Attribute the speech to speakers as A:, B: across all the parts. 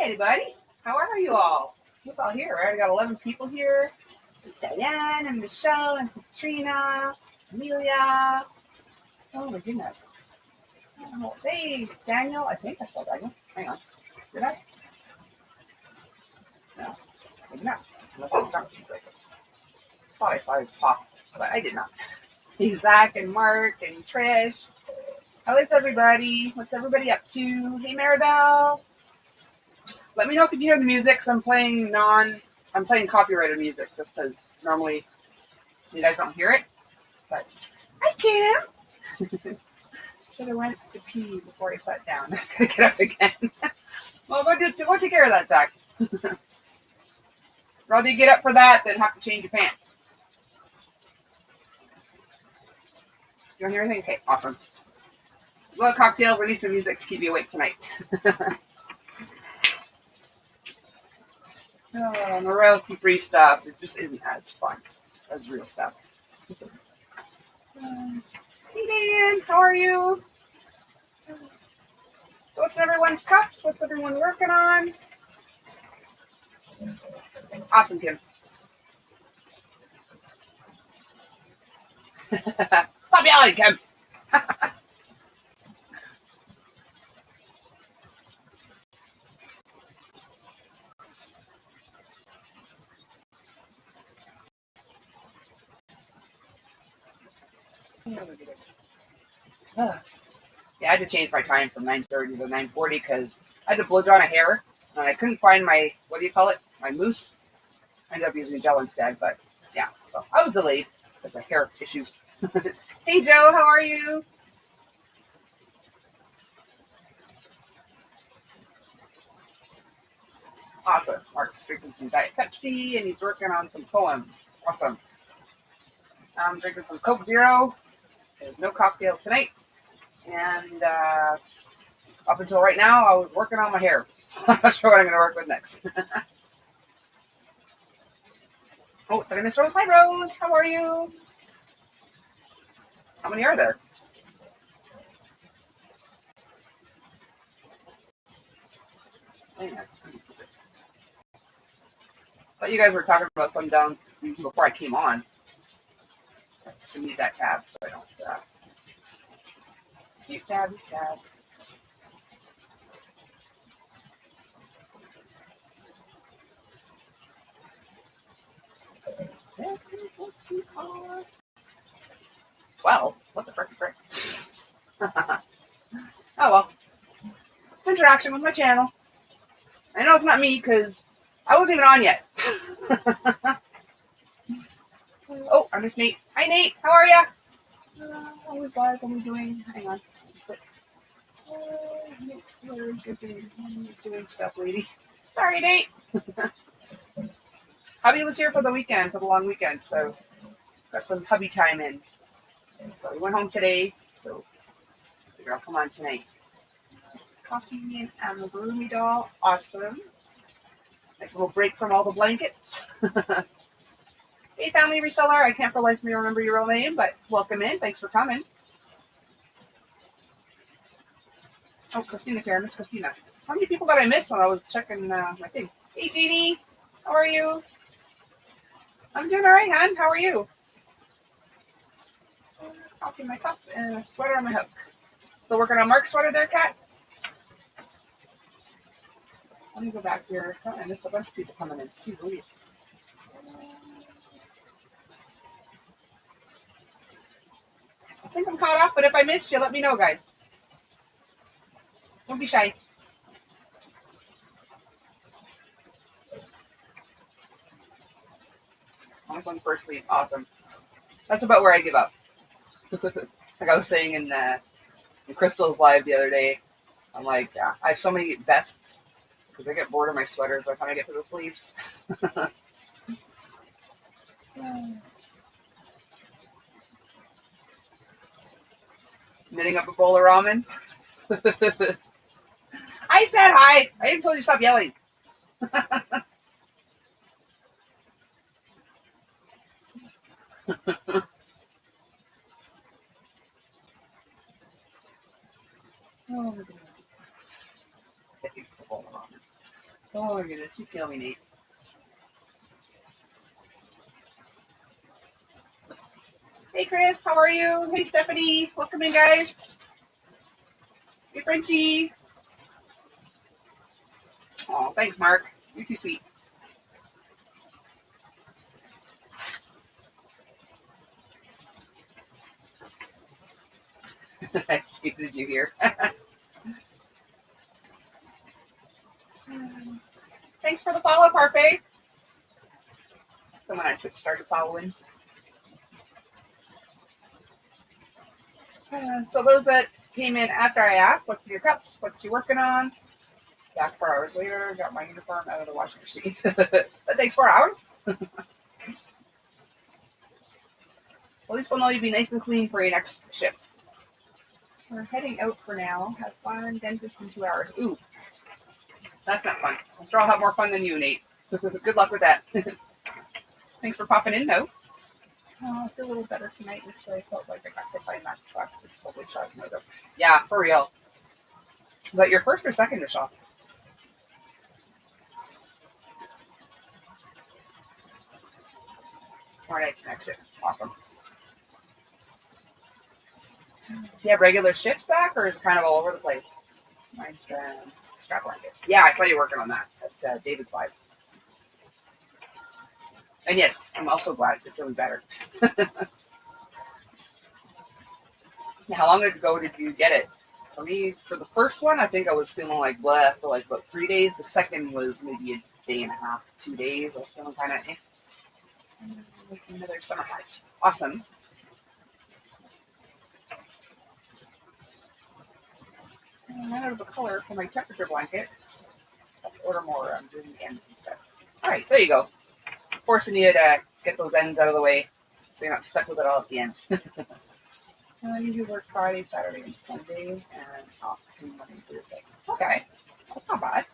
A: everybody. How are you all? Who's all here? I got 11 people here. Diane and Michelle and Katrina, Amelia. Oh my goodness. Oh, hey, Daniel. I think I saw Daniel. Hang on. Did I? No, maybe not. Unless I thought I saw his pop, but I did not. Hey, Zach and Mark and Trish. How is everybody? What's everybody up to? Hey, Maribel. Let me know if you can hear the music, because I'm playing copyrighted music, just because normally you guys don't hear it. But I can. Should have went to pee before I sat down. I gotta get up again. Well, go take care of that, Zach. Rather you get up for that than have to change your pants. You don't hear anything? Okay, awesome. A little cocktails. We need some music to keep you awake tonight. Oh, the royalty free stuff, it just isn't as fun as real stuff. Hey Dan, how are you? So what's everyone's cups? What's everyone working on? Awesome, Kim. Stop yelling, Kim. Yeah, I had to change my time from 9:30 to 9:40 because I had to blow dry my hair and I couldn't find my, what do you call it? My mousse. I ended up using gel instead, but yeah, so I was delayed because of hair issues. Hey Joe, how are you? Awesome. Mark's drinking some Diet Pepsi and he's working on some poems. Awesome. I'm drinking some Coke Zero. There's no cocktail tonight. And up until right now, I was working on my hair. I'm not sure what I'm going to work with next. Oh, did I miss Rose? Hi, Rose. How are you? How many are there? Hang on. But you guys were talking about some down before I came on. I need that tab so I don't. Keep tab. Well, what the frick? Oh well. It's interaction with my channel. I know it's not me because I wasn't even on yet. Oh, I missed Nate. Hi, Nate. How are ya? Always live. What are we doing? Hang on. Doing stuff, lady. Sorry, Nate. Hubby was here for the weekend, for the long weekend, so got some hubby time in. So we went home today, so I figured I'll come on tonight. Coffee and the Gloomy doll. Awesome. Nice little break from all the blankets. Hey, family reseller. I can't for life of me remember your real name, but welcome in. Thanks for coming. Oh, Christina's here. I miss Christina. How many people did I miss when I was checking my thing? Hey, Jeannie. How are you? I'm doing all right, hon. How are you? Coffee in my cup and a sweater on my hook. Still working on Mark's sweater there, Kat? Let me go back here. Oh, I missed a bunch of people coming in. Jeez Louise. I think I'm caught up, but if I missed you, let me know, guys. Don't be shy. I'm on first sleep. Awesome. That's about where I give up. Like I was saying in Crystal's live the other day, I'm like, yeah, I have so many vests because I get bored of my sweaters by the time I get to the sleeves. Knitting up a bowl of ramen. I said hi. I didn't tell you to stop yelling. Oh my goodness. What's you feel me, Nate? Hey, Chris, how are you? Hey, Stephanie. Welcome in, guys. Hey, Frenchie. Oh, thanks, Mark. You're too sweet. Did you hear? Thanks for the follow, Parfait. Someone on Twitch started following. So those that came in after I asked, what's your cups? What's you working on? Back 4 hours later, got my uniform out of the washing machine. That takes 4 hours? At least we'll know you'll be nice and clean for your next shift. We're heading out for now. Have fun. Dentist in 2 hours. Ooh, that's not fun. I'm sure I'll have more fun than you, Nate. Good luck with that. Thanks for popping in, though. Oh, I feel a little better tonight. I felt like I got hit by that truck. It's totally shot my nose. Yeah, for real. Is that your first or second to shop? Morning connection. Awesome. Do you have regular shifts, Zach, or is it kind of all over the place? Mine's strap blanket. Yeah, I saw you working on that at David's Live. And yes, I'm also glad it's feeling better. How long ago did you get it? For me, for the first one, I think I was feeling like blah for like about 3 days. The second was maybe a day and a half, 2 days. I was feeling kind of another summer hat. Awesome. I'm out of the color for my temperature blanket. I have to order more. I'm doing the ends and stuff. All right, there you go. Forcing you to get those ends out of the way so you're not stuck with it all at the end. I usually work Friday, Saturday, and Sunday, and off Monday and Thursday. Okay, that's not bad.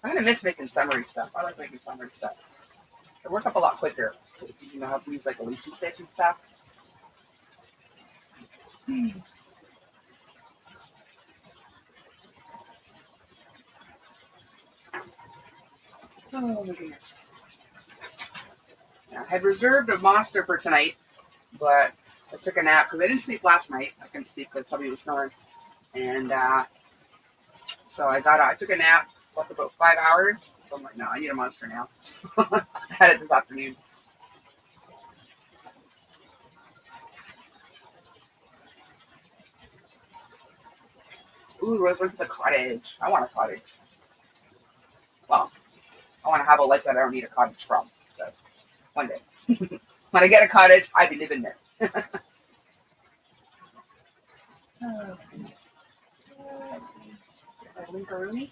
A: I'm gonna miss making summary stuff. I like making summary stuff. It works up a lot quicker if you know how to use like a lacy stitch and stuff. Oh my goodness. I had reserved a monster for tonight, but I took a nap because I didn't sleep last night. I couldn't sleep because somebody was snoring, and so I took a nap, slept about 5 hours. So I'm like, no, I need a monster now. I had it this afternoon. Ooh, Rose went to the cottage. I want a cottage. Well, I want to have a life that I don't need a cottage from. So one day, when I get a cottage, I'll be living there. Oh, goodness. Linkaroonie?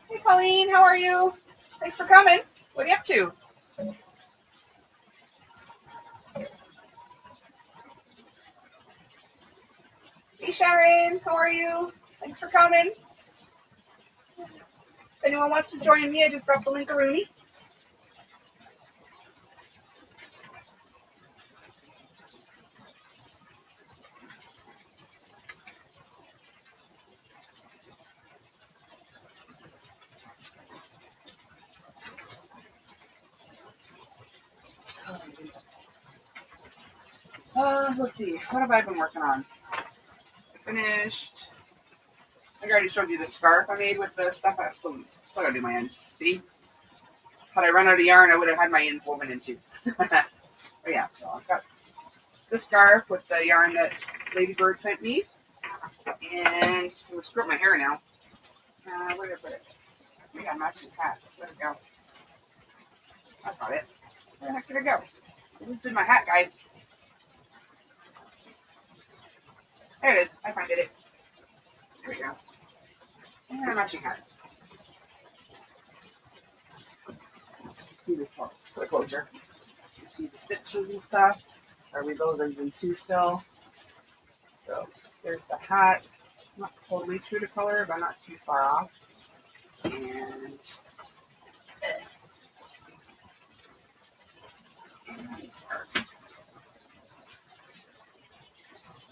A: Hey, Colleen, how are you? Thanks for coming. What are you up to? Hey, Sharon, how are you? Thanks for coming. If anyone wants to join me, I just dropped the Linkaroonie. Let's see. What have I been working on? Finished. I already showed you the scarf I made with the stuff. I still gotta do my ends. See? Had I run out of yarn, I would have had my ends woven into. But yeah, so I've got the scarf with the yarn that Ladybird sent me. And I'm gonna screw up my hair now. Where did I put it? I got a matching hat. Where'd it go? That's not it. Where the heck did it go? I just did my hat, guys. There it is. I found it. There we go. And a matching hat. See this one. Put it closer. You see the stitches and stuff. Are we those in two still? So there's the hat. Not totally true to color, but not too far off. and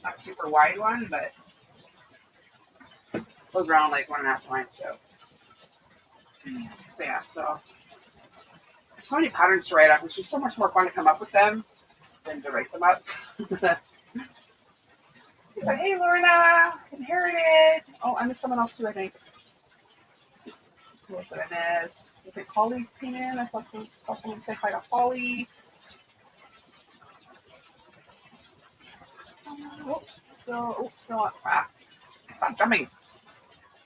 A: not super wide one, but goes around like 1.5 lines. So yeah, so many patterns to write up. It's just so much more fun to come up with them than to write them up. But hey, Lorna, inherited. Oh, I missed someone else too, I think. What did I miss? I think Holly came in. I thought someone said hi to Holly. Still on crap. Stop jumping.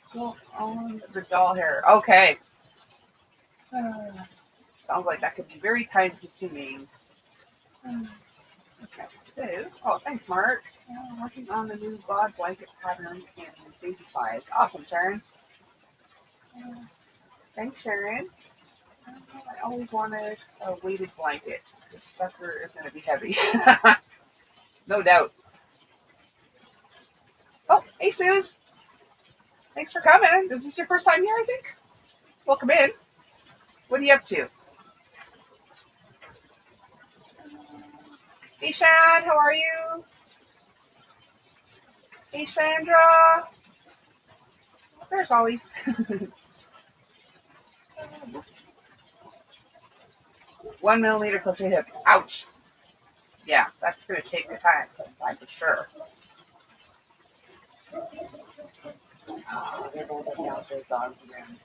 A: Still on the doll hair. Okay. Sounds like that could be very time consuming. Okay. So, oh, thanks, Mark. Working on the new God blanket pattern in Daisy 5. Awesome, Sharon. Thanks, Sharon. I always wanted a weighted blanket. This sucker is going to be heavy. No doubt. Oh, hey, Suze. Thanks for coming. Is this your first time here, I think? Welcome in. What are you up to? Hey, Shad, how are you? Hey, Sandra. There's Holly. 1 millimeter crochet hook. Ouch. Yeah, that's going to take the time sometime for sure. They're both downstairs dogs again.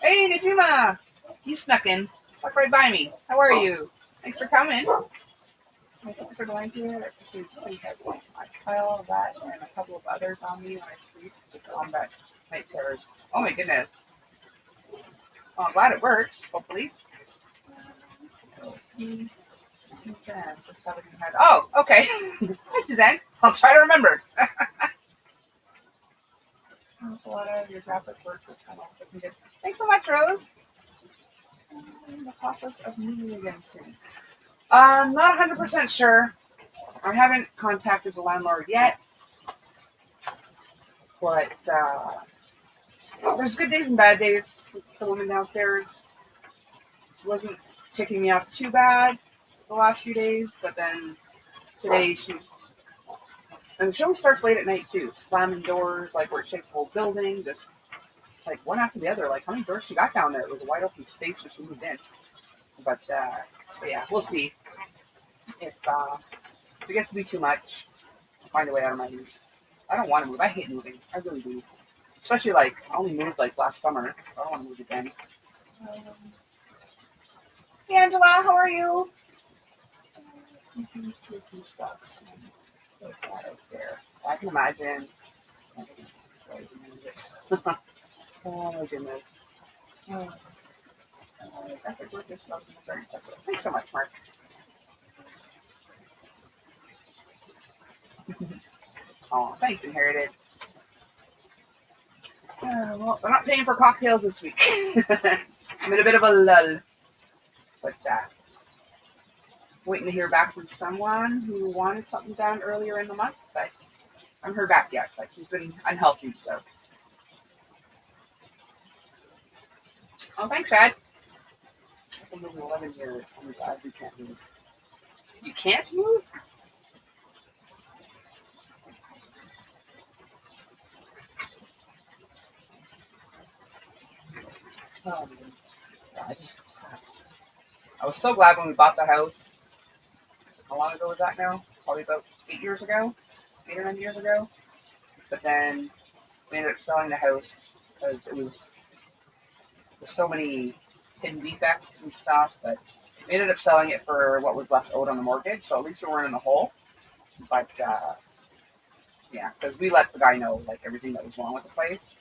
A: Hey, Najima. You snuck in. Stuck right by me. How are you? Thanks for coming. Thanks for going here. I pile that and a couple of others on me when I sleep to combat night terrors. Oh my goodness. Well, I'm glad it works, hopefully. Oh, okay. Hi, Suzanne. I'll try to remember. That's a lot of your graphic work. Thanks so much, Rose. In the process of moving again soon. Not 100% sure. I haven't contacted the landlord yet, but there's good days and bad days. The woman downstairs wasn't ticking me off too bad the last few days, but then today and she always starts late at night too, slamming doors, like where it shakes the whole building, just like one after the other. Like how many doors she got down there? It was a wide open space when she moved in. But yeah, we'll see. If it gets to be too much, I'll find a way out of my lease. I don't want to move. I hate moving. I really do. Especially like I only moved like last summer. I don't want to move again. Hey Angela, how are you? I can imagine. Oh my goodness. Thanks so much, Mark. Oh, thanks, Inherited. Well, we're not paying for cocktails this week. I'm in a bit of a lull. But waiting to hear back from someone who wanted something done earlier in the month, but I haven't heard back yet. Like she's been unhealthy, so. Oh, thanks, Chad. I've been moving 11 years. I'm glad we can't move. You can't move? Oh, I was so glad when we bought the house. How long ago was that now? Probably about 8 years ago, 8 or 9 years ago. But then we ended up selling the house because there's so many hidden defects and stuff. But we ended up selling it for what was left owed on the mortgage, so at least we weren't in the hole. But yeah, because we let the guy know like everything that was wrong with the place.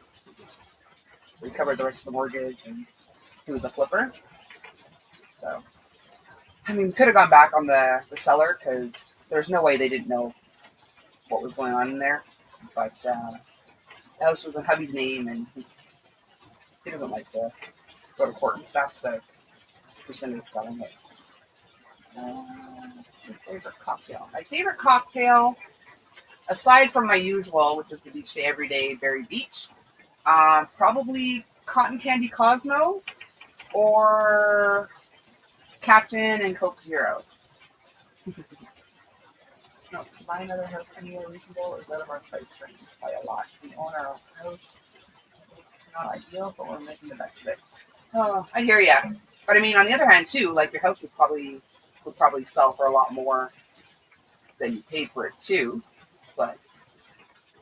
A: We covered the rest of the mortgage, and he was a flipper. So I mean, we could have gone back on the seller because there's no way they didn't know what was going on in there. But the house was in hubby's name, and he doesn't like to go to court and stuff, so we just ended up selling it. My favorite cocktail. My favorite cocktail, aside from my usual, which is the beach day every day, Berry Beach, Probably Cotton Candy Cosmo or Captain and Coke Zero. No, to buy another house anywhere reasonable is out of our price range by a lot. We own our own house. It's not ideal, but we're making the best of it. Oh, I hear ya. But I mean, on the other hand, too, like your house would probably sell for a lot more than you paid for it too. But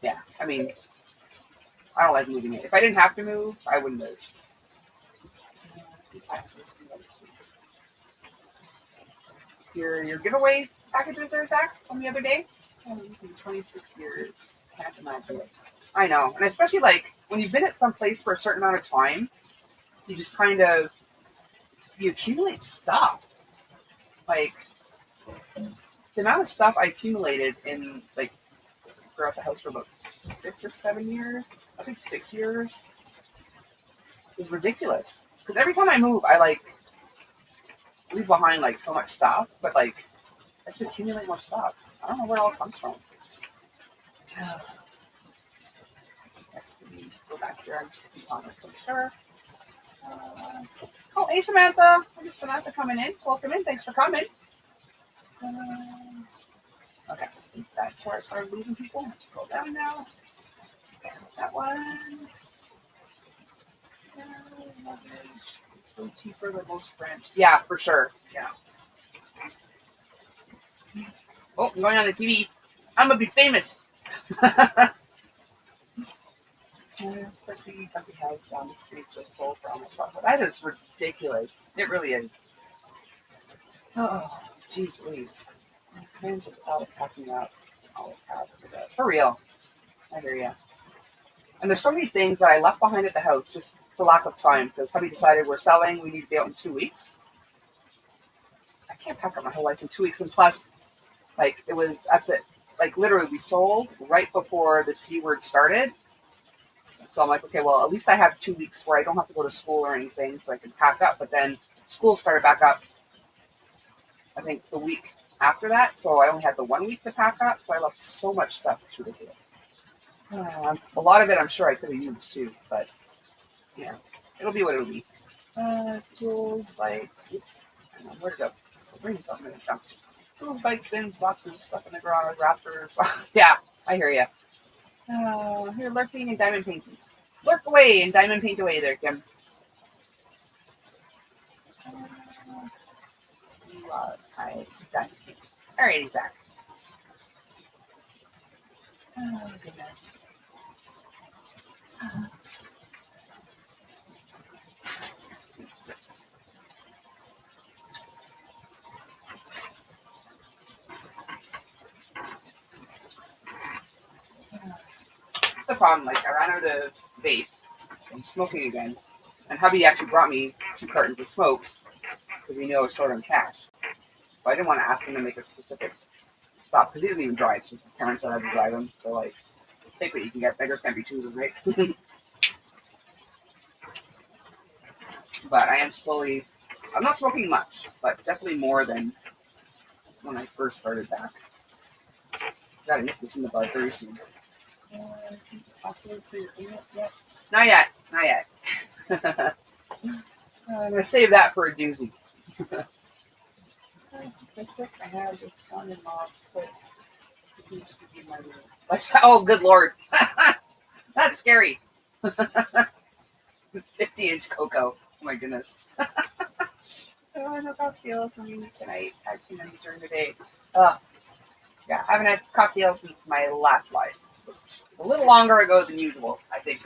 A: yeah, I mean, I don't like moving it. If I didn't have to move, I wouldn't move. Your giveaway packages are back from the other day. 26 years. Can't imagine it. I know, and especially like when you've been at some place for a certain amount of time, you just kind of you accumulate stuff. Like the amount of stuff I accumulated in like throughout the house for about 6 or 7 years, I think 6 years, is ridiculous. Because every time I move, I like leave behind like so much stuff, but like I just accumulate more stuff. I don't know where it all comes from. Go back here. I'm just keep on it, so sure. Oh, hey Samantha. There's Samantha coming in. Welcome in. Thanks for coming. Okay, that's where I started losing people. Let's scroll down now. That one. So cheaper than most brands. Yeah, for sure. Yeah. Oh, I'm going on the TV. I'm gonna be famous. Especially the house down the street just sold for almost $500. That is ridiculous. It really is. Oh, jeez Louise. I'm just out of packing up. For real. I hear ya. And there's so many things that I left behind at the house just for lack of time. Because somebody decided we're selling, we need to be out in 2 weeks. I can't pack up my whole life in 2 weeks. And plus, like, it was at the, like, literally we sold right before the C word started. So I'm like, okay, well, at least I have 2 weeks where I don't have to go to school or anything, so I can pack up. But then school started back up, I think, the week after that. So I only had the 1 week to pack up. So I left so much stuff. It's ridiculous. A lot of it I'm sure I could have used too, but yeah, it'll be what it'll be. Tools, bikes, where to go? I'll bring something in the trunk. Tools, bikes, bins, boxes, stuff in the garage, rafters. Yeah, I hear ya. Here, lurking and diamond painting. Lurk away and diamond paint away there, Kim. Diamond paint. Alrighty, Zach. Oh, goodness. The problem, like, I ran out of vape. I'm smoking again. And hubby actually brought me 2 cartons of smokes because he knew I was short on cash. So I didn't want to ask him to make a specific stop because he doesn't even drive. So his parents don't have to drive him. So, like, take what you can get. Beggars can't be choosers, right? But I am slowly, I'm not smoking much, but definitely more than when I first started back. Gotta nip this in the bud very soon. Not yet, not yet. I'm gonna save that for a doozy. I have this son-in-law put oh, good lord. That's scary. 50-inch Coco. Oh my goodness. No cocktails for me tonight. I've seen them during the day. Yeah, I haven't had cocktails since my last life. A little longer ago than usual, I think.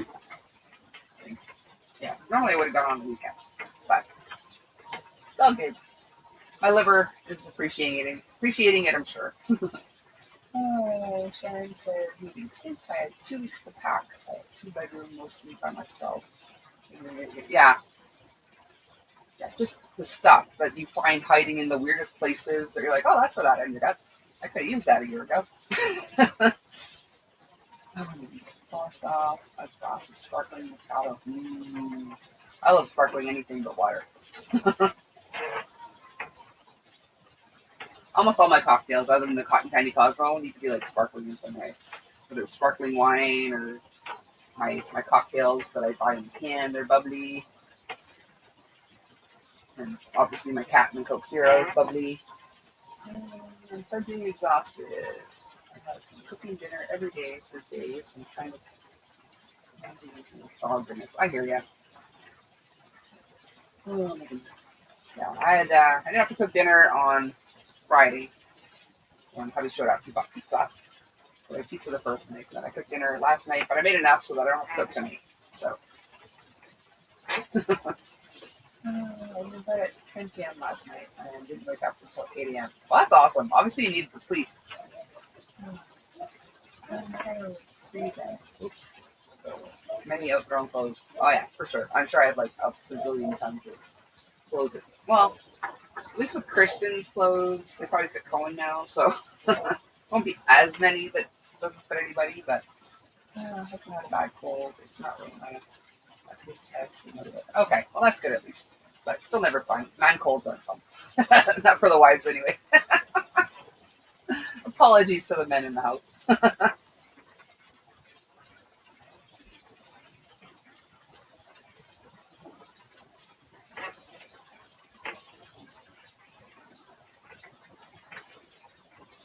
A: Yeah, normally I would have gone on the weekend. But it's all good. My liver is appreciating it, I'm sure. Oh, Sharon said, moving since I had 2 weeks to pack. I had 2-bedroom, mostly by myself. Yeah. Yeah, just the stuff that you find hiding in the weirdest places that you're like, oh, that's where that ended up. I could have used that a year ago. Sauce off, a glass of sparkling Moscato. I love sparkling anything but water. Almost all my cocktails, other than the cotton candy Cosmo, need to be like sparkling in some way. Whether it's sparkling wine or my cocktails that I buy in the can. They're bubbly. And obviously my cat and Coke Zero is bubbly. I'm being exhausted. I have cooking dinner every day for days. I'm trying to. Oh goodness, I hear ya. Oh my goodness. Yeah, I didn't have to cook dinner on Friday when hubby showed up. He bought pizza. So I had pizza the first night, and then I cooked dinner last night, but I made enough so that I don't have to cook tonight. So. I went to bed at 10 p.m. last night and didn't wake up until 8 a.m. Well, that's awesome. Obviously, you needed to sleep. Oops. Many outgrown clothes. Oh, yeah, for sure. I'm sure I had like a bazillion tons of clothes. Well, at least with Kristen's clothes, they probably fit Cohen now, so won't be as many that doesn't fit anybody, but I haven't had a bad cold. It's not really my his test. Okay, well, that's good at least. But still never fun. Man colds aren't fun. Not for the wives, anyway. Apologies to the men in the house.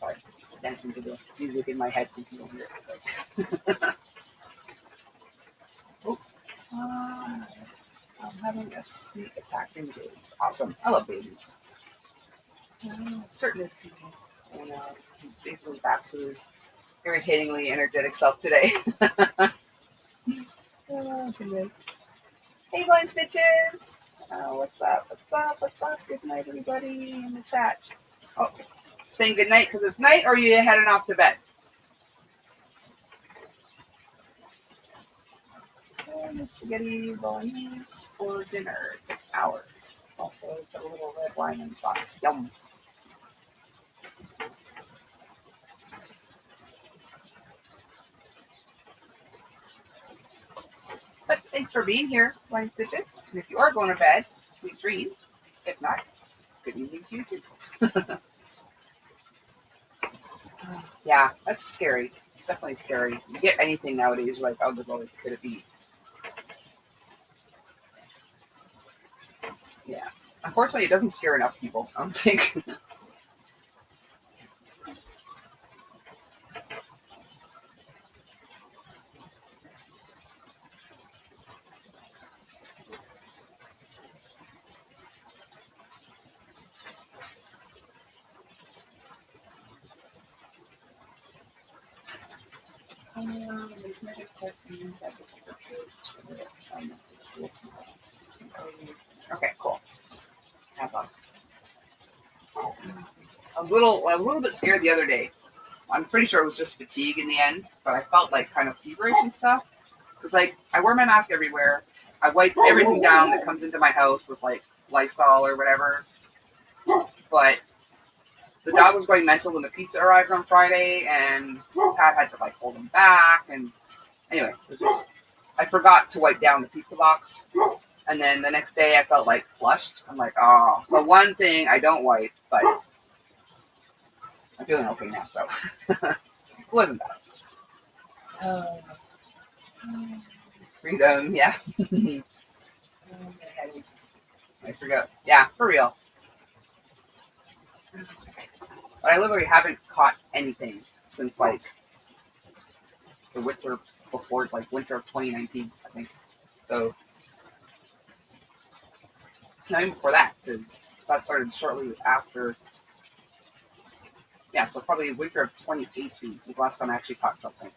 A: Sorry, dancing to the music in my head since you don't hear it. Oops. I'm having a sneak attack in babies. Awesome. I love babies. Certainly. And he's basically back to his irritatingly energetic self today. Oh, goodness. Hey, Blind Stitches! What's up? What's up? What's up? Good night, everybody in the chat. Oh, saying good night because it's night, or are you heading off to bed? Spaghetti bolognese for dinner. 6 hours. Also, put a little red wine in the sauce. Yum. But thanks for being here, Blind Stitches. And if you are going to bed, sweet dreams. If not, good evening to you too. Yeah, that's scary. It's definitely scary. You get anything nowadays, you're like, oh, good Lord, could it be? Yeah. Unfortunately, it doesn't scare enough people, I don't think. Okay, cool. Have fun. I was a little bit scared the other day. I'm pretty sure it was just fatigue in the end, but I felt like kind of feverish and stuff. Cause like I wear my mask everywhere. I wipe everything down that comes into my house with like Lysol or whatever. But the dog was going mental when the pizza arrived on Friday, and Pat had to like hold him back. And anyway, it was just I forgot to wipe down the pizza box, and then the next day I felt like flushed. I'm like, oh, so one thing I don't wipe, but I'm feeling okay now, so it wasn't bad. Freedom, yeah. I forgot. Yeah, for real. But I literally haven't caught anything since like the winter before, like winter of 2019, I think. So not even before that, because that started shortly after. Yeah, so probably winter of 2018 was the last time I actually caught something.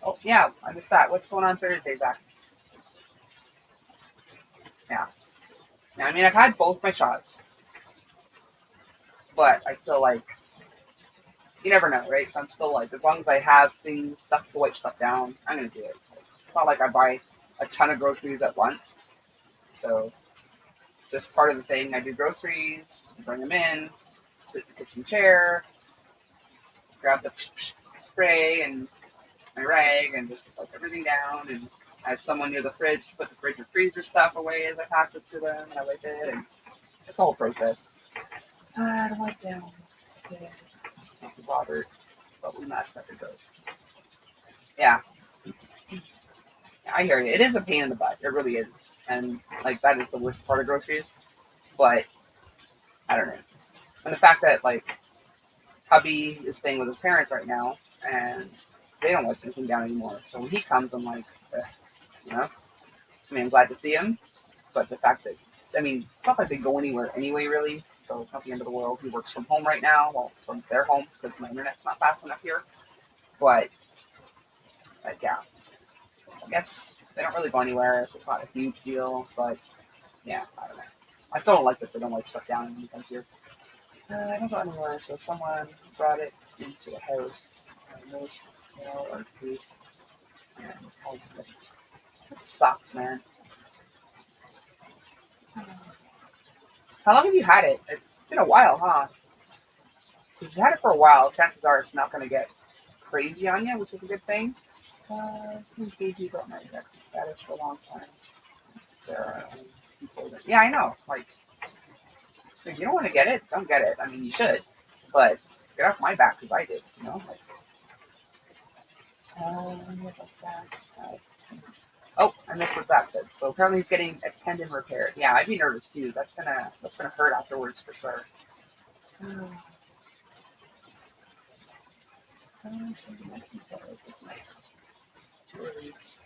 A: Oh yeah, I missed that. What's going on Thursday, Zach? Yeah. Now, I mean, I've had both my shots, but I still like. You never know, right? So I'm still like, as long as I have things, stuff to wipe stuff down, I'm gonna do it. It's not like I buy a ton of groceries at once. So just part of the thing. I do groceries, bring them in, sit in the kitchen chair, grab the spray and my rag, and just wipe everything down. And I have someone near the fridge to put the fridge and freezer stuff away as I pass it to them, and I wipe it. And it's a whole process. I don't like down. Okay. Not too bothered, but we messed up it goes. Yeah, I hear you. It is a pain in the butt. It really is. And, like, that is the worst part of groceries. But, I don't know. And the fact that, like, hubby is staying with his parents right now, and they don't let anything down anymore. So when he comes, I'm like, you know? I mean, I'm glad to see him. But the fact that, I mean, it's not like they go anywhere anyway, really. So it's not the end of the world. He works from home right now. Well, from their home, because my internet's not fast enough here. But yeah, I guess they don't really go anywhere. It's not a huge deal. But, yeah, I don't know. I still don't like that they don't like shut down when he comes here. I don't go anywhere, so someone brought it into the house. Most, or two. And it sucks, man. How long have you had it? It's been a while, huh? If you've had it for a while, chances are it's not going to get crazy on you, which is a good thing. KG got my status for a long time. There are people that, yeah, I know. Like, if you don't want to get it, don't get it. I mean, you should, but get off my back because I did, you know? Like, what was that? Oh, I missed what that said. So apparently he's getting a tendon repaired. Yeah, I'd be nervous too. That's gonna hurt afterwards for sure.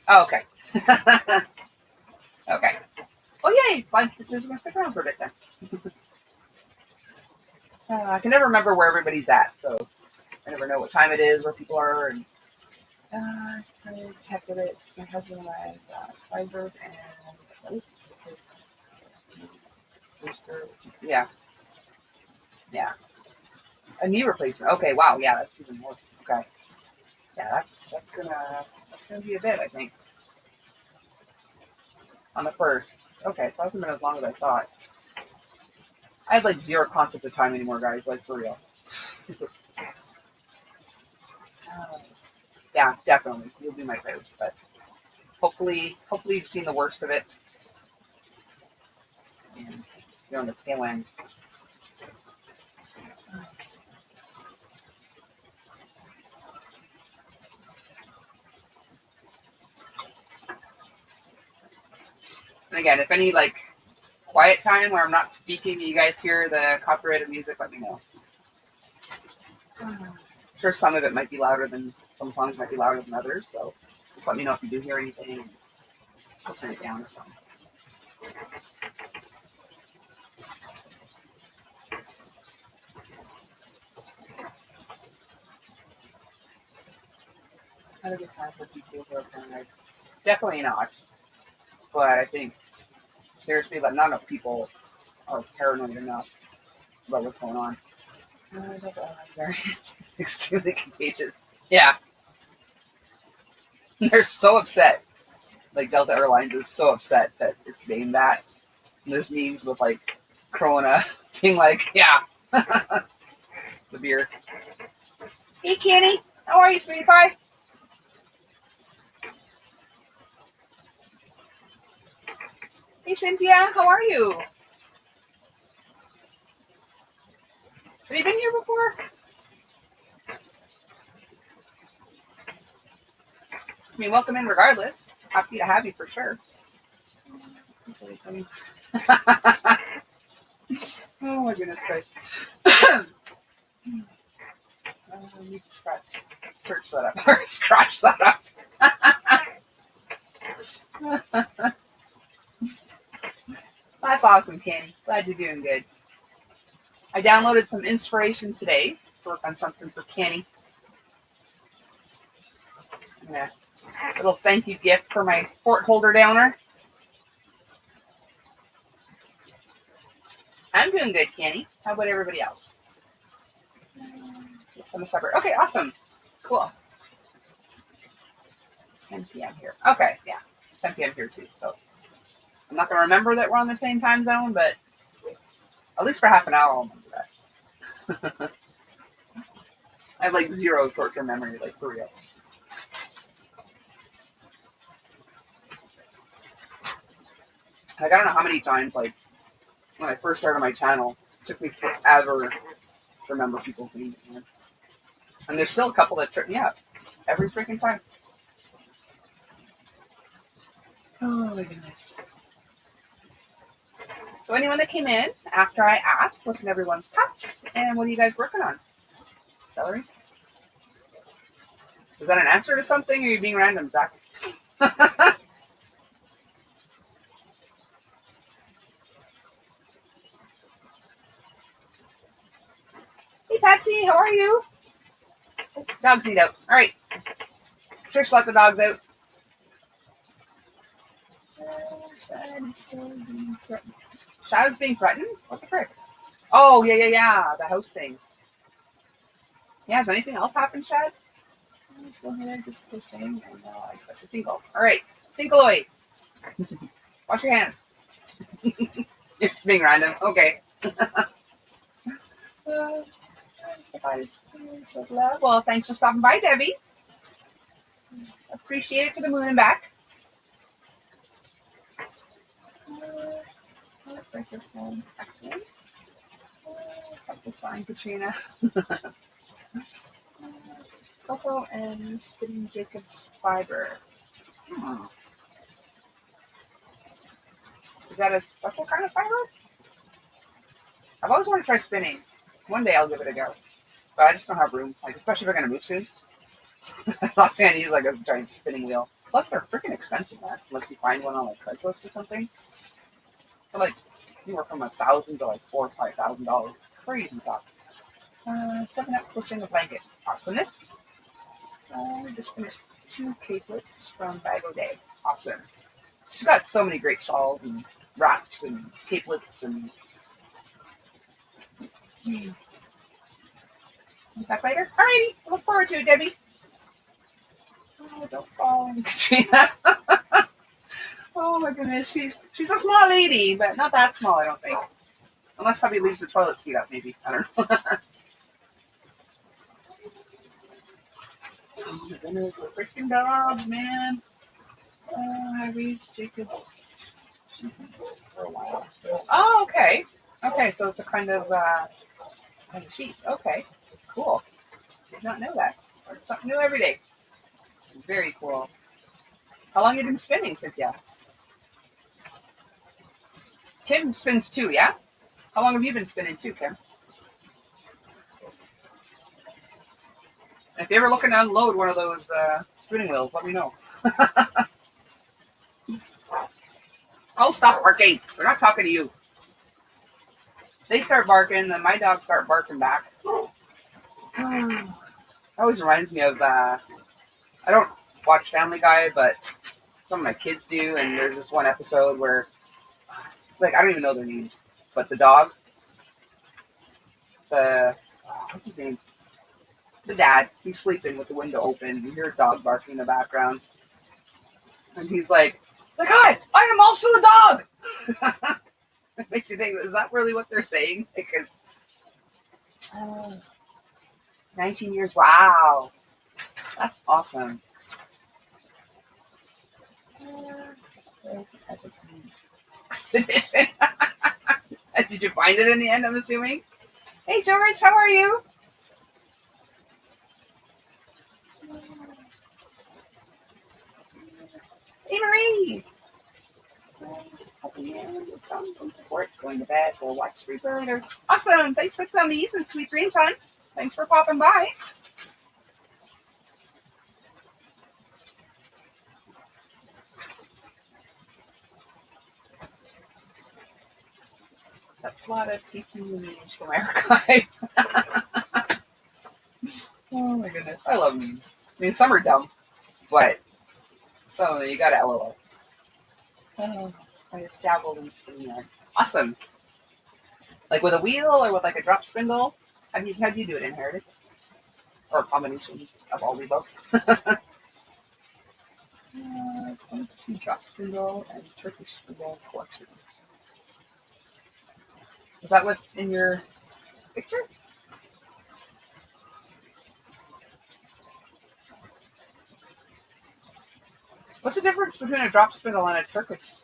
A: Oh, okay. Okay. Oh yay! Blind Stitches are gonna stick around for a bit then. I can never remember where everybody's at, so I never know what time it is, where people are, and I checked with it. My husband and I got Pfizer and booster. Yeah, yeah. A knee replacement. Okay, wow, yeah, that's even more. Okay, yeah, that's gonna be a bit, I think, on the first. Okay, so it hasn't been as long as I thought. I have like zero concept of time anymore, guys. Like for real. Yeah, definitely, you'll be my favorite, but hopefully you've seen the worst of it, and you're on the tail end. And again, if any like quiet time where I'm not speaking, you guys hear the copyrighted music, let me know. I'm sure some of it might be louder than some songs might be louder than others, so just let me know if you do hear anything. I'll turn it down or something. Not a good time for people who are paranoid. Definitely not. But I think seriously, that not enough people are paranoid enough about what's going on. Variant extremely contagious. Yeah, they're so upset. Like Delta Airlines is so upset that it's named that. And there's memes with like Corona being like, yeah, the beer. Hey, Kenny, how are you, sweetie pie? Hey, Cynthia, how are you? Have you been here before? I mean, welcome in regardless. Happy to have you for sure. Oh my goodness Christ. I need to search that up, or scratch that up. That's awesome, Kenny. Glad you're doing good. I downloaded some inspiration today to work on something for Kenny. A little thank you gift for my fort holder downer. I'm doing good, Kenny. How about everybody else? I'm a separate. Okay, awesome. Cool. 10 p.m. here. Okay, yeah. 10 p.m. here too. So I'm not going to remember that we're on the same time zone, but at least for half an hour I'll remember that. I have like zero short-term memory, like for real. Like I don't know how many times, like when I first started my channel took me forever to remember people's names. And there's still a couple that trip me up every freaking time. Oh my goodness. So anyone that came in after I asked what's in everyone's cups and what are you guys working on? Celery? Is that an answer to something or are you being random, Zach? Hey Patsy, how are you? Dogs need out. Alright. Trish let the dogs out. Shadow's being threatened? What the frick? Oh, yeah. The house thing. Yeah, has anything else happened, Shad? Still here, just pushing, and I touch the tinkle. Alright, tinkleoid. Wash your hands. You're just being random. Okay. Well, thanks for stopping by, Debbie. Appreciate it to the moon and back. Excellent. That's fine, Katrina. Coco and spinning Jacob's fiber. Is that a special kind of fiber? I've always wanted to try spinning. One day I'll give it a go. But I just don't have room. Like, especially if we're going to move soon. I'm not saying I need like a giant spinning wheel. Plus, they're freaking expensive, man. Unless you find one on like Craigslist or something. So, like, anywhere from $1,000 to like $4,000 or $5,000. Crazy talk. 7-up quilting a blanket. Awesomeness. We just finished 2 cakelets from Bag O' Day. Awesome. She's got so many great shawls and wraps and cakelets and. Back later. Alrighty. Look forward to it, Debbie. Oh, don't fall, Katrina. Oh my goodness, she's a small lady, but not that small, I don't think. Unless hubby leaves the toilet seat up, maybe. I don't know. Oh my goodness, the freaking dogs, man. I raised Jacob for a while. Oh, okay. Okay, so it's a kind of sheep. Okay, cool. Did not know that. Learn something new every day. Very cool. How long have you been spinning, Cynthia? Kim spins too, yeah? How long have you been spinning too, Kim? If you're ever looking to unload one of those spinning wheels, let me know. Oh, stop barking. We're not talking to you. They start barking, then my dogs start barking back. It always reminds me of, I don't watch Family Guy, but some of my kids do, and there's this one episode where, like, I don't even know their names, but the dog, what's his name? The dad, he's sleeping with the window open. You hear a dog barking in the background. And he's like, hi, I am also a dog. It makes you think, is that really what they're saying? Because 19 years, wow. That's awesome. Did you find it in the end, I'm assuming? Hey, George, how are you? Hey, Marie. Some support, going to bed. We'll watch Reaper later. Awesome. Thanks for some ease and sweet dreams, hon. Thanks for popping by. That's a lot of teaching memes from my archive. Oh my goodness. I love memes. I mean, some are dumb, but some of them you gotta LOL. Oh, I just dabbled in spinning yarn. Awesome. Like with a wheel or with like a drop spindle? How do you do it, Inherited? Or a combination of all the above? Drop spindle and Turkish spindle collection. Is that what's in your picture? What's the difference between a drop spindle and a Turkish,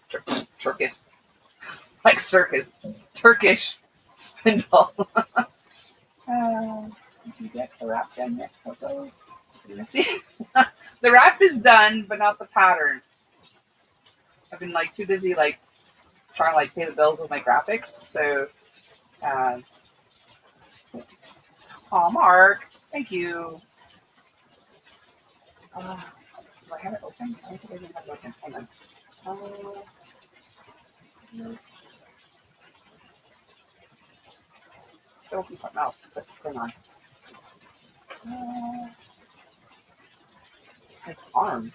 A: like circus, Turkish spindle. Did you get the wrap done yet, Coco? See? The wrap is done, but not the pattern. I've been like too busy like trying to like pay the bills with my graphics. So, oh, Mark, thank you. Do I have it open? I don't think I even have it open. Hang on. Still open something else. But hang on. His arms.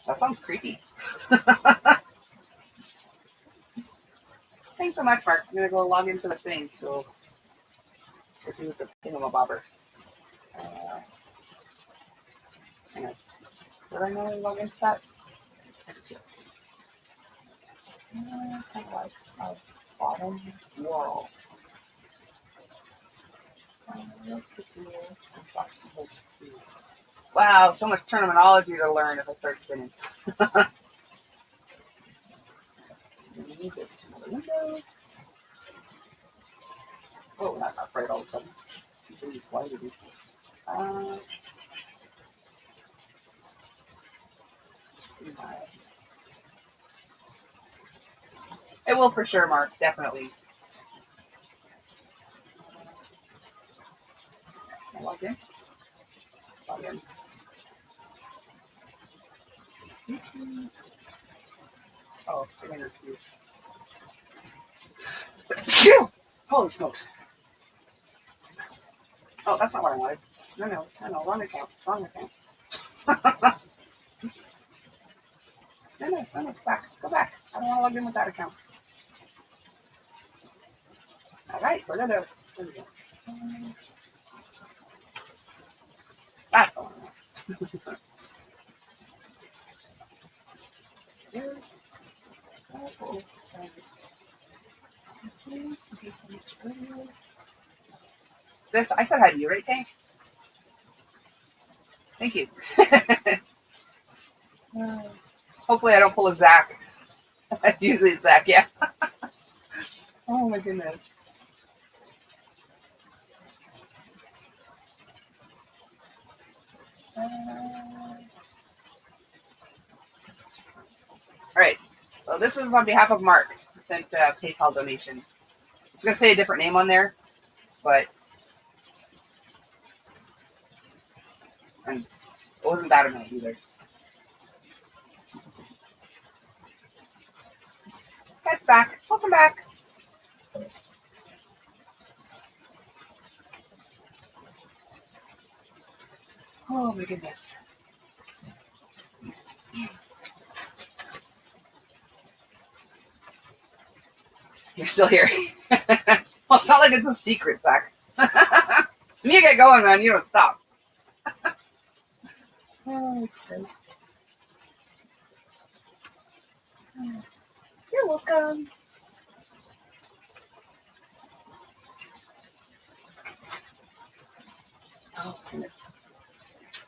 A: That sounds creepy. Thanks so much, Mark. I'm gonna go log into the thing. So, we'll do the thingamabobber. Hang on. Did I know to log into that? Kind of like a bottom wall. Wow, so much terminology to learn if I start spinning. Move this to another window. Oh, that got bright all of a sudden. Why did it? It will for sure, Mark. Definitely. Log in. Log in. Oh, phew! Holy smokes. Oh, that's not what I wanted. No, wrong account. Wrong account. No, back. Go back. I don't want to log in with that account. All right, we're gonna. There we go. That's the one I want. This, I said hi to you, right, Tank? Thank you. Hopefully I don't pull a Zach. Usually it's Zach, yeah. Oh my goodness. All right. So this is on behalf of Mark, who sent a PayPal donation. It's going to say a different name on there, but and it wasn't that amount either. Guys, back. Welcome back. Oh my goodness. You're still here. Well, it's not like it's a secret, Zach. When you get going, man, you don't stop. Oh, you're welcome. Oh, goodness.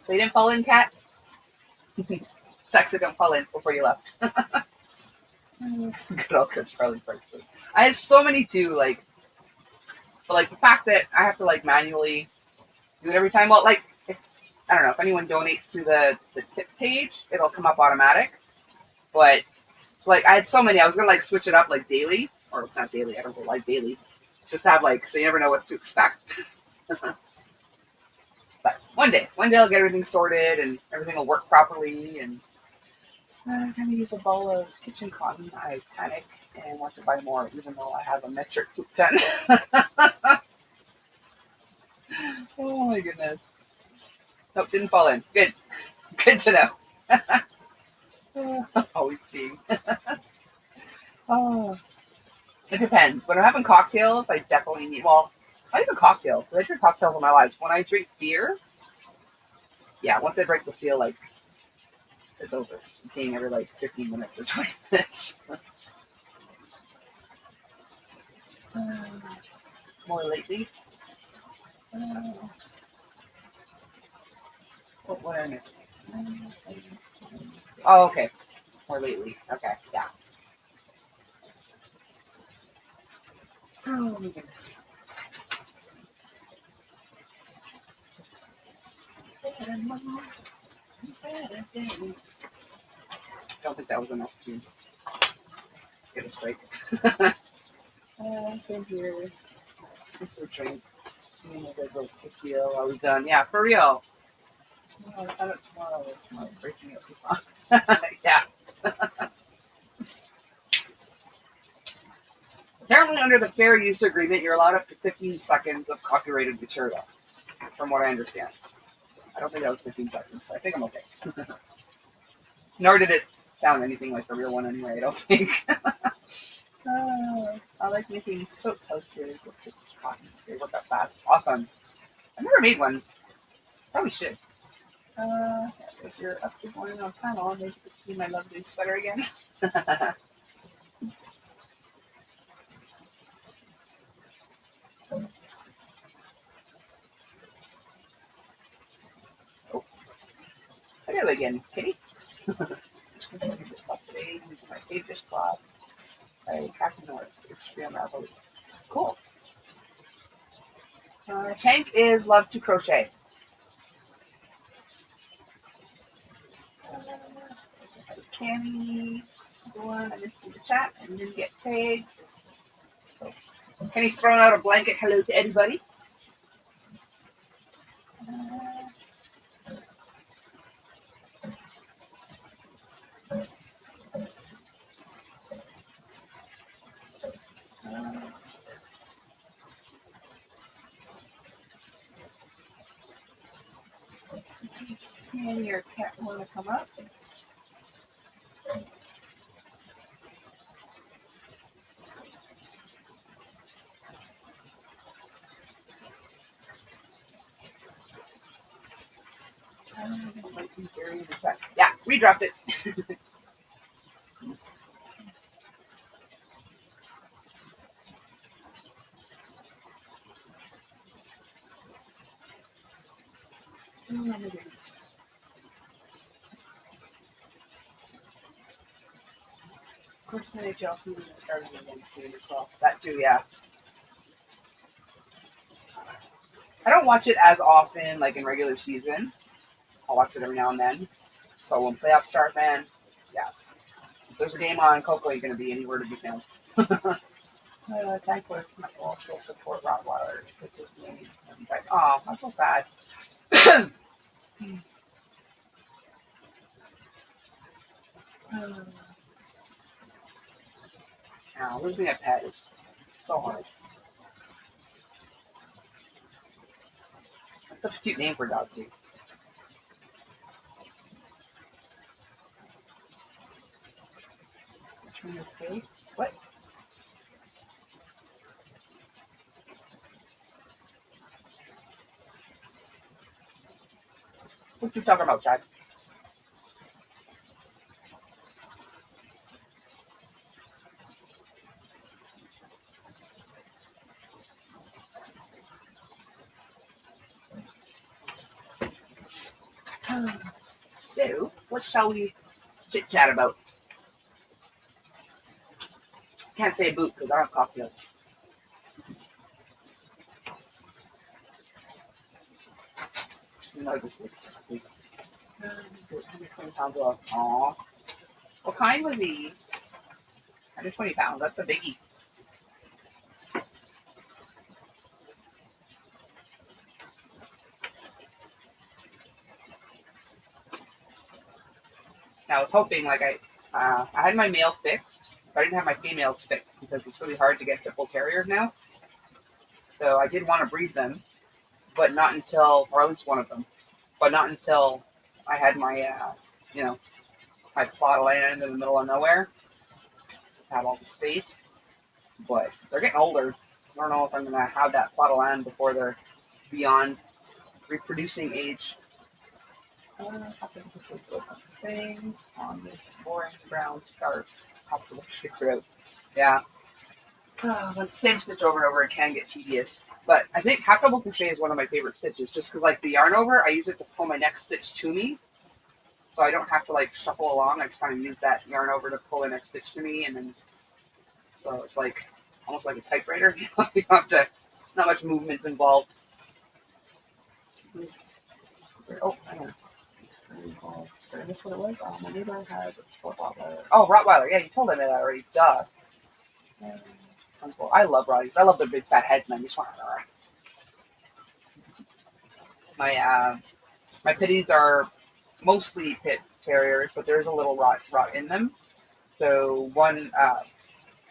A: So you didn't fall in, Kat? Sexy, don't fall in before you left. Good old Chris Farley first. I have so many too, like, but like the fact that I have to like manually do it every time. Well, like, if, I don't know if anyone donates to the tip page, it'll come up automatic. But so, like, I had so many, I was gonna like switch it up like daily, or it's not daily. I don't go live daily. Just have like so you never know what to expect. But one day I'll get everything sorted and everything will work properly. And I'm gonna use a ball of kitchen cotton. I panic and want to buy more, even though I have a metric poop ton. Oh my goodness. Nope, didn't fall in. Good. Good to know. Always being. Oh. It depends. When I'm having cocktails, I definitely need, well, not even cocktails. I drink cocktails in my life. When I drink beer, yeah, once I break the seal, like, it's over. I'm peeing every, like, 15 minutes or 20 minutes. More lately. What I missed? Oh, okay. More lately. Okay, yeah. Oh my goodness. Don't think that was enough to get it straight. Same here. Thanks for trying. Deal. I was done. Yeah, for real. Oh, I thought it tomorrow. Tomorrow's breaking up too long. Yeah. Apparently, under the fair use agreement, you're allowed up to 15 seconds of copyrighted material, from what I understand. I don't think that was 15 seconds, so I think I'm okay. Nor did it sound anything like the real one anyway, I don't think. I like making soap posters with cotton. They work out fast. Awesome. I've never made one. Probably should. If you're up to going on panel, maybe you can see my lovely sweater again. Oh, hello again, Kitty. Today, using my favorite cloth by Captain North. Extreme Ravelry. Cool. Tank is love to crochet. Kenny, one I missed in the chat and didn't get tagged. So, Kenny's throwing out a blanket hello to everybody. Kenny or Cat want to come up? Yeah, redropped it. Of course, the NHL season is starting again soon as well. That too, yeah. I don't watch it as often, like in regular season. I'll watch it every now and then. So when playoffs start, man, yeah. If there's a game on Coco, you're going to be anywhere to be found. Thank you for my social support Rottweilers. Oh, I'm so sad. Losing a pet is so hard. That's such a cute name for a dog, too. What? What you talking about, Chad? So, what shall we chit chat about? Can't say boot because I don't have coffee. No, just wait. 120 pounds off. Aw. What kind was he? 120 pounds. That's a biggie. Now, I was hoping, like, I had my male fixed, but I didn't have my females fixed because it's really hard to get triple carriers now. So I did want to breed them, but not until, or at least one of them, but not until I had my, my plot of land in the middle of nowhere. Have all the space, but they're getting older. I don't know if I'm going to have that plot of land before they're beyond reproducing age. Thing on this boring brown scarf. Have to look it through. Yeah. When same stitch over and over, it can get tedious. But I think half double crochet is one of my favorite stitches, just because like the yarn over, I use it to pull my next stitch to me, so I don't have to like shuffle along. I just kind of use that yarn over to pull the next stitch to me, and then so it's like almost like a typewriter. You have to, not much movement involved. Oh, hang on. Did I miss what it was? Oh, my neighbor has a Rottweiler. Oh, Rottweiler. Yeah, you told me that already. Duh. I love Rotties. I love their big fat heads, man. You just want my pitties are mostly pit terriers, but there's a little rot in them. So one,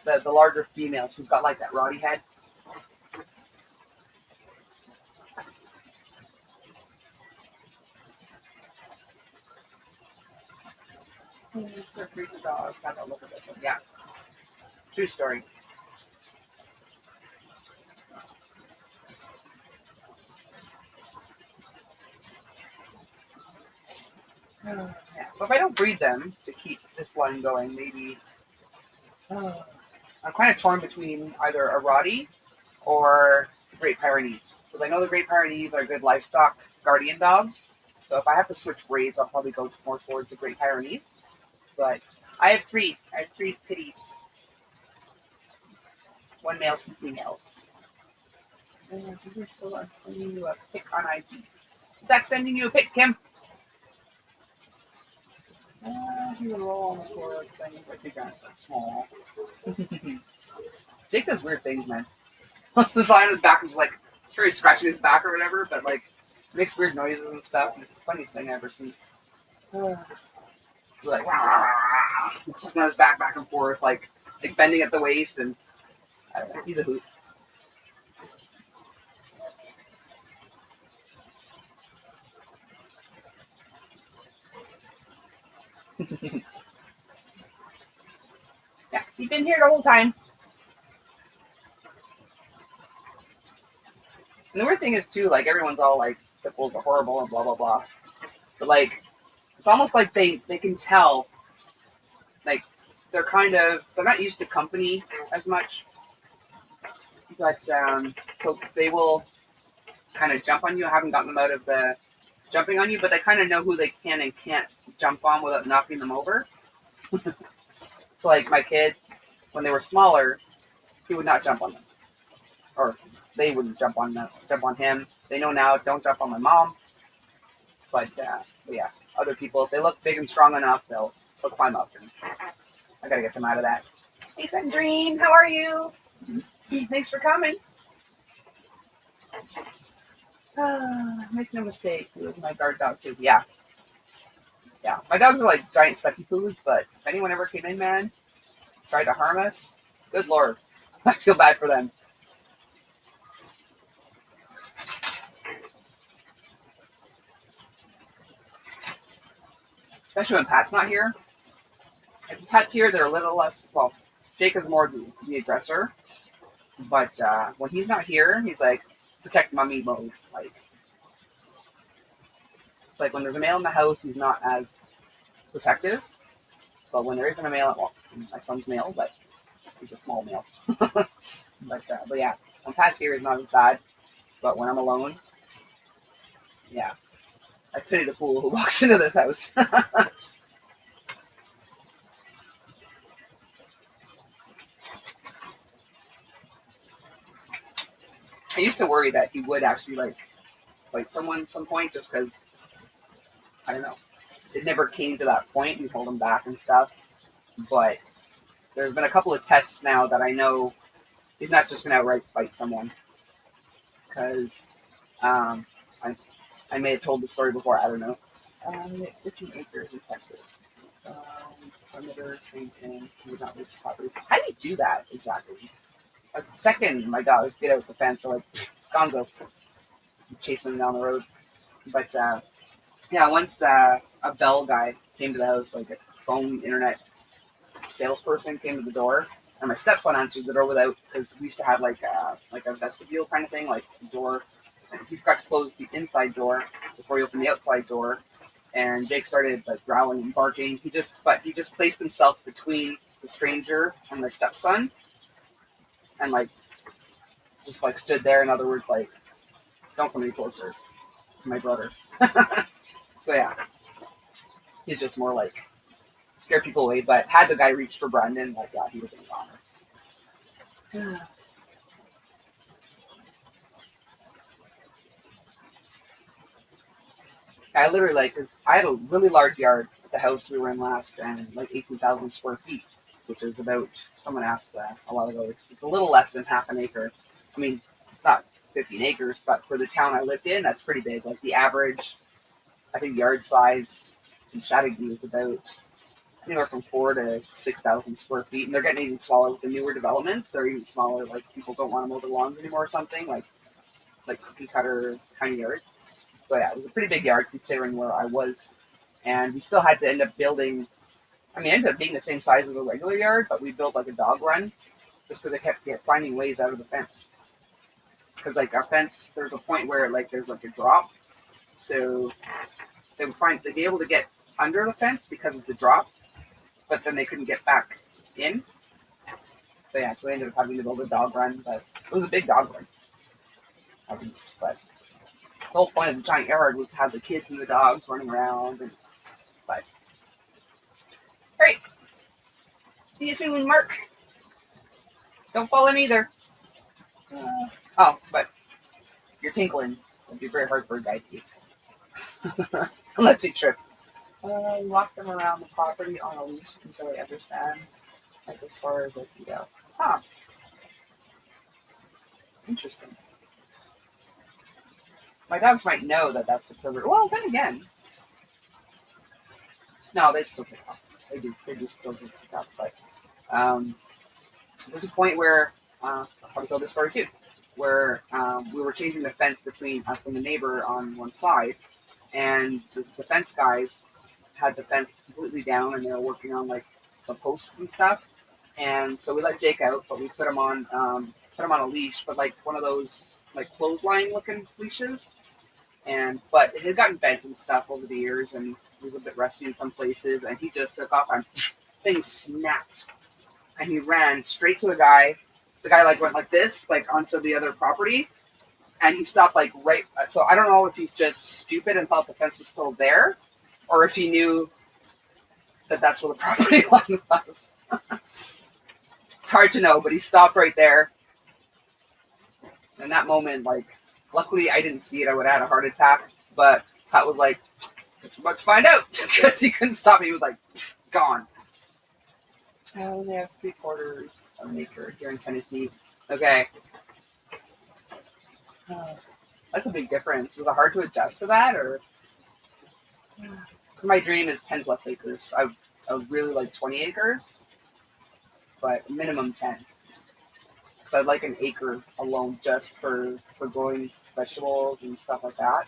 A: the larger female, she's got like that rotty head. It's a freaky dog. Have a look at this one. Yeah, true story. Yeah. But if I don't breed them to keep this line going, maybe I'm kind of torn between either a Rottie or Great Pyrenees. Because I know the Great Pyrenees are good livestock guardian dogs. So if I have to switch breeds, I'll probably go more towards the Great Pyrenees. But I have three. I have three pitties. One male, two females. We're still sending you a pic on IG. Zach sending you a pic, Kim. He would roll on the floor. I think I'm small. Jake does weird things, man. Most of the time, his back is like, sure he's scratching his back or whatever, but like makes weird noises and stuff. And it's the funniest thing I ever seen. Like, pushing on his back and forth, like bending at the waist, and I don't know, he's a hoot. Yeah, he's been here the whole time. And the weird thing is too, like everyone's all like pit bulls are horrible and blah blah blah, but like it's almost like they can tell, like they're not used to company as much, but so they will kind of jump on you. I haven't gotten them out of the jumping on you, but they kind of know who they can and can't jump on without knocking them over. So like my kids, when they were smaller, he would not jump on them, or they wouldn't jump on him. They know now, don't jump on my mom. But yeah, other people, if they look big and strong enough, they'll climb up. And I gotta get them out of that. Hey, Sandrine, how are you? Thanks for coming. Make no mistake, he was my guard dog too. Yeah. My dogs are like giant sucky poos, but if anyone ever came in, man, tried to harm us, good lord, I feel bad for them. Especially when Pat's not here. If Pat's here, they're a little less, well, Jake is more the aggressor, but when he's not here, he's like, protect mommy mode. Like when there's a male in the house, he's not as protective, but when there isn't a male, well, my son's male, but he's a small male. but yeah, when Pat's here, he's not as bad, but when I'm alone, yeah, I pity the fool who walks into this house. I used to worry that he would actually like fight someone at some point, just because I don't know. It never came to that point. We hold him back and stuff, but there's been a couple of tests now that I know he's not just gonna outright fight someone. Because I may have told the story before. I don't know. 15 acres in Texas. Perimeter trained in. He would not reach the property. How do you do that exactly? A second, my dogs get out the fence. They're like, Gonzo, chasing them down the road. But yeah, once a bell guy came to the house, like a phone internet salesperson came to the door, and my stepson answered the door without, because we used to have like a vestibule kind of thing, like the door. He forgot to close the inside door before he opened the outside door, and Jake started like growling and barking. He just placed himself between the stranger and my stepson, and like just like stood there. In other words, like, don't come any closer to my brother. So yeah, he's just more like scare people away. But had the guy reached for Brandon, like yeah, he would have been gone. I literally like, 'cause I had a really large yard at the house we were in last, and like 18,000 square feet, which is about, someone asked a while ago, it's a little less than half an acre. I mean, it's not 15 acres, but for the town I lived in, that's pretty big. Like the average, I think, yard size in Chattagy is about anywhere from 4 to 6,000 square feet, and they're getting even smaller with the newer developments. They're even smaller. Like people don't want to mow the lawns anymore or something. Like cookie cutter tiny yards. So yeah, it was a pretty big yard considering where I was, and we still had to end up building. I mean, it ended up being the same size as a regular yard, but we built like a dog run just because I kept finding ways out of the fence. Because like our fence, there's a point where like there's like a drop, so they'd be able to get under the fence because of the drop, but then they couldn't get back in. So yeah, so we ended up having to build a dog run, but it was a big dog run. But the whole point of the giant yard was to have the kids and the dogs running around. And but great, see you soon, Mark. Don't fall in either. Oh, but you're tinkling. It'd be very hard for a guy to eat unless you trip. Walk them around the property on a leash until they understand, like as far as they can go. Huh. Interesting. My dogs might know that that's the pervert. Well, then again, no, they still pick up. They do. They do still pick up. But there's a point where I'll probably tell this story too, where we were changing the fence between us and the neighbor on one side, and the fence guys had the fence completely down, and they were working on like the posts and stuff. And so we let Jake out, but we put him on a leash, but like one of those like clothesline looking leashes. But it had gotten bent and stuff over the years, and it was a bit rusty in some places. And he just took off, and things snapped, and he ran straight to the guy. The guy like went like this, like onto the other property, and he stopped like right. So I don't know if he's just stupid and thought the fence was still there, or if he knew that that's where the property line was. It's hard to know, but he stopped right there. In that moment, like, luckily I didn't see it. I would have had a heart attack. But Pat was like, "Guess we're about to find out," because he couldn't stop me. He was like, gone. Oh, they have 3/4 of an acre here in Tennessee. Okay. That's a big difference. Was it hard to adjust to that, or? My dream is 10 plus acres. I would really like 20 acres, but minimum 10. So I'd like an acre alone just for growing vegetables and stuff like that,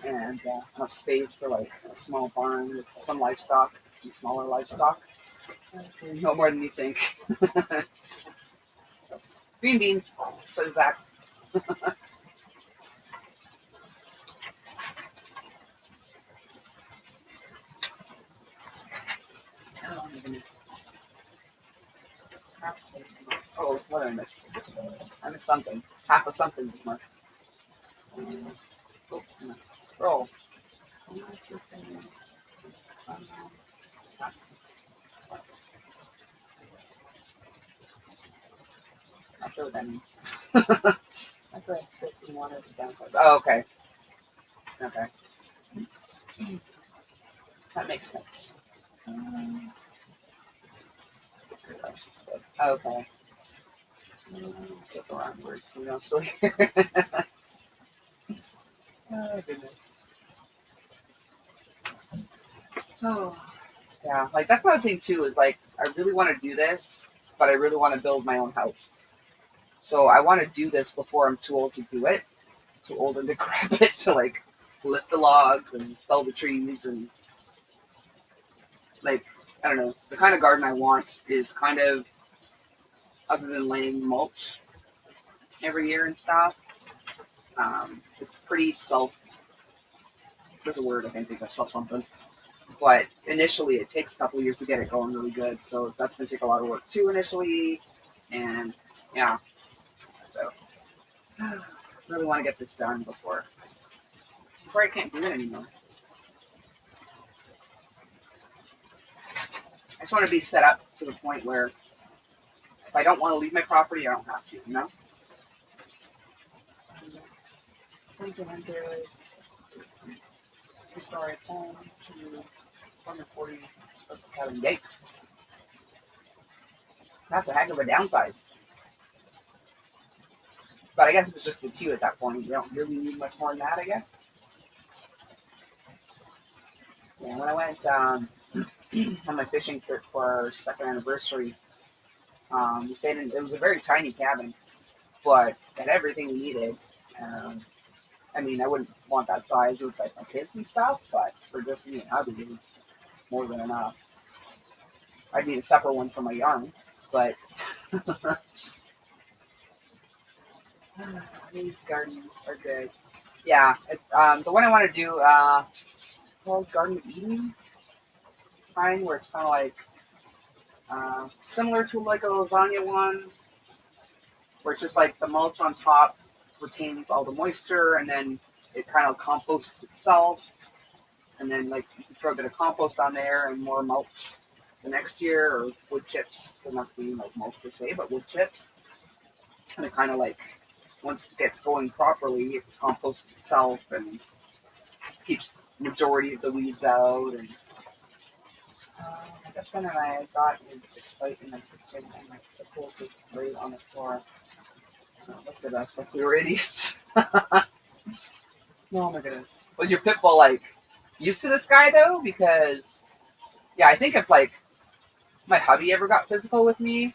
A: and enough space for like a small barn with some livestock, some smaller livestock. No more than you think. Green beans, so Zach. Oh my goodness. Oh, what did I miss? I missed something. Half of something this month. Oh, scroll. Not sure what that means. That's what I said we wanted to downsize. Oh, okay. Okay. That makes sense. Okay. Get the wrong words. We don't still hear. Oh, goodness. Oh. Yeah, like that's another thing too, is like I really want to do this, but I really want to build my own house. So I want to do this before I'm too old to do it. Too old and decrepit to like lift the logs and fell the trees and like I don't know. The kind of garden I want is kind of, other than laying mulch every year and stuff. It's pretty self. There's a word I can't think of, self something. But initially, it takes a couple of years to get it going really good. So that's going to take a lot of work too initially. And yeah, so really want to get this done before I can't do it anymore. I just want to be set up to the point where if I don't want to leave my property, I don't have to, you know? 2,200, 2-story home to 140 cabin. Yikes. That's a heck of a downsize. But I guess it was just the 2 at that point. You don't really need much more than that, I guess. Yeah, when I went on my fishing trip for our 2nd anniversary, we stayed in, it was a very tiny cabin, but it had everything we needed. I mean, I wouldn't want that size with like my kids and stuff, but for just me and hubby, it was more than enough. I'd need a separate one for my yarn, but these gardens are good. Yeah, it's, the one I want to do, called Garden of Eden, kind, where it's kind of like similar to like a lasagna one, where it's just like the mulch on top retains all the moisture, and then it kind of composts itself, and then like you can throw a bit of compost on there and more mulch the next year, or wood chips. Doesn't have to be like mulch per se, but wood chips, and it kind of like once it gets going properly, it composts itself and keeps majority of the weeds out. And I guess when I got into this fight in my kitchen and my pickles was laid on the floor. Look at us, like we were idiots. Oh my goodness. Was your pit bull like used to this guy though? Because yeah, I think if like my hubby ever got physical with me,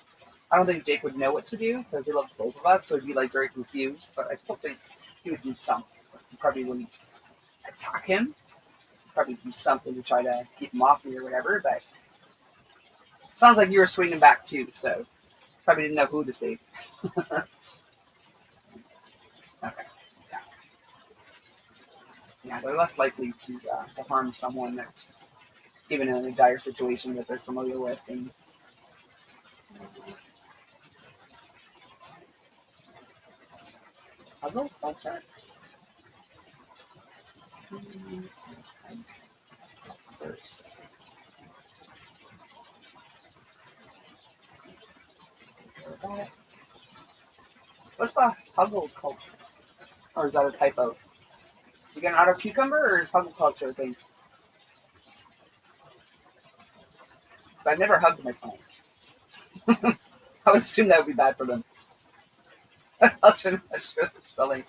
A: I don't think Jake would know what to do because he loves both of us, so he'd be like very confused. But I still think he would do something. He probably wouldn't attack him. He'd probably do something to try to keep him off me or whatever. But sounds like you were swinging back too, so probably didn't know who to save. Okay. Yeah. Yeah, they're less likely to harm someone that, even in a dire situation that they're familiar with. And puzzle culture. What's a puzzle culture? Or is that a typo? You get an auto cucumber, or is puzzle culture a thing? I've never hugged my plants. I would assume that would be bad for them. I'll try to sure the spelling,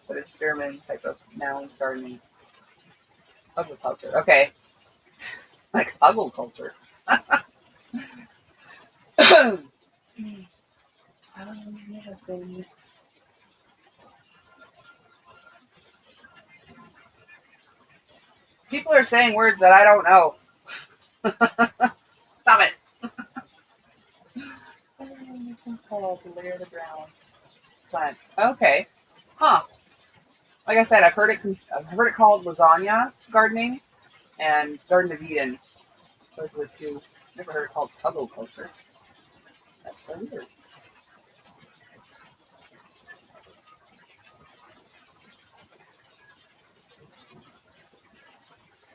A: but it's German type of noun gardening. Puzzle culture. Okay. Like puzzle culture. People are saying words that I don't know. Stop it. To layer the ground. Plant. Okay. Huh. Like I said, I've heard it called lasagna gardening and Garden of Eden. Those are the two. Never heard it called puzzle culture. That's so weird.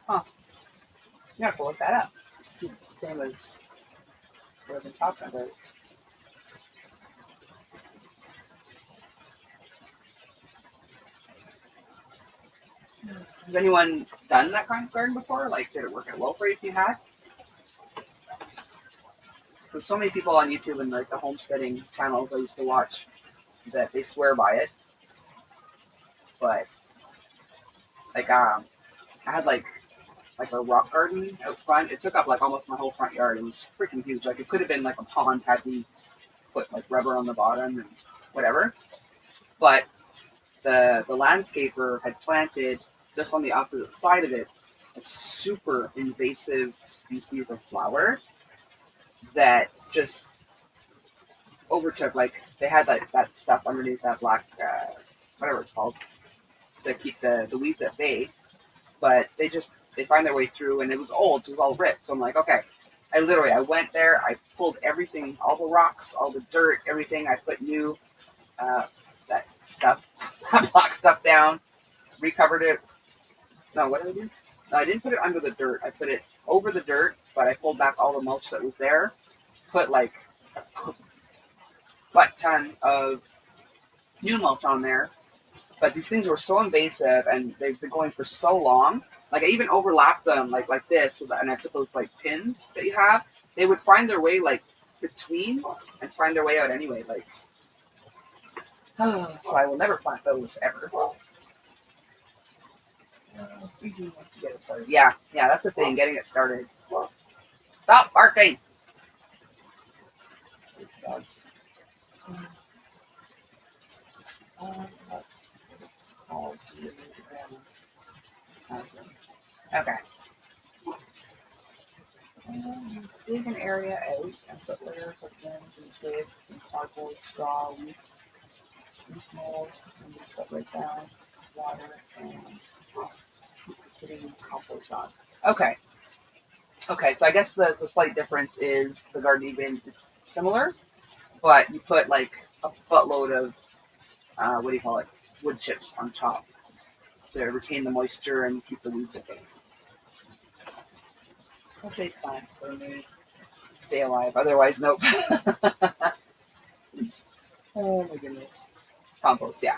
A: Huh. You have to look that up. Same as what I've been talking about. Has anyone done that kind of garden before? Like, did it work out well for you if you had? There's so many people on YouTube and like the homesteading channels I used to watch that they swear by it. But like I had like a rock garden out front. It took up like almost my whole front yard. It was freaking huge. Like it could have been like a pond had we put like rubber on the bottom and whatever. But the landscaper had planted just on the opposite side of it a super invasive species of flower that just overtook. Like they had like that stuff underneath that black whatever it's called to keep the weeds at bay, but they find their way through, and it was old, so it was all ripped. So I'm like, okay. I went there, I pulled everything, all the rocks, all the dirt, everything. I put new that stuff, that black stuff down, recovered it. No, what did I do? No, I didn't put it under the dirt. I put it over the dirt, but I pulled back all the mulch that was there. Put like butt ton of new mulch on there. But these things were so invasive, and they've been going for so long. Like I even overlapped them like this, so that, and I put those like pins that you have. They would find their way like between and find their way out anyway. Like, so I will never plant those ever. We do want to get it started. Yeah, that's the thing, getting it started. Stop barking. Okay. Dig an area out and put layers of limbs and twigs and cardboard, straw, wheat, and mold, and you put right down, water, and putting compost on. Okay. Okay, so I guess the slight difference is the gardening bin is similar, but you put like a buttload of, what do you call it, wood chips on top to retain the moisture and keep the weeds at bay. Okay, fine for me. Stay alive, otherwise, nope. Oh my goodness. Compost, yeah.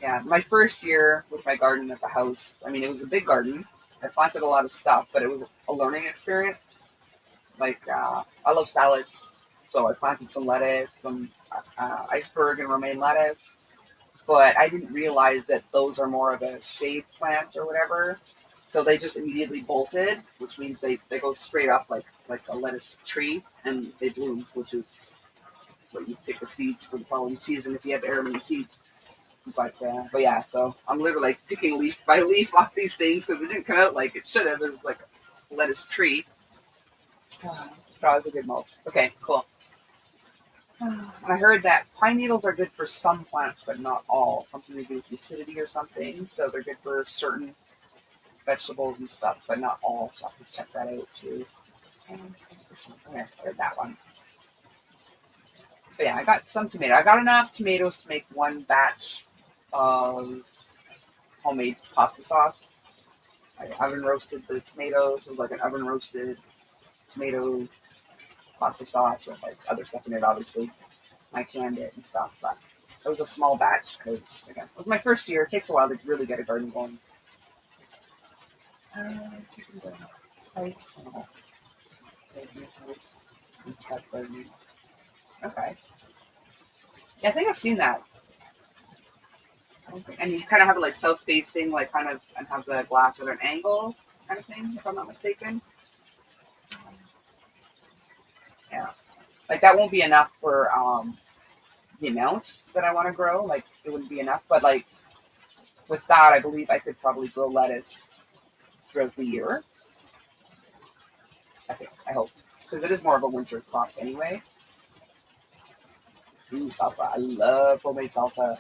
A: Yeah, my first year with my garden at the house, I mean, it was a big garden. I planted a lot of stuff, but it was a learning experience. Like, I love salads, so I planted some lettuce, some iceberg and romaine lettuce, but I didn't realize that those are more of a shade plant or whatever. So they just immediately bolted, which means they go straight up like a lettuce tree, and they bloom, which is what you pick the seeds for the following season if you have heirloom seeds. But yeah, so I'm literally like picking leaf by leaf off these things because it didn't come out like it should have. There's like a lettuce tree. Probably a good mulch. Okay, cool. And I heard that pine needles are good for some plants, but not all. Something to do with acidity or something. So they're good for certain vegetables and stuff, but not all. So I have to check that out too. Okay, I heard that one. But yeah, I got some tomato. I got enough tomatoes to make one batch of homemade pasta sauce. I oven roasted the tomatoes. It was like an oven roasted tomato pasta sauce with like other stuff in it, obviously. I canned it and stuff, but it was a small batch because again, it was my first year. It takes a while to really get a garden going. Okay. Yeah, I think I've seen that. And you kind of have it like south facing, like kind of, and have the glass at an angle, kind of thing, if I'm not mistaken. Yeah. Like that won't be enough for the amount that I want to grow. Like it wouldn't be enough, but like with that, I believe I could probably grow lettuce throughout the year. I think. I hope, because it is more of a winter crop anyway. Ooh, salsa! I love homemade salsa.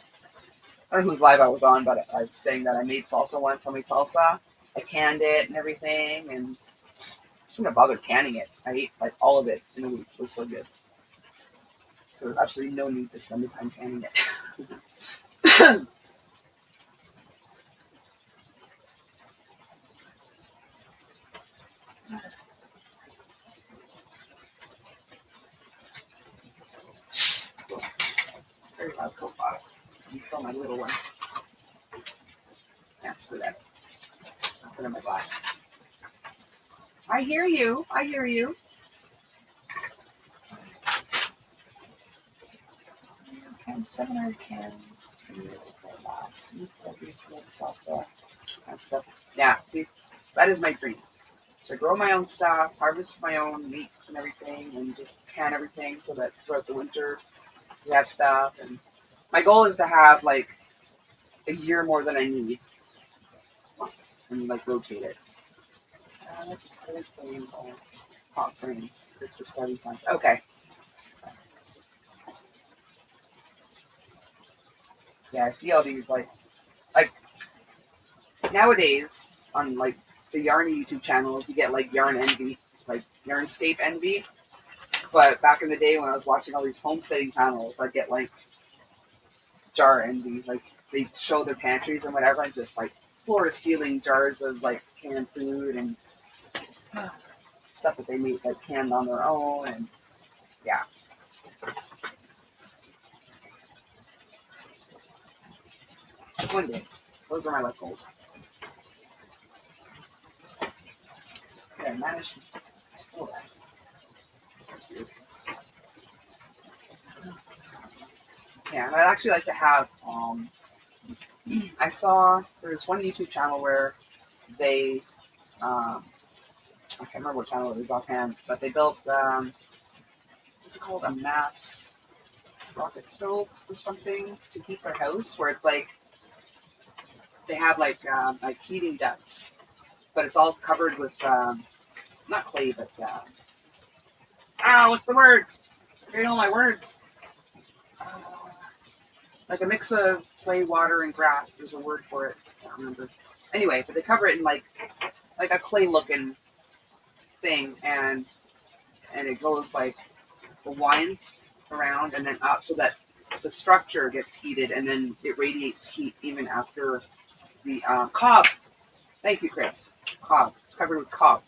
A: I don't know whose live I was on, but I was saying that I made salsa once. Homemade salsa. I canned it and everything, and I shouldn't have bothered canning it. I ate like all of it in a week. It was so good. There was absolutely no need to spend the time canning it. Very loud coat bottle. You fill my little one. Yeah, screw that. I'll put it in my glass. I hear you. I hear you. Okay, 700 cans. That stuff. Yeah, see, that is my dream. To grow my own stuff, harvest my own meats and everything, and just can everything so that throughout the winter we have stuff. And my goal is to have like a year more than I need, and like rotate it. That's hot frame. It's just 30 cents. Okay. Yeah, I see all these like nowadays on like the yarn YouTube channels, you get like yarn envy, like yarnscape envy. But back in the day when I was watching all these homesteading channels, I get like jar envy. Like they show their pantries and whatever, and just like floor to ceiling jars of like canned food and stuff that they made, like canned on their own, and yeah. One day, those are my life goals. Yeah, I managed to steal that. Yeah, and I'd actually like to have, I saw there's one YouTube channel where they, I can't remember what channel it is offhand, but they built, what's it called, a mass rocket stove or something to heat their house, where it's like, they have like heating ducts, but it's all covered with, not clay, but, what's the word? I don't know my words. Like a mix of clay, water, and grass. There's a word for it. I can't remember. Anyway, but they cover it in like a clay-looking thing, and it goes like the winds around and then up, so that the structure gets heated, and then it radiates heat even after the cob. Thank you, Chris. Cob. It's covered with cob,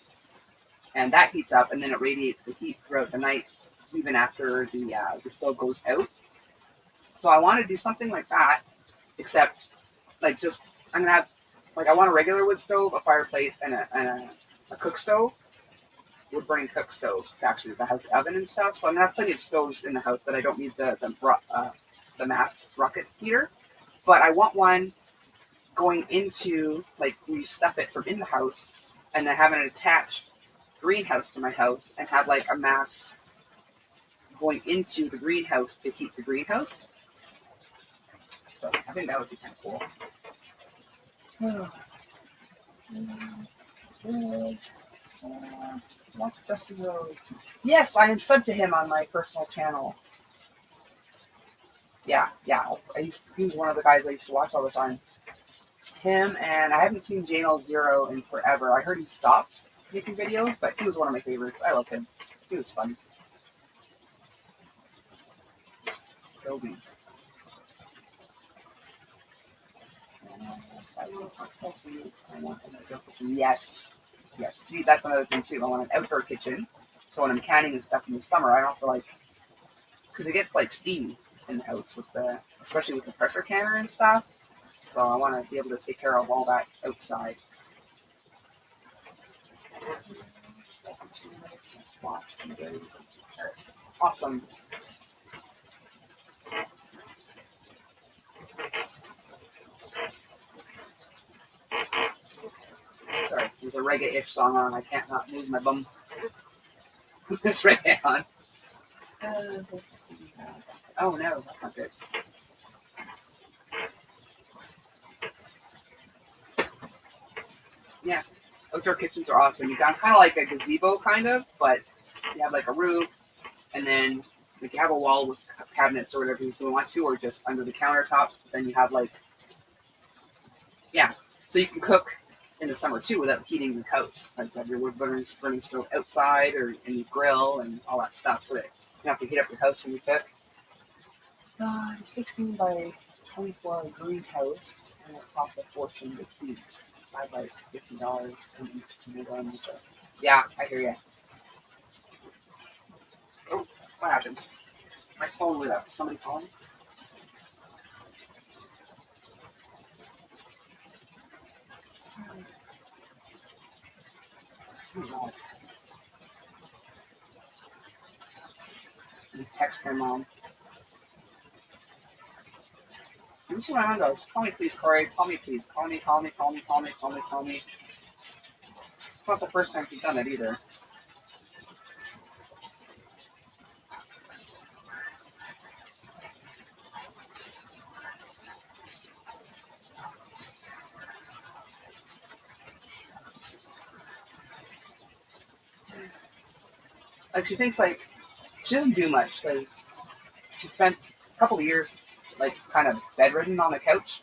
A: and that heats up, and then it radiates the heat throughout the night, even after the stove goes out. So I want to do something like that, except like just I'm gonna have like I want a regular wood stove, a fireplace, and a cook stove, wood burning cook stove actually that has the oven and stuff. So I'm gonna have plenty of stoves in the house, but I don't need the mass rocket heater. But I want one going into like we stuff it from in the house, and then have an attached greenhouse to my house, and have like a mass going into the greenhouse to heat the greenhouse. So I think that would be kind of cool. What's Justin Rose? Yes, I am subbed to him on my personal channel. Yeah. He was one of the guys I used to watch all the time. Him, and I haven't seen J0S in forever. I heard he stopped making videos, but he was one of my favorites. I love him. He was fun. Toby. Yes. See, that's another thing too. I want an outdoor kitchen, so when I'm canning and stuff in the summer, I don't have to like, because it gets like steamy in the house with especially with the pressure canner and stuff. So I want to be able to take care of all that outside. Awesome. Sorry, there's a reggae-ish song on. I can't not move my bum. This reggae on. Oh no, that's not good. Yeah, outdoor kitchens are awesome. You got kind of like a gazebo, kind of, but you have like a roof, and then like you have a wall with cabinets or whatever you want to, or just under the countertops. But then you have like, yeah, so you can cook in the summer too without heating the house. Like you have your wood burning stove outside, or and you grill and all that stuff, so that you don't have to heat up your house when you cook. 16 by 24 greenhouse, and it costs a fortune to heat. I'd like $50 in each tomato. Yeah, I hear you. Oh, what happened? My phone lit up. Is somebody calling? Oh, God. Text my mom. Let me see what my mom does. Call me, please, Corey. Call me, please. Call me. It's not the first time she's done it either. Like, she thinks, like, she doesn't do much because she spent a couple of years, like, kind of bedridden on the couch.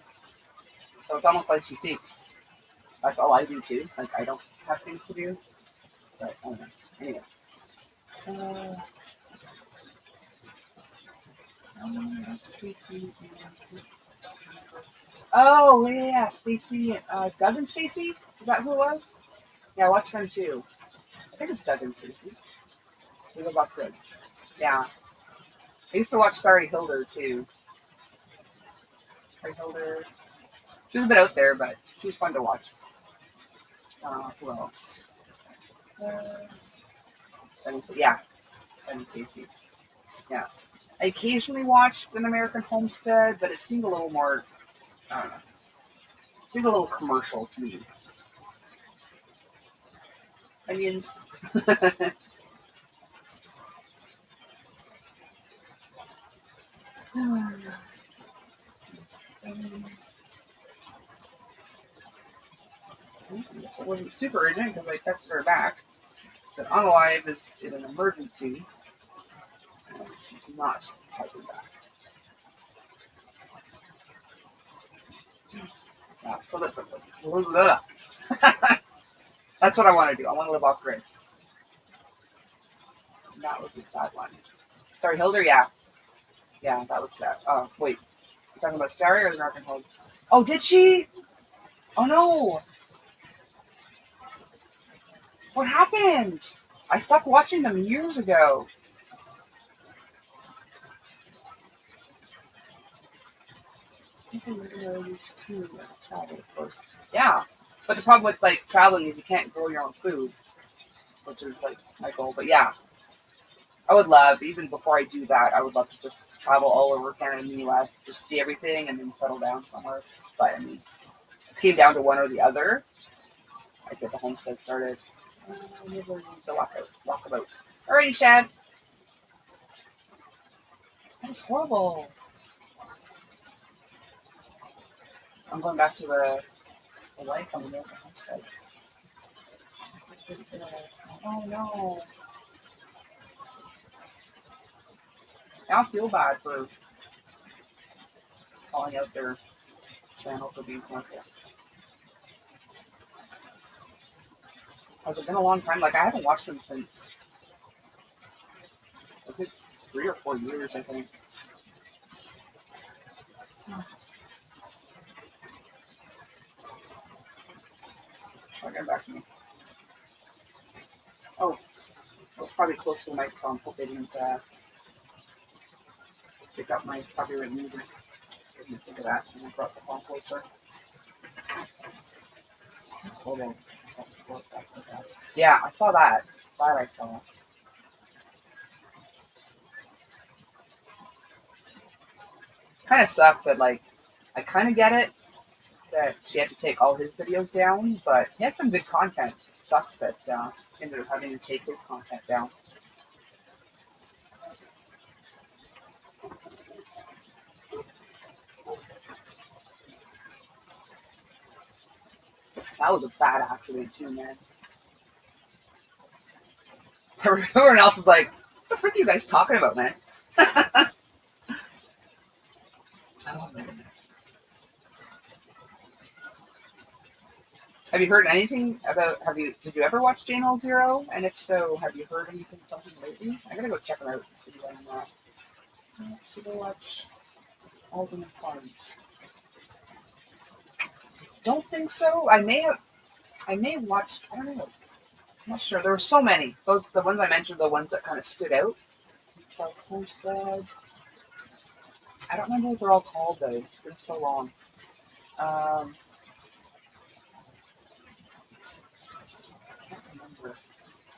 A: So it's almost like she thinks that's all I do, too. Like, I don't have things to do. But, I don't know. Anyway. Oh, yeah, Stacy, Doug and Stacy? Is that who it was? Yeah, I watched them too. think it's Doug and Susie. We live off grid. Yeah. I used to watch Starry Hilder too. Starry Hilder. She was a bit out there, but she was fun to watch. Who else? Yeah, Ben Casey. Yeah. I occasionally watched An American Homestead, but it seemed a little more, I don't know, it seemed a little commercial to me. Onions. It wasn't super urgent because I texted her back that Unalive is in an emergency. She's not typing back. Yeah, so that's what I want to do. I want to live off grid. That was a sad one. Starry Hilder, yeah. Yeah, that was sad. Oh, wait. You're talking about Starry or the American Homes? Oh, did she? Oh, no. What happened? I stopped watching them years ago. Yeah. But the problem with like traveling is you can't grow your own food, which is like my goal. But yeah, I would love, even before I do that, I would love to just travel all over Canada and the US, just see everything and then settle down somewhere. But I mean, if it came down to one or the other, I'd get the homestead started. Never needs a walkabout. Alrighty, Shad. That was horrible. I'm going back to the life on the homestead. Oh no. Now I feel bad for calling out their channel for being commercial. Has it been a long time? Like, I haven't watched them since, was it 3 or 4 years, I think. Oh, get back to me. Oh, I was probably close to the microphone. Hope they didn't pick up my copyright music. Didn't think of that when I brought the phone closer. Hold on. Yeah, I saw that. That I saw. Kind of sucked, but like, I kind of get it that she had to take all his videos down, but he had some good content. It sucks that ended up having to take his content down. That was a bad accident too, man. Everyone else is like, what the frick are you guys talking about, man? Oh, man. Have you heard anything about, did you ever watch J0S? And if so, have you heard anything something lately? I gotta go check them out and see when should I watch Alden Farms? Don't think so. I may have watched, I don't know. I'm not sure. There were so many. Those, the ones I mentioned, the ones that kind of stood out. South Homestead. I don't remember what they're all called though. It's been so long. I can't remember.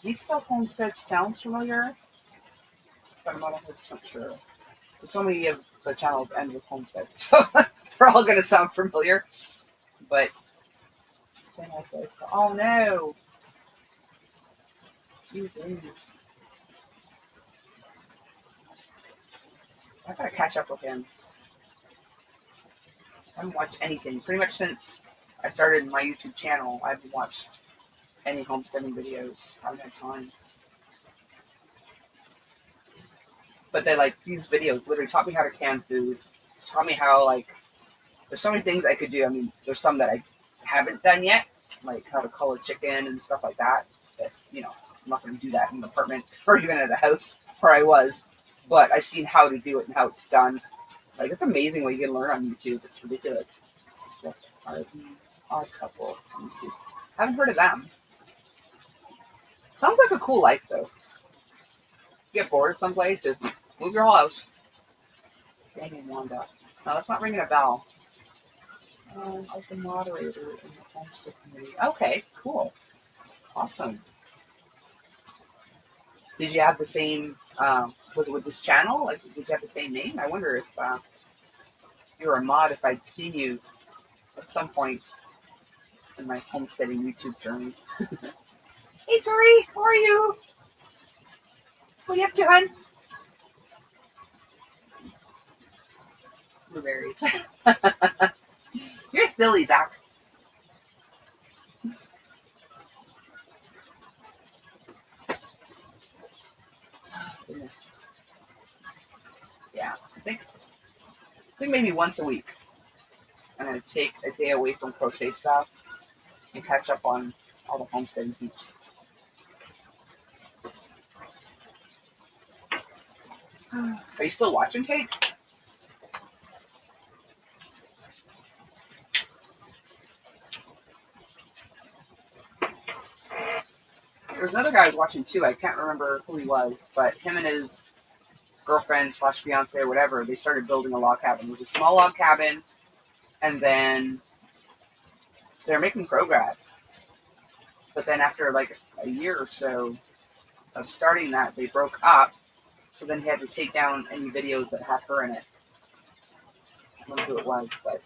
A: Deep South Homestead sounds familiar, but I'm not 100% sure. So many of the channels end with Homestead, so they're all going to sound familiar. But oh no, Jesus. I gotta catch up with him. I haven't watched anything pretty much since I started my YouTube channel. I haven't watched any homesteading videos. I haven't had time. But they like these videos literally taught me how to can food. Taught me how like there's so many things I could do. I mean, there's some that I haven't done yet, like how to color chicken and stuff like that. That you know, I'm not going to do that in an apartment or even at a house where I was. But I've seen how to do it and how it's done. Like it's amazing what you can learn on YouTube. It's ridiculous. Odd Couple. I haven't heard of them. Sounds like a cool life, though. Get bored someplace, just move your whole house. Dang it, Wanda. No, that's not ringing a bell. I was the moderator in the homestead committee. Okay, cool. Awesome. Did you have the same, was it with this channel? Like, did you have the same name? I wonder if you were a mod, if I'd seen you at some point in my homesteading YouTube journey. Hey, Tori, how are you? What are you up to, hon? Blueberries. You're silly, Zach. Goodness. Yeah, I think maybe once a week I'm going to take a day away from crochet stuff and catch up on all the homesteading peeps. Are you still watching, Kate? There was another guy I was watching too. I can't remember who he was, but him and his girlfriend / fiance or whatever, they started building a log cabin. It was a small log cabin, and then they're making progress. But then after like a year or so of starting that, they broke up. So then he had to take down any videos that had her in it. I don't know who it was, but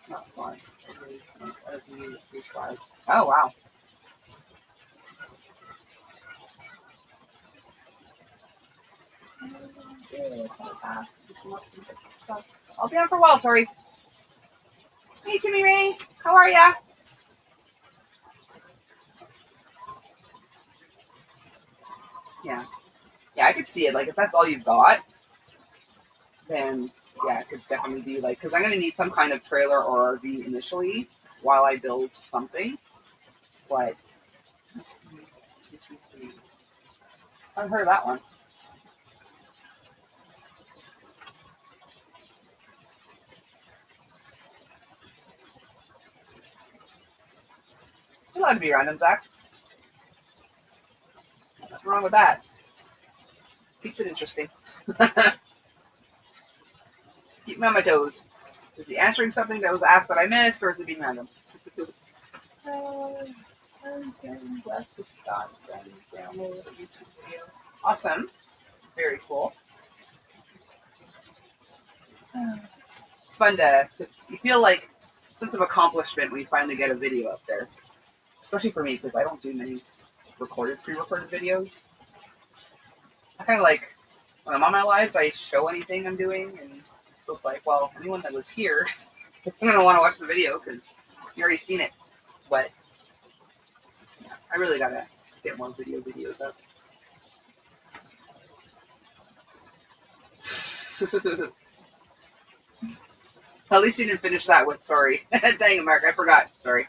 A: not fun. Oh wow. I'll be on for a while, Tori. Hey, Timmy Ray, how are ya? Yeah, yeah, I could see it. Like, if that's all you've got, then yeah, it could definitely be like, because I'm gonna need some kind of trailer or RV initially while I build something. But I've heard of that one. It's allowed to be random, Zach. What's wrong with that? Keeps it interesting. Keep me on my toes. Is he answering something that was asked that I missed, or is it being random? Awesome. Very cool. It's fun to, you feel like a sense of accomplishment when you finally get a video up there. Especially for me, because I don't do many pre-recorded videos. I kind of like, when I'm on my lives, I show anything I'm doing, and it's like, well, anyone that was here is going to want to watch the video, because you already seen it. But yeah, I really got to get more videos up. At least you didn't finish that with sorry. Dang it, Mark, I forgot. Sorry.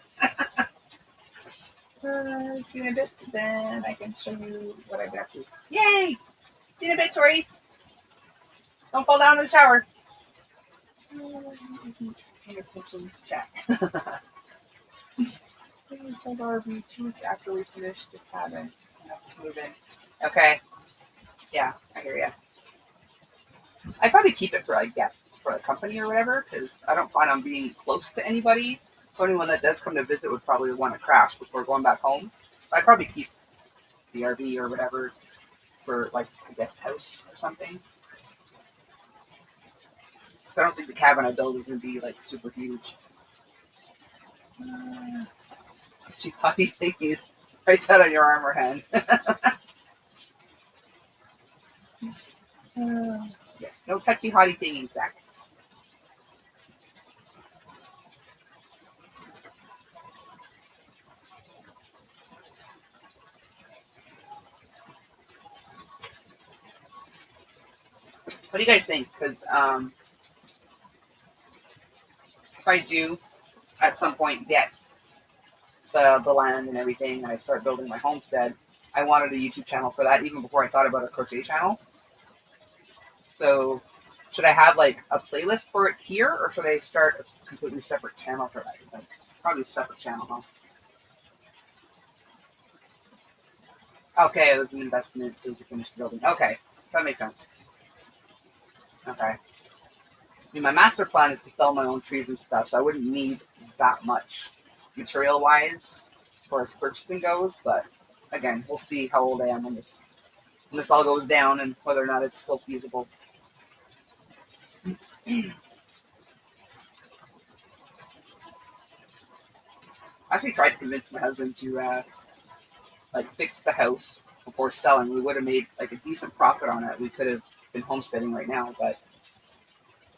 A: See you in a bit, then I can show you what I've got to. Yay! See you in a bit, Tori. Don't fall down in the shower. Pay attention, chat. Please hold our routines after we finish the cabin. I have to move in. Okay. Yeah, I hear ya. I'd probably keep it for like guests for the company or whatever, because I don't plan on being close to anybody. So anyone that does come to visit would probably want to crash before going back home. So I'd probably keep the RV or whatever for like a guest house or something. So I don't think the cabin I build is going to be like super huge. She probably thingies. Write that on your arm or hand. Yes, no touchy hotty thingies, Zach. What do you guys think? Because if I do at some point get the land and everything, and I start building my homestead, I wanted a YouTube channel for that even before I thought about a crochet channel. So Should I have like a playlist for it here, or should I start a completely separate channel for that? Like, probably a separate channel, huh? Okay, it was an investment to finish the building. Okay, that makes sense. Okay. I mean, my master plan is to fell my own trees and stuff, so I wouldn't need that much material-wise as far as purchasing goes. But again, we'll see how old I am when this all goes down and whether or not it's still feasible. I actually tried to convince my husband to like fix the house before selling. We would have made like a decent profit on it. We could have been homesteading right now, but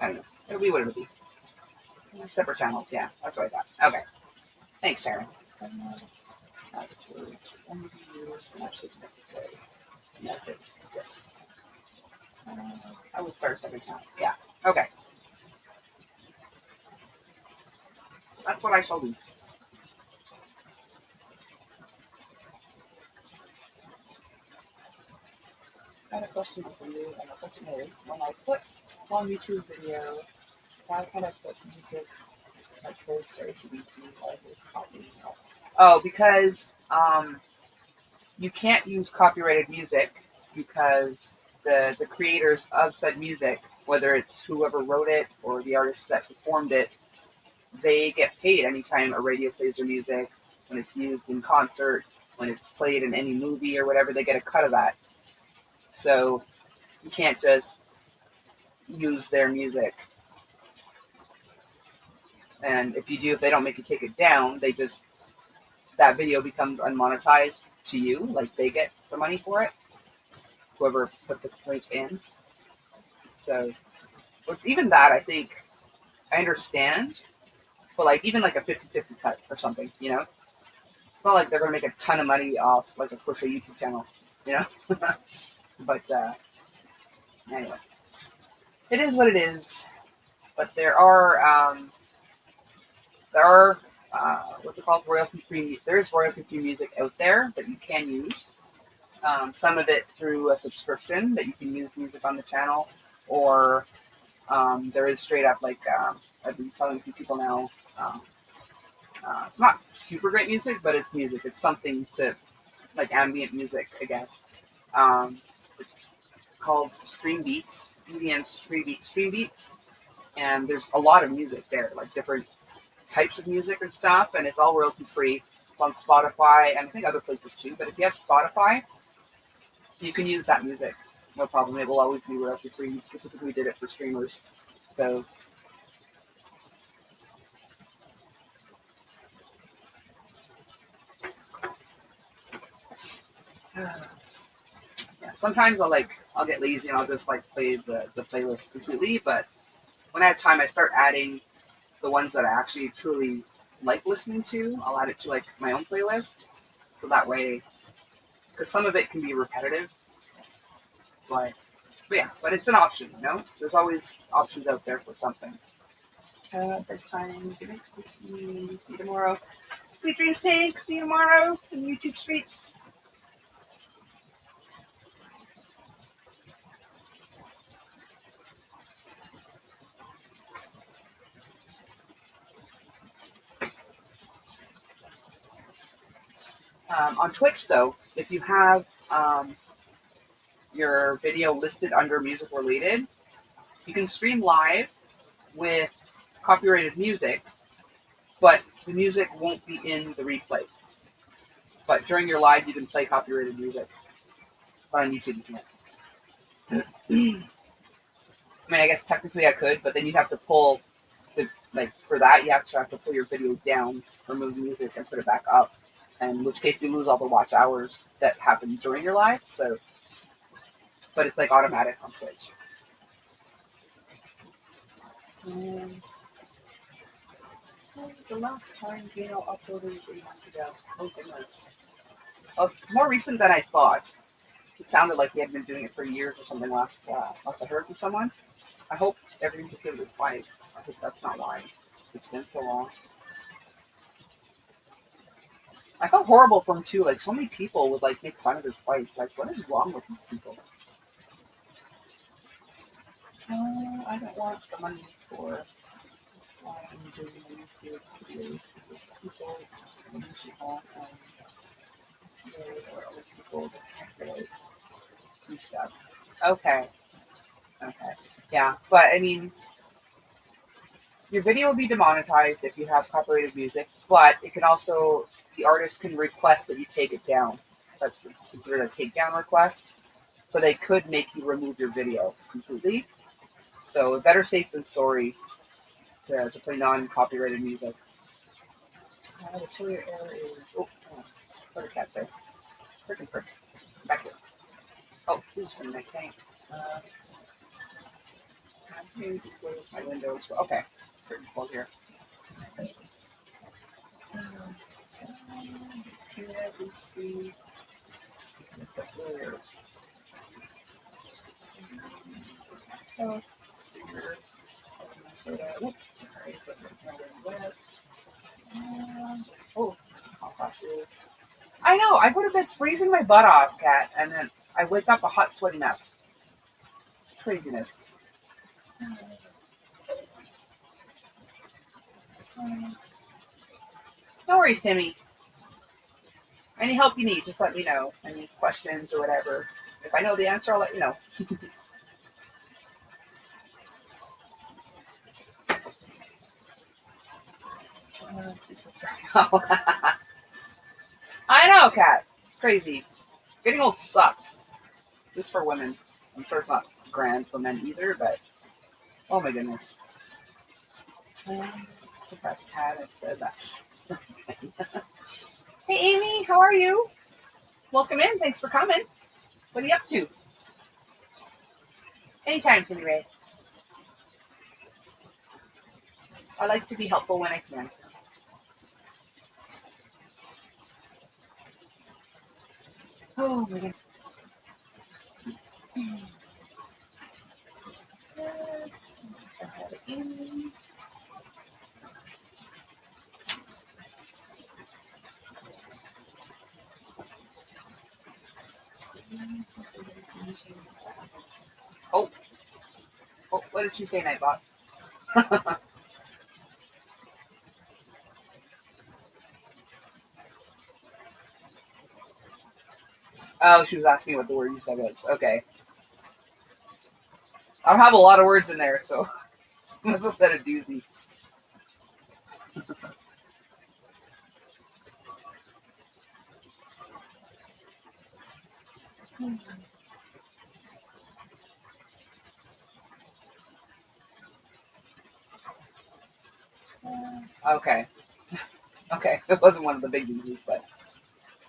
A: I don't know. It'll be what it'll be. Separate channels, yeah, that's what I thought. Okay. Thanks, Sharon. That's actually necessary. Method. Yes. I would start a separate channel. Yeah. Okay. That's what I shall do. I had a question for you, and the question is, when I put one YouTube video, why can't I put music like closer to be seen by his copy? Oh, because you can't use copyrighted music because the creators of said music, whether it's whoever wrote it or the artist that performed it, they get paid anytime a radio plays their music, when it's used in concert, when it's played in any movie or whatever, they get a cut of that. So you can't just use their music. And if you do, if they don't make you take it down, that video becomes unmonetized to you, like they get the money for it, whoever put the link in. So even that, I think, I understand, but like even like a 50-50 cut or something, you know? It's not like they're going to make a ton of money off like a Crochet YouTube channel, you know? But anyway, it is what it is. But there are what's it called, royalty-free. There is royalty-free music out there that you can use. Some of it through a subscription that you can use music on the channel, or there is straight up like I've been telling a few people now. It's not super great music, but it's music. It's something to like ambient music, I guess. It's called Stream Beats, EDM Stream Beats, and there's a lot of music there, like different types of music and stuff, and it's all royalty free. It's on Spotify and I think other places too. But if you have Spotify, you can use that music, no problem. It will always be royalty free. We specifically did it for streamers, so. Yeah, sometimes I'll get lazy and I'll just like play the playlist completely, but when I have time I start adding the ones that I actually truly like listening to. I'll add it to like my own playlist, so that way, because some of it can be repetitive, but yeah, but it's an option, you know? There's always options out there for something. Bedtime, good night, see you tomorrow. Sweet dreams, Pink, see you tomorrow in the YouTube streets. On Twitch, though, if you have your video listed under music related, you can stream live with copyrighted music, but the music won't be in the replay. But during your live, you can play copyrighted music. But on YouTube, you can't. I mean, I guess technically I could, but then you'd have to pull for that, you have to pull your video down, remove the music, and put it back up. And in which case you lose all the watch hours that happen during your live. So, but it's like automatic on Twitch. The last time Gino uploaded was 8 months ago. Oh goodness. Well, it's more recent than I thought. It sounded like he had been doing it for years or something last I heard from someone. I hope everything's okay with his wife. I hope that's not why it's been so long. I felt horrible for him too. Like so many people would like make fun of his wife. Like, what is wrong with these people? I don't want the money for why I'm doing YouTube videos with people emotional or other people that can't really see stuff. Okay. Okay. Yeah, but I mean, your video will be demonetized if you have copyrighted music, but it can also, the artist can request that you take it down. That's considered a takedown request. So they could make you remove your video completely. So better safe than sorry to play non-copyrighted music. The chili air is, oh, what a cat there. Frickin' frick. Back here. Oh, ooh, some nice things. I'm going to close my windows. Okay, curtain close here. Here we see the clear. Oh, here. Whoops. Sorry, but it's wet. Oh, hot flashes. I know. I go to bed freezing my butt off, Kat, and then I wake up a hot, sweaty mess. It's craziness. No worries, Timmy. Any help you need, just let me know. Any questions or whatever. If I know the answer, I'll let you know. I know, Kat. It's crazy. Getting old sucks. Just for women. I'm sure it's not grand for men either, but oh my goodness. If I had said that. Hey, Amy, how are you? Welcome in. Thanks for coming. What are you up to? Anytime, Timmy Ray. I like to be helpful when I can. Oh my goodness. Oh, what did you say, Nightbot? Oh, she was asking what the word you said was. Okay. I have a lot of words in there, so I must have said a doozy. Okay. Okay. It wasn't one of the big doozies, but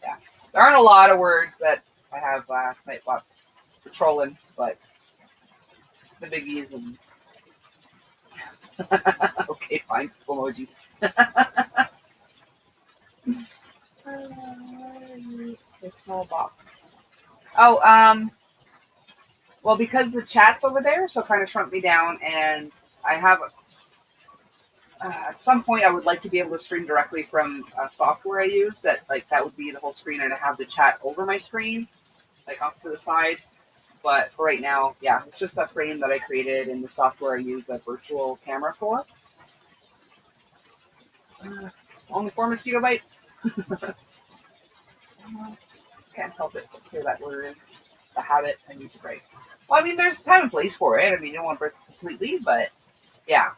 A: yeah. There aren't a lot of words that I have Nightbot patrolling, but the biggies and okay, fine. Emoji. The small box. Oh, well, because the chat's over there, so it kind of shrunk me down, and I have, at some point, I would like to be able to stream directly from software I use, that would be the whole screen, and I have the chat over my screen, like off to the side, but for right now, yeah, it's just a frame that I created in the software I use a virtual camera for. Only 4 mosquito bites. Can't help it. Hear that word. The habit. I need to break. Well, I mean, there's time and place for it. I mean, you don't want to break completely, but yeah,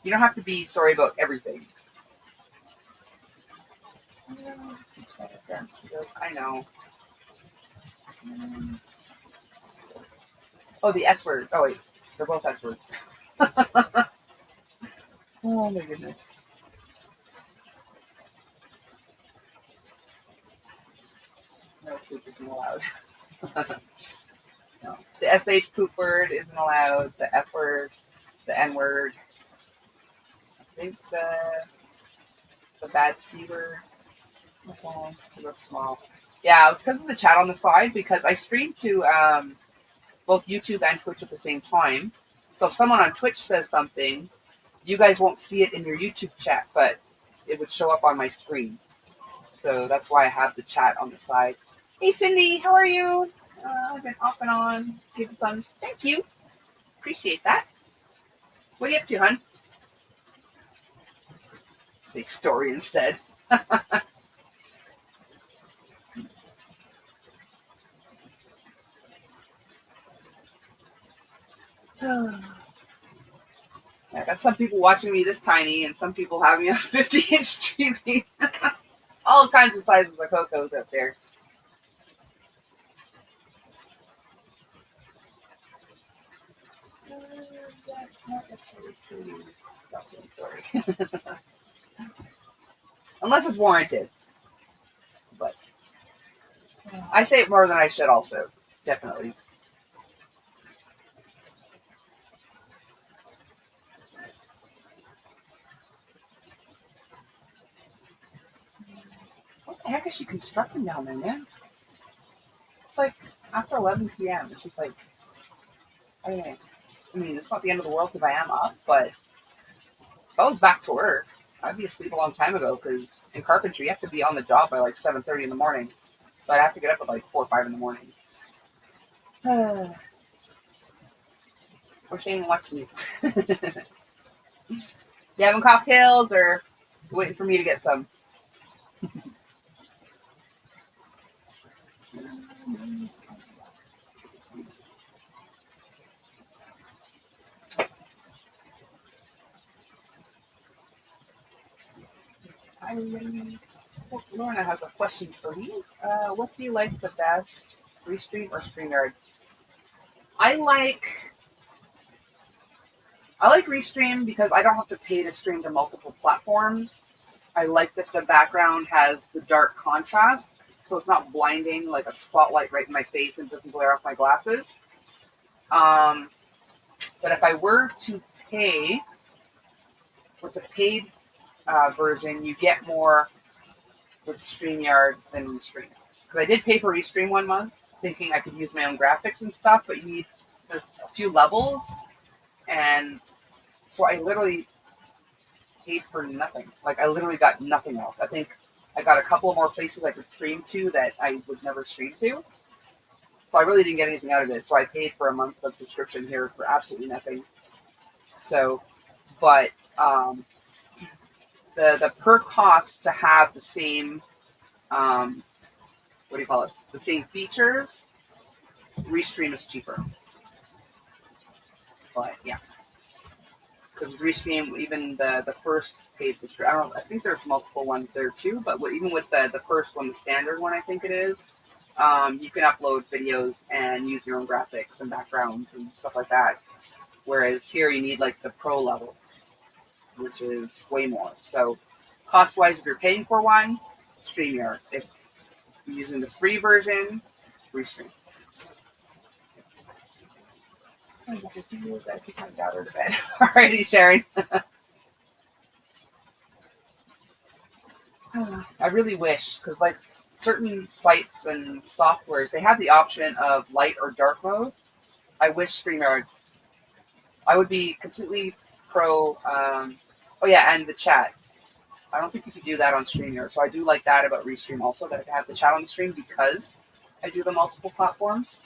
A: you don't have to be sorry about everything. I know. Oh, the S word. Oh wait, they're both S words. Oh my goodness. No poop isn't allowed. No. The SH poop word isn't allowed. The F word, the N word. I think the bad C word. Okay, it looks small. Yeah, it's because of the chat on the side, because I stream to both YouTube and Twitch at the same time. So if someone on Twitch says something, you guys won't see it in your YouTube chat, but it would show up on my screen. So that's why I have the chat on the side. Hey, Cindy, how are you? I've been off and on. Give thumbs. Thank you. Appreciate that. What are you up to, hun? Say story instead. I got some people watching me this tiny and some people have me on 50-inch TV. All kinds of sizes of Cocos out there. Unless it's warranted. But I say it more than I should also. Definitely. What the heck is she constructing down there, man? It's like after 11 p.m. It's just like, I mean, it's not the end of the world because I am up, but if I was back to work, I'd be asleep a long time ago because in carpentry, you have to be on the job by like 7:30 in the morning. So I'd have to get up at like 4 or 5 in the morning. Crocheting watching you. You having cocktails or waiting for me to get some? Lorna has a question for you. What do you like the best, Restream or StreamYard? I like Restream because I don't have to pay to stream to multiple platforms. I like that the background has the dark contrast, so it's not blinding like a spotlight right in my face and doesn't glare off my glasses. But if I were to pay with the paid version, you get more with StreamYard than Restream. Because I did pay for Restream 1 month, thinking I could use my own graphics and stuff, but there's a few levels, and so I literally paid for nothing. Like, I literally got nothing else. I think I got a couple of more places I could stream to that I would never stream to. So I really didn't get anything out of it. So I paid for a month of subscription here for absolutely nothing. So, but the per cost to have the same, what do you call it? The same features, Restream is cheaper. But yeah. Because Restream, even the first paid subscription, I think there's multiple ones there too, but even with the first one, the standard one, I think it is, you can upload videos and use your own graphics and backgrounds and stuff like that. Whereas here you need like the pro level, which is way more. So cost-wise, if you're paying for one, StreamYard. If you're using the free version, Restream. I got her to bed. Alrighty, Sharon. I really wish, because like certain sites and softwares, they have the option of light or dark mode. I wish StreamYard. I would be completely pro. Oh yeah, and the chat. I don't think you can do that on StreamYard. So I do like that about Restream also, that I can have the chat on the stream because I do the multiple platforms.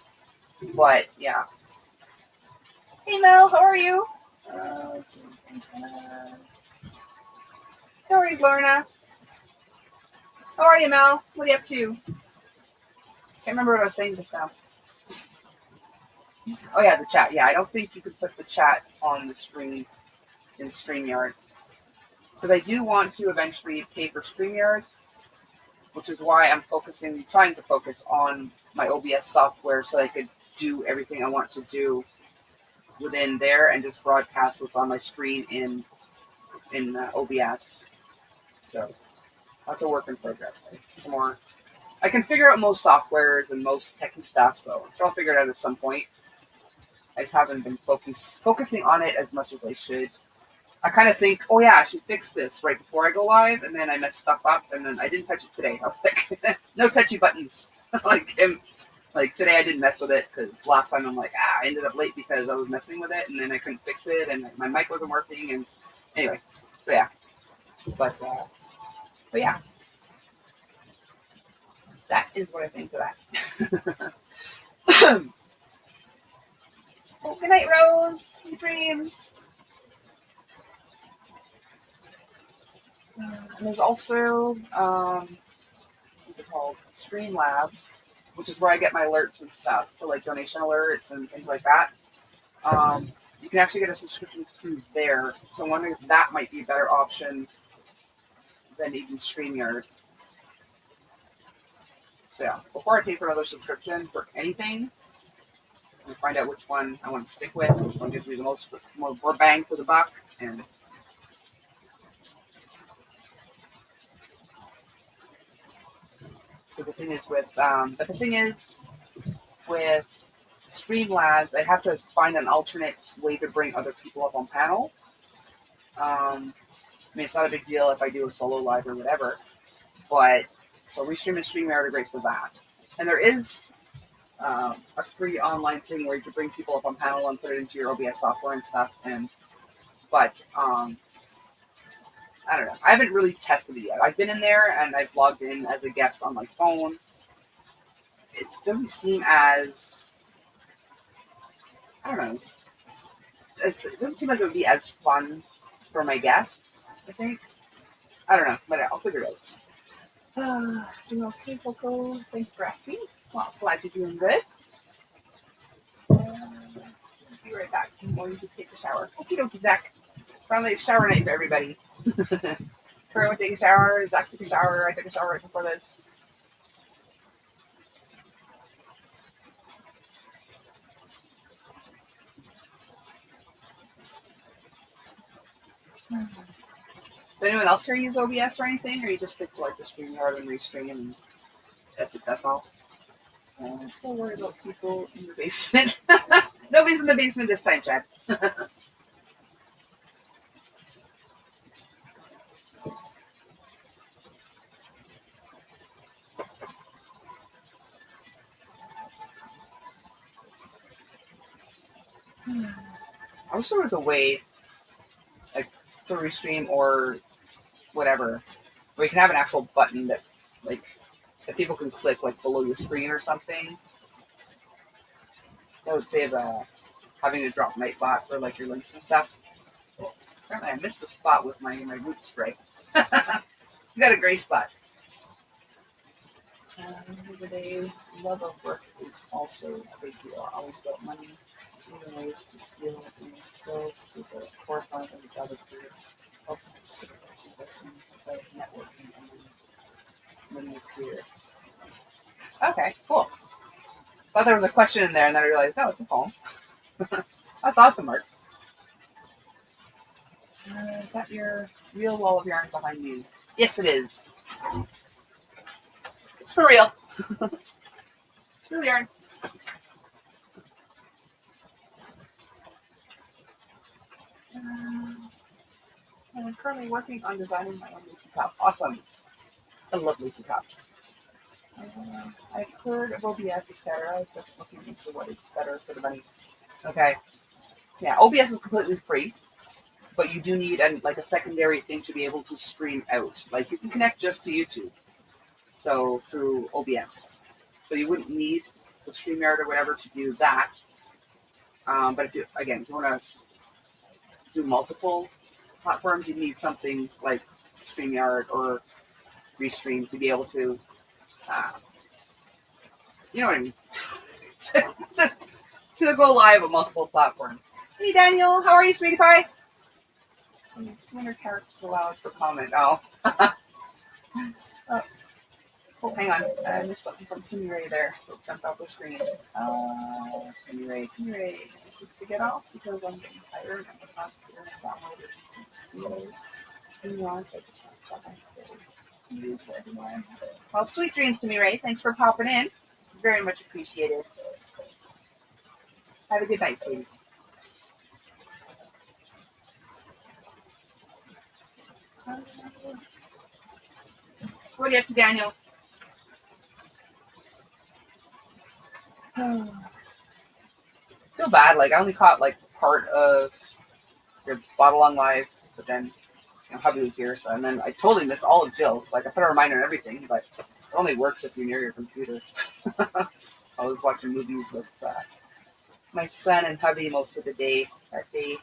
A: But yeah. Hey Mel, how are you? No worries, Lorna. How are you, Mel? What are you up to? Can't remember what I was saying just now. Oh yeah, the chat. Yeah, I don't think you could put the chat on the screen in StreamYard. Because I do want to eventually pay for StreamYard, which is why I'm trying to focus on my OBS software so I could do everything I want to do within there and just broadcast what's on my screen in OBS. So that's a work in progress. Some more. I can figure out most softwares and most techie stuff, so I'm sure I'll figure it out at some point. I just haven't been focusing on it as much as I should. I kind of think, oh yeah, I should fix this right before I go live, and then I mess stuff up, and then I didn't touch it today. I was like, no touchy buttons. Like today I didn't mess with it because last time I'm like, I ended up late because I was messing with it, and then I couldn't fix it, and my mic wasn't working, and anyway, so yeah. But yeah, that is what I think of that. Oh, good night, Rose. Sweet dreams. And there's also, what's it called? Streamlabs, which is where I get my alerts and stuff for like donation alerts and things like that. You can actually get a subscription through there. So I'm wondering if that might be a better option than even StreamYard. So yeah, before I pay for another subscription for anything, I'm gonna find out which one I want to stick with, which one gives me the most more bang for the buck, and so the thing is with Streamlabs, I have to find an alternate way to bring other people up on panel. I mean, it's not a big deal if I do a solo live or whatever, but so Restream and StreamYard are great for that. And there is a free online thing where you can bring people up on panel and put it into your OBS software and stuff. But I don't know. I haven't really tested it yet. I've been in there and I've logged in as a guest on my phone. It doesn't seem as, I don't know. It doesn't seem like it would be as fun for my guests, I think. I don't know, but I'll figure it out. Doing okay, Coco. Thanks for asking. Well, glad you're doing good. Be right back. I'm going to take a shower. Okie dokie, Zach. Finally, shower night for everybody. Kurt went to take a shower. Zach took a shower. I took a shower right before this. Does anyone else here use OBS or anything, or you just stick to like the StreamYard and Restream and that's it? That's all. I'm still worried about people in the basement. Nobody's in the basement this time, Chad. I wish there was a way, like, to Restream or whatever, where you can have an actual button that, like, that people can click, like, below the screen or something. That would save having to drop Nightbot for, like, your links and stuff. Oh, apparently I missed the spot with my root spray. You got a gray spot. Everyday love of work is also a big deal. I always got money, even ways to steal and skills with the forefront of each other career. Helping to networking and winning a career. Okay, cool. Thought there was a question in there, and then I realized, no, it's a poem. That's awesome, Mark. Is that your real wall of yarn behind you? Yes, it is. It's for real. It's real yarn. I'm currently working on designing my own Lucy cup. Awesome. I love Lucy cup. I've heard of OBS, etc. Just looking into what is better for the money. Okay. Yeah, OBS is completely free, but you do need a secondary thing to be able to stream out. Like, you can connect just to YouTube, so through OBS. So you wouldn't need the StreamYard or whatever to do that. But if you want to do multiple platforms, you need something like StreamYard or Restream to be able to, you know what I mean, to go live on multiple platforms. Hey Daniel, how are you, sweetie pie? 200 characters allowed for comment. Oh. Oh, hang on. I missed something from Timmy Ray there. So jumped off the screen. Timmy Ray. To get off because I'm getting tired and I'm not downloaded. Well, sweet dreams, Timmy Ray. Thanks for popping in. Very much appreciated. Have a good night, sweetie. What are you up to, Daniel? Feel bad. Like, I only caught like part of your bottle on live, but then hubby was here, so and then I totally missed all of Jill's. Like, I put a reminder and everything, but it only works if you're near your computer. I was watching movies with my son and hubby most of the day that day.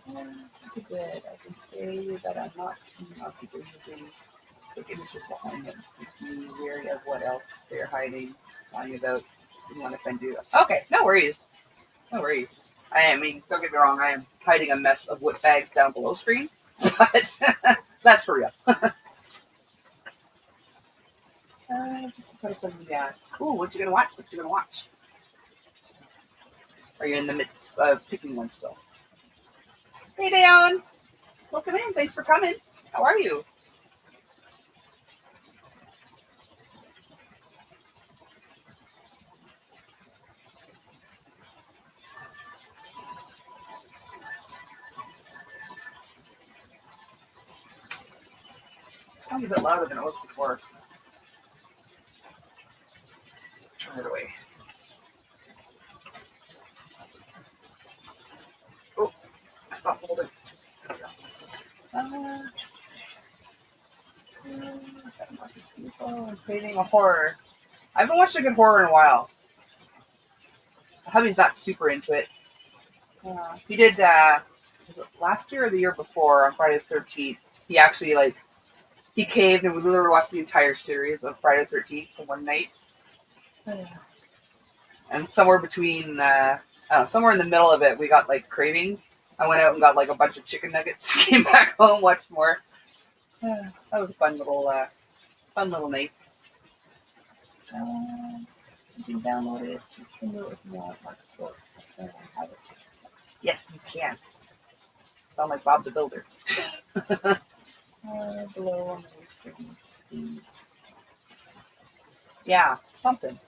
A: Pretty good. I can say that I'm not keen on people using quick images behind them. Makes me wary of what else they're hiding, lying about. Didn't want to offend you. Okay, no worries. No worries. I mean, don't get me wrong, I am hiding a mess of wood bags down below screen, but that's for real. Yeah. Cool, what you gonna watch? What you gonna watch? Are you in the midst of picking one still? Hey, Dan. Welcome in. Thanks for coming. How are you? Sounds a bit louder than it was before. Turn it away. Oh, stop holding. I'm creating a horror. I haven't watched a good horror in a while. Hubby's not super into it. He did was it last year or the year before on Friday the 13th. He actually he caved and we literally watched the entire series of Friday the 13th in one night. And somewhere between somewhere in the middle of it, we got cravings. I went out and got a bunch of chicken nuggets. Came back home, watched more. That was a fun little night. You can download it. You can do it if you want. Yes, you can. Sound like Bob the Builder. Below on the screen. Yeah, something.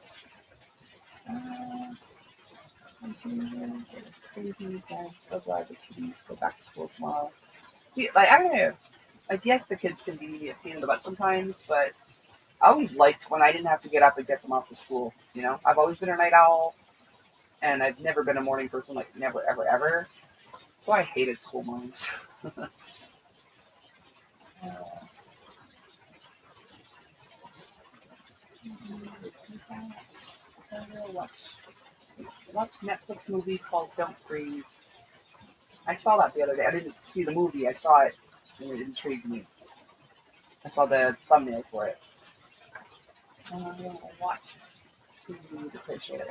A: Crazy. I'm so glad that you go back to school tomorrow. See, I don't know. Yes, the kids can be a pain in the butt sometimes, but I always liked when I didn't have to get up and get them off to school. You know, I've always been a night owl, and I've never been a morning person, never, ever, ever. So I hated school mornings. Watch Netflix movie called Don't Freeze. I saw that the other day. I didn't see the movie. I saw it, and it intrigued me. I saw the thumbnail for it. Watch. See the Crochet.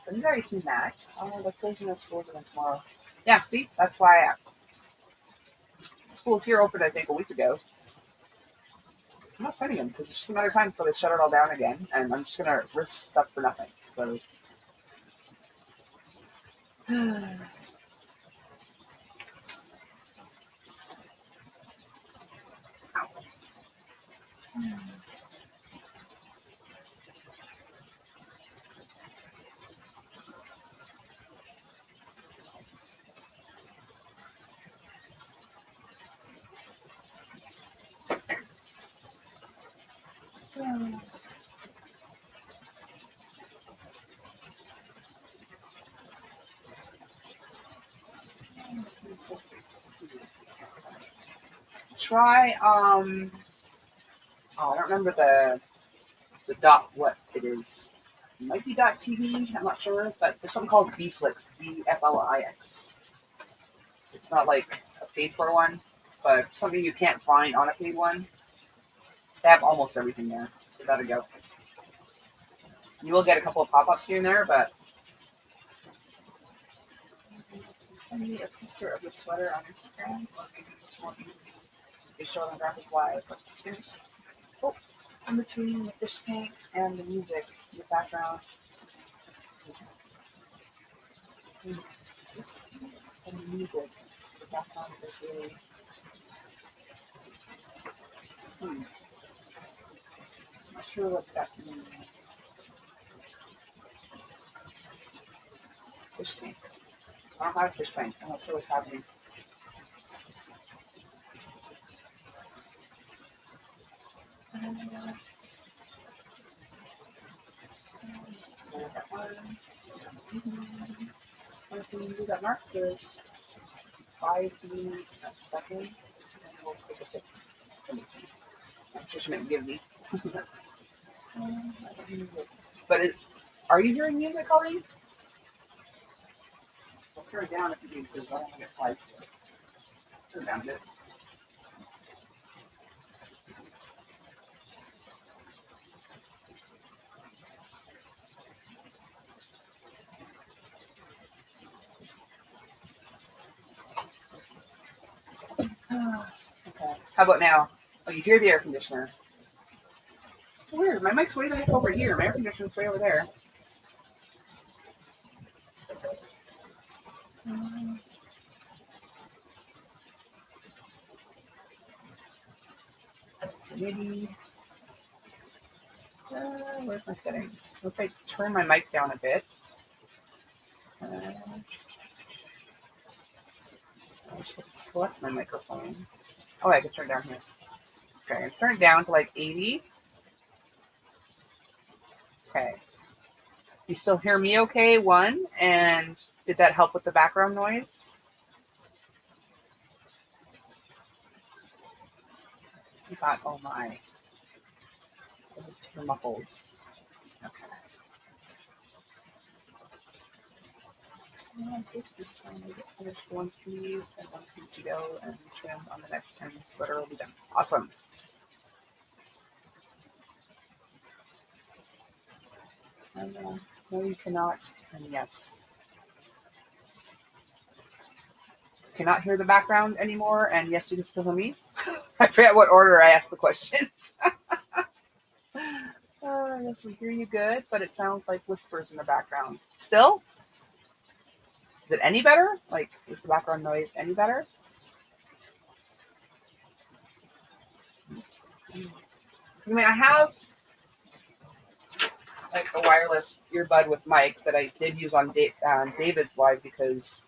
A: So you've already seen that. The closing of schools again tomorrow. Yeah, see? That's why schools here opened, I think, a week ago. I'm not fighting them because it's just a matter of time before they shut it all down again, and I'm just going to risk stuff for nothing. So. Try, I don't remember the dot what it is. It might be .tv, I'm not sure, but there's something called Bflix, Bflix. It's not like a paid for one, but something you can't find on a paid one. They have almost everything there. So that'll go. You will get a couple of pop-ups here and there, but send me a picture of the sweater on Instagram, or maybe just want you to show on graphic live. Oh, in between the fish tank and the music in the background. And the music, the background is really. I'm not sure what that means. Fish tank. I don't have a fish tank. I'm not sure what's happening. That one. Can you do that mark? There's 5 feet a second. And we'll take a picture. I'm sure she meant give me. But are you hearing music, Colleen? turn it down if you need to. I don't want to get sliced. Turn it down a bit. Okay. How about now? Oh, you hear the air conditioner. It's weird. My mic's way the heck over here. My air conditioner's way over there. Maybe. Where's my settings? If I turn my mic down a bit. I should select my microphone. Oh, I can turn it down here. Okay, I turn it down to like 80. Okay. You still hear me okay? 1. And did that help with the background noise? You thought, oh my. You're muffled. Okay. Just trying to get finished one sleeve and one sleeve to go and trim on the next 10 sweater will be done. Awesome. And no, you cannot. And yes. Cannot hear the background anymore. And yes, you can still hear me. I forget what order I asked the question. Yes, we hear you good, but it sounds like whispers in the background. Still? Is it any better? Like, is the background noise any better? I mean, I have like a wireless earbud with mic that I did use on David's live because,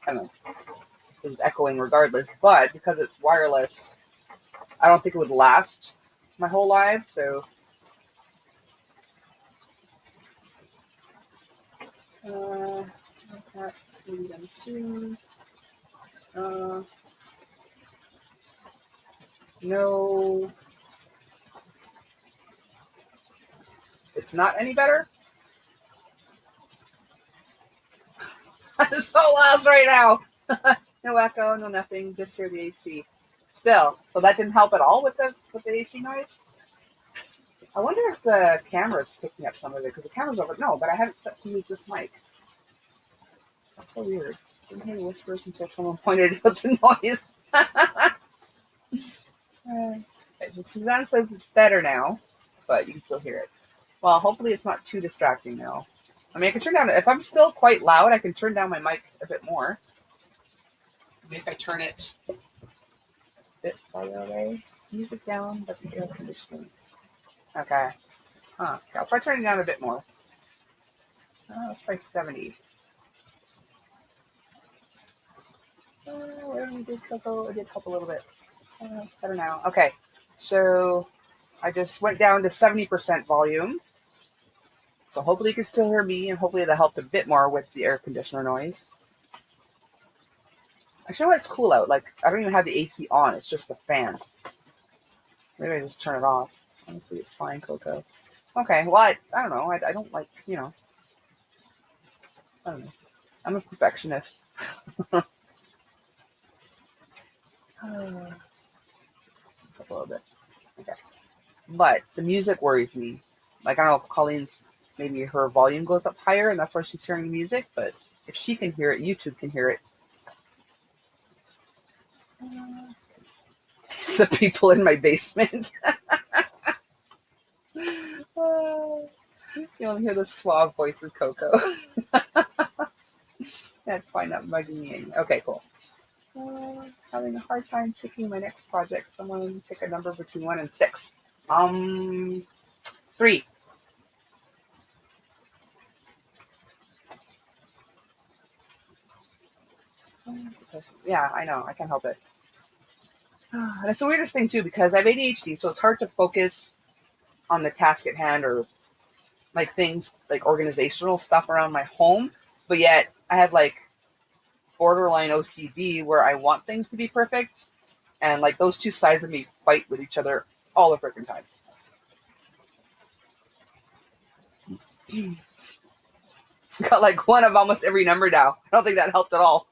A: I don't know, it was echoing regardless. But because it's wireless, I don't think it would last my whole live. So, no, it's not any better. I'm so lost right now. No echo, no nothing, just hear the AC. Still, so that didn't help at all with the AC noise. I wonder if the camera's picking up some of it because the camera's over. No, but I have it set to use this mic. That's so weird. Didn't hear whispers until someone pointed out the noise. Suzanne says it's better now, but you can still hear it. Well, hopefully it's not too distracting now. I mean, I can turn down, if I'm still quite loud, I can turn down my mic a bit more. Maybe if I turn it a bit farther away. Music down, but the air conditioning. Okay. Huh. Okay, I'll try turning it down a bit more. Let's try 70. Where did we do Coco? It did help a little bit. Better now. Okay. So I just went down to 70% volume. So hopefully you can still hear me, and hopefully that helped a bit more with the air conditioner noise. Actually, when it's cool out, like I don't even have the AC on, it's just the fan. Maybe I just turn it off. Honestly, it's fine, Coco. Okay, well, I don't know. I don't like, I don't know. I'm a perfectionist. A little bit. Okay. But the music worries me. Like, I don't know if Colleen's, maybe her volume goes up higher and that's why she's hearing the music, but if she can hear it, YouTube can hear it. The people in my basement. You only hear the suave voices, Coco. That's fine, not bugging me. Okay, cool. Having a hard time picking my next project. Someone pick a number between 1 and 6. 3. Yeah, I know. I can't help it. And it's the weirdest thing too because I have ADHD, so it's hard to focus on the task at hand or like things like organizational stuff around my home. But yet I have like borderline OCD where I want things to be perfect, and like those two sides of me fight with each other all the freaking time. Got like one of almost every number now. I don't think that helped at all.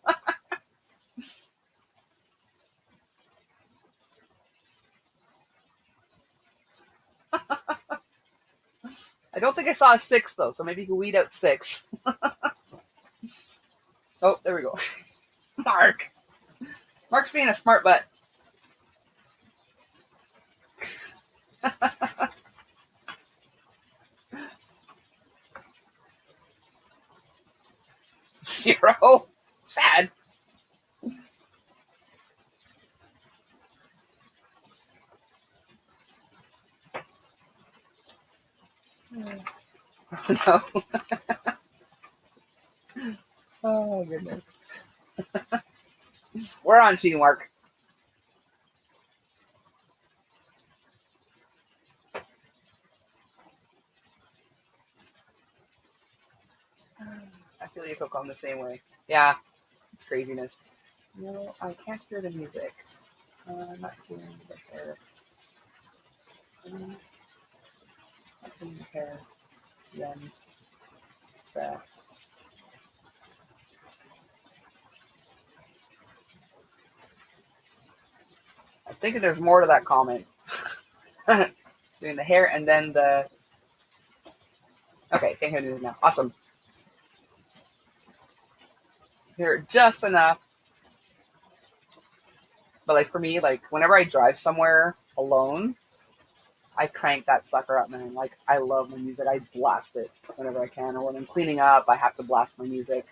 A: I don't think I saw a 6 though, so maybe you can weed out 6. Oh, there we go. Mark. Mark's being a smart butt. Zero. Sad. No. Oh, goodness. We're on to you, Mark. I feel you, Coco, I'm the same way. Yeah, it's craziness. No, I can't hear the music. I'm not hearing the hair. Not hearing the hair. Then that. I think there's more to that comment. Doing the hair and then the. Okay, can't hear the music now. Awesome. Hear it just enough. But like for me, like whenever I drive somewhere alone, I crank that sucker up, man. Like I love my music. I blast it whenever I can. Or when I'm cleaning up, I have to blast my music,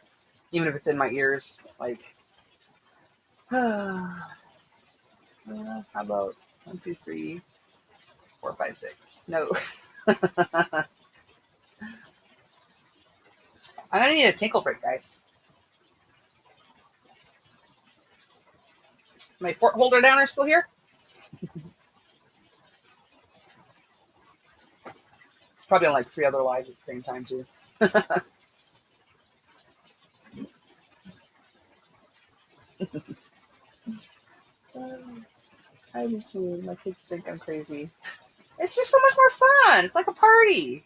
A: even if it's in my ears. Like, how about 1, 2, 3, 4, 5, 6? No. I'm gonna need a tinkle break, guys. My fort holder downer still here? It's probably on like 3 other lives at the same time too. I do too. My kids think I'm crazy. It's just so much more fun. It's like a party.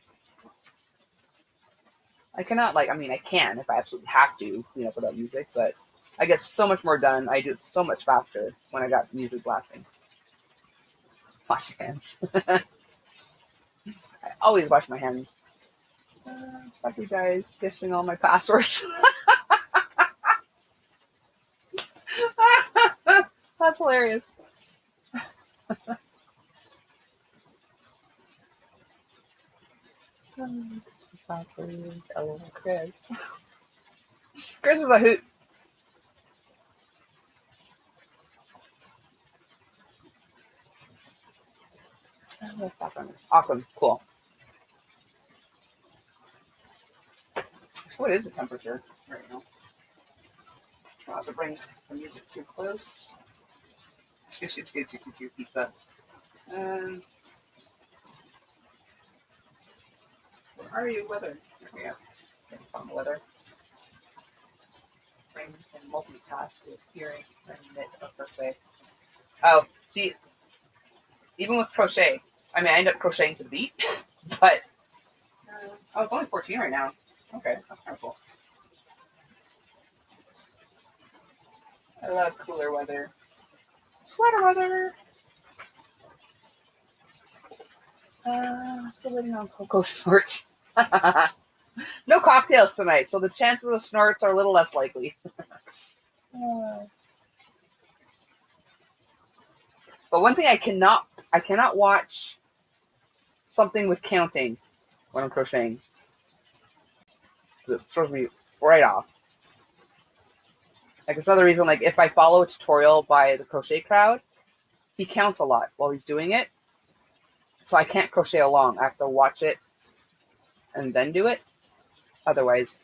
A: I cannot I mean, I can if I absolutely have to clean up without music, but I get so much more done. I do it so much faster when I got music blasting. Wash your hands. I always wash my hands. Fuck you guys, guessing all my passwords. That's hilarious. Password. Oh, Chris. Chris is a hoot. Awesome. Cool. What is the temperature right now? I'll have to bring the music too close. Pizza. Where are you, weather? Yeah, it's on the weather. Bring and multitask with hearing and knit a crochet. Oh, see, even with crochet, I mean, I end up crocheting to the beat, but oh, it's only 14 right now. Okay, that's kind of cool. I love cooler weather. Sweater weather. Still waiting on Coco snorts. No cocktails tonight, so the chances of snorts are a little less likely. But one thing I cannot watch something with counting when I'm crocheting. It throws me right off. Like, it's another reason, like, if I follow a tutorial by the Crochet Crowd, he counts a lot while he's doing it. So I can't crochet along. I have to watch it and then do it. Otherwise,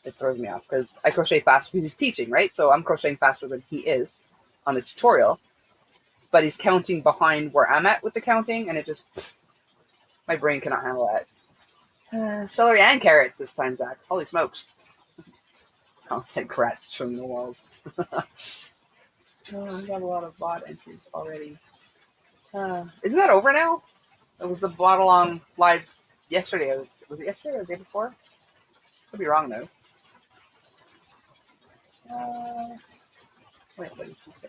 A: it throws me off. Because I crochet fast because he's teaching, right? So I'm crocheting faster than he is on the tutorial. But he's counting behind where I'm at with the counting, and it just, my brain cannot handle that. Celery and carrots this time, Zach. Holy smokes. Content carrots from the walls. I got a lot of bot entries already. Isn't that over now? It was the bot along live yesterday. Was it yesterday or the day before? Could be wrong though. Wait, what did she say?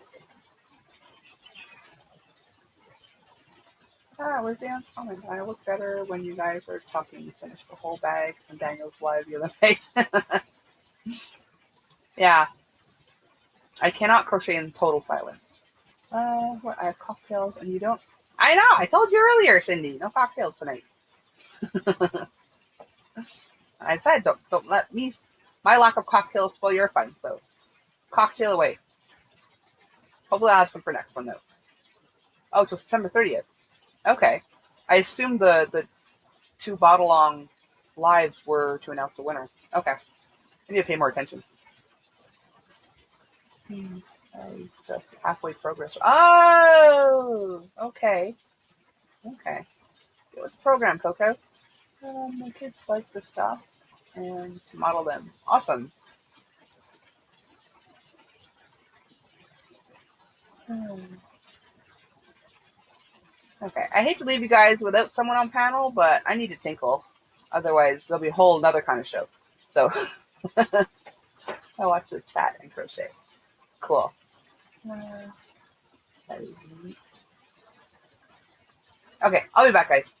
A: Where's Dan's comment? I look better when you guys are talking. You finish the whole bag and Daniel's live the other night. Yeah, I cannot crochet in total silence. What, I have cocktails and you don't. I know. I told you earlier, Cindy. No cocktails tonight. I said don't let me my lack of cocktails spoil your fun. So cocktail away. Hopefully I'll have some for next one though. Oh, so September 30th. Okay. I assumed the 2 bottle-long lives were to announce the winner. Okay. I need to pay more attention. I just halfway progress. Oh, okay. Okay. Get with the program, Coco. My kids like the stuff and to model them. Awesome. Okay. I hate to leave you guys without someone on panel, but I need to tinkle. Otherwise, there'll be a whole other kind of show. So I watch the chat and crochet. Cool. Okay, I'll be back, guys.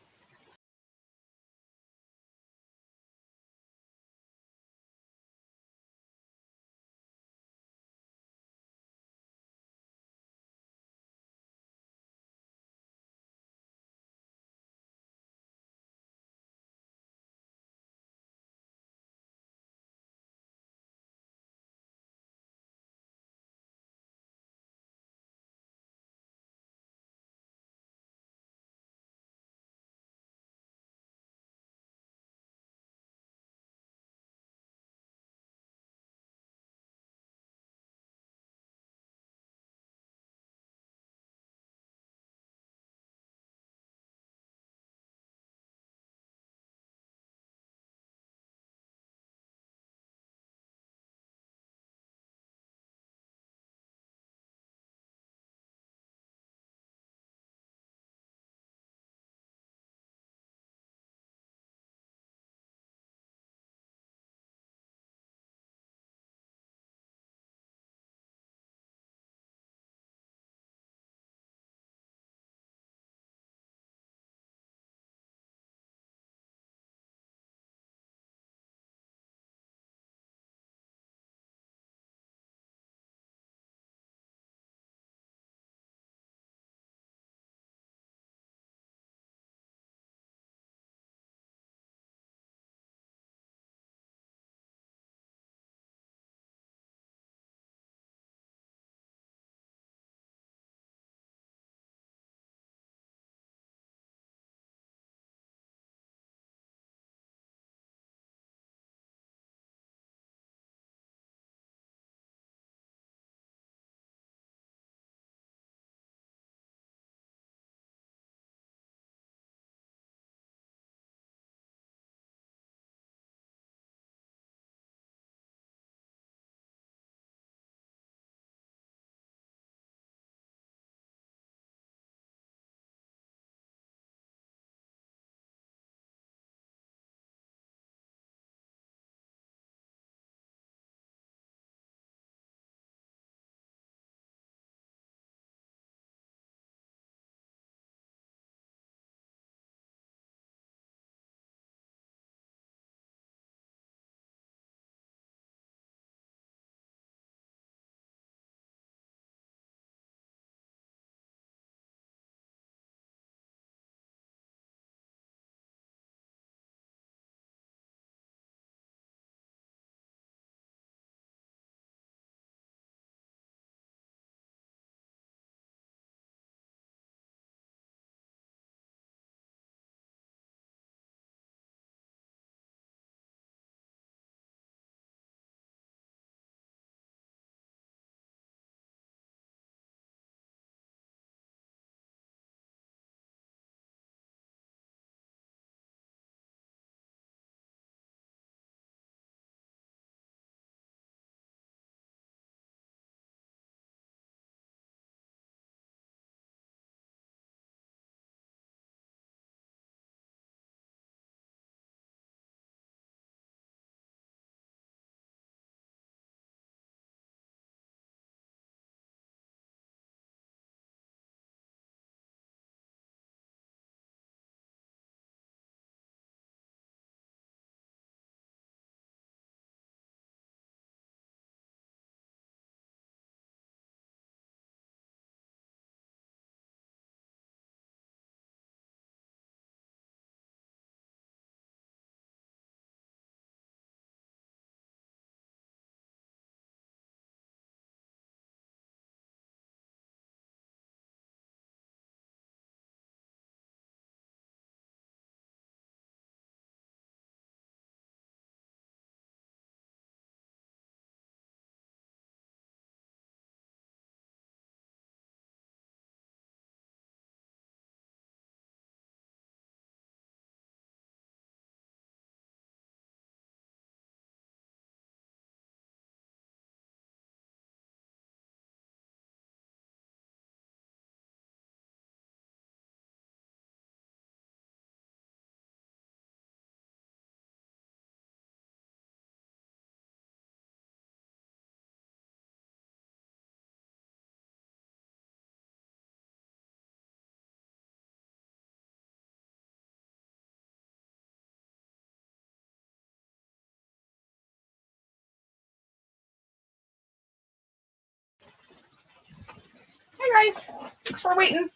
A: Hi guys, thanks for waiting.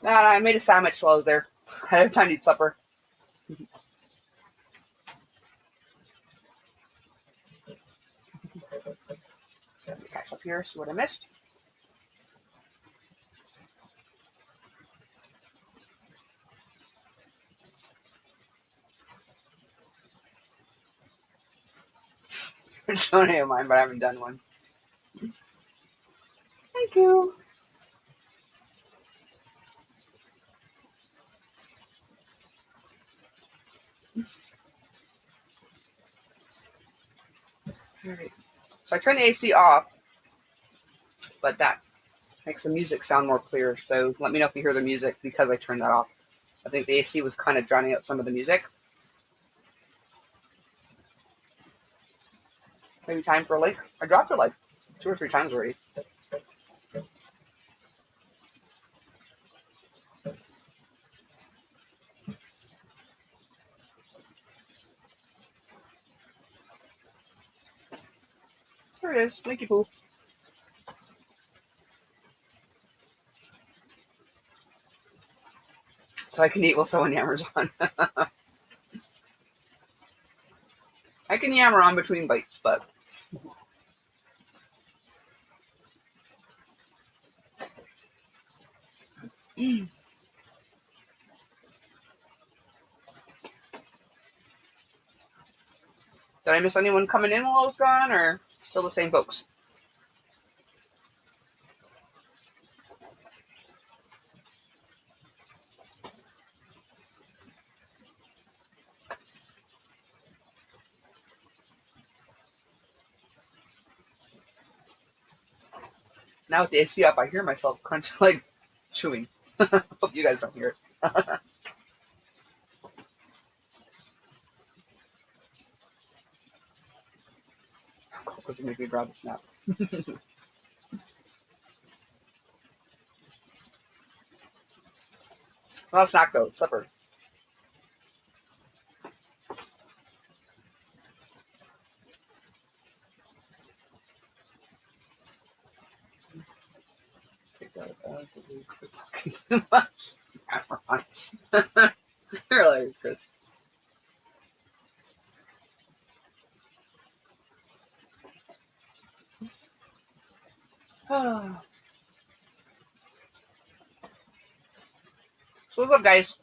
A: I made a sandwich while I was there. I had time to eat supper. Catch up here, see what I missed. I'm showing you mine, but I haven't done one. Thank you. Alright. So I turned the AC off, but that makes the music sound more clear. So let me know if you hear the music because I turned that off. I think the AC was kind of drowning out some of the music. Maybe time for a like. I dropped it like 2 or 3 times already. There it is. Thank you, Pooh. So I can eat while someone yammers on. I can yammer on between bites, but did I miss anyone coming in while I was gone, or still the same folks? Now with the AC up, I hear myself crunch like chewing. Hope you guys don't hear it. Coco can make me grab a snap. Not a snack though, it's supper. Take that out. Too much. You're hilarious, Chris. So what's up, guys?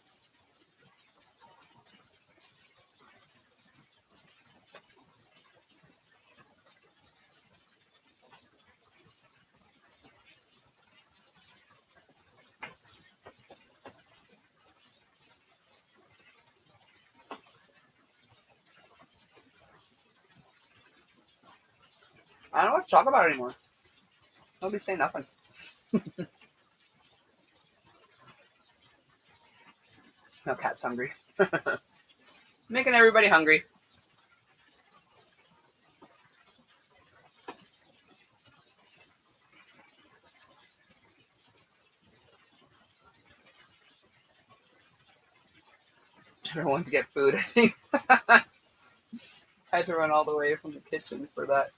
A: I don't know what to talk about anymore. Nobody's saying nothing. No, cat's hungry. Making everybody hungry. Everyone to get food, I think. I had to run all the way from the kitchen for that.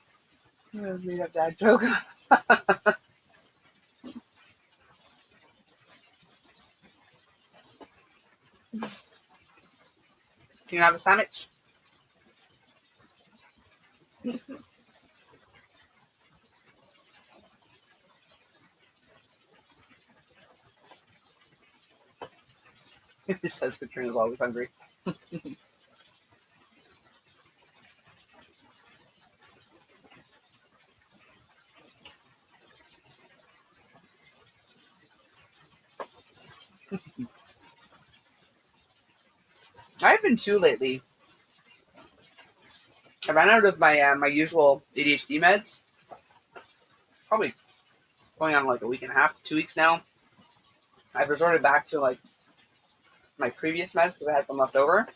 A: Made up dad joke. Can you have a sandwich? He says Katrina's always hungry. I've been too lately. I ran out of my my usual ADHD meds. Probably going on like a week and a half, 2 weeks now. I've resorted back to like my previous meds because I had some left over.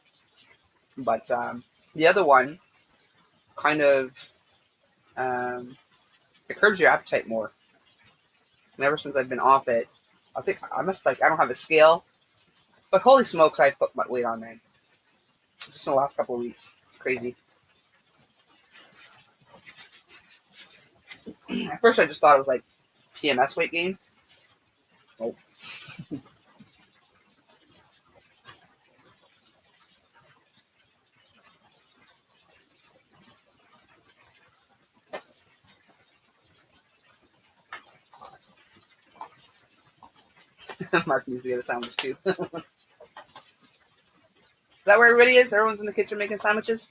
A: But the other one kind of it curbs your appetite more. And ever since I've been off it, I think I must I don't have a scale, but holy smokes, I put my weight on, man. Just in the last couple of weeks, it's crazy. At first I just thought it was like PMS weight gain. Oh. Mark needs to get a sandwich too. Is that where everybody is? Everyone's in the kitchen making sandwiches?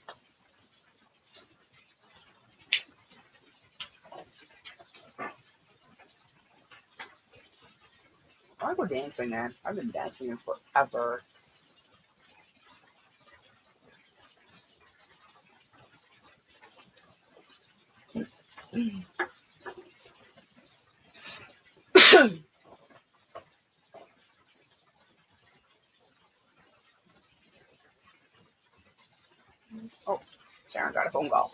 A: I go dancing, man. I've been dancing forever. Oh, Sharon got a phone call.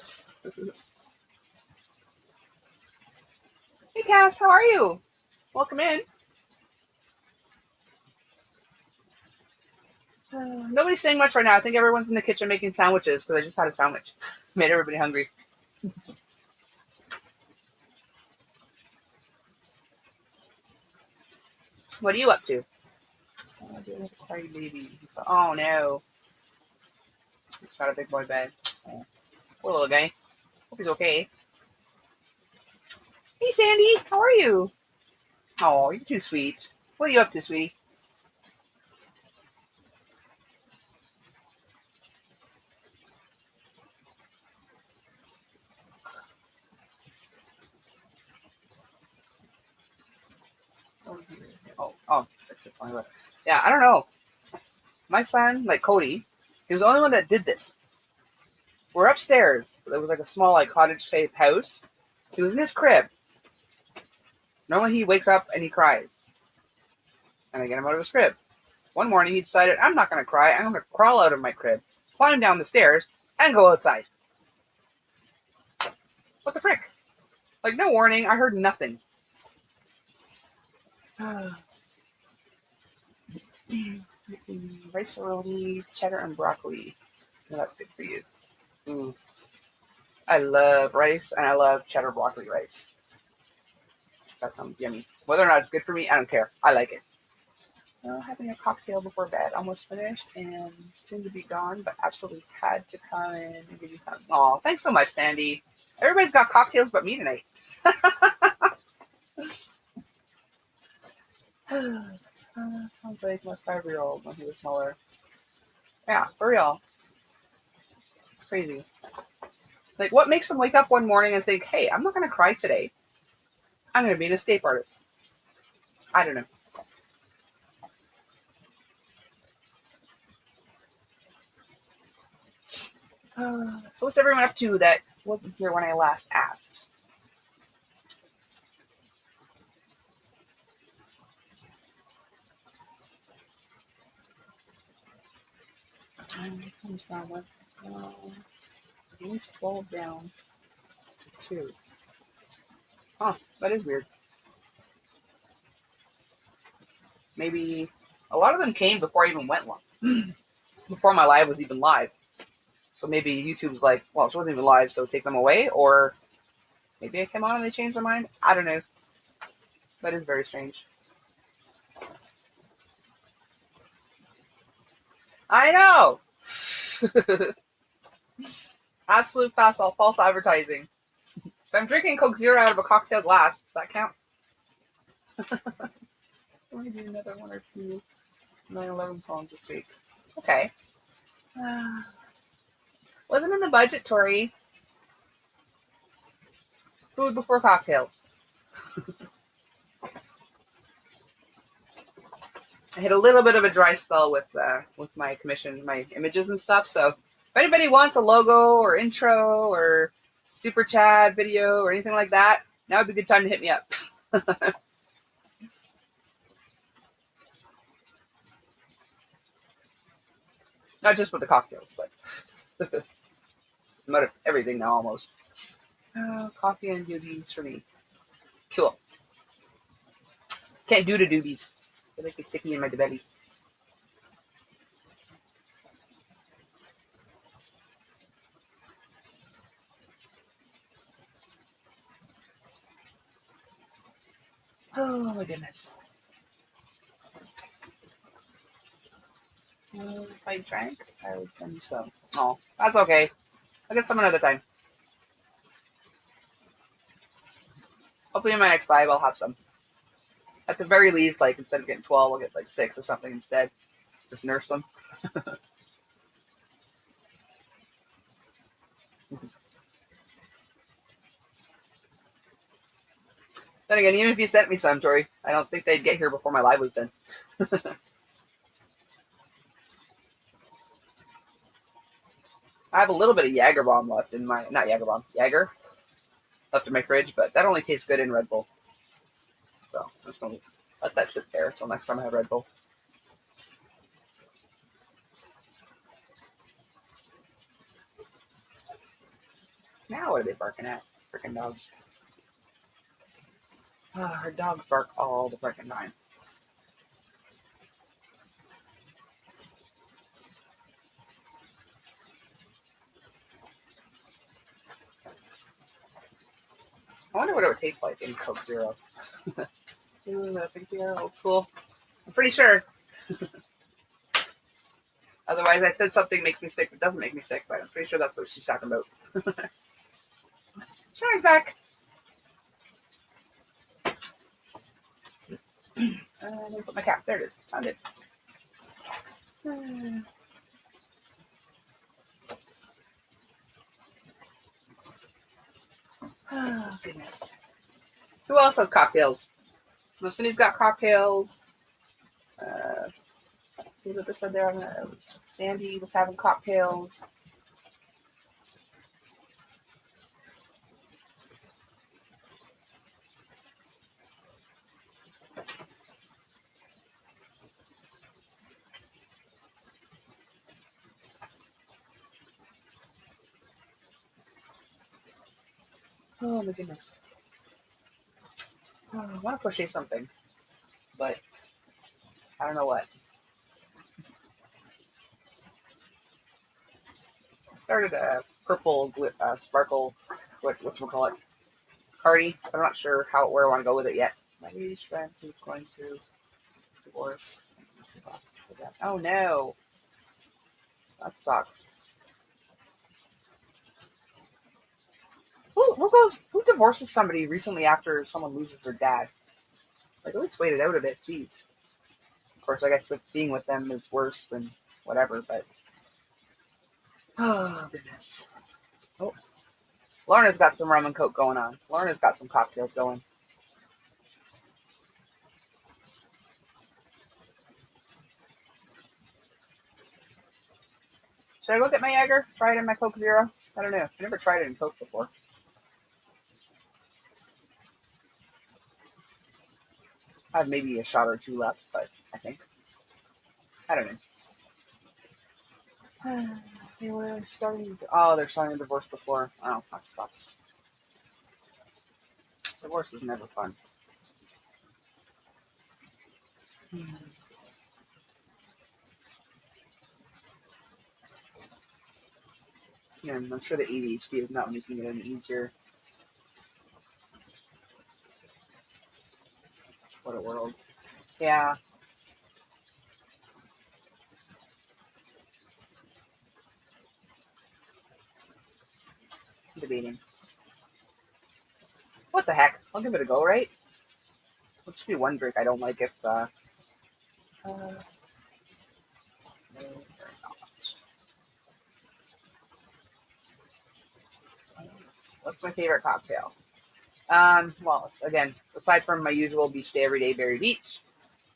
A: Hey, Cass, how are you? Welcome in. Nobody's saying much right now. I think everyone's in the kitchen making sandwiches because I just had a sandwich. Made everybody hungry. What are you up to? Oh, dear, crying baby. Oh, no. He's got a big boy bed. Oh, poor little guy. Hope he's okay. Hey, Sandy. How are you? Oh, you're too sweet. What are you up to, sweetie? Oh, that's just funny. Yeah, I don't know. My son, like Cody, he was the only one that did this. We're upstairs. There was like a small, like, cottage-shaped house. He was in his crib. Normally he wakes up and he cries. And I get him out of his crib. One morning he decided, I'm not going to cry. I'm going to crawl out of my crib, climb down the stairs, and go outside. What the frick? Like, no warning. I heard nothing. Rice roti, cheddar, and broccoli. Oh, that's good for you. Ooh. I love rice, and I love cheddar broccoli rice. That sounds yummy. Whether or not it's good for me, I don't care. I like it. Well, having a cocktail before bed, almost finished, and soon to be gone, but absolutely had to come in and give you some. Aw, thanks so much, Sandy. Everybody's got cocktails but me tonight. Sounds like my 5-year-old when he was smaller. Yeah, for real. It's crazy. Like, what makes them wake up one morning and think, hey, I'm not going to cry today. I'm going to be an escape artist. I don't know. So what's everyone up to that wasn't here when I last asked? Comes down with at least 12 down to 2. Huh, that is weird. Maybe a lot of them came before I even went live. Before my live was even live. So maybe YouTube's like, well, it wasn't even live, so take them away. Or maybe I came on and they changed their mind. I don't know. That is very strange. I know. Absolute false advertising. If I'm drinking Coke Zero out of a cocktail glass, does that count? Let me do another one or two 9/11 songs this week. Okay. Wasn't in the budget, Tori. Food before cocktails. I hit a little bit of a dry spell with my commission, my images and stuff. So if anybody wants a logo or intro or super chat video or anything like that, now would be a good time to hit me up. Not just with the cocktails, but about everything now almost. Coffee and doobies for me. Cool. Can't do the doobies. They make it sticky in my belly. Oh my goodness. If I drank, I would send you some. Oh, that's okay. I'll get some another time. Hopefully in my next live I'll have some. At the very least, like instead of getting 12, I'll get like 6 or something instead. Just nurse them. Then again, even if you sent me some, Tori, I don't think they'd get here before my live was done. I have a little bit of Jager Bomb left in my, not Jager Bomb, Jager left in my fridge, but that only tastes good in Red Bull. So I'm just going to let that sit there until next time I have Red Bull. Now what are they barking at? Freaking dogs. Her dogs bark all the freaking time. I wonder what it would taste like in Coke Zero. Ooh, I think they're old school. I'm pretty sure. Otherwise, I said something makes me sick that doesn't make me sick, but I'm pretty sure that's what she's talking about. Sharon's back. Let me put my cap. There it is. Found it. Oh, goodness. Who else has cocktails? Cindy's got cocktails. See what they said there? Sandy was having cocktails. Oh, my goodness. Oh, I want to crochet something, but I don't know what. Started a purple sparkle, whatchamacallit, cardi. I'm not sure where I want to go with it yet. My niece friend is going to divorce. Oh no, that sucks. Who divorces somebody recently after someone loses their dad? Like, at least wait it out a bit, jeez. Of course, I guess being with them is worse than whatever, but oh goodness. Oh, Lorna's got some rum and coke going on. Lorna's got some cocktails going. Should I look at my Jaeger? Try it in my Coke Zero? I don't know. I never tried it in Coke before. I have maybe a shot or two left, but I think. I don't know. They were starting to, oh, they're starting a divorce before. Oh, that sucks. Divorce is never fun. Yeah, I'm sure the ADHD is not making it any easier. What a world. Yeah. Debating. What the heck? I'll give it a go, right? It'll just be one drink I don't like if, no, what's my favorite cocktail? Well, again, aside from my usual beach day everyday berry beach,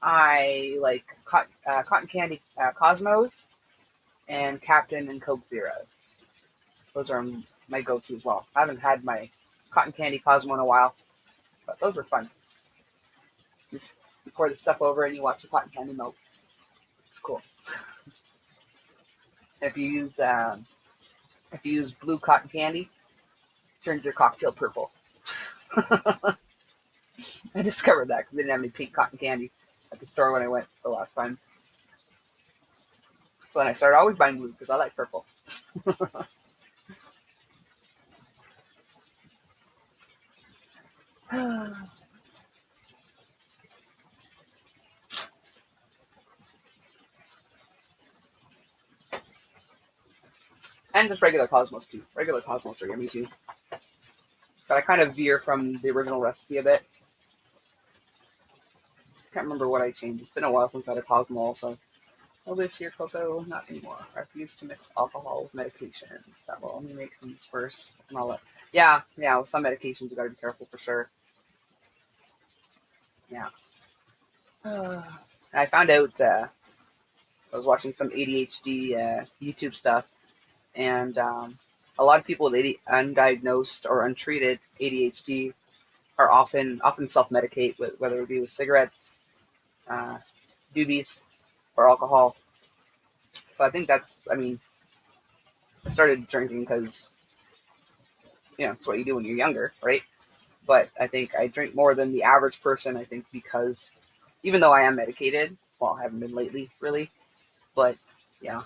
A: I like cotton candy Cosmos and Captain and Coke Zero. Those are my go-to as well. I haven't had my cotton candy Cosmo in a while, but those are fun. Just you pour the stuff over and you watch the cotton candy melt. It's cool. If you use blue cotton candy, it turns your cocktail purple. I discovered that because they didn't have any pink cotton candy at the store when I went the last time. So then I started always buying blue because I like purple. And just regular Cosmos too. Regular Cosmos are yummy too. But I kind of veer from the original recipe a bit. Can't remember what I changed. It's been a while since I had a Cosmo, so. Oh, this year, Coco, not anymore. I refuse to mix alcohol with medications. That will only make things worse and all that. Yeah, with some medications, you gotta be careful for sure. Yeah. I found out, I was watching some ADHD YouTube stuff, and a lot of people with undiagnosed or untreated ADHD are often self-medicate, whether it be with cigarettes, doobies, or alcohol. So I think that's, I mean, I started drinking because, it's what you do when you're younger, right? But I think I drink more than the average person, I think, because even though I am medicated, well, I haven't been lately, really, but yeah,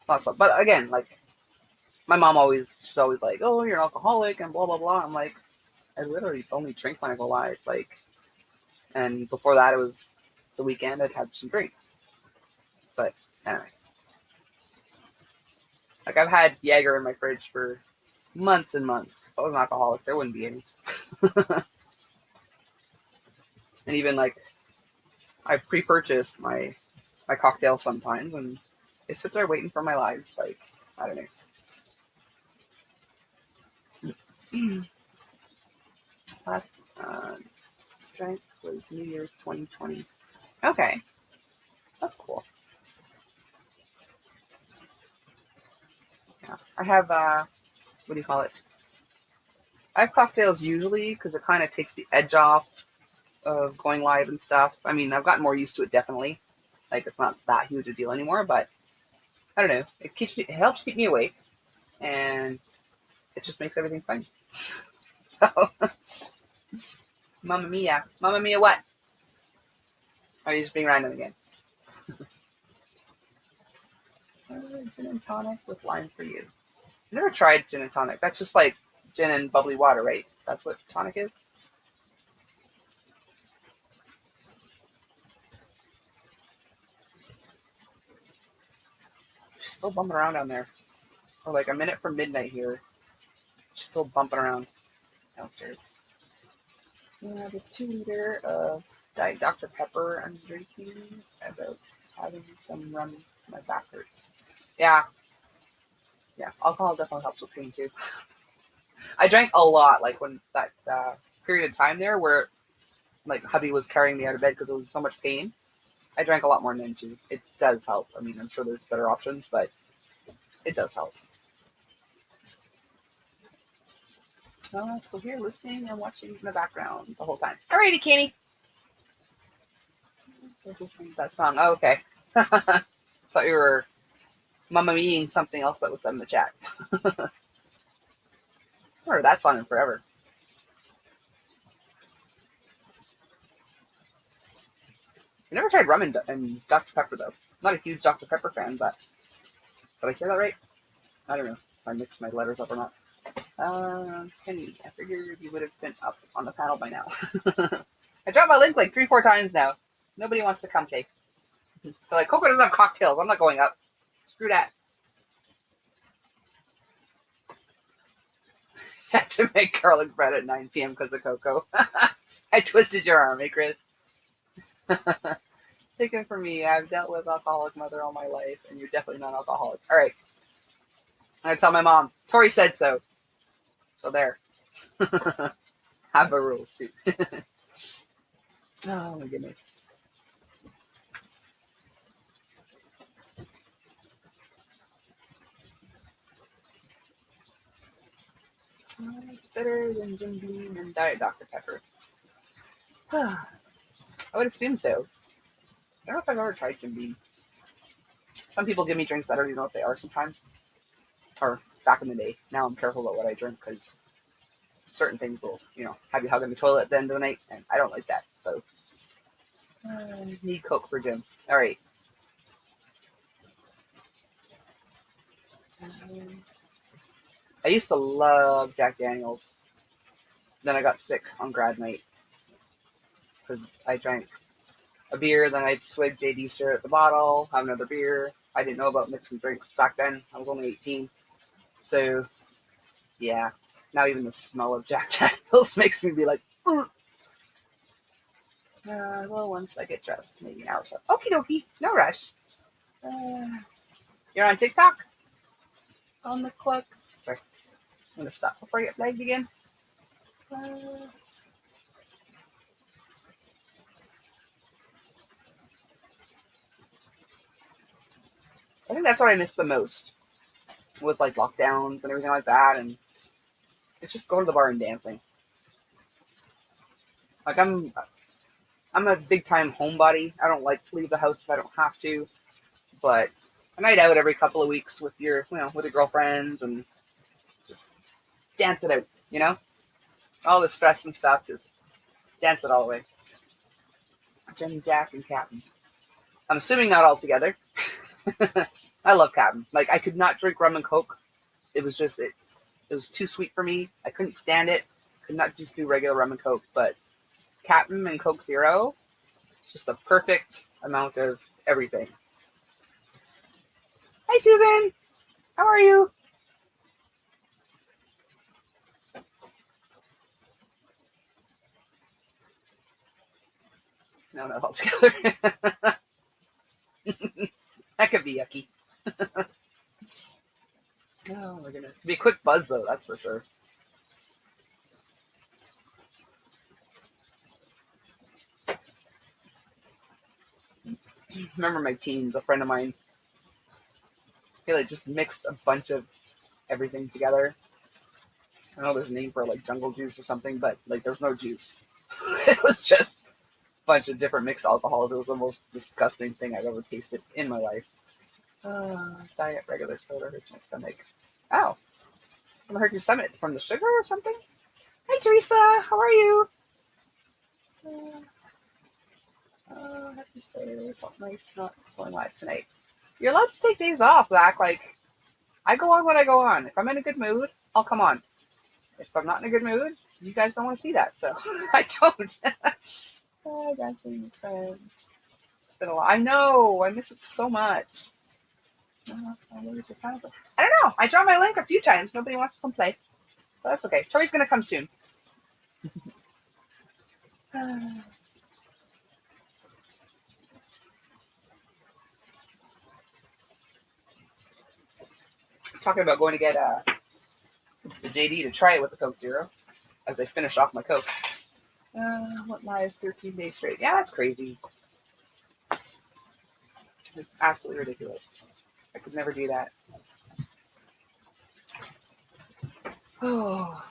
A: not so. But again, like, my mom she's always like, oh, you're an alcoholic and blah, blah, blah. I'm like, I literally only drink when I go live, like, and before that, it was the weekend, I'd had some drinks. But anyway, like, I've had Jaeger in my fridge for months and months. If I was an alcoholic, there wouldn't be any. And even, like, I've pre-purchased my cocktails sometimes, and they sit there waiting for my lives. Like, I don't know. Last drink was New Year's 2020. Okay, that's cool. Yeah, I have what do you call it? I have cocktails usually because it kind of takes the edge off of going live and stuff. I mean, I've gotten more used to it, definitely. Like, it's not that huge a deal anymore, but I don't know. It helps keep me awake, and it just makes everything fun. So, Mamma Mia. Mamma Mia what? Or are you just being random again? Gin and tonic with lime for you. I've never tried gin and tonic. That's just like gin and bubbly water, right? That's what tonic is? She's still bumping around down there. Or like a minute from midnight here. She's still bumping around downstairs. I have a 2 liter of Diet Dr. Pepper I'm drinking about having some rum. My back hurts. Yeah. Alcohol definitely helps with pain too. I drank a lot, like when that period of time there where like hubby was carrying me out of bed because it was so much pain. I drank a lot more than too. It does help. I mean, I'm sure there's better options, but it does help. So here, listening and watching in the background the whole time. Alrighty, Kenny. Listening to that song. Oh, okay. Thought you were Mamma Mia-ing something else that was said in the chat. I heard that song in forever. I never tried rum and Dr. Pepper though. Not a huge Dr. Pepper fan, but did I say that right? I don't know if I mixed my letters up or not. Kenny, I figured you would have been up on the panel by now. I dropped my link like 3-4 times now. Nobody wants to come take. They're like, Coco doesn't have cocktails. I'm not going up. Screw that. Had to make garlic bread at 9 p.m. because of Coco. I twisted your arm, eh, Chris? Take it from me. I've dealt with alcoholic mother all my life, and you're definitely not alcoholic. All right. I'm going to tell my mom. Tori said so. So there. Have a rules, too. Oh, my goodness. It's better than Jim Beam and Diet Dr. Pepper. I would assume so. I don't know if I've ever tried Jim Beam. Some people give me drinks that I don't even know what they are sometimes. Or back in the day. Now I'm careful about what I drink because certain things will, have you hugging the toilet at the end of the night, and I don't like that. So, need Coke for Jim. All right. I used to love Jack Daniels. Then I got sick on grad night because I drank a beer, then I'd swig JD straight at the bottle, have another beer, I didn't know about mixing drinks back then. I was only 18. So, yeah. Now even the smell of Jack Daniels makes me be like, "Ugh." Well, once I get dressed, maybe an hour or so. Okie dokie. No rush. You're on TikTok? On the clock? Sorry. I'm going to stop before I get flagged again. I think that's what I miss the most with like lockdowns and everything like that. And it's just going to the bar and dancing. Like I'm a big time homebody. I don't like to leave the house if I don't have to. But a night out every couple of weeks with your, with your girlfriends and just dance it out, All the stress and stuff, just dance it all away. Jim, Jack, and Captain. I'm assuming not all together. I love Captain. Like, I could not drink rum and Coke. It was just, it was too sweet for me. I couldn't stand it. Could not just do regular rum and Coke. But Captain and Coke Zero, just the perfect amount of everything. Hi, Susan. How are you? No, not all together. That could be yucky. Oh my goodness. It'd be a quick buzz though, that's for sure. Remember my teens, a friend of mine, he like just mixed a bunch of everything together. I know there's a name for like jungle juice or something, but like there's no juice. It was just a bunch of different mixed alcohols. It was the most disgusting thing I've ever tasted in my life. Diet regular soda hurts my stomach. Oh, it hurt your stomach from the sugar or something? Hi Teresa, how are you? I have to say, it felt nice not going live tonight. You're allowed to take days off, Zach. Like, I go on when I go on. If I'm in a good mood, I'll come on. If I'm not in a good mood, you guys don't want to see that, so I don't. Oh, dancing friends. It's been a lot. I know. I miss it so much. I don't know. I dropped my link a few times. Nobody wants to come play. So that's okay. Tori's going to come soon. Talking about going to get the JD to try it with the Coke Zero as I finish off my Coke. What live 13 days straight? Yeah, that's crazy. It's absolutely ridiculous. I could never do that. Oh,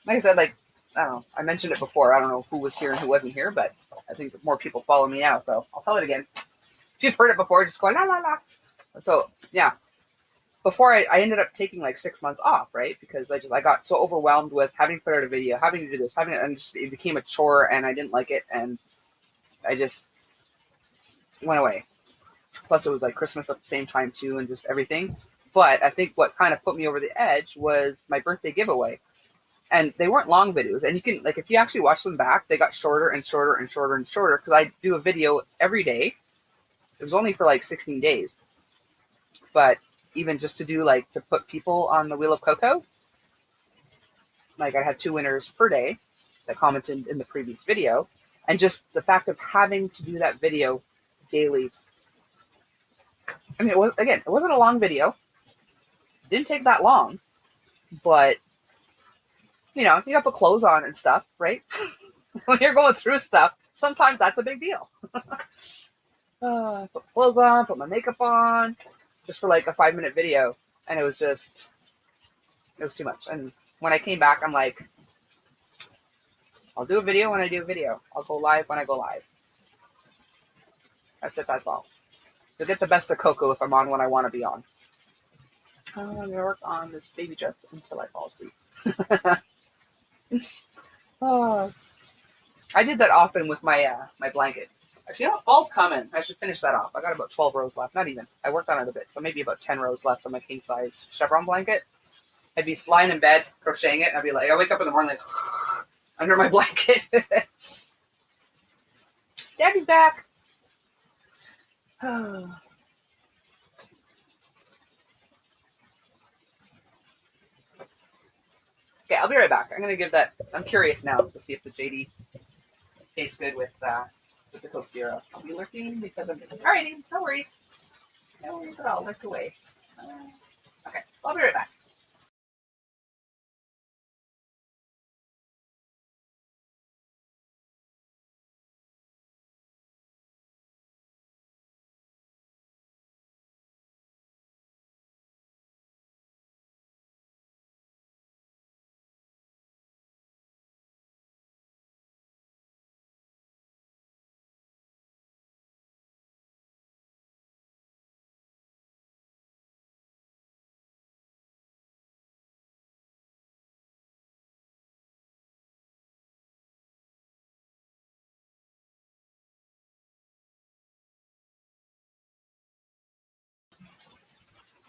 A: like I said, like, I don't know. I mentioned it before. I don't know who was here and who wasn't here, but I think more people follow me now, so I'll tell it again. If you've heard it before, just go la la la. So yeah, before I ended up taking like 6 months off, right? Because I got so overwhelmed with having to put out a video, having to do this, and just it became a chore, and I didn't like it, and I just went away. Plus, it was like Christmas at the same time too, and just everything. But I think what kind of put me over the edge was my birthday giveaway. And they weren't long videos. And you can, like, if you actually watch them back, they got shorter and shorter and shorter and shorter because I do a video every day. It was only for like 16 days. But even just to do, like, to put people on the Wheel of Coco, like, I had 2 winners per day that commented in the previous video. And just the fact of having to do that video daily. I mean, it wasn't a long video. It didn't take that long. But, you got to put clothes on and stuff, right? When you're going through stuff, sometimes that's a big deal. Put clothes on, put my makeup on, just for like a 5-minute video. And it was too much. And when I came back, I'm like, I'll do a video when I do a video. I'll go live when I go live. That's it, that's all. You'll get the best of Coco if I'm on when I want to be on. I'm going to work on this baby dress until I fall asleep. I did that often with my my blanket. Actually, fall's coming. I should finish that off. I got about 12 rows left. Not even. I worked on it a bit, so maybe about 10 rows left on my king size chevron blanket. I'd be lying in bed crocheting it, and I'd be like, I wake up in the morning like under my blanket. Daddy's back. Okay, I'll be right back. I'm gonna give that. I'm curious now to see if the JD tastes good with the Coke Zero. I'll be lurking because I'm. Alrighty, no worries. No worries at all. Lurk away. Okay, so I'll be right back.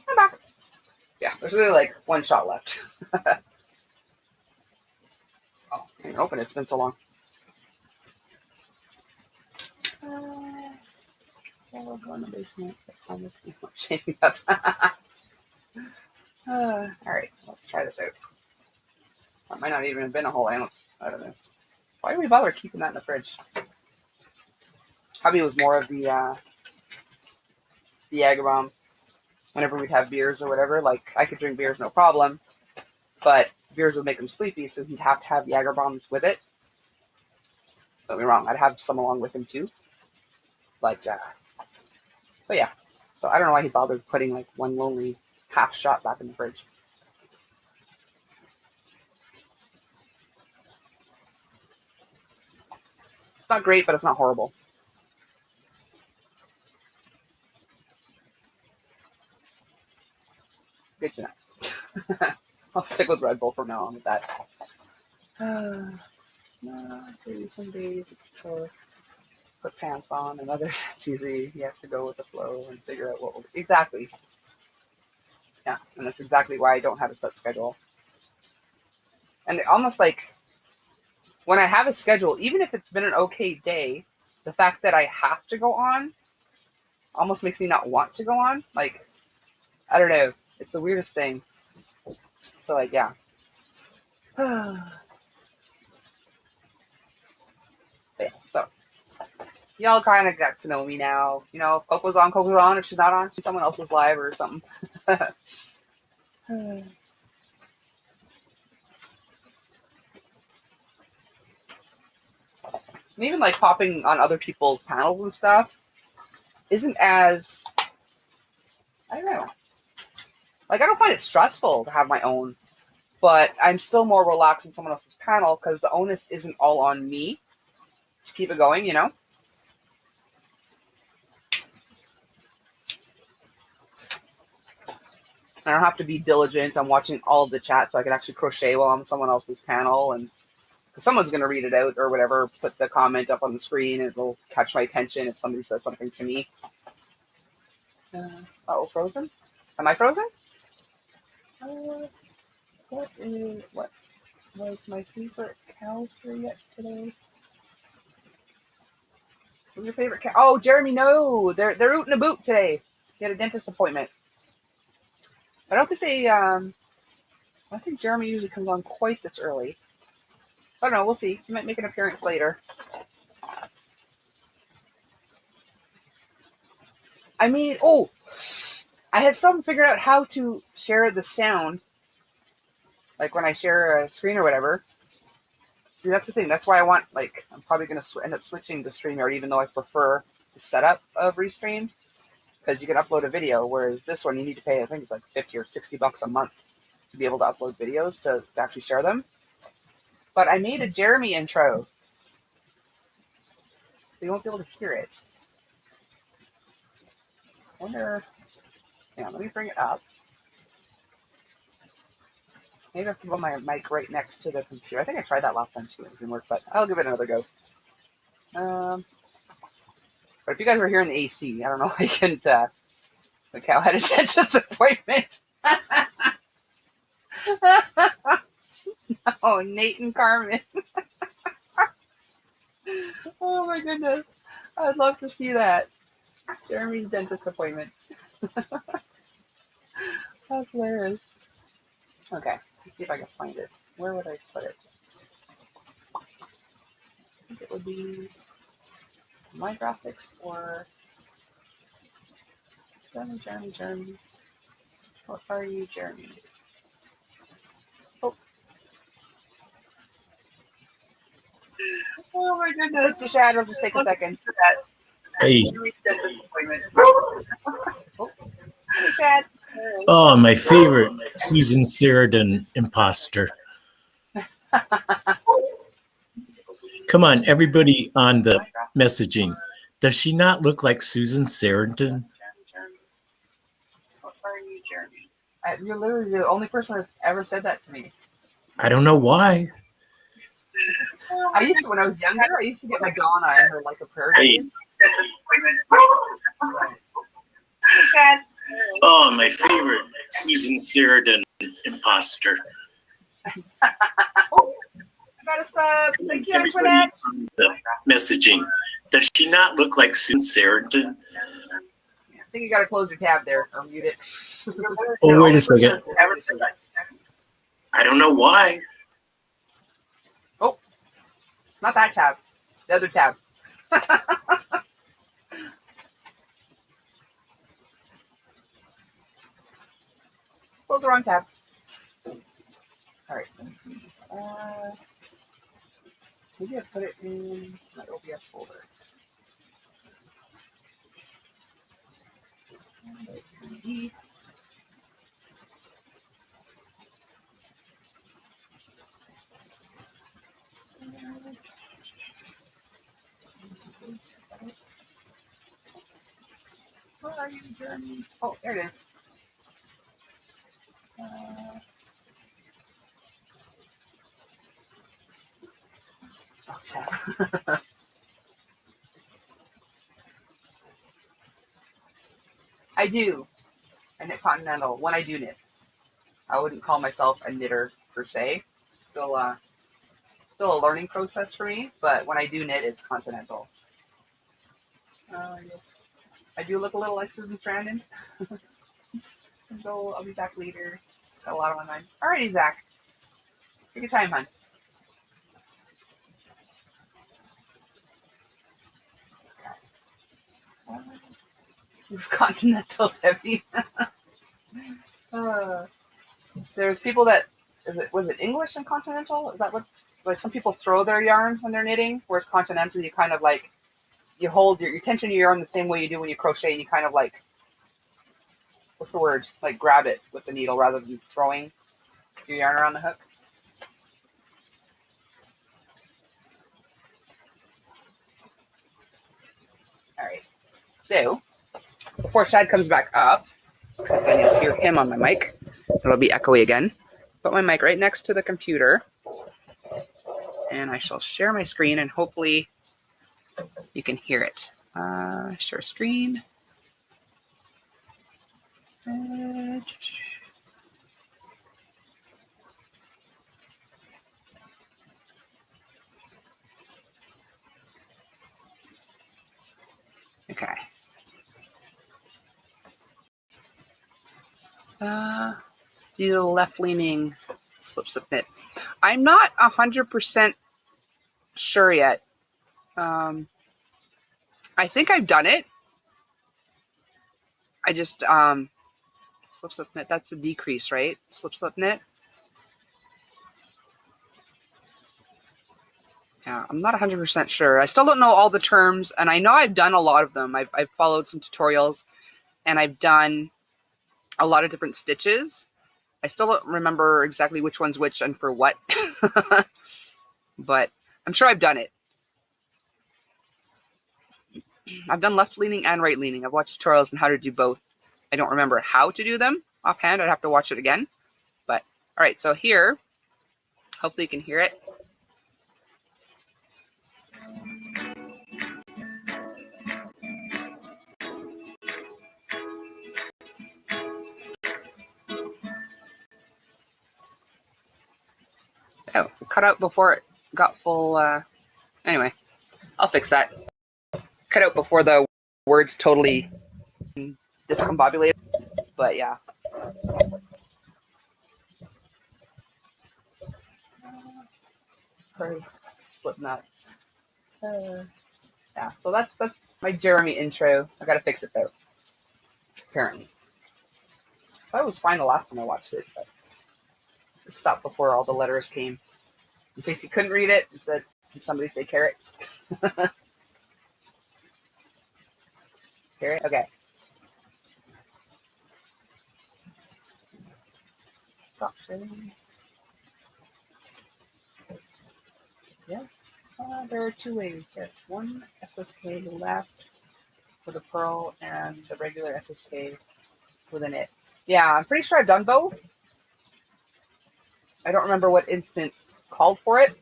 A: I'm back. Yeah, there's really like one shot left. Oh, I can't open it. It's been so long. We'll go in the basement. Almost shaping up. Alright, let's try this out. That might not even have been a whole ounce. I don't know. Why do we bother keeping that in the fridge? Hubby was more of the Jägerbomb. Whenever we'd have beers or whatever, like I could drink beers no problem, but beers would make him sleepy, so he'd have to have Jägerbombs with it. Don't get me wrong, I'd have some along with him too. But yeah. So I don't know why he bothered putting like one lonely half shot back in the fridge. It's not great, but it's not horrible. Good to know. I'll stick with Red Bull from now on with that. No, some days it's a chore. Put pants on, and others it's easy. You have to go with the flow and figure out what will exactly. Yeah, and that's exactly why I don't have a set schedule. And almost like when I have a schedule, even if it's been an okay day, the fact that I have to go on almost makes me not want to go on. Like, I don't know. It's the weirdest thing. So, like, yeah. So, y'all kind of got to know me now. You know, if Coco's on, Coco's on. If she's not on, she's someone else's live or something. And even, like, popping on other people's panels and stuff isn't as, I don't know. Like, I don't find it stressful to have my own, but I'm still more relaxed in someone else's panel because the onus isn't all on me to keep it going, you know? I don't have to be diligent. I'm watching all of the chat so I can actually crochet while I'm on someone else's panel, and because someone's going to read it out or whatever, put the comment up on the screen, and it'll catch my attention if somebody says something to me. Oh, frozen? Am I frozen? What was my favorite cow for yet today? What's your favorite cow? Oh, Jeremy, no, they're rooting a boot today. He had a dentist appointment. I don't think I think Jeremy usually comes on quite this early. I don't know. We'll see. He might make an appearance later. I mean, oh, I had still figured out how to share the sound, like when I share a screen or whatever. See, that's the thing. That's why I want, like, I'm probably going to end up switching to StreamYard, even though I prefer the setup of Restream, because you can upload a video, whereas this one you need to pay, I think it's like 50 or 60 bucks a month to be able to upload videos to actually share them. But I made a Jeremy intro, so you won't be able to hear it. I wonder, yeah, let me bring it up. Maybe I have to put my mic right next to the computer. I think I tried that last time too. It didn't work, but I'll give it another go. But if you guys were hearing the AC, I don't know. I can't. The cow had a dentist appointment. Oh, Nate and Carmen. Oh my goodness. I'd love to see that. Jeremy's dentist appointment. That's hilarious. Okay, let's see if I can find it. where would I put it? I think it would be my graphics or Jeremy. What are you, Jeremy? Oh, oh my goodness. Mr. Shad, will just take a second.
B: Hey.
A: Oh, hey, Shad.
B: Oh, my favorite Susan Sarandon imposter. Come on, everybody on the messaging. Does she not look like Susan Sarandon?
A: What are you, Jeremy? You're literally the only person that's ever said that to me.
B: I don't know why.
A: I used to, when I was younger, I used to get Madonna and her like a prayer days.
B: Oh, my favorite Susan Sarandon imposter.
A: I got a sub. Thank you, Antoinette.
B: The messaging. Does she not look like Susan Sarandon?
A: I think you got to close your tab there or mute it.
B: Oh, wait a second. I don't know why.
A: Oh, not that tab. The other tab. Close the wrong tab. All right. Let me see. Maybe I put it in my OBS folder. Where are you, Jeremy? Oh, there it is. Okay. I do. I knit continental when I do knit. I wouldn't call myself a knitter per se. Still a learning process for me, but when I do knit, it's continental. I do look a little like Susan Sarandon. So I'll be back later. Got a lot on my mind. Alrighty, Zach. Take your time, hon. It was continental heavy. There's people that was it English and continental? Is that what? Like some people throw their yarn when they're knitting, whereas continental you kind of like you hold your tension your yarn the same way you do when you crochet. And you kind of like what's the word? Like grab it with the needle rather than throwing your yarn around the hook. All right. So before Shad comes back up, because then you'll hear him on my mic. It'll be echoey again. Put my mic right next to the computer, and I shall share my screen, and hopefully you can hear it. Share screen. Okay. Do left-leaning slip knit. I'm not 100% sure yet. I think I've done it. I just slip knit. That's a decrease, right? Slip knit. Yeah, I'm not 100% sure. I still don't know all the terms, and I know I've done a lot of them. I've followed some tutorials, and I've done a lot of different stitches. I still don't remember exactly which one's which and for what, but I'm sure I've done it. I've done left-leaning and right-leaning. I've watched tutorials on how to do both. I don't remember how to do them offhand. I'd have to watch it again. But, all right, so here, hopefully you can hear it. Oh, cut out before it got full. Anyway, I'll fix that. Cut out before the words totally discombobulated. But yeah. Or Slipknot. Yeah, so that's my Jeremy intro. I gotta fix it though. Apparently, I thought it was fine the last time I watched it, but it stopped before all the letters came. In case you couldn't read it, it said, "Did somebody say carrot?" Carrot. Okay. Stop sharing. Yeah. There are two ways. Yes, one SSK left with a pearl and the regular SSK with a knit. Yeah, I'm pretty sure I've done both. I don't remember what instance called for it.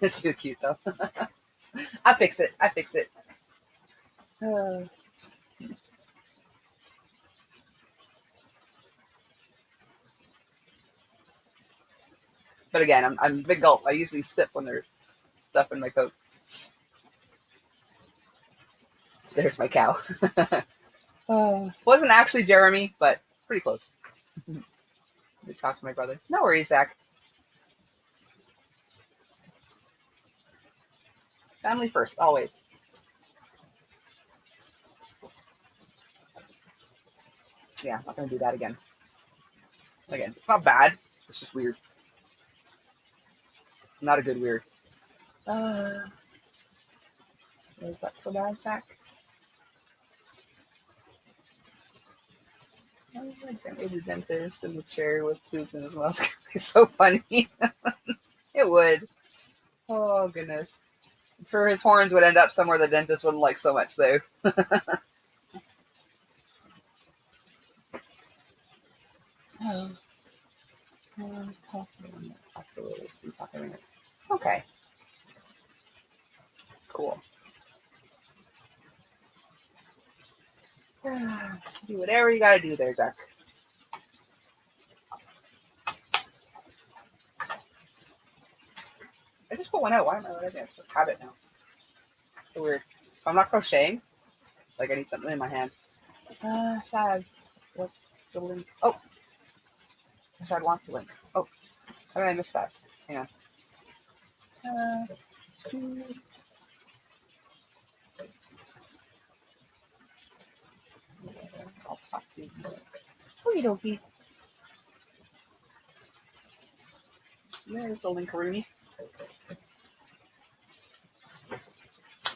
A: It's too cute though. I fix it. I fix it. But again, I'm big gulp. I usually sip when there's stuff in my coat. There's my cow. Wasn't actually Jeremy, but pretty close. I talked to my brother. No worries, Zach. Family first, always. Yeah, I'm not gonna do that again. Again, it's not bad. It's just weird. Not a good weird. Is that so bad, Zach? Oh, I made the dentist in the chair with Susan as well. It's so funny. It would. Oh goodness. I'm sure his horns would end up somewhere the dentist wouldn't like so much though. Okay. Cool. Do whatever you gotta do there, Zach. I just put one out. Why am I letting it? Just have it now. So weird. If I'm not crocheting, like I need something in my hand. Sad. What's the link? Oh, Sad wants the link. Oh, how did I miss that? Hang on. I'll talk to you. Okie dokie. There's the link, Rooney.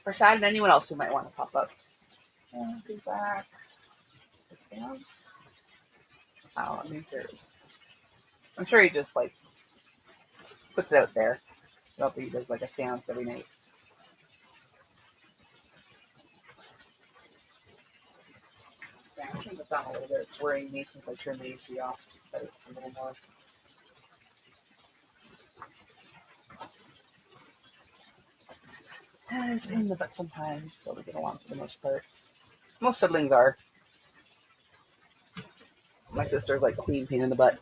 A: For Sad and anyone else who might want to pop up. Go back. Oh, I mean, I'm sure he just like puts it out there. I don't think he does like a seance every night. Yeah, I think it's down a little bit. It's worrying me since I turned the AC off. But it's a little more. It's in the butt sometimes, but we get along for the most part. Most siblings are. My sister's like clean pain in the butt.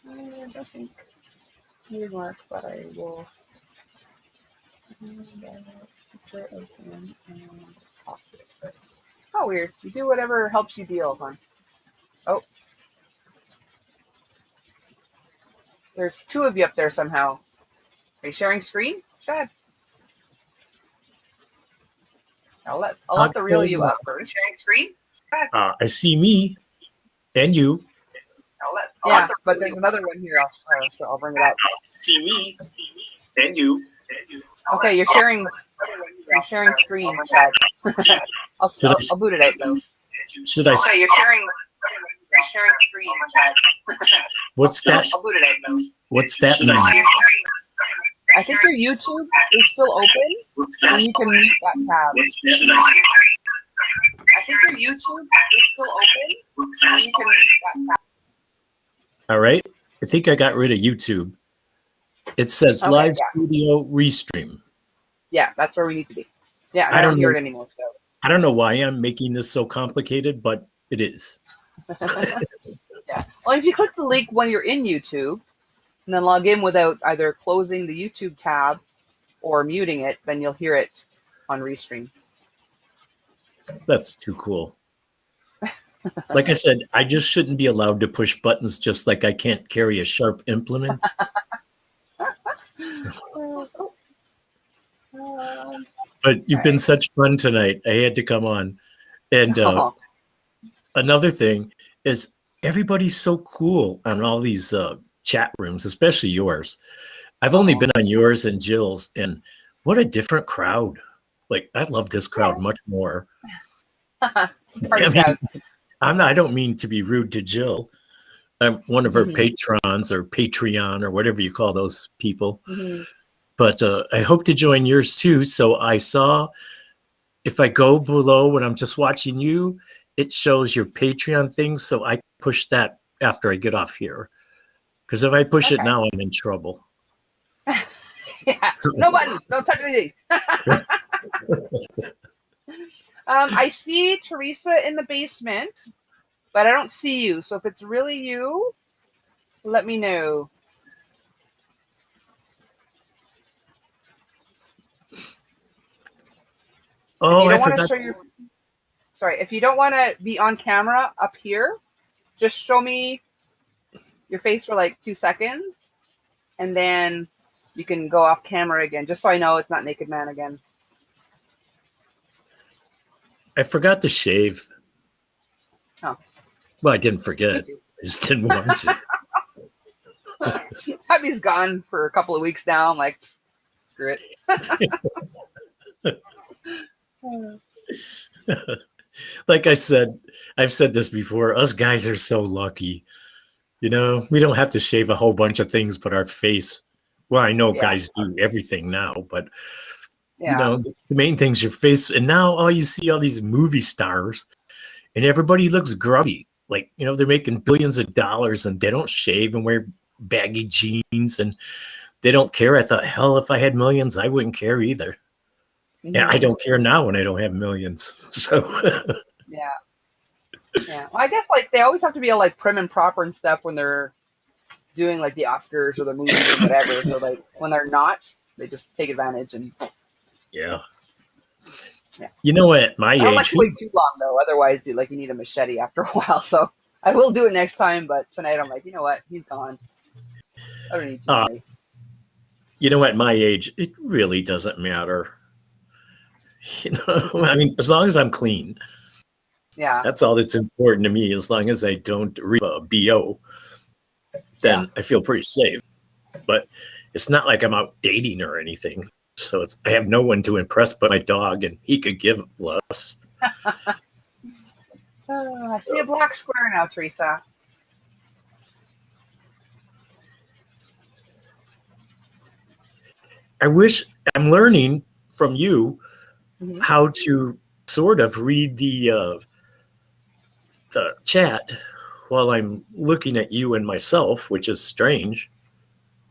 A: I don't think he remarks, but I will picture of him and talk to it. Oh, weird. You do whatever helps you deal, hon. Oh. There's two of you up there somehow. Are you sharing screen? Chad. I'll let the real you up. Are you sharing screen?
B: I see me and you.
A: Yeah, but there's another one here. So I'll bring it up.
B: See me and you.
A: Okay, you're sharing screen, Chad. I'll boot it out though.
B: Should I?
A: Okay, you're sharing screen, Chad.
B: What's that?
A: I'll boot it out though.
B: What's that mean?
A: I think your YouTube is still open, and you can mute that tab. I think your YouTube is still open, and you can mute that tab.
B: All right. I think I got rid of YouTube. It says live studio restream.
A: Yeah, that's where we need to be. Yeah, I don't hear it anymore. So
B: I don't know why I'm making this so complicated, but it is.
A: Yeah. Well, if you click the link when you're in YouTube, and then log in without either closing the YouTube tab or muting it, then you'll hear it on Restream.
B: That's too cool. Like I said, I just shouldn't be allowed to push buttons, just like I can't carry a sharp implement. But you've been such fun tonight. I had to come on. And another thing is everybody's so cool on all these chat rooms, especially yours. I've only been on yours and Jill's, and what a different crowd. Like, I love this crowd much more. I don't mean to be rude to Jill. I'm one of her patrons or Patreon or whatever you call those people. But I hope to join yours too. So I saw, if I go below when I'm just watching you, it shows your Patreon thing. So I push that after I get off here. Because if I push it now, I'm in trouble.
A: Yeah, no buttons, don't touch anything. I see Teresa in the basement, but I don't see you. So if it's really you, let me know.
B: Oh,
A: I
B: forgot.
A: If you don't want to be on camera up here, just show me your face for like 2 seconds, and then you can go off camera again, just so I know it's not Naked Man again.
B: I forgot to shave.
A: Oh.
B: Well, I didn't forget. I just didn't want to.
A: Hubby's gone for a couple of weeks now. I'm like, screw it.
B: Like I said, I've said this before, us guys are so lucky. You know, we don't have to shave a whole bunch of things but our face. Well, I know guys do everything now, but you know, the main thing's your face. And now all you see all these movie stars and everybody looks grubby. Like, you know, they're making billions of dollars and they don't shave and wear baggy jeans and they don't care. I thought, hell, if I had millions, I wouldn't care either. Yeah, I don't care now when I don't have millions. So
A: yeah. Well, I guess like they always have to be all like prim and proper and stuff when they're doing like the Oscars or the movies or whatever. So like when they're not, they just take advantage and
B: yeah. You know, at my age,
A: I don't like to wait too long though. Otherwise, you need a machete after a while. So I will do it next time. But tonight, I'm like, you know what? He's gone. I don't need to.
B: You know, at my age, it really doesn't matter. You know, I mean, as long as I'm clean.
A: Yeah.
B: That's all that's important to me. As long as I don't read a BO, then I feel pretty safe. But it's not like I'm out dating or anything. So I have no one to impress but my dog, and he could give less.
A: I see a black square now, Teresa.
B: I wish I'm learning from you how to sort of read the chat while I'm looking at you and myself, which is strange.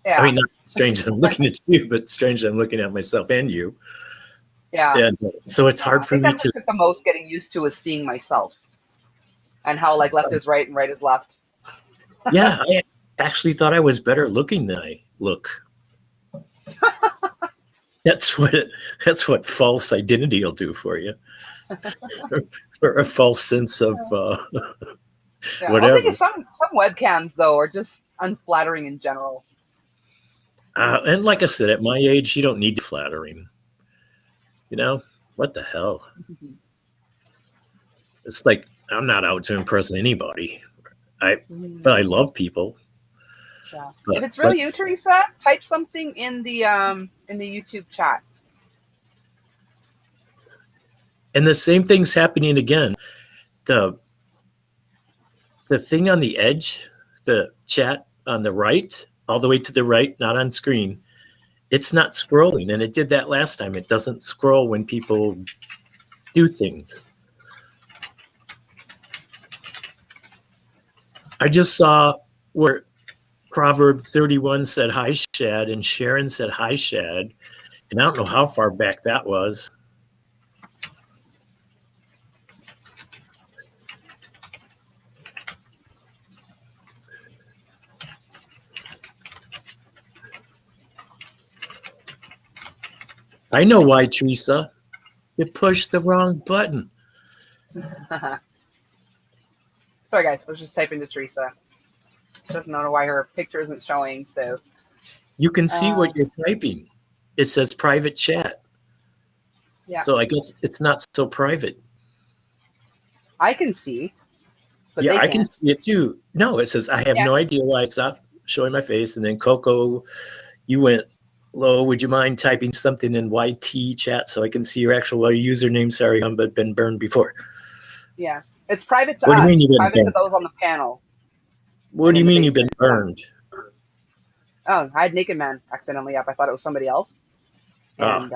A: Yeah.
B: I mean, not strange that I'm looking at you, but strange that I'm looking at myself and you.
A: Yeah.
B: And so it's hard for me
A: that's
B: to.
A: what took the most getting used to is seeing myself and how like left is right and right is left.
B: Yeah, I actually thought I was better looking than I look. That's what false identity will do for you, or a false sense of whatever.
A: I think some webcams though are just unflattering in general.
B: And like I said, at my age, you don't need flattering. You know, what the hell? It's like I'm not out to impress anybody. But I love people.
A: Yeah. If it's really you, Teresa, type something in the YouTube chat.
B: And the same thing's happening again. The thing on the edge, the chat on the right, all the way to the right, not on screen, it's not scrolling. And it did that last time. It doesn't scroll when people do things. I just saw where Proverb 31 said hi, Shad, and Sharon said hi, Shad. And I don't know how far back that was. I know why, Teresa. You pushed the wrong button.
A: Sorry, guys. I was just typing to Teresa. She doesn't know why her picture isn't showing. So
B: You can see what you're typing. It says private chat.
A: yeah,
B: So I guess it's not so private.
A: I can see, but
B: Yeah,
A: they
B: I
A: can't.
B: can see it too. No, it says I have no idea why it's not showing my face. And then Coco, you went, "Hello, would you mind typing something in YT chat so I can see your actual username? Sorry, I've been burned before."
A: Yeah, it's private to
B: What do you
A: us.
B: mean you've been
A: Private to
B: burned?
A: those on the panel.
B: What
A: And
B: do you
A: in the
B: mean you've been
A: basement.
B: burned?
A: Oh, I had Naked Man accidentally up. I thought it was somebody else, and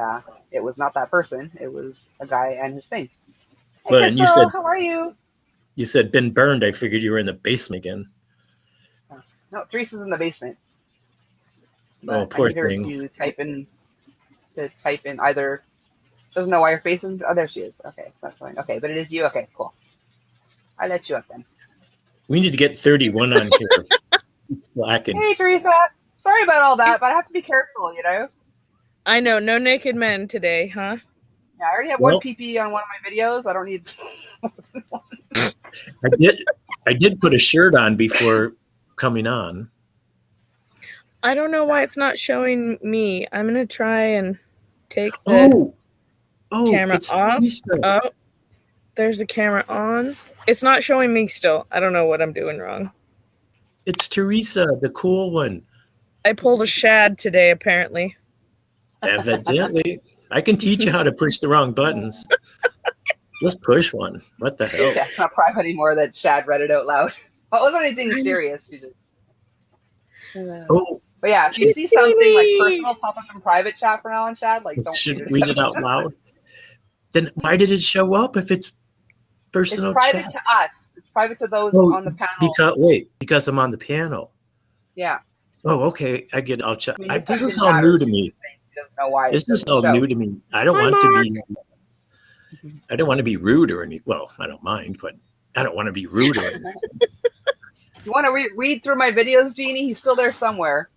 A: it was not that person. It was a guy and his thing. Hey,
B: But you
A: Crystal, how are you?
B: said been burned. I figured you were in the basement again.
A: No, Teresa's in the basement.
B: Oh,
A: But I
B: poor
A: need her
B: thing.
A: to type in either. Doesn't know why her face is. Oh, there she is. Okay, that's fine. Okay, but it is you. Okay, cool. I let you up then.
B: We need to get 31 on here. Slacking.
A: Hey, Teresa. Sorry about all that, but I have to be careful, you know?
C: I know, no naked men today, huh?
A: Yeah, I already have one PP on one of my videos. I don't need.
B: I did put a shirt on before coming on.
C: I don't know why it's not showing me. I'm gonna try and take the camera off. Oh, there's the camera on. It's not showing me still. I don't know what I'm doing wrong.
B: It's Teresa, the cool one.
C: I pulled a shad today, apparently.
B: Evidently. I can teach you how to push the wrong buttons. Just push one. What the hell?
A: Yeah, it's not private anymore that Shad read it out loud. Well, it wasn't anything serious. She just. But yeah, if you see something like personal pop up in private chat from now on, Shad, like don't
B: read it out loud. Then why did it show up if it's personal
A: chat? It's private to us. It's private to those on the panel.
B: Because I'm on the panel.
A: Yeah.
B: Oh, okay. I get it. I'll check.
A: I mean,
B: this is all new to me.
A: Know why
B: this is all new to me. I don't want to be. I don't want to be rude or anything. Well, I don't mind, but I don't want to be rude or anything.
A: You want to read through my videos, Jeannie? He's still there somewhere.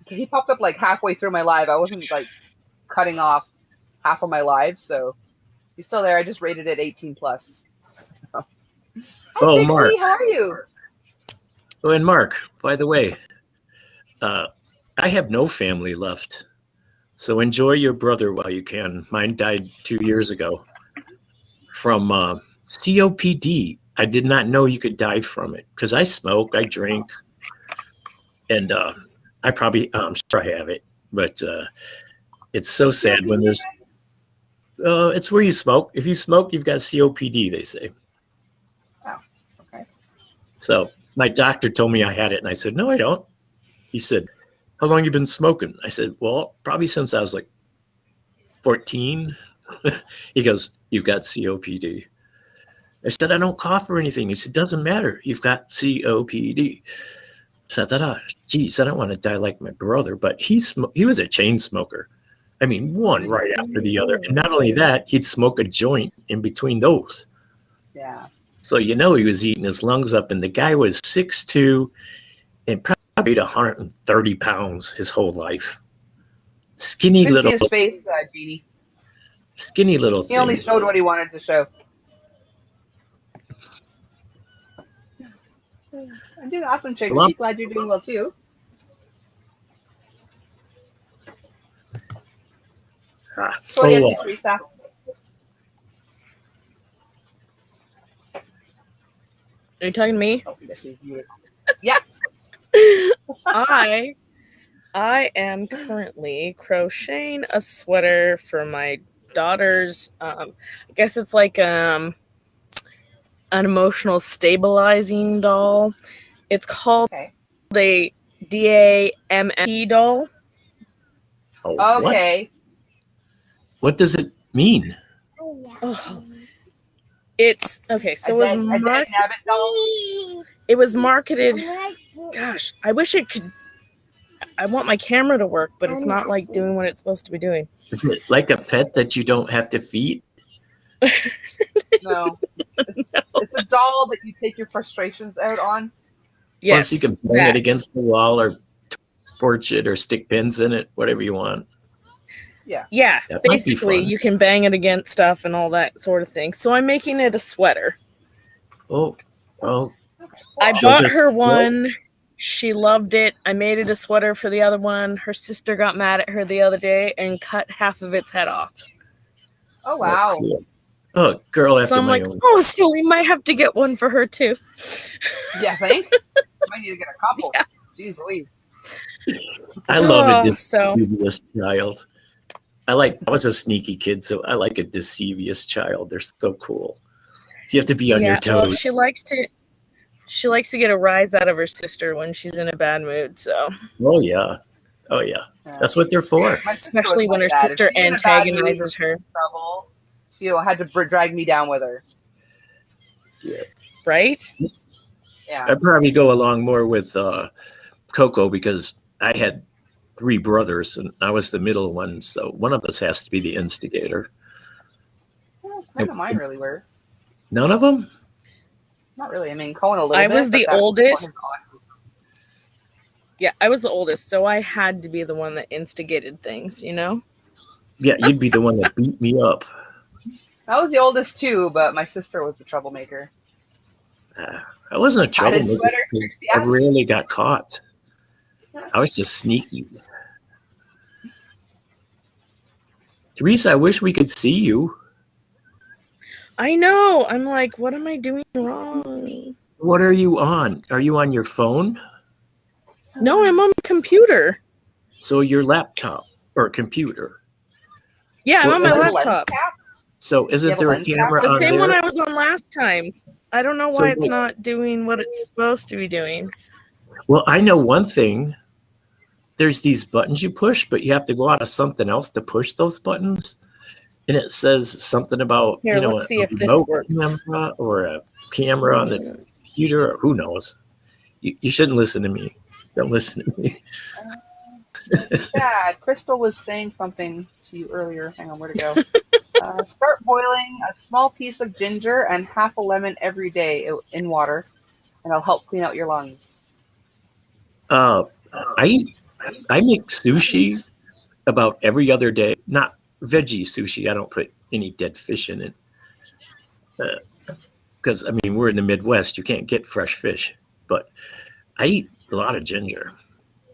A: He popped up like halfway through my live. I wasn't like cutting off half of my live, so he's still there. I just rated it 18 plus. Hi, Trixie,
B: Mark.
A: How are you?
B: Oh, and Mark, by the way, I have no family left. So enjoy your brother while you can. Mine died 2 years ago from COPD. I did not know you could die from it because I smoke, I drink, and I probably, I'm sure I have it, but it's so sad when there's, it's where you smoke. If you smoke, you've got COPD, they say.
A: Oh, okay.
B: So my doctor told me I had it, and I said, no, I don't. He said, how long you been smoking? I said, well, probably since I was like 14. He goes, you've got COPD. I said, I don't cough or anything. He said, doesn't matter. You've got COPD. So I thought, geez, I don't want to die like my brother. But he was a chain smoker. I mean, one right after the other. And not only that, he'd smoke a joint in between those.
A: Yeah.
B: So, he was eating his lungs up. And the guy was 6'2" and probably 130 pounds his whole life. Skinny little.
A: See his face, Jeannie.
B: Skinny little thing.
A: He only showed what he wanted to show. I'm doing awesome, Trixie. Well, glad you're doing well too. Teresa.
C: Are you talking to me?
A: Oh, yeah.
C: I am currently crocheting a sweater for my daughter's. I guess it's like an emotional stabilizing doll. It's called a DAMP doll.
B: Oh,
A: okay.
B: What does it mean?
C: Oh. It's okay. So it was marketed. Gosh, I wish it could. I want my camera to work, but it's not like doing what it's supposed to be doing.
B: Is it like a pet that you don't have to feed?
A: No. It's a doll that you take your frustrations out on.
B: Yes. Plus you can bang it against the wall or torch it or stick pins in it, whatever you want.
A: Yeah.
C: Yeah,
B: That might be
C: basically
B: fun.
C: you can bang it against stuff and all that sort of thing. So I'm making it a sweater.
B: Oh,
A: Okay,
C: I
A: cool.
C: bought her one. She loved it. I made it a sweater for the other one. Her sister got mad at her the other day and cut half of its head off.
A: Oh, wow.
B: Cool. Oh, girl after
C: So I'm
B: my
C: like,
B: own.
C: oh, so we might have to get one for her too.
A: Yeah, think? Might need to get a couple.
C: Yeah.
A: Jeez Louise.
B: I love a
C: So
B: mischievous child. I was a sneaky kid, so I like a deceivious child. They're so cool. You have to be on your
C: yeah, well,
B: toes.
C: she likes to get a rise out of her sister when she's in a bad mood. So
B: Oh yeah. Oh yeah.
A: Yeah.
B: That's what they're for.
A: My sister
C: especially
A: was
C: when her
A: like that. If
C: sister
A: she's in a bad mood or
C: antagonizes her,
A: trouble, she had to drag me down with her.
B: Yeah.
C: right?
A: Yeah.
B: I'd probably go along more with Coco because I had 3 brothers and I was the middle one, so one of us has to be the instigator.
A: Well, none of mine really were.
B: None of them?
A: Not really. I mean, Cohen a little bit.
C: I was the
A: but that
C: oldest.
A: was
C: Yeah, I was the oldest, so I had to be the one that instigated things, you know?
B: Yeah, you'd be the one that beat me up.
A: I was the oldest too, but my sister was the troublemaker.
B: I wasn't a troublemaker.
A: Sweater,
B: I rarely got caught. I was just sneaky. Teresa, I wish we could see you.
C: I know. I'm like, what am I doing wrong?
B: What are you on? Are you on your phone?
C: No, I'm on the computer.
B: So your laptop or computer?
C: Yeah, I'm on my
B: Is it-
C: laptop.
B: So isn't there a camera
C: The
B: on
C: same one
B: there?
C: I was on last times. I don't know
B: So
C: why it's
B: wait.
C: not doing what it's supposed to be doing.
B: Well, I know one thing. There's these buttons you push, but you have to go out of something else to push those buttons. And it says something about,
C: Here,
B: you know,
C: let's see if this
B: remote
C: works.
B: camera or a camera on the computer, or who knows. You shouldn't listen to me. Don't listen to me.
A: Dad, Crystal was saying something to you earlier. Hang on, where to go? Start boiling a small piece of ginger and half a lemon every day in water, and it'll help clean out your lungs.
B: I make sushi about every other day. Not veggie sushi. I don't put any dead fish in it. Because, I mean, we're in the Midwest. You can't get fresh fish. But I eat a lot of ginger.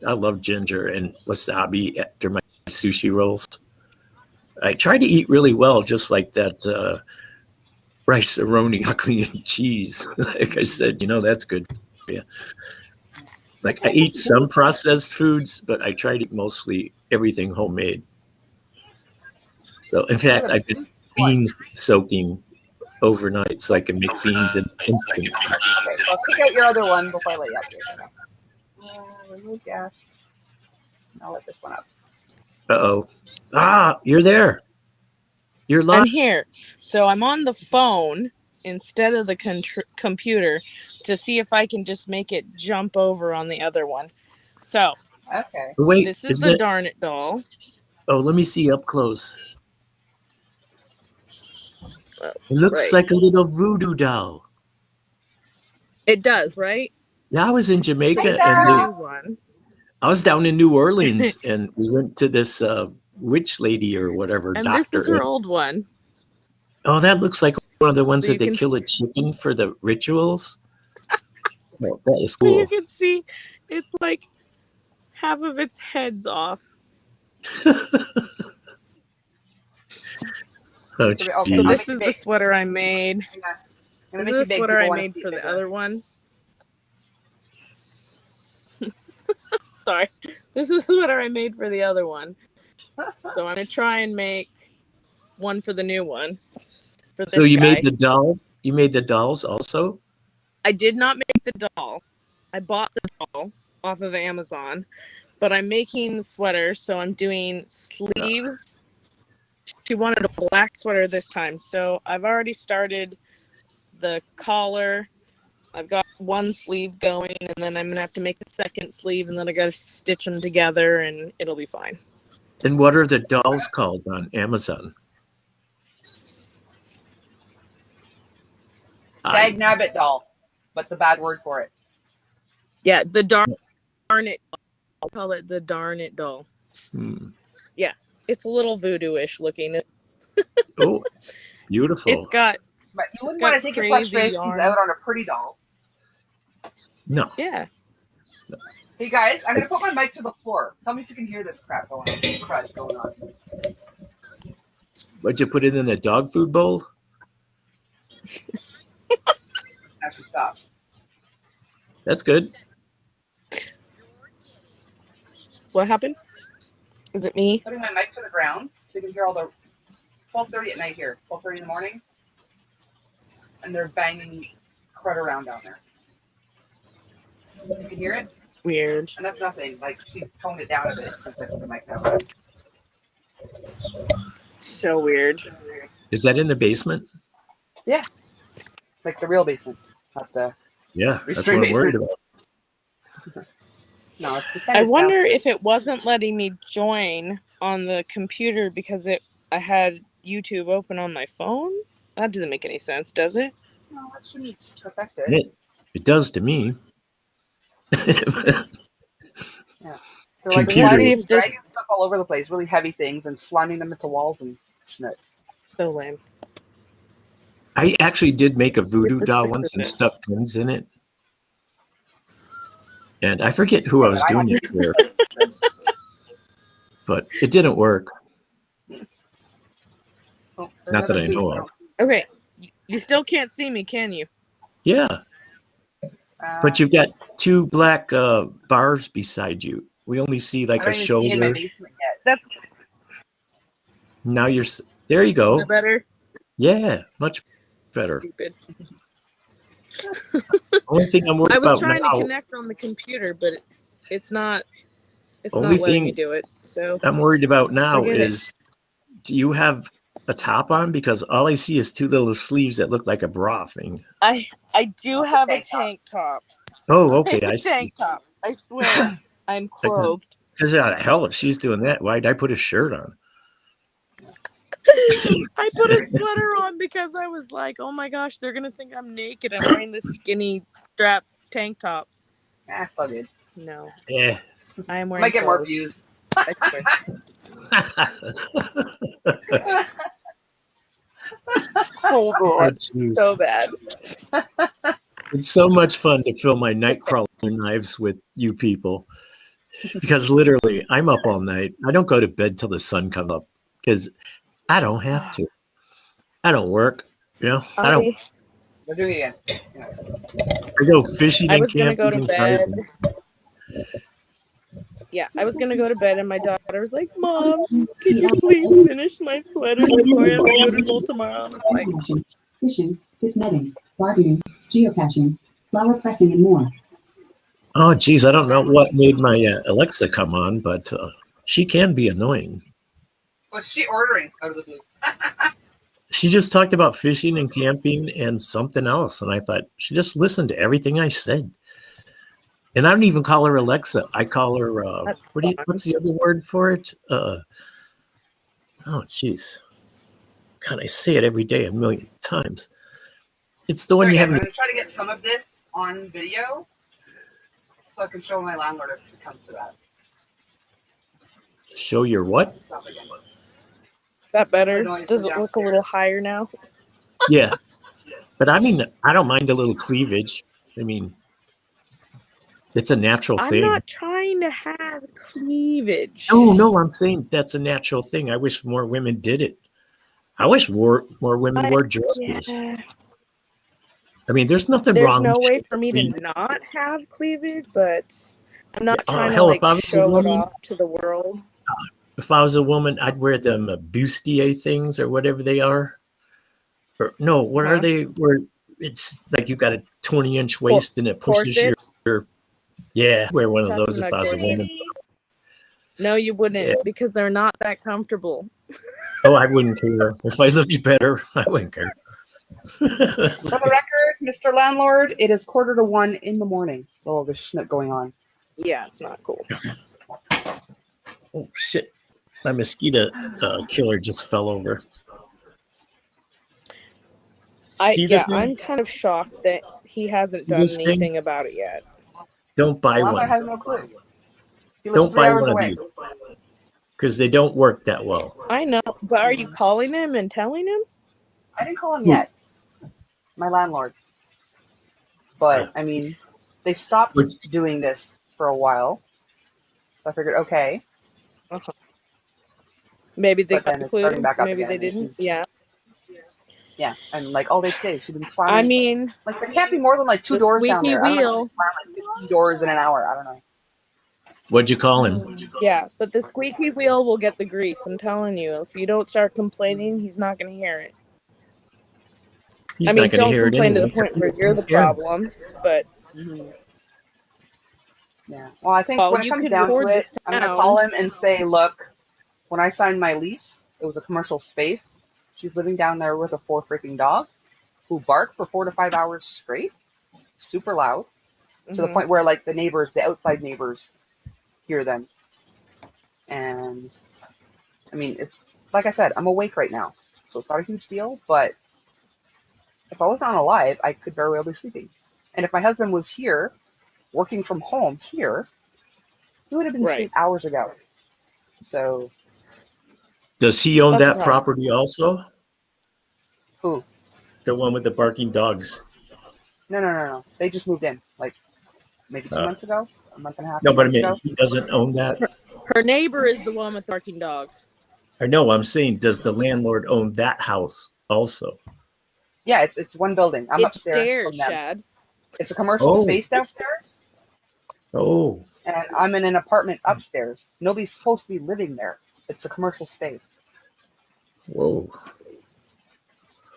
B: I love ginger and wasabi after my sushi rolls. I try to eat really well, just like that rice-a-roni ugly and cheese. Like I said, you know, that's good for you. Like I eat some processed foods, but I try to eat mostly everything homemade. So in fact, I've been beans soaking overnight so I can make beans in instant.
A: Okay, so I'll take out your other one before I let you up here. Remove gas. I'll let this one up.
B: Uh-oh. You're there. You're live.
C: I'm here. So I'm on the phone instead of the computer to see if I can just make it jump over on the other one. So
A: Okay.
B: Wait,
C: this is the Darn It doll.
B: Oh, let me see up close.
C: Oh,
B: it looks like a little voodoo doll.
C: It does, right?
B: Yeah, I was in Jamaica
C: This is
B: and
C: the new one.
B: I was down in New Orleans and we went to this witch lady or whatever.
C: And
B: doctor.
C: this is her old one.
B: Oh, that looks like one of the ones
C: So
B: that they
C: you can-
B: kill a chicken for the rituals. Oh, that is
C: So you
B: cool.
C: can see it's like half of its head's off.
B: Oh,
A: Okay,
C: So
B: geez.
C: this is the sweater I made.
A: I'm
C: This
A: gonna
C: is
A: make
C: the
A: you big.
C: sweater
A: People
C: I
A: wanna
C: made
A: see
C: for
A: it
C: the
A: bigger.
C: other one. Sorry. This is the sweater I made for the other one. So I'm going to try and make one for the new one. For this
B: So you
C: guy.
B: made the dolls? You made the dolls also?
C: I did not make the doll. I bought the doll off of Amazon. But I'm making the sweater, so I'm doing sleeves. She wanted a black sweater this time. So I've already started the collar. I've got one sleeve going, and then I'm going to have to make a second sleeve, and then I got to stitch them together, and it'll be fine.
B: And what are the dolls called on Amazon?
A: Dag nabbit doll. What's the bad word for it?
C: Yeah, the darn it doll. I'll call it the Darn It doll.
B: Hmm.
C: Yeah, It's a little voodoo-ish looking.
B: Oh, beautiful.
C: It's got.
A: But you wouldn't want to take your frustrations out on a pretty doll.
B: No.
C: Yeah.
A: Hey guys, I'm gonna put my mic to the floor. Tell me if you can hear this crap going on.
B: What'd you put it in a dog food bowl?
A: Actually, stop.
B: That's good.
C: What happened? Is it me?
A: Putting my mic to the ground so you can hear all the 12:30 at night here, 12:30 in the morning, and they're banging crud around down there. You can hear it?
C: Weird.
A: And that's nothing. Like, she toned it down a bit since I put the mic down.
C: So weird.
B: Is that in the basement?
A: Yeah. Like the real basement, not the
B: Yeah, that's what I'm worried about.
A: No, it's the
C: I wonder if it wasn't letting me join on the computer because I had YouTube open on my phone. That doesn't make any sense, does it?
A: No, that shouldn't affect it.
B: It does to me.
A: Yeah. They're like dragging stuff all over the place, really heavy things, and slamming them into walls and shit.
C: So lame.
B: I actually did make a voodoo doll once and stuck pins in it. And I forget who I was doing it for. But it didn't work.
A: Oh,
B: not that I know of.
C: Okay. You still can't see me, can you?
B: Yeah. But you've got two black bars beside you. We only see like a shoulder.
A: In my basement yet.
C: That's
B: now you're there. You go.
C: Better.
B: Yeah, much better.
C: Stupid.
B: Only thing I'm worried about
C: I was trying to connect on the computer, but it's not. It's not letting me do it. So
B: I'm worried about now is, do you have a top on? Because all I see is two little sleeves that look like a bra thing.
C: I do have a tank top.
B: Oh, okay. I see.
C: Tank top. I swear, I'm clothed.
B: Because hell, if she's doing that, why'd I put a shirt on?
C: I put a sweater on because I was like, oh my gosh, they're gonna think I'm naked. I'm wearing this skinny strap tank top.
A: So good.
C: No.
B: Yeah.
C: I am wearing.
A: Might get more views.
C: I swear. Oh god, so bad.
B: It's so much fun to fill my nightcrawler knives with you people, because literally I'm up all night. I don't go to bed till the sun comes up because I don't have to. I don't work, you know. I don't.
A: We'll do it again.
B: I go fishing and camping.
C: Go to bed. Yeah, I was gonna go to bed, and my daughter was like, "Mom, can you please finish my sweater before I have to go to school tomorrow?" And I was like,
D: fishing, fit netting, bargaining, geocaching, flower pressing, and more.
B: Oh, geez, I don't know what made my Alexa come on, but she can be annoying.
A: What's she ordering out of the blue?
B: She just talked about fishing and camping and something else, and I thought she just listened to everything I said. And I don't even call her Alexa. I call her, what's the other word for it? Oh, jeez. God, I say it every day 1,000,000 times. It's the one you haven't.
A: I'm going to try to get some of this on video so I can show my landlord if it comes to that.
B: Show your what?
C: That better? Does it look a little higher now?
B: Yeah. But I mean, I don't mind a little cleavage. I mean, it's a natural thing.
C: I'm not trying to have cleavage.
B: No, I'm saying that's a natural thing. I wish more women did it. I wish more women wore dresses. Yeah. I mean, there's nothing wrong.
C: There's no way for me to not have cleavage, but I'm not trying to like show it off to the world.
B: If I was a woman, I'd wear them bustier things or whatever they are. Or no, what are they? Where it's like you got a 20-inch waist and it pushes your. Yeah, wear one of those if I was a woman.
C: No, you wouldn't because they're not that comfortable.
B: Oh, I wouldn't care. If I looked better, I wouldn't care.
A: For the record, Mr. Landlord, it is 1:45 in the morning. All this shit going on.
C: Yeah, it's not cool.
B: Oh, shit. My mosquito killer just fell over.
C: I'm kind of shocked that he hasn't done anything about it yet.
B: Don't buy one.
A: Has no clue.
B: Don't buy one of these. because they don't work that well.
C: I know, but are you calling him and telling him?
A: I didn't call him yet. My landlord. But, I mean, they stopped doing this for a while. So I figured, okay.
C: Uh-huh. Maybe they got
A: then
C: the
A: it's starting
C: clue.
A: back up
C: Maybe
A: again.
C: they didn't. Yeah.
A: Yeah, and like all day today, she's been slamming.
C: I mean,
A: like there can't be more than like 2 doors down there.
C: Wheel.
A: I don't know, like 15 doors in an hour. I don't know.
B: What'd you call him?
C: Yeah, but the squeaky wheel will get the grease. I'm telling you, if you don't start complaining, he's not going to hear it.
B: He's not
C: don't
B: hear
C: complain
B: it
C: to the point where you're the problem, but.
A: Yeah. Well, I think when it comes down to it, I'm going to call him and say, look, when I signed my lease, it was a commercial space. She's living down there with 4 freaking dogs who bark for 4 to 5 hours straight, super loud, to the point where like the neighbors, the outside neighbors, hear them. And I mean, it's like I said, I'm awake right now, so it's not a huge deal. But if I was not alive, I could very well be sleeping. And if my husband was here, working from home here, he would have been asleep hours ago. So.
B: Does he own that property also?
A: Who?
B: The one with the barking dogs.
A: No. They just moved in, like maybe 2 months ago, a month and a half.
B: No, but I mean, he doesn't own that.
C: Her neighbor is the one with barking dogs.
B: I know. I'm saying, does the landlord own that house also?
A: Yeah, it's one building. I'm
C: upstairs
A: from them.
C: Shad.
A: It's a commercial space downstairs.
B: Oh.
A: And I'm in an apartment upstairs. Nobody's supposed to be living there. It's a commercial space.
B: Whoa.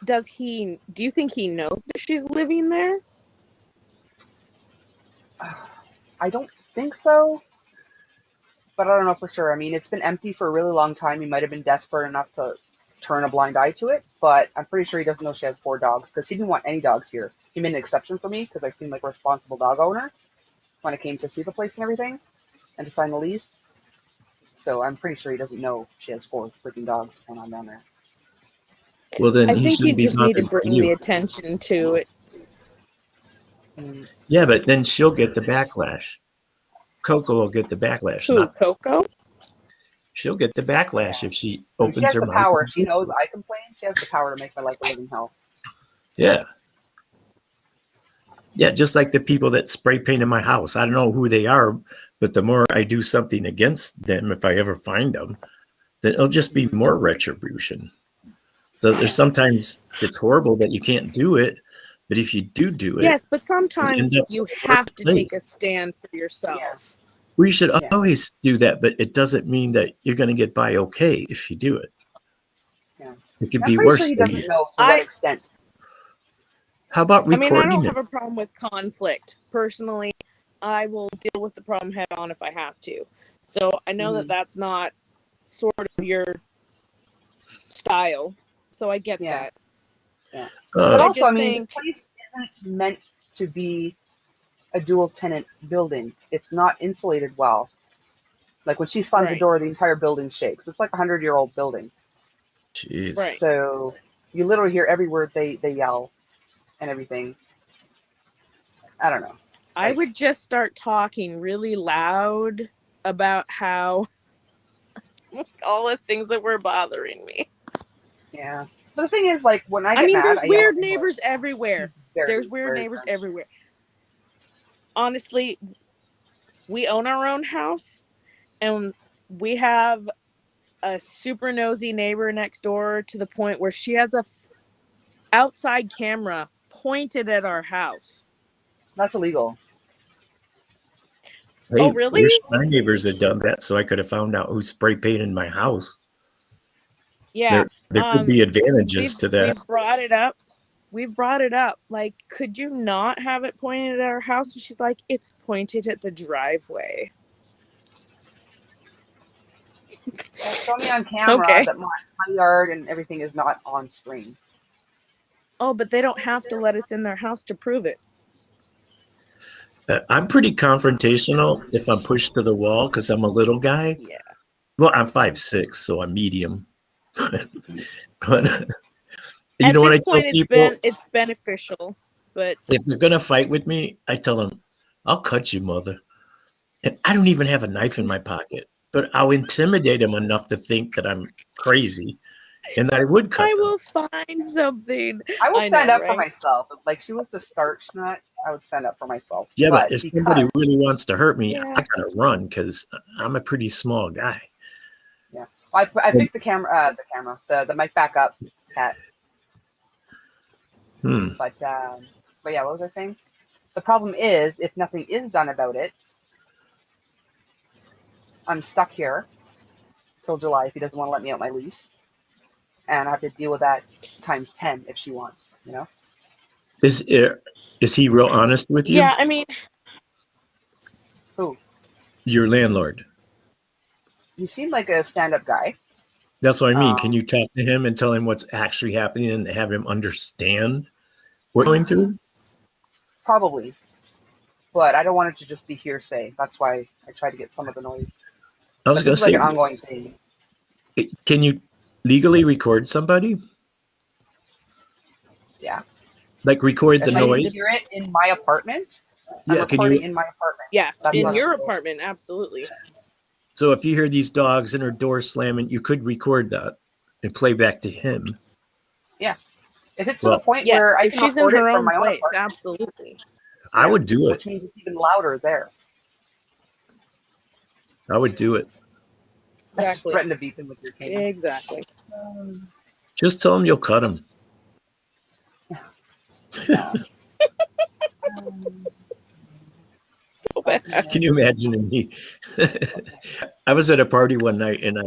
C: Do you think he knows that she's living there?
A: I don't think so. But I don't know for sure. I mean, it's been empty for a really long time. He might have been desperate enough to turn a blind eye to it. But I'm pretty sure he doesn't know she has 4 dogs because he didn't want any dogs here. He made an exception for me because I seemed like a responsible dog owner when I came to see the place and everything and to sign the lease. So I'm pretty sure he doesn't know she has 4 freaking dogs going on down there.
B: Well, then
C: I think you just need to bring the attention to it.
B: Yeah, but then she'll get the backlash. Coco will get the backlash.
C: Who, Coco?
B: She'll get the backlash if she opens her mouth.
A: She has the power. She knows I complain. She has the power to make my life a living hell.
B: Yeah. Yeah, just like the people that spray paint in my house. I don't know who they are, but the more I do something against them, if I ever find them, then it'll just be more retribution. So there's sometimes it's horrible that you can't do it, but if you do it.
C: Yes, but sometimes you have to take a stand for yourself. Yeah.
B: We should always do that, but it doesn't mean that you're going to get by okay if you do it.
A: Yeah.
B: It could be worse.
A: Sure he doesn't know to what extent.
B: How about recording
C: I don't have a problem with conflict. Personally, I will deal with the problem head on if I have to. So I know that that's not sort of your style. So I get that.
A: Yeah. But also, I mean, the place isn't meant to be a dual tenant building. It's not insulated well. Like when she slams the door, the entire building shakes. It's like a 100-year-old building.
B: Jeez.
C: Right.
A: So you literally hear every word they yell and everything. I don't know.
C: I would just start talking really loud about how all the things that were bothering me.
A: Yeah. But the thing is, like, when I get mad,
C: there's weird neighbors everywhere. There's weird neighbors everywhere. Honestly, we own our own house, and we have a super nosy neighbor next door to the point where she has a outside camera pointed at our house.
A: That's illegal.
B: Hey,
C: oh, really?
B: I wish my neighbors had done that so I could have found out who spray painted my house.
C: Yeah.
B: There could be advantages to that.
C: We've brought it up. Like, could you not have it pointed at our house? And she's like, it's pointed at the driveway.
A: Show me on camera that my yard and everything is not on screen.
C: Oh, but they don't have to let us in their house to prove it.
B: I'm pretty confrontational if I'm pushed to the wall because I'm a little guy.
C: Yeah.
B: Well, I'm 5'6", so I'm medium. But you know what I tell people?
C: It's beneficial, but
B: if they're gonna fight with me, I tell them, "I'll cut you, mother." And I don't even have a knife in my pocket. but I'll intimidate him enough to think that I'm crazy and that I would cut
C: I
B: them.
C: will find something.
A: I will stand up for
C: right?
A: myself. If, like, she was the starch nut, I would stand up for myself.
B: Yeah, but if
A: because,
B: somebody really wants to hurt me,
C: Yeah.
B: I gotta run because I'm a pretty small guy.
A: yeah, I picked the mic back up cat. But yeah, what was I saying? The problem is, if nothing is done about it, I'm stuck here till July if he doesn't want to let me out my lease, and I have to deal with that times 10 if she wants. You know?
B: Is he real honest with you?
C: Yeah, I mean,
A: Who?
B: Your landlord.
A: You seem like a stand-up guy.
B: That's what I mean. Can you talk to him and tell him what's actually happening and have him understand what we're going through?
A: Probably. But I don't want it to just be hearsay. That's why I try to get some of the noise.
B: I was going to say,
A: like an ongoing thing.
B: Can you legally record somebody?
A: Yeah.
B: Like record the
A: If I
B: noise?
A: hear it in my apartment, I'm
B: Yeah, can
A: recording
B: you?
A: in my apartment.
C: yes,
A: That's
C: in
A: what
C: your
A: I'm doing.
C: apartment, absolutely.
B: So if you hear these dogs and her door slamming, you could record that and play back to him.
A: Yeah. If it's to the point
C: Yes,
A: where I
C: if
A: can
C: she's in
A: record it
C: her
A: from
C: own
A: my own
C: place,
A: apartment,
C: absolutely.
B: I would do it.
A: which means it's even louder there.
B: I would do it.
C: Exactly.
A: Threaten to beat them with your cane.
C: Exactly.
B: Just tell him you'll cut him.
C: So bad.
B: Can you imagine me? I was at a party one night and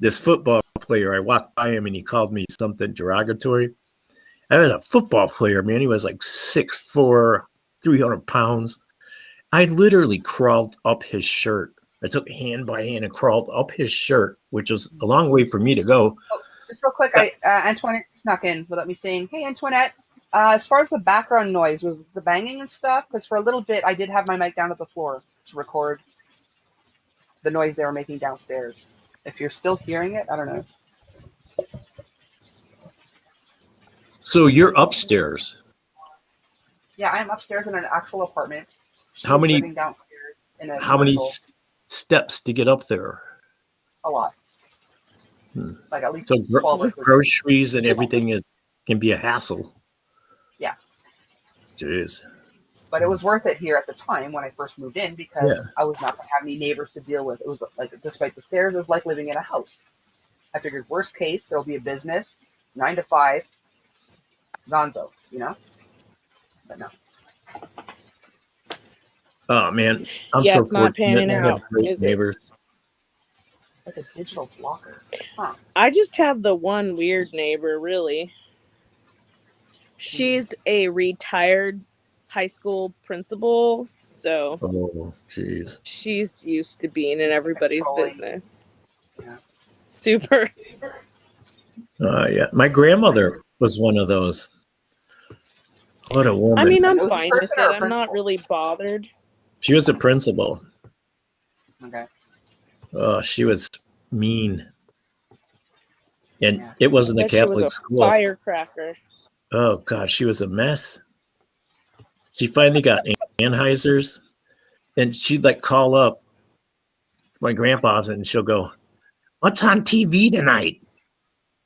B: this football player, I walked by him and he called me something derogatory. I was a football player, man. He was like 6'4", 300 pounds. I literally crawled up his shirt. I took hand by hand and crawled up his shirt, which was a long way for me to go.
A: Oh, just real quick, Antoinette snuck in without me saying, "Hey, Antoinette, as far as the background noise, was the banging and stuff? Because for a little bit, I did have my mic down at the floor to record the noise they were making downstairs. If you're still hearing it, I don't know."
B: So you're upstairs.
A: Yeah, I'm upstairs in an actual apartment. She's
B: How many-
A: living downstairs in a
B: How many
A: commercial.
B: steps to get up there?
A: A lot. Like at least
B: So
A: 12 or 13.
B: groceries and everything can be a hassle.
A: Yeah.
B: Jeez.
A: But it was worth it here at the time when I first moved in because
B: Yeah.
A: I was not going to have any neighbors to deal with. It was like, despite the stairs, it was like living in a house. I figured worst case, there'll be a business, 9 to 5, gonzo, you know? But no.
B: Oh man, I'm
C: Yeah,
B: so
C: it's not
B: fortunate.
C: panning
B: I have
C: out,
B: great
C: is it?
B: neighbors.
A: Like a digital blocker. Huh.
C: I just have the one weird neighbor, really. She's a retired high school principal, so
B: Oh, jeez.
C: she's used to being in everybody's
A: Controlling.
C: business.
A: Yeah.
C: Super.
B: Yeah, my grandmother was one of those. What a woman.
C: I mean, I'm
A: Was it
C: fine with
A: person
C: it.
A: or a
C: I'm not
A: principal?
C: really bothered.
B: She was a principal.
A: Okay.
B: Oh, she was mean. And
A: Yeah.
B: it wasn't a
C: Bet she
B: Catholic
C: was a
B: school.
C: firecracker.
B: Oh, God, she was a mess. She finally got Anheuser's, and she'd like call up my grandpa's and she'll go, "What's on TV tonight?"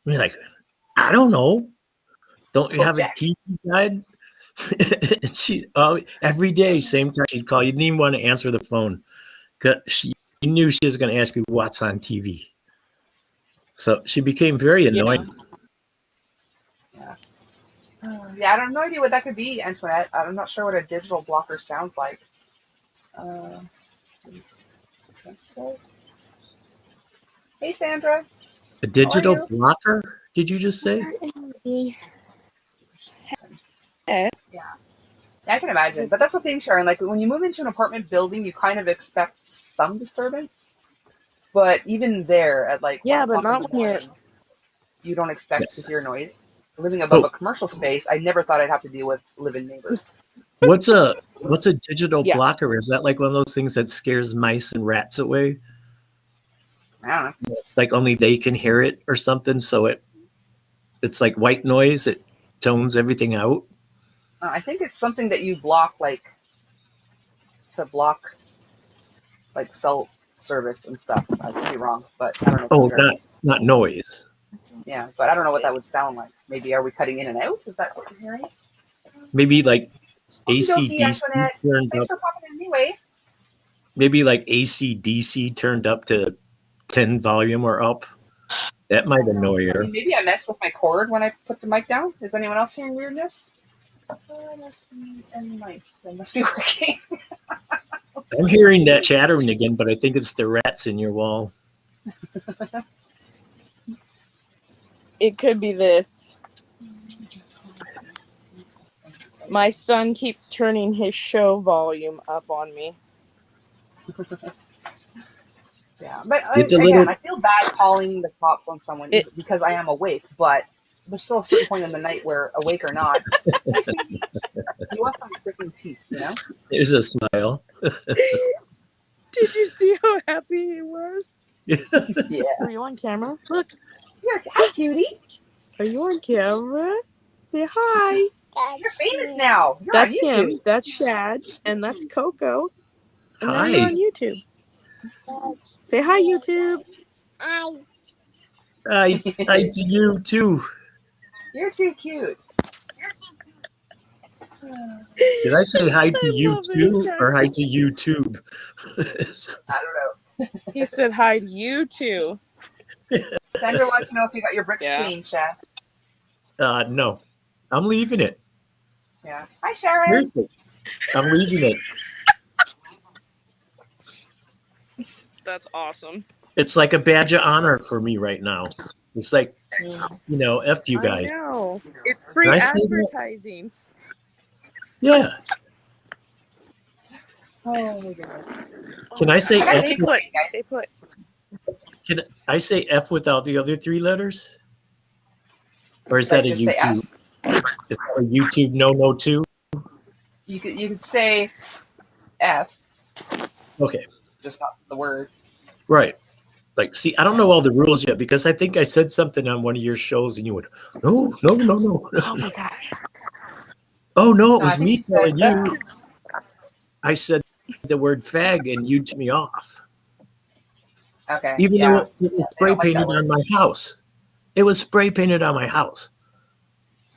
B: We're like, "I don't know. Don't you have a
A: Jack.
B: TV guide?" And she every day, same time she'd call. You didn't even want to answer the phone because she knew she was going to ask you what's on TV. So she became very annoying.
A: Yeah, I have no idea what that could be, Antoinette. I'm not sure what a digital blocker sounds like. Hey, Sandra.
B: A digital
A: you?
B: blocker? Did you just say?
A: Yeah, I can imagine. But that's the thing, Sharon. Like, when you move into an apartment building, you kind of expect some disturbance. But even there, at like 1
C: but
A: o'clock in
C: not
A: the
C: when you're.
A: morning, you don't expect to hear noise. Living above a commercial space, I never thought I'd have to deal with living neighbors.
B: What's a digital
C: Yeah.
B: blocker? Is that like one of those things that scares mice and rats away?
A: I don't know.
B: It's like only they can hear it or something. So it's like white noise. It tones everything out.
A: I think it's something that you block, like, to block, like, cell service and stuff. I could be wrong, but I don't know.
B: Oh,
A: For sure.
B: not noise.
A: Yeah, but I don't know what that would sound like. Maybe are we cutting in and out? Is that what you're hearing?
B: Maybe like
A: Okie dokie,
B: AC/DC
A: Antoinette.
B: turned
A: Thanks
B: up.
A: for popping in anyway.
B: Maybe like AC/DC turned up to 10 volume or up. That might annoy
A: I
B: her.
A: mean, maybe I messed with my cord when I put the mic down. Is anyone else hearing weirdness? And mic, they must be working.
B: I'm hearing that chattering again, but I think it's the rats in your wall.
C: It could be this. My son keeps turning his show volume up on me.
A: Yeah, but
B: little-
A: I feel bad calling the cops on someone because I am awake, but there's still a certain point in the night where, awake or not, you want some freaking peace, you know?
B: There's a smile.
C: Did you see how happy he was?
A: Yeah.
C: Are you on camera? Look.
A: Hi, cutie.
C: Are you on camera? Say hi.
A: You're famous now. You're
C: That's
A: on YouTube.
C: him. That's Shad. And that's Coco. And
B: Hi.
C: then you're on YouTube. Say hi, YouTube.
B: Hi to you too.
A: You're too cute.
B: Did I say hi to you
C: love it,
B: too
C: guys.
B: or hi to YouTube?
A: I don't know.
C: He said hi to you too.
A: Sandra wants to know if you got your bricks
C: Yeah.
A: clean, Chef.
B: No, I'm leaving it.
A: Yeah. Hi, Sharon.
B: Seriously, I'm leaving it.
C: That's awesome.
B: It's like a badge of honor for me right now. It's like, F you guys.
C: I know. It's free
B: Can I say that?
C: advertising.
B: Yeah.
A: Oh, my God.
B: Can I say
A: I
B: F?
C: Stay put. Stay put.
B: Can I say F without the other three letters? Or is that a
A: Just say F.
B: YouTube? Is that a YouTube no too?
A: You could say F,
B: Okay.
A: just not the word.
B: Right. Like, see, I don't know all the rules yet because I think I said something on one of your shows and you went, no.
C: Oh my gosh.
B: Oh, no, it
A: No,
B: was
A: I think
B: me
A: you said
B: telling you. I said the word fag and you took me off.
A: Okay.
B: Even
A: yeah.
B: though it was spray
A: like that
B: painted
A: word.
B: on my house. It was spray painted on my house.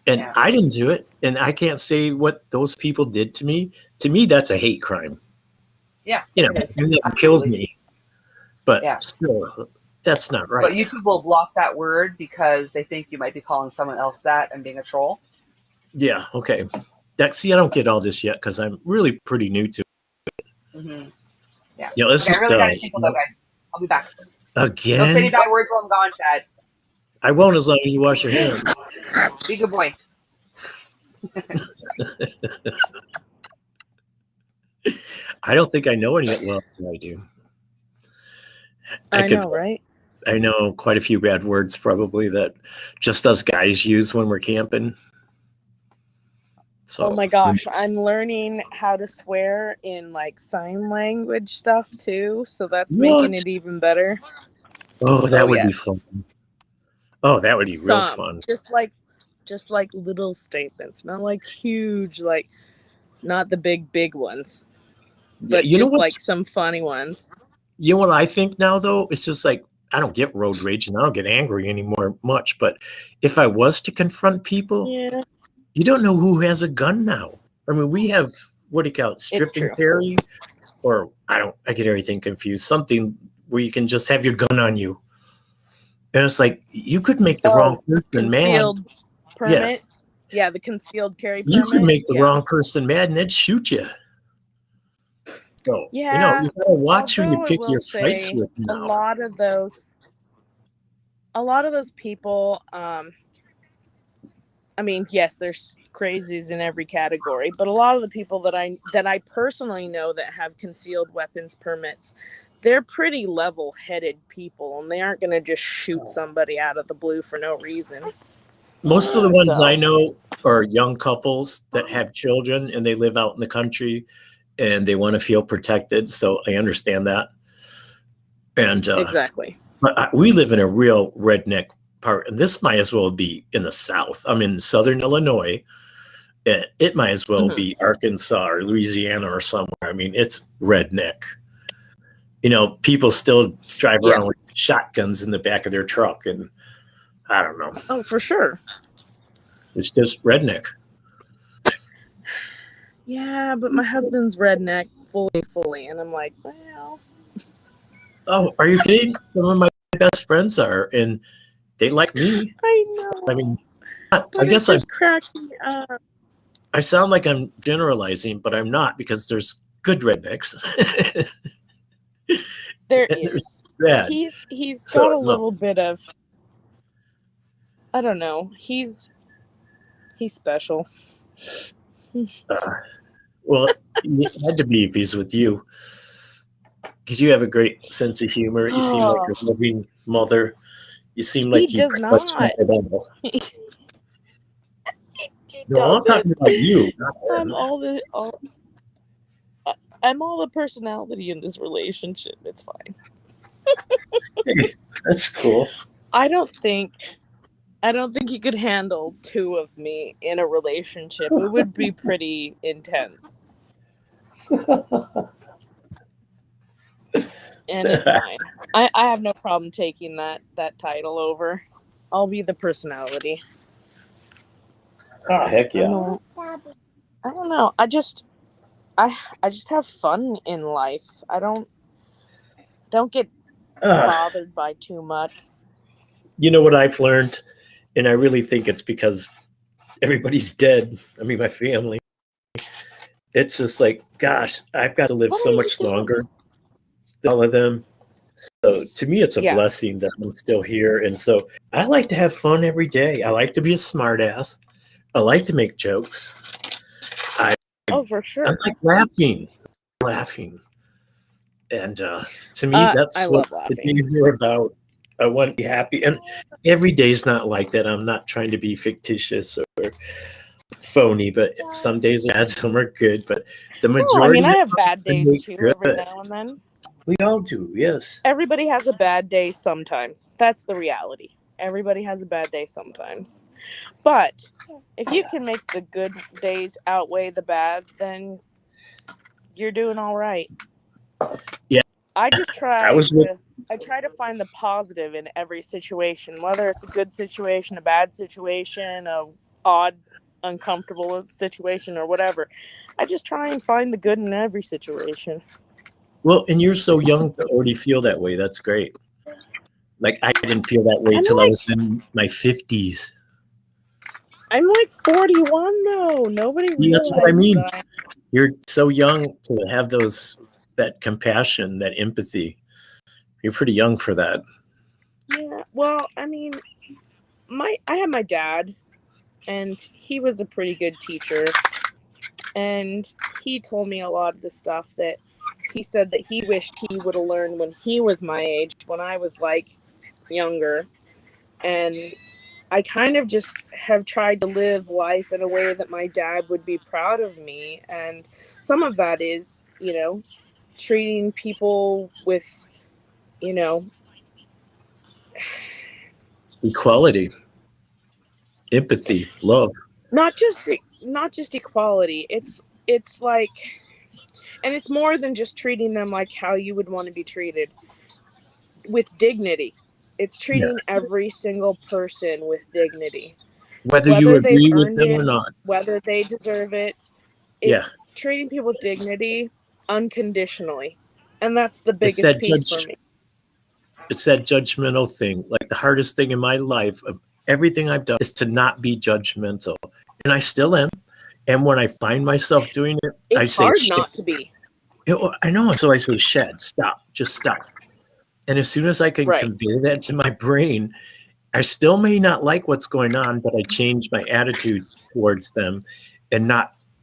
B: And
A: Yeah.
B: I didn't do it. And I can't say what those people did to me. To me, that's a hate crime.
A: Yeah.
B: You know,
A: it is.
B: and they killed
A: Absolutely.
B: me. But
A: Yeah.
B: still, that's not right.
A: But YouTube will block that word because they think you might be calling someone else that and being a troll.
B: Yeah, okay. See, I don't get all this yet because I'm really pretty new to it.
A: Mm-hmm. Yeah.
B: Yeah, let's
A: Okay, I
B: just
A: really gotta tinkle though, guys. I'll be back. Don't say any
B: again.
A: bad words while I'm gone, Chad.
B: I won't as long as you wash your hands.
A: Be a good boy.
B: I don't think I know any. Well, I do.
C: I know, right?
B: I know quite a few bad words probably that just us guys use when we're camping. So,
C: Oh my gosh, I'm learning how to swear in like sign language stuff too, so that's making it even better.
B: Oh, that would be
C: yes.
B: fun. Oh, that would be real fun.
C: Just like little statements, not like huge, like not the big ones, but
B: you know
C: just
B: what's-
C: like some funny ones.
B: You know what I think now, though? It's just like, I don't get road rage and I don't get angry anymore much. But if I was to confront people,
C: Yeah,
B: you don't know who has a gun now. I mean, we have, what do you call it, strip
C: true.
B: and carry? Or I get everything confused. Something where you can just have your gun on you. And it's like, you could make the wrong person mad.
C: Concealed permit. Yeah, the concealed carry permit.
B: You could make the wrong person mad and they'd shoot you. So,
C: Yeah,
B: you gotta watch who you
C: although I
B: pick
C: will
B: your fights
C: say
B: with
C: a
B: now.
C: lot of those people, I mean, yes, there's crazies in every category, but a lot of the people that I personally know that have concealed weapons permits, they're pretty level-headed people, and they aren't going to just shoot somebody out of the blue for no reason.
B: Most of the ones I know are young couples that have children and they live out in the country and they want to feel protected. So I understand that. And
C: exactly.
B: But we live in a real redneck part, and this might as well be in the South. I'm in Southern Illinois. And it might as well be Arkansas or Louisiana or somewhere. I mean, it's redneck. you know, people still drive around with shotguns in the back of their truck, and I don't know.
C: Oh, for sure.
B: It's just redneck.
C: Yeah, but my husband's redneck fully, and I'm like, well.
B: Oh, are you kidding? Some of my best friends are, and they like me.
C: I know.
B: I mean,
C: but
B: I guess
C: it just cracks me up.
B: I sound like I'm generalizing, but I'm not, because there's good rednecks.
C: There is.
B: Bad.
C: He's got a little bit of, I don't know. He's special.
B: Well, it had to be if he's with you, because you have a great sense of humor. You seem like a loving mother. You seem like
C: he does not.
B: No, I'm talking about you.
C: I'm all the personality in this relationship. It's fine.
B: Hey, that's cool.
C: I don't think you could handle two of me in a relationship. It would be pretty intense. And it's fine. I have no problem taking that title over. I'll be the personality.
B: Oh, heck yeah.
C: I don't know. I just have fun in life. I don't get bothered by too much.
B: You know what I've learned? And I really think it's because everybody's dead. I mean, my family. It's just like, gosh, I've got to live so much longer than all of them. So to me, it's a blessing that I'm still here. And so I like to have fun every day. I like to be a smartass. I like to make jokes.
C: For sure.
B: I like laughing. And to me, that's what the days are about. I want to be happy. And every day's not like that. I'm not trying to be fictitious or phony, but some days are bad, some are good. But the majority.
C: I have bad days too, every now and then.
B: We all do, yes.
C: Everybody has a bad day sometimes. That's the reality. Everybody has a bad day sometimes. But if you can make the good days outweigh the bad, then you're doing all right.
B: Yeah.
C: I just try to find the positive in every situation, whether it's a good situation, a bad situation, a odd, uncomfortable situation, or whatever. I just try and find the good in every situation.
B: Well, and you're so young to already feel that way. That's great. Like, I didn't feel that way till I was in my 50s.
C: I'm like 41 though. Nobody realizes
B: that's what I mean.
C: that.
B: You're so young to have that compassion, that empathy. You're pretty young for that.
C: Yeah. Well, I mean, I had my dad, and he was a pretty good teacher, and he told me a lot of the stuff that he said that he wished he would have learned when he was my age, when I was like younger. And I kind of just have tried to live life in a way that my dad would be proud of me. And some of that is, treating people with,
B: equality, empathy, love.
C: Not just equality. It's like, and it's more than just treating them like how you would want to be treated, with dignity. It's treating every single person with dignity.
B: Whether you agree with them or not.
C: Whether they deserve it. It's treating people with dignity unconditionally. And that's the biggest piece for me.
B: It's that judgmental thing. Like, the hardest thing in my life of everything I've done is to not be judgmental. And I still am. And when I find myself doing it, I say,
C: hard not to be.
B: I know. So I say, stop, just stop. And as soon as I can convey that to my brain, I still may not like what's going on, but I change my attitude towards them and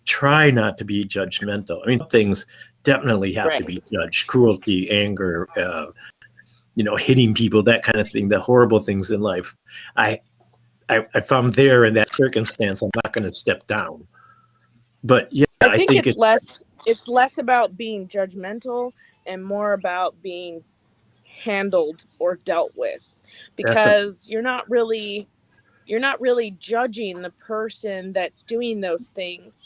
B: try not to be judgmental. I mean, things definitely have to be judged. Cruelty, anger, hitting people, that kind of thing, the horrible things in life. If I'm there in that circumstance, I'm not going to step down. But I think
C: it's less about being judgmental and more about being handled or dealt with, because you're not really judging the person that's doing those things.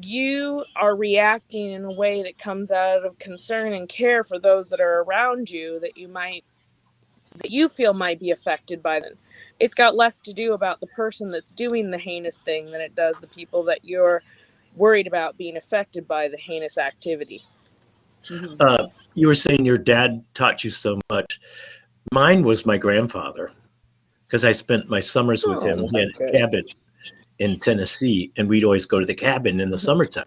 C: you are reacting in a way that comes out of concern and care for those that are around you that you feel might be affected by them. It's got less to do about the person that's doing the heinous thing than it does the people that you're worried about being affected by the heinous activity.
B: You were saying your dad taught you so much. Mine was my grandfather, because I spent my summers with him. He had a cabin in Tennessee, and we'd always go to the cabin in the summertime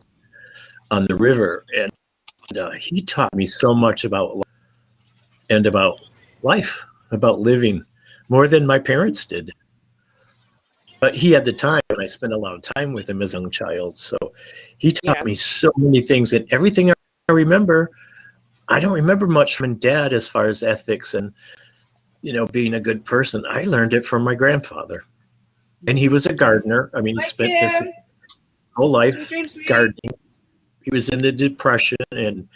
B: on the river. And he taught me so much about life and about life, about living, more than my parents did. But he had the time, and I spent a lot of time with him as a young child. So he taught me so many things, and everything I remember, I don't remember much from Dad as far as ethics and, being a good person. I learned it from my grandfather. And he was a gardener. I mean, he spent his whole life gardening. He was in the Depression and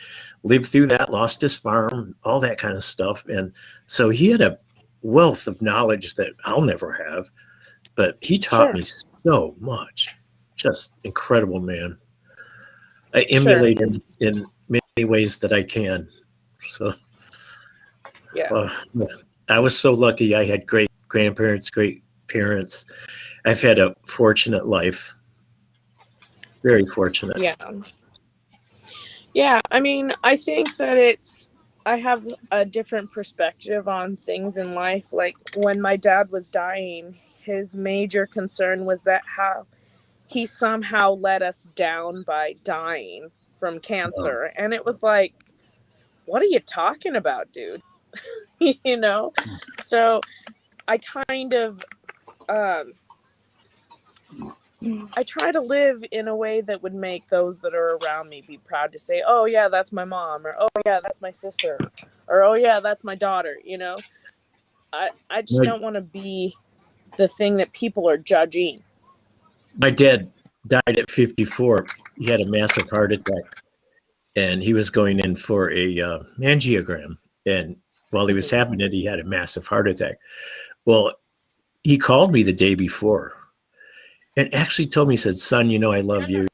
B: lived through that, lost his farm, all that kind of stuff. And so he had a wealth of knowledge that I'll never have. But he taught me so much. Just incredible man. I emulate him in many ways that I can. So I was so lucky. I had great grandparents, great parents. I've had a fortunate life. Very fortunate.
C: Yeah. I mean, I think that I have a different perspective on things in life. Like when my dad was dying, his major concern was that how he somehow let us down by dying from cancer. And it was like, what are you talking about, dude? So I kind of, I try to live in a way that would make those that are around me be proud to say, oh yeah, that's my mom, or oh yeah, that's my sister, or oh yeah, that's my daughter. I just don't want to be the thing that people are judging.
B: My dad died at 54. He had a massive heart attack, and he was going in for a angiogram. And while he was having it, he had a massive heart attack. Well, he called me the day before and actually told me, he said, son, I love you.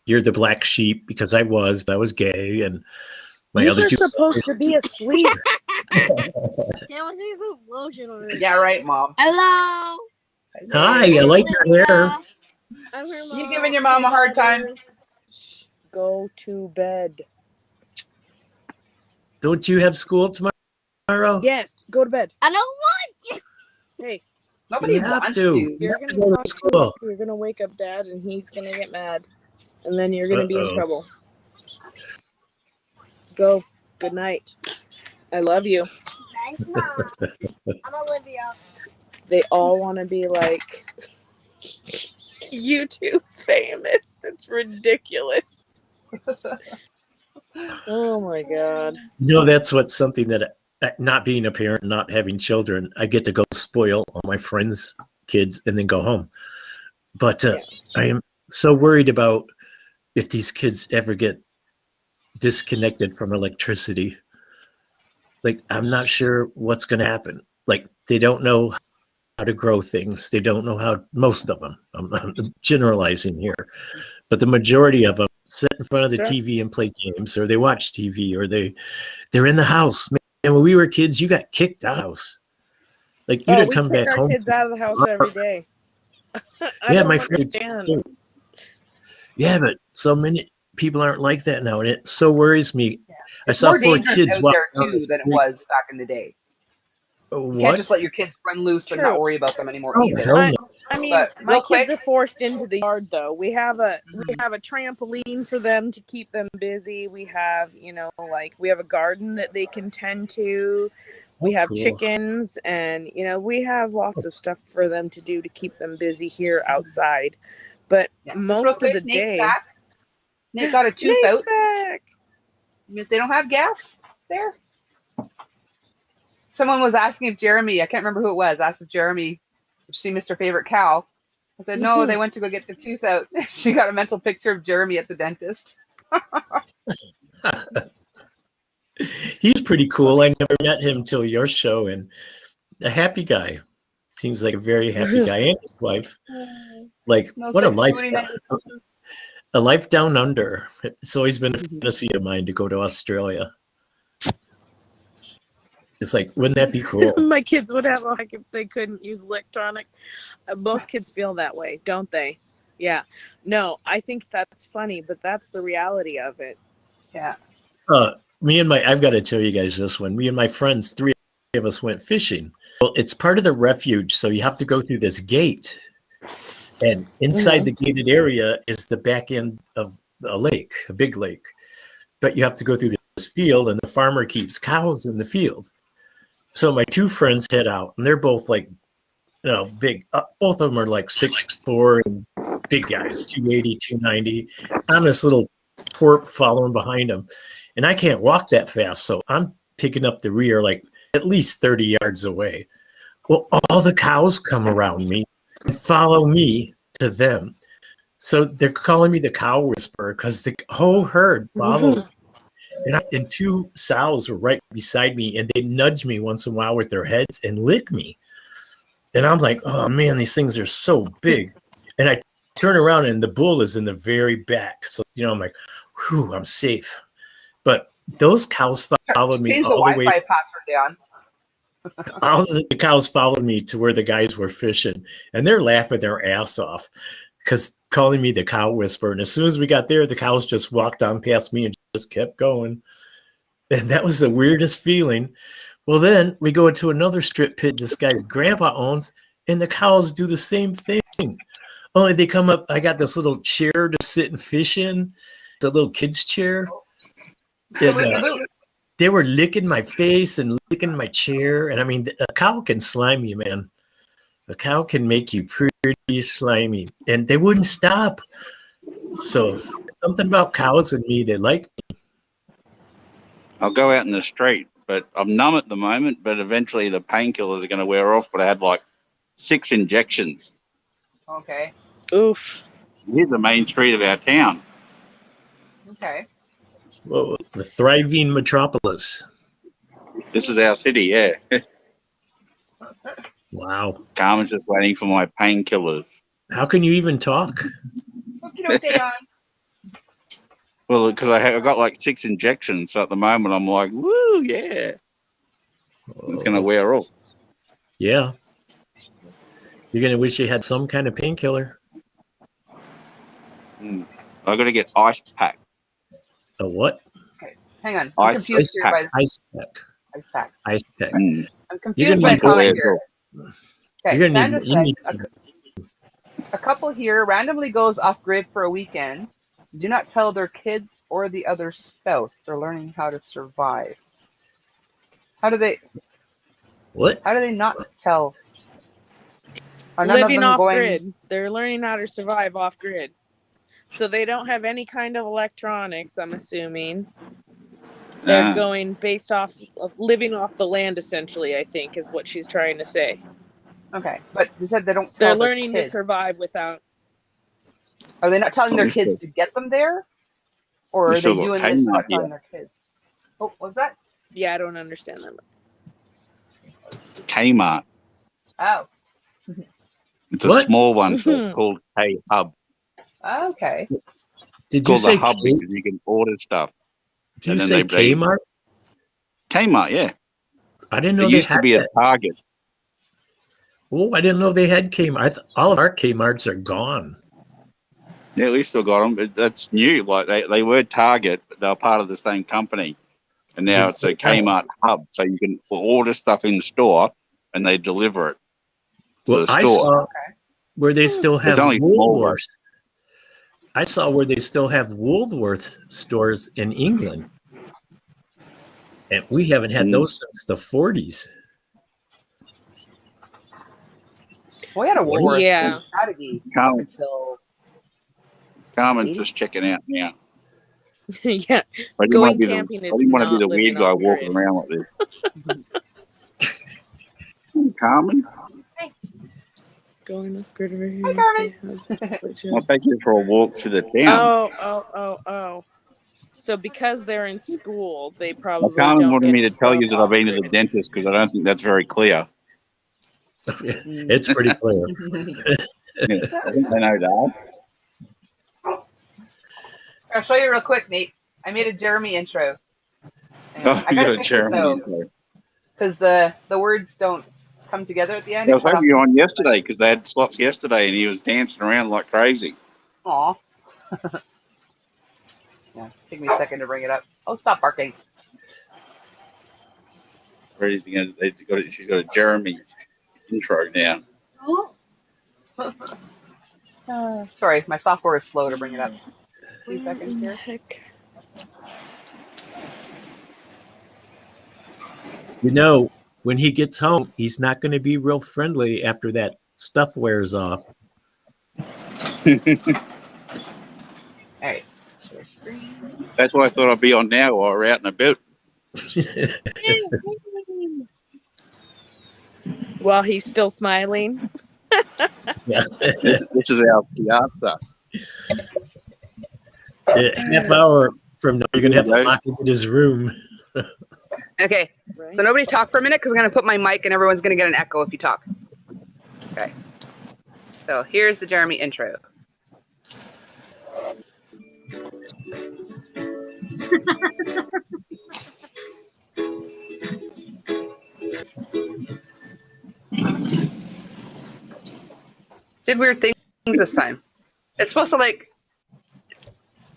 B: You're the black sheep, because I was gay, and my other two.
C: You're supposed to be asleep.
A: Yeah, right, Mom.
E: Hello.
B: Hi, I like your hair.
A: You giving your mom a hard time?
C: Go to bed.
B: Don't you have school tomorrow?
C: Yes, go to bed.
E: I don't want you.
C: Hey,
A: nobody wants to.
C: You're gonna talk to school. You're gonna wake up Dad, and he's gonna get mad, and then you're gonna be in trouble. Go. Good night. I love you.
E: Thanks, Mom. I'm Olivia.
C: They all want to be like YouTube famous. It's ridiculous. Oh my God.
B: That's what's something that, not being a parent, not having children, I get to go spoil all my friends' kids and then go home. But I am so worried about if these kids ever get disconnected from electricity. Like, I'm not sure what's going to happen. Like, they don't know how to grow things. They don't know how, most of them, I'm generalizing here, but the majority of them sit in front of the TV and play games, or they watch TV, or they're in the house. Man, when we were kids, you got kicked out of the house. Like, you didn't come back home.
C: Kids out of the house every day.
B: My friends. Yeah, but so many people aren't like that now, and it so worries me. I saw 4 kids
A: out there too than it was back in the day. You can't just let your kids run loose and not worry about them anymore either.
C: I mean, my kids are forced into the yard though. We have a trampoline for them to keep them busy. We have, we have a garden that they can tend to. We have chickens, and we have lots of stuff for them to do to keep them busy here outside. But most of the day,
A: Nate got a tooth out. If they don't have gas there. Someone was asking if Jeremy, I can't remember who it was, asked if Jeremy, if she missed her favorite cow. I said, no, they went to go get the tooth out. She got a mental picture of Jeremy at the dentist.
B: He's pretty cool. I never met him till your show, and a happy guy. Seems like a very happy guy, and his wife. Like, what a life. A life down under. It's always been a fantasy of mine to go to Australia. It's like, wouldn't that be cool?
C: My kids would have a heck if they couldn't use electronics. Most kids feel that way, don't they? Yeah. No, I think that's funny, but that's the reality of it.
A: Yeah.
B: I've got to tell you guys this one. Me and my friends, 3 of us went fishing. Well, it's part of the refuge, so you have to go through this gate. And inside the gated area is the back end of a lake, a big lake. But you have to go through this field, and the farmer keeps cows in the field. So my 2 friends head out, and they're both like, big. Both of them are like 6'4" and big guys, 280, 290. I'm this little twerp following behind them. And I can't walk that fast, so I'm picking up the rear like at least 30 yards away. Well, all the cows come around me and follow me to them. So they're calling me the cow whisperer because the whole herd follows. And 2 sows were right beside me, and they nudge me once in a while with their heads and lick me. And I'm like, oh, man, these things are so big. And I turn around, and the bull is in the very back. So, I'm like, whew, I'm safe. But those cows followed me
A: Change
B: all
A: the
B: the way.
A: Wi-Fi password down.
B: All of the cows followed me to where the guys were fishing, and they're laughing their ass off because calling me the cow whisperer. And as soon as we got there, the cows just walked on past me and just kept going. And that was the weirdest feeling. Well, then we go into another strip pit this guy's grandpa owns, and the cows do the same thing. Only they come up. I got this little chair to sit and fish in. It's a little kid's chair. And, they were licking my face and licking my chair. And I mean, a cow can slime you, man. A cow can make you pretty slimy. And they wouldn't stop. So something about cows and me, they like me.
F: I'll go out in the street, but I'm numb at the moment, but eventually the painkillers are going to wear off. But I had like 6 injections.
A: Okay.
C: Oof.
F: Here's the main street of our town.
A: Okay.
B: Well, the thriving metropolis.
F: This is our city, yeah.
B: Wow.
F: Carmen's just waiting for my painkillers.
B: How can you even talk?
A: Okay, on.
F: Well, because I got like 6 injections, so at the moment I'm like, woo, yeah. It's going to wear off.
B: Yeah. You're going to wish you had some kind of painkiller.
F: I got to get ice pack.
B: A what?
A: Okay, hang on. I'm
F: Ice
A: confused here by
B: Ice pack.
A: ice pack.
B: Ice pack.
F: Mm.
A: I'm confused by a comment here. Okay,
B: You're
A: Sandra
B: gonna need
A: says, a couple here randomly goes off grid for a weekend. Do not tell their kids or the other spouse. They're learning how to survive. How do they?
B: What?
A: How do they not tell? Are none
C: Living
A: of them
C: off
A: going?
C: grid. They're learning how to survive off grid. So they don't have any kind of electronics, I'm assuming. They're going based off of living off the land, essentially, I think, is what she's trying to say.
A: Okay, but you said they don't.
C: They're learning to survive without.
A: Are they not telling their kids to get them there, or are they doing this and not telling their kids? Oh, what's that?
C: Yeah, I don't understand that.
F: Kmart.
A: Oh.
F: It's a small one, so it's called K-Hub.
A: Okay.
B: Did you say
F: the hub because you can order stuff?
B: Did you say Kmart?
F: Kmart, yeah.
B: I didn't know
F: it
B: they
F: used
B: had
F: to be
B: that.
F: a Target.
B: Oh, I didn't know they had Kmart. All of our Kmarts are gone.
F: Yeah, we still got them, but that's new. Like they were Target, but they're part of the same company, and now it's a Kmart hub, so you can order stuff in store and they deliver it to the store.
B: I saw where they still have Woolworths. I saw where they still have Woolworth stores in England. And we haven't had those since the 40s.
A: We had a Woolworth
C: in
A: strategy until
F: Carmen's just checking out now.
C: Yeah.
F: I didn't want to be the weird guy walking around like this. Carmen?
C: Going off grid over here.
A: Hi, Carmen.
F: I'll take you for a walk to the town.
C: Oh. So because they're in school, they probably
F: Carmen
C: don't
F: wanted
C: get
F: me to tell you that I've been to the
C: off-grid.
F: dentist because I don't think that's very clear.
B: It's pretty clear.
F: Yeah, I think they know that.
A: I'll show you real quick, Nate. I made a Jeremy intro. And
F: Oh,
A: I
F: you
A: gotta
F: got a
A: fix it
F: Jeremy.
A: though, because the words don't come together at the end.
F: I was hoping you were on yesterday because they had slots yesterday and he was dancing around like crazy.
A: Aw. Yeah, take me a second to bring it up. Oh, stop barking.
F: She's got a Jeremy intro now.
A: Sorry, my software is slow to bring it up. 2 seconds here.
C: Heck?
B: You know, when he gets home, he's not going to be real friendly after that stuff wears off.
A: All right. Share screen.
F: That's why I thought I'd be on now while we're out and about.
C: While he's still smiling.
B: Yeah.
F: This is our piazza.
B: Half hour from now, you're going to have to lock him in his room.
A: Okay,
C: Right?
A: so nobody talk for a minute because I'm going to put my mic and everyone's going to get an echo if you talk. Okay. So here's the Jeremy intro. Did weird things this time. It's supposed to I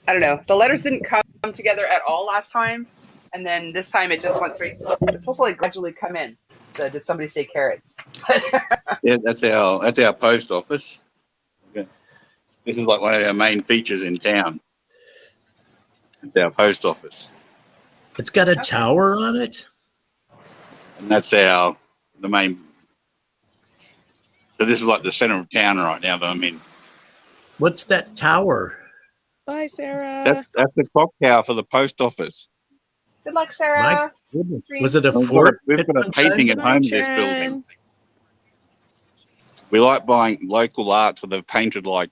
A: don't know. The letters didn't come together at all last time. And then this time it just went straight. It's supposed to gradually come in. Did somebody say carrots?
F: Yeah, that's our post office. Okay. This is like one of our main features in town. It's our post office.
B: It's got a tower on it.
F: And that's the main. So this is like the center of town right now that I'm in.
B: What's that tower?
C: Bye, Sarah.
F: That's the clock tower for the post office.
A: Good luck, Sarah.
B: My goodness. Was it a
F: We've
B: fort?
F: got a painting at home in this building. We like buying local art, so they've painted like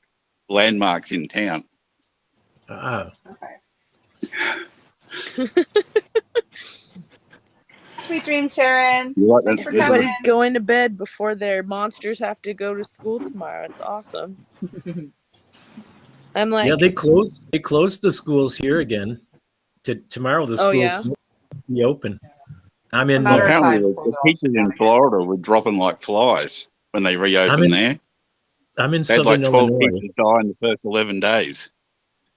F: landmarks in town.
A: Okay. Sweet dreams, Sharon.
F: You like that?
A: Thanks for coming.
C: Everybody's going to bed before their monsters have to go to school tomorrow. It's awesome. I'm like,
B: Yeah, they closed the schools here again. Tomorrow the schools will be open. I'm in
A: Matter of
F: apparently
A: time
F: the teachers in Florida were dropping like flies when they reopened there.
B: I'm in
F: They had
B: Southern
F: like 12
B: Illinois.
F: teachers die in the first 11 days.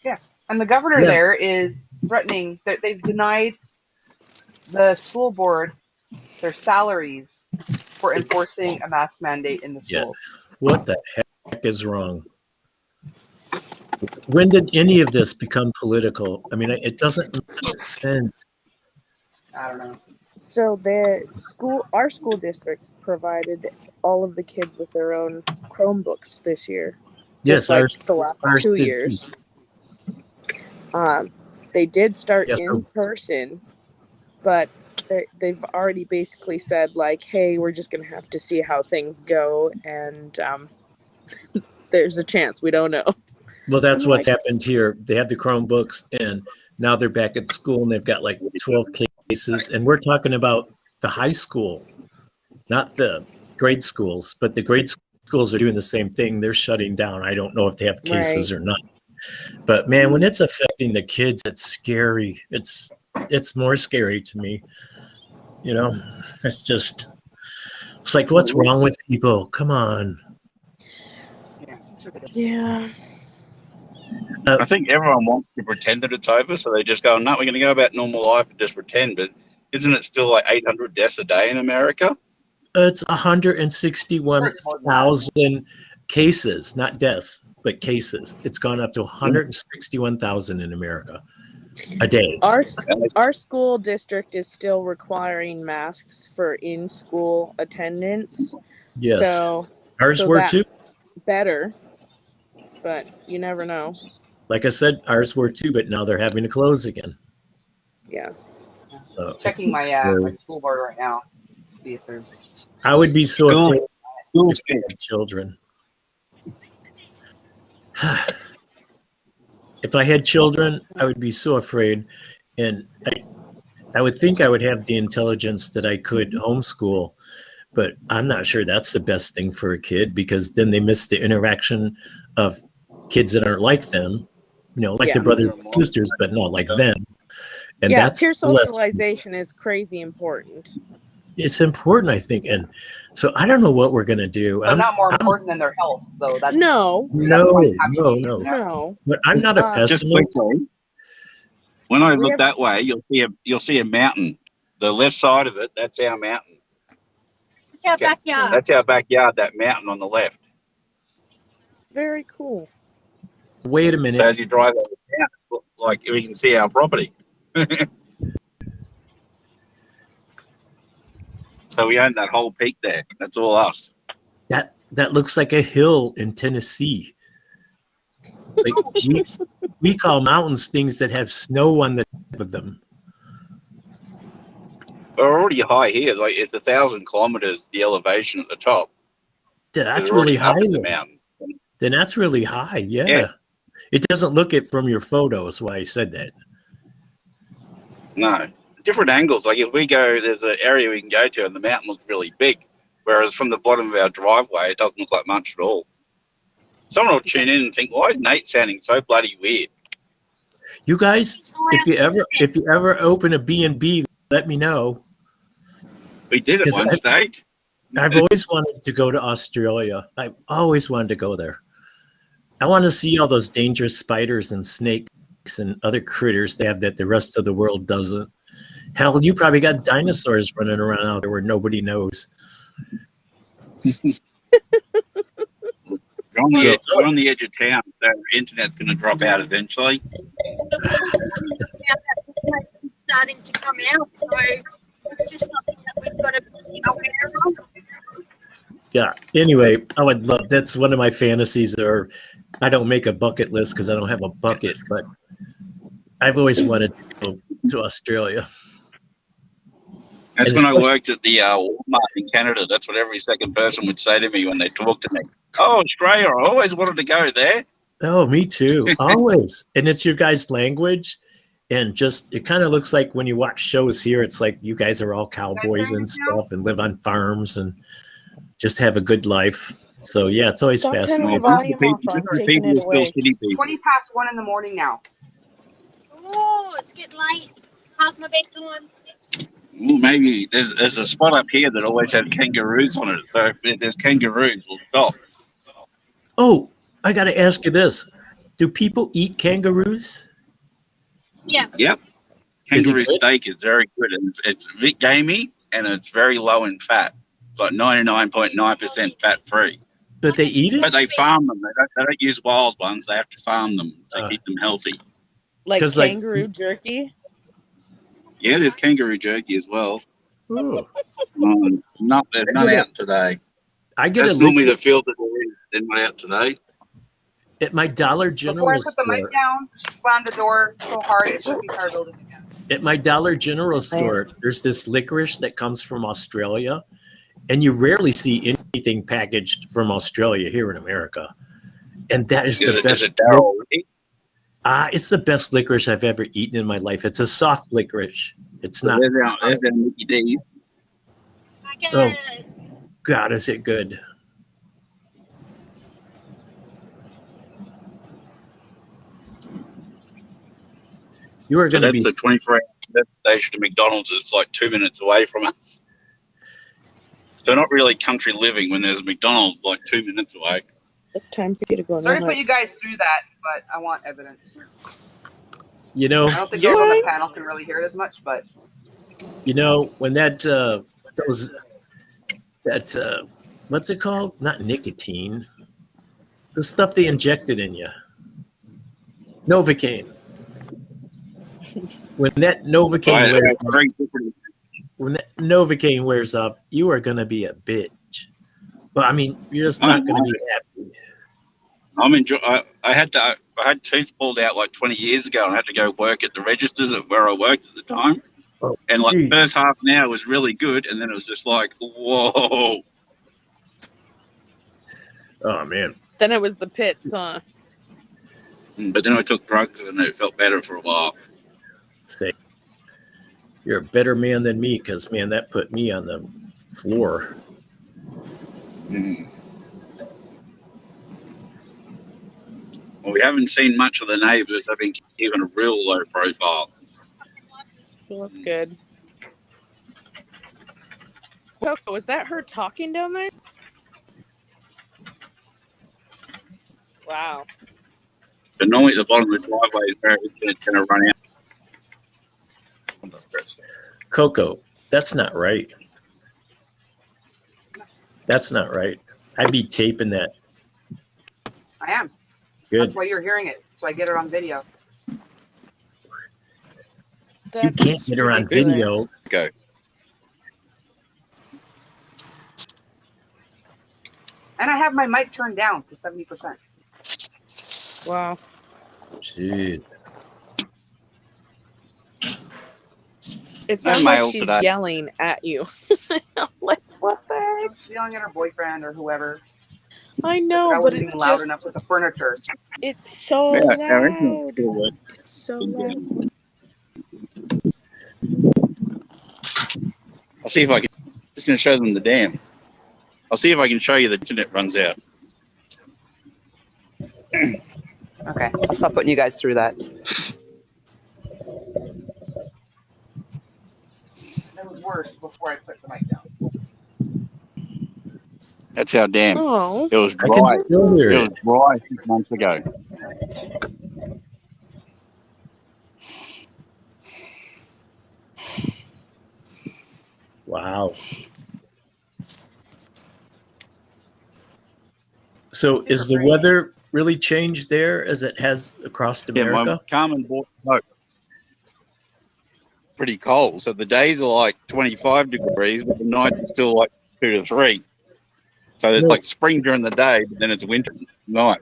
A: Yeah, and the governor there is threatening that they've denied the school board their salaries for enforcing a mask mandate in the schools.
B: What the heck is wrong? When did any of this become political? I mean, it doesn't make sense.
A: I don't know.
C: so our school district provided all of the kids with their own Chromebooks this year.
B: Yes,
C: like the last
B: ours
C: 2
B: did
C: years. They did start
B: Yes,
C: in person, but they've already basically said like, hey, we're just going to have to see how things go. And there's a chance. We don't know.
B: Well, that's what's happened here. They have the Chromebooks, and now they're back at school, and they've got like 12 cases. And we're talking about the high school, not the grade schools. But the grade schools are doing the same thing. They're shutting down. I don't know if they have cases or not. But man, when it's affecting the kids, it's scary. It's more scary to me. You know, it's like, what's wrong with people? Come on.
C: Yeah.
F: I think everyone wants to pretend that it's over, so they just go, no, we're going to go about normal life and just pretend. But isn't it still like 800 deaths a day in America?
B: It's 161,000 cases, not deaths, but cases. It's gone up to 161,000 in America a day.
C: Our school district is still requiring masks for in-school attendance.
B: Yes.
C: So
B: ours were too.
C: Better, but you never know.
B: Like I said, ours were too, but now they're having to close again.
C: Yeah.
B: So
A: Checking my school board right now. See if there's.
B: I would be so afraid if I had children. If I had children, I would be so afraid, and I would think I would have the intelligence that I could homeschool, but I'm not sure that's the best thing for a kid, because then they miss the interaction of kids that aren't like them, You know, like
C: Yeah.
B: the brothers and sisters, but not like them. And
C: Yeah,
B: that's
C: peer
B: less.
C: socialization is crazy important.
B: It's important, I think. And so I don't know what we're gonna do.
A: But not more important than their health, though. That's
C: No,
B: no. But I'm not a
F: Just
B: pessimist.
F: quickly, when I
C: We
F: look
C: have-
F: that way, you'll see a mountain. The left side of it, that's our mountain.
E: It's our backyard.
F: That's our backyard. That mountain on the left.
C: Very cool.
B: Wait a
F: So
B: minute.
F: as you drive over the mountain, like we can see our property. So we own that whole peak there. That's all us.
B: That looks like a hill in Tennessee. Like we call mountains things that have snow on the top of them.
F: We're already high here. Like it's 1,000 kilometers the elevation at the top.
B: That's
F: We're already
B: really high.
F: up in the
B: Then.
F: mountains.
B: Then that's really high. Yeah. It doesn't look it from your photos. Why I said that.
F: No, different angles. Like if we go, there's an area we can go to, and the mountain looks really big. Whereas from the bottom of our driveway, it doesn't look like much at all. Someone will tune in and think, "Why is Nate sounding so bloody weird?"
B: You guys, if you ever open a B&B, let me know.
F: We did it
B: 'Cause
F: one stage.
B: I've always wanted to go to Australia. I've always wanted to go there. I want to see all those dangerous spiders and snakes and other critters they have that the rest of the world doesn't. Hell, you probably got dinosaurs running around out there where nobody knows.
F: We're on the edge of town. So internet's going to drop out eventually.
E: Starting to come out, so it's just something that we've got to be aware of.
B: Yeah. Anyway, I would love. That's one of my fantasies. Or I don't make a bucket list because I don't have a bucket, but I've always wanted to go to Australia.
F: That's
B: And
F: when I
B: especially-
F: worked at the Walmart in Canada. That's what every second person would say to me when they talked to me. Oh, Australia! I always wanted to go there.
B: Oh, me too. Always. And it's your guys' language. And just, it kind of looks like when you watch shows here, it's like you guys are all cowboys and stuff and live on farms and just have a good life. So, yeah, it's always
C: Stop turning
B: fascinating.
C: your volume off. I'm
F: The
C: taking
F: people
C: it
F: are still
C: away.
F: city people.
A: 20 past 1 in the morning now.
E: Oh, it's getting late. Past my bedtime.
F: Ooh, maybe there's a spot up here that always had kangaroos on it. So if there's kangaroos, we'll stop.
B: Oh, I got to ask you this. Do people eat kangaroos?
E: Yeah.
F: Yep.
B: Is it
F: Kangaroo
B: good?
F: steak is very good, and it's a bit gamey, and it's very low in fat. It's like 99.9% fat free.
B: But they eat it?
F: But they farm them. They don't use wild ones. They have to farm them to keep them healthy.
C: Like
B: 'Cause, like-
C: kangaroo jerky.
F: Yeah, there's kangaroo jerky as well.
B: Ooh.
F: Not they're not out today.
B: I get
F: That's
B: a
F: normally
B: lick
F: the field that they're in. They're not out today.
B: at my Dollar
A: Before I
B: General
A: put the mic
B: store.
A: down, she slammed the door so hard it shook the entire building again.
B: At my Dollar General store, there's this licorice that comes from Australia, and you rarely see anything packaged from Australia here in America. And that is the
F: Is
B: best.
F: it Darryl?
B: It's the best licorice I've ever eaten in my life. It's a soft licorice. It's not.
F: There's our Mickey D.
B: Oh, God, is it good? You are
F: So
B: going to
F: that's
B: be.
F: the 24-hour station to McDonald's. It's like 2 minutes away from us. So not really country living when there's a McDonald's like 2 minutes away.
C: It's time for you to go.
A: Sorry to
C: now.
A: put you guys through that, but I want evidence.
B: You know,
A: I don't think those on the panel can really hear it as much, but
B: when what's it called? Not nicotine. The stuff they injected in you. Novocaine. When that Novocaine wears off,
F: Very different.
B: when that Novocaine wears off, you are gonna be a bitch. But I mean, you're just not gonna be happy.
F: I had teeth pulled out like 20 years ago, and I had to go work at the registers at where I worked at the time.
B: Oh,
F: And like the
B: geez.
F: first half an hour was really good, and then it was just like, whoa.
B: Oh man.
C: Then it was the pits, huh?
F: But then I took drugs, and it felt better for a while.
B: Say, you're a better man than me, because man, that put me on the floor.
F: Mm. Well, we haven't seen much of the neighbours. They've been keeping a real low profile.
C: Well, that's good. Coco, is that her talking down there? Wow.
F: But normally at the bottom of the driveway is where it's going to run out.
B: Coco, that's not right. That's not right. I'd be taping that.
A: I am.
B: Good.
A: That's why you're hearing it, so I get it on video.
B: You can't get her on video.
F: Go.
A: And I have my mic turned down to 70%.
C: Wow.
B: Jeez.
C: It sounds like she's yelling at you. Like, what the heck?
A: She's yelling at her boyfriend or whoever.
C: I know, but it's
A: loud
C: just
A: enough with the furniture.
C: It's so loud. It's so loud.
F: I'll see if I can. Just going to show them the dam. I'll see if I can show you the internet runs out.
A: Okay, I'll stop putting you guys through that. It was worse before I put the mic down.
F: That's our dam.
C: Oh.
F: It was dry.
B: I can still hear
F: it was dry 6 months ago.
B: Wow. So is the weather really changed there as it has across America?
F: Yeah, Carmen bought the boat. Pretty cold. So the days are like 25 degrees, but the nights are still like 2 to 3. So it's like spring during the day, but then it's winter at night.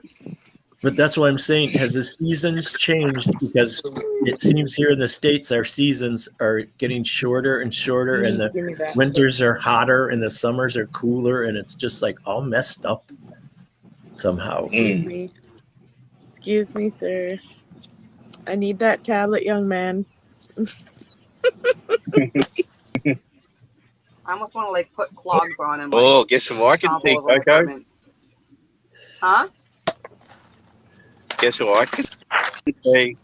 B: But that's what I'm saying. Has the seasons changed? Because it seems here in the States, our seasons are getting shorter and shorter, and the winters are hotter and the summers are cooler, and it's just like all messed up somehow.
C: Excuse me, sir. I need that tablet, young man.
A: I almost want to like put clogs on and.
F: Oh, guess who I can see, Coco?
A: Huh?
F: Guess who I can see?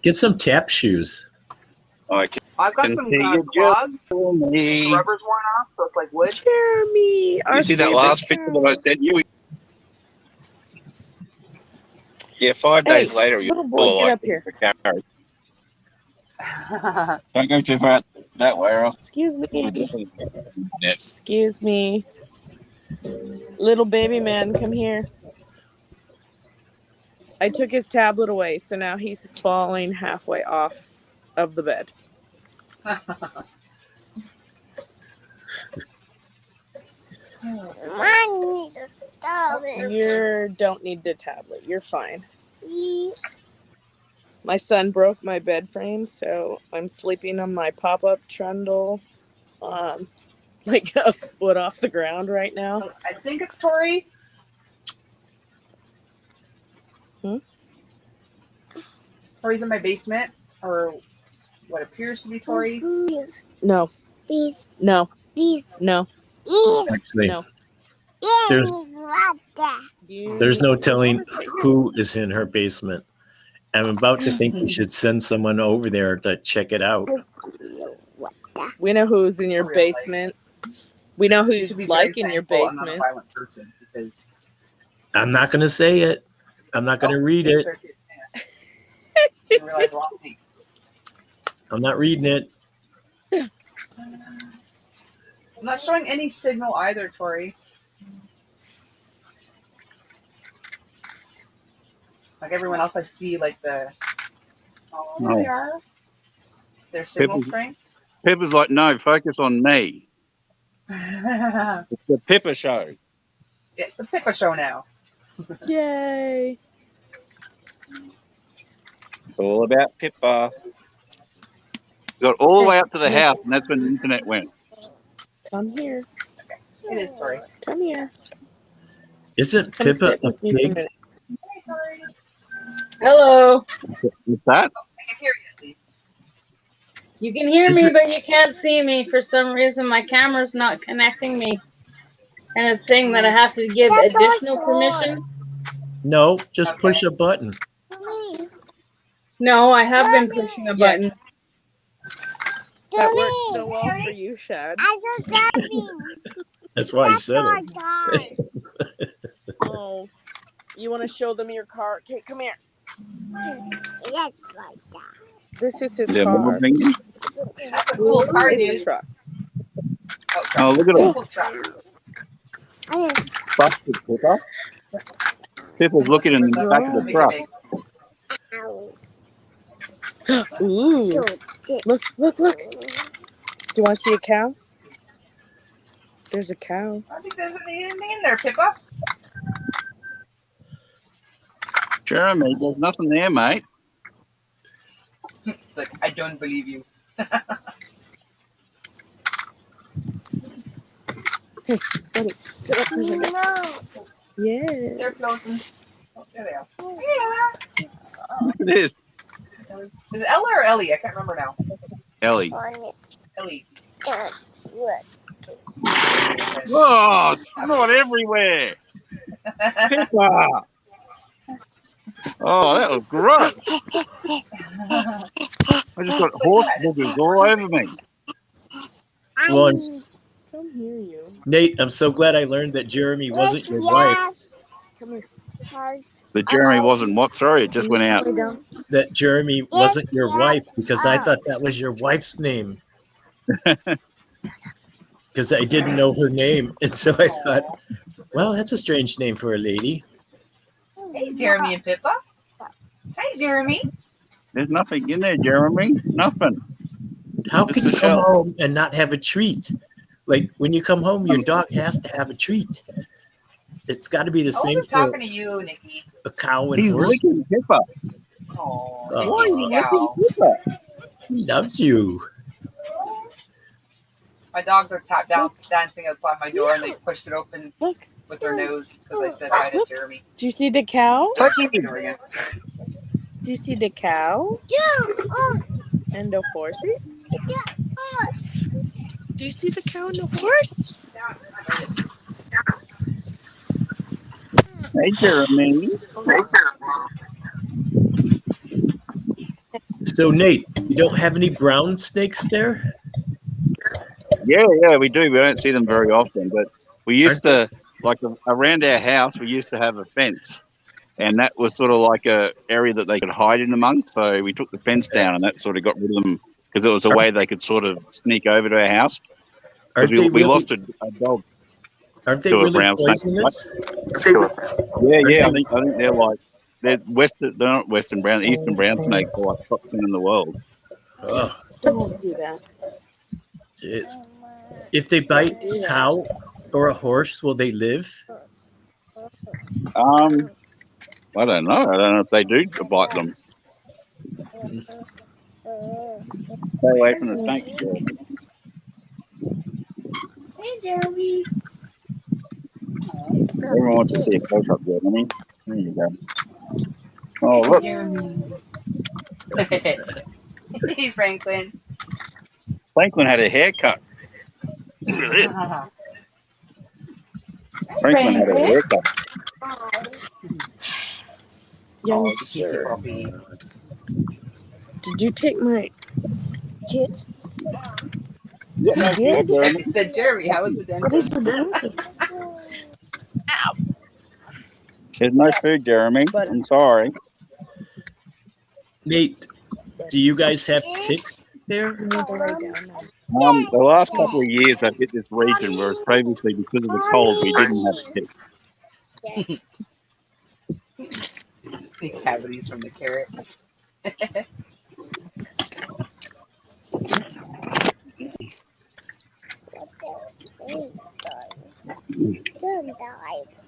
A: Get
B: some tap shoes.
F: I've
A: got some clogs. The rubber's worn off, so it's like wood.
C: Jeremy,
F: you see that last picture that I sent you? Yeah, 5 days later,
C: little boy, get up here.
F: Don't go too far that way, or else.
C: Excuse me. Excuse me. Little baby man, come here. I took his tablet away, so now he's falling halfway off of the bed. You don't need the tablet. You're fine. My son broke my bed frame, so I'm sleeping on my pop-up trundle, like a foot off the ground right now.
A: I think it's Tori. Tori's in my basement, or what appears to be Tori.
C: No.
G: Please.
C: No.
G: Please.
C: No.
B: Actually,
C: no.
B: There's no telling who is in her basement. I'm about to think we should send someone over there to check it out.
C: We know who's in your basement. We know who's like in your basement.
A: I'm not a violent person because
B: I'm not going to say it. I'm not going to read it. I'm not reading it.
A: I'm not showing any signal either, Tori. Like everyone else, I see like the. Oh, there they are. Their signal strength.
F: Pippa's like, no, focus on me. It's the Pippa show.
A: Yeah, it's a Pippa show now.
C: Yay!
F: All about Pippa. Got all the way up to the house, and that's when the internet went.
C: Come here.
A: Okay. It is Tori.
C: Come here.
B: Isn't Pippa a pig?
G: Hello.
F: What's that?
A: I can hear you.
G: You can hear me, but you can't see me. For some reason, my camera's not connecting me. And it's saying that I have to give additional permission.
B: No, just push a button.
G: No, I have been pushing a button.
C: That works so well for you, Shad.
B: That's why I said it.
C: Oh, you want to show them your car? Okay, come here. This is his car.
A: That's a cool car,
C: It's
A: dude.
C: a truck.
F: Oh, look at
A: Cool truck.
F: that. People's looking in the back of the truck.
C: Ooh. Look. Do you want to see a cow? There's a cow.
A: I think there's anything in there, Pippa.
F: Jeremy, there's nothing there, mate.
A: Like, I don't believe you.
C: Hey, buddy, sit up for a second. Yeah.
A: They're floating. Oh, there they are. Yeah.
F: It is.
A: Is it Ella or Ellie? I can't remember now.
F: Ellie.
A: Ellie.
F: Oh, snot everywhere. Pippa. Oh, that was gross. I just got horse boogers all over me.
B: Once,
C: Come here, you.
B: Nate, I'm so glad I learned that Jeremy wasn't your wife.
C: Come here.
F: But Jeremy wasn't what? Sorry, it just went out.
B: That Jeremy wasn't your wife because I thought that was your wife's name. Because I didn't know her name. And so I thought, well, that's a strange name for a lady.
A: Hey, Jeremy and Pippa. Hi, Jeremy.
F: There's nothing in there, Jeremy. Nothing.
B: How
F: Just
B: can you
F: a
B: come
F: shell.
B: home and not have a treat? Like when you come home, your dog has to have a treat. It's got to be the
A: I
B: same
A: was
B: for
A: talking to you, Nikki.
B: a cow and
F: He's
B: horse.
F: licking Pippa.
A: Oh,
B: Why
F: are you
A: Nikki, cow.
F: Pippa?
B: He loves you.
A: My dogs are dancing outside my door, and they pushed it open
C: Look.
A: with their nose because I said hi to Jeremy.
C: Do you see the cow?
A: Touching the door again.
C: Do you see the cow? And the horsey? Do you see the cow and the horse?
F: Hey, Jeremy.
B: So Nate, you don't have any brown snakes there?
F: Yeah, we do. We don't see them very often, but we used to, like around our house, we used to have a fence, and that was sort of like a area that they could hide in amongst. So we took the fence down, and that sort of got rid of them because it was a way they could sort of sneak over to our house.
B: Aren't
F: We
B: they really,
F: lost a dog
B: aren't they
F: to a
B: really
F: brown snake.
B: poisonous?
F: Yeah. I think they're like they're not western brown, eastern brown snakes are like top 10 in the world.
B: Oh,
C: Don't do that.
B: jeez. If they bite a cow or a horse, will they live?
F: I don't know. I don't know if they do bite them. Stay away from the snakes.
A: Hey, Jeremy.
F: Everyone wants to see a close up there, There you go. Oh, look.
A: Jeremy. Hey, Franklin.
F: Franklin had a haircut. Look at this. Franklin had a haircut.
C: Young
A: Oh,
C: sir.
A: puppy.
C: Did you take my kit?
F: Yeah, no,
C: You did?
F: Jeremy.
A: I said, Jeremy, how was the
C: What did
A: dentist?
C: you do?
F: There's no food, Jeremy. I'm sorry.
B: Nate, do you guys have ticks there?
C: You need to lay down now.
F: The last couple of years I've hit this region, whereas previously because of the cold we didn't have ticks.
A: The cavities from the carrot.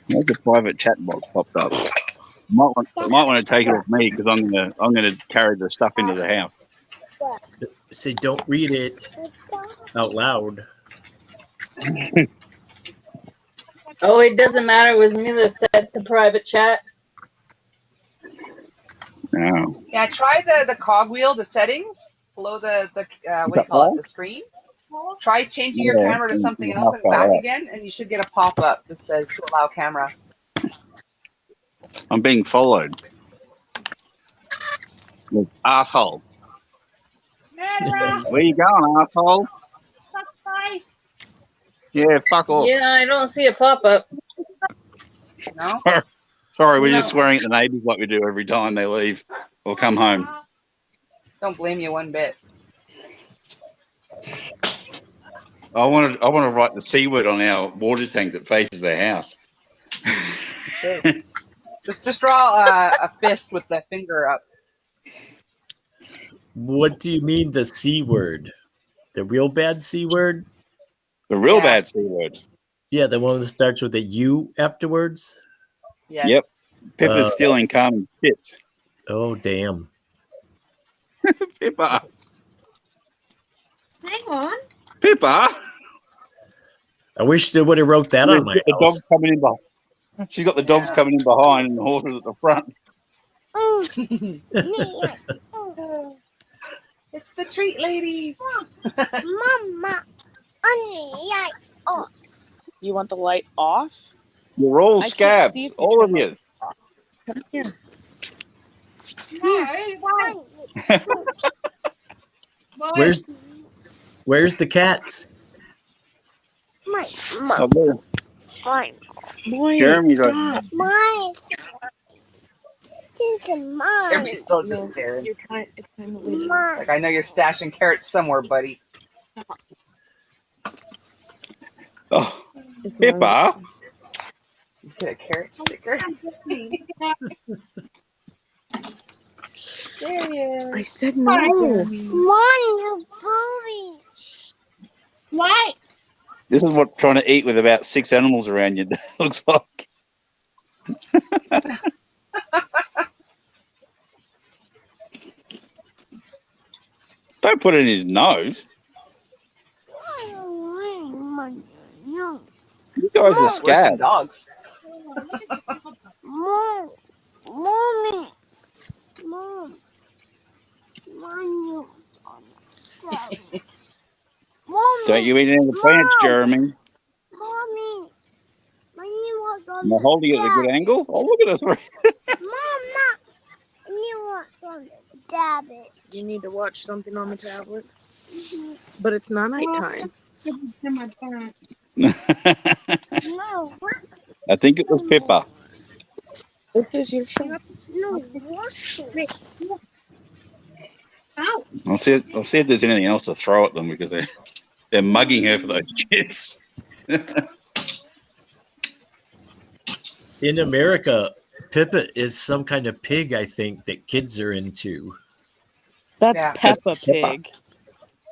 F: There's a private chat box popped up. Might want to take it off me because I'm gonna carry the stuff into the house.
B: Say, don't read it out loud.
G: Oh, it doesn't matter. It was me that said the private chat.
F: No.
A: Yeah, try the cogwheel, the settings below the what do you call it, the screen. Try changing your camera to something else and back again, and you should get a pop-up that says to allow camera.
F: I'm being followed. Asshole. Where you going, asshole? Yeah, fuck off.
G: Yeah, I don't see a pop-up.
A: No?
F: Sorry, we're just swearing at the neighbours like we do every time they leave or come home.
A: Don't blame you one bit.
F: I want to write the C word on our water tank that faces the house.
A: Okay. Just draw a fist with the finger up.
B: What do you mean the C word? The real bad C word?
F: The real bad C word.
B: Yeah, the one that starts with a U afterwards?
A: Yes.
F: Yep. Pippa's stealing Carmen's shit.
B: Oh, damn.
F: Pippa.
E: Hang on.
F: Pippa.
B: I wish they would have wrote that on my
F: The
B: house.
F: dog's coming in behind. She's got the dogs coming in behind and the horses at the front.
A: It's the treat lady.
H: Mama, light off.
C: You want the light off?
F: You're all
C: I can't
F: scabs,
C: see if you
F: all of
C: turn
F: you.
C: Come here.
B: Where's the cats?
H: My
F: Oh, there.
H: mine.
C: Boy,
F: Jeremy's
C: stop.
H: Mine. This is mine.
A: Jeremy's still just staring.
C: You're trying. It's time to leave.
H: Mine.
A: Like, I know you're stashing carrots somewhere, buddy.
F: Oh, Pippa.
A: You get a carrot sticker. There he is.
C: I said no.
H: Mine, you booby. What?
F: This is what trying to eat with about 6 animals around you looks like. Don't put it in his nose. You guys are scared.
A: Dogs.
H: Mom, mommy, mom, mommy.
F: Don't you eat any of the plants, Jeremy.
H: Mommy, mommy was on
F: Am I holding it at a good angle? Oh, look at us.
H: Mama, you was on the tablet.
C: You need to watch something on the tablet, but it's not nighttime.
H: No,
F: I think it was Pippa.
C: This is your show.
H: no,
F: I'll see if there's anything else to throw at them because they're mugging her for those chips.
B: In America, Pippa is some kind of pig, I think, that kids are into.
C: That's
A: Yeah.
C: Peppa
F: That's Pippa.
C: Pig.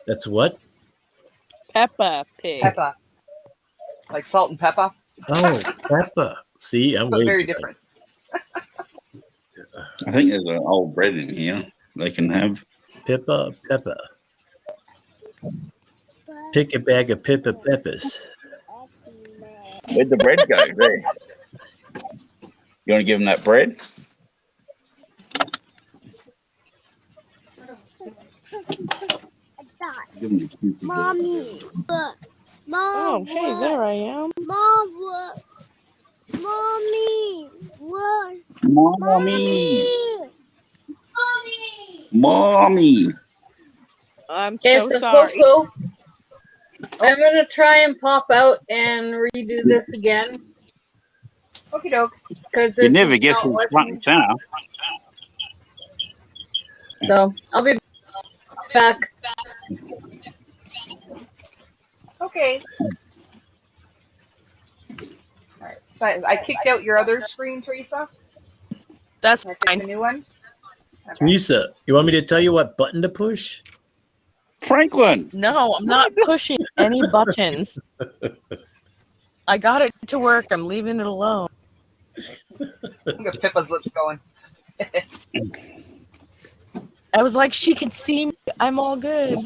B: That's what?
C: Peppa Pig.
A: Peppa. Like salt and pepper,
B: Oh, Peppa. See, I'm
A: but
B: waiting.
A: very different.
F: I think there's an old bread in here they can have.
B: Pippa. Pick a bag of Pippa Peppers.
F: Where'd the bread go? There. You want to give them that bread? Give them the cute bread.
H: mommy, look,
C: Oh,
H: mom,
C: hey, there I am.
H: mom, look, mommy, look,
F: Mommy. Mommy.
C: I'm
G: Okay,
C: so
G: so
C: sorry.
G: Coco, I'm gonna try and pop out and redo this again
A: Okie doke.
G: because
F: You never guess who's front and center.
G: So I'll be back.
A: Okay. All right. So I kicked out your other screen, Teresa.
C: That's
A: Can I take
C: fine.
A: the new one? Okay.
B: Teresa, you want me to tell you what button to push?
F: Franklin.
C: No, I'm not pushing any buttons. I got it to work. I'm leaving it alone.
A: Look at Pippa's lips going.
C: I was like, she can see me. I'm all good.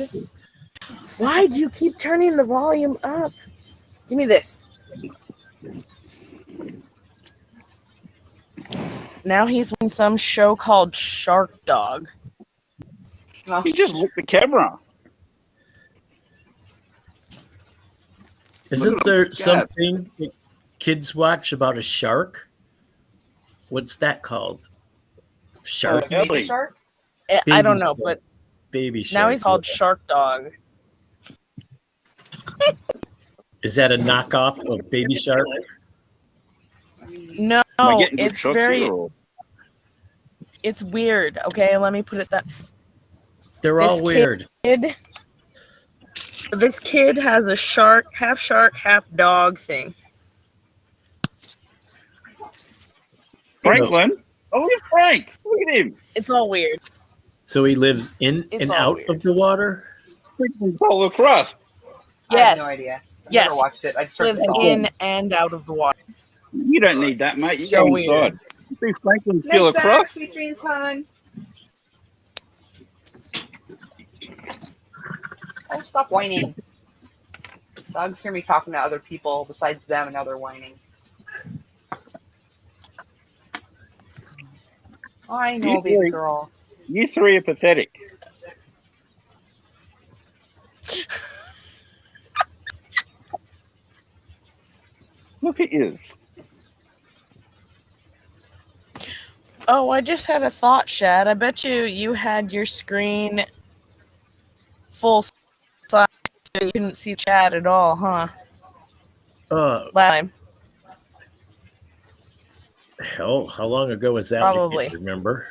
C: Why do you keep turning the volume up? Give me this. Now he's in some show called Shark Dog.
A: Oh,
F: You just looked the camera.
B: Isn't there something that kids watch about a shark? What's that called? Shark?
A: Baby shark?
C: I don't know, but
B: baby shark.
C: now he's called Shark Dog.
B: Is that a knockoff of Baby Shark?
C: No, it's very. It's weird. Okay, let me put it that.
B: They're all weird.
C: This kid has a shark, half dog thing.
F: Franklin? Oh, look at Frank. Look at him.
C: It's all weird.
B: So he lives in and out of the water?
F: Franklin's all across.
A: Yes. I have no idea. I've
C: yes.
A: never watched it. I just
C: lives in and out of the water.
F: You don't need that, mate. You
C: So
F: go inside. You see Franklin still
A: Night, Zach.
F: across?
A: Sweet dreams, hon. Oh, stop whining. Dogs hear me talking to other people besides them, and now they're whining. I know, baby girl.
F: You three are pathetic. Look at you.
C: Oh, I just had a thought, Shad. I bet you had your screen full size so you couldn't see chat at all, huh?
B: Last
C: time.
B: Hell, how long ago was that?
C: Probably.
B: I can't remember.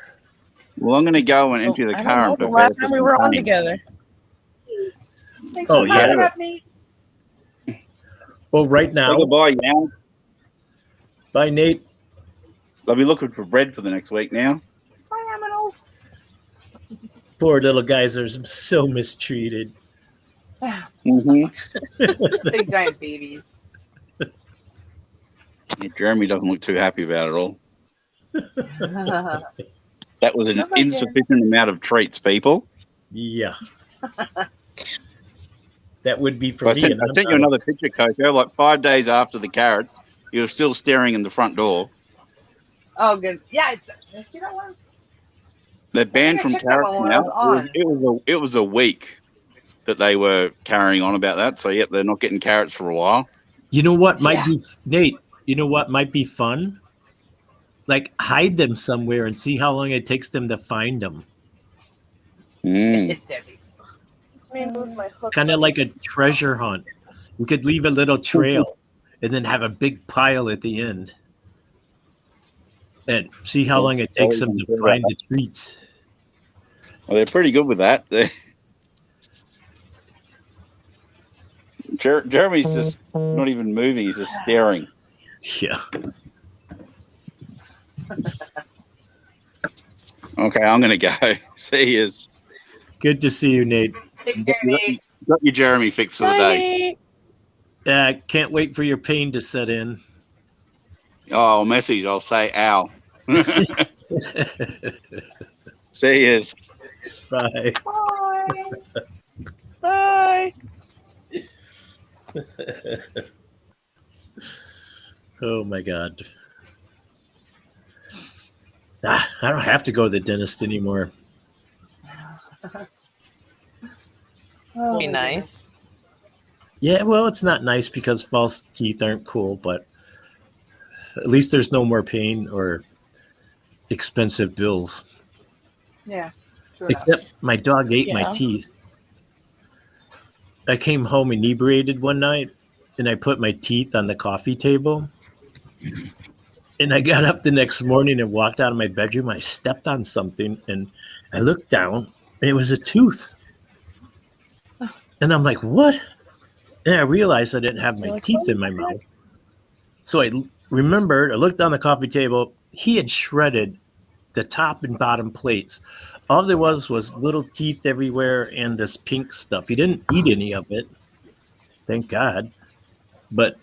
F: Well, I'm going to go and empty the
C: I
F: car.
C: don't know, the last time we were on together.
A: Thanks for coming up, Nate.
B: Well, right now.
F: Say goodbye, now.
B: Bye, Nate.
F: I'll be looking for bread for the next week now.
A: Bye, Aminos.
B: Poor little guys are so mistreated.
A: Big giant babies.
F: Yeah, Jeremy doesn't look too happy about it all. That was an insufficient amount of treats, people.
B: Yeah. That would be for
F: I
B: me.
F: sent you another picture, Coco. Like 5 days after the carrots, he was still staring in the front door.
A: Oh, good. Yeah, did I see that one?
F: They're banned from carrots now. It was a week that they were carrying on about that. So, yep, they're not getting carrots for a while.
B: You know what might be, Nate, you know what might be fun? Like, hide them somewhere and see how long it takes them to find them. Kind of like a treasure hunt. We could leave a little trail and then have a big pile at the end. And see how long it takes them to find the treats.
F: Well, they're pretty good with that. Jeremy's just not even moving. He's just staring.
B: Yeah.
F: Okay, I'm going to go. See you.
B: Good to see you, Nate.
A: Take care, Nate.
F: Got your Jeremy fixed for the day.
B: Can't wait for your pain to set in.
F: Oh, message. I'll say ow. See you.
B: Bye.
C: Bye.
B: Oh my God. I don't have to go to the dentist anymore.
C: Oh, be nice.
B: Yeah, well, it's not nice because false teeth aren't cool, but at least there's no more pain or expensive bills.
A: Yeah.
B: Except my dog ate my teeth. I came home inebriated one night and I put my teeth on the coffee table. And I got up the next morning and walked out of my bedroom. I stepped on something and I looked down and it was a tooth. And I'm like, what? And I realized I didn't have my teeth in my mouth. So I remembered, I looked on the coffee table. He had shredded the top and bottom plates. All there was little teeth everywhere and this pink stuff. He didn't eat any of it. Thank God. But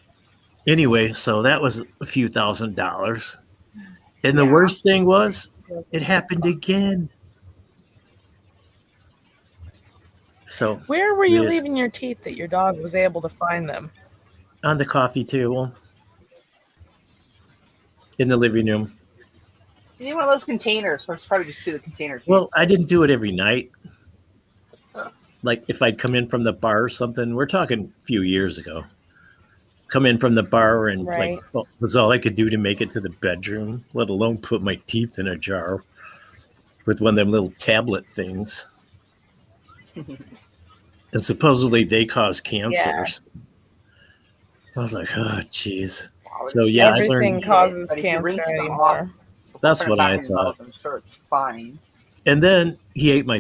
B: anyway, so that was a few $1,000s. And the worst thing was, it happened again. So
C: where were you leaving your teeth that your dog was able to find them?
B: On the coffee table. In the living room.
A: You need one of those containers, or it's probably just the containers.
B: Well, I didn't do it every night. Like if I'd come in from the bar or something. We're talking a few years ago. come in from the bar and
C: Right.
B: was all I could do to make it to the bedroom, let alone put my teeth in a jar with one of them little tablet things. And supposedly they cause cancer.
C: Yeah.
B: I was like, oh, jeez.
A: Wow,
B: So yeah, I
C: Everything
B: learned.
C: causes
A: but if you
C: cancer
A: rinse them
C: anymore.
A: off,
B: That's
A: put it
B: what
A: back
B: I
A: in your mouth,
B: thought.
A: I'm sure it's fine.
B: And then he ate my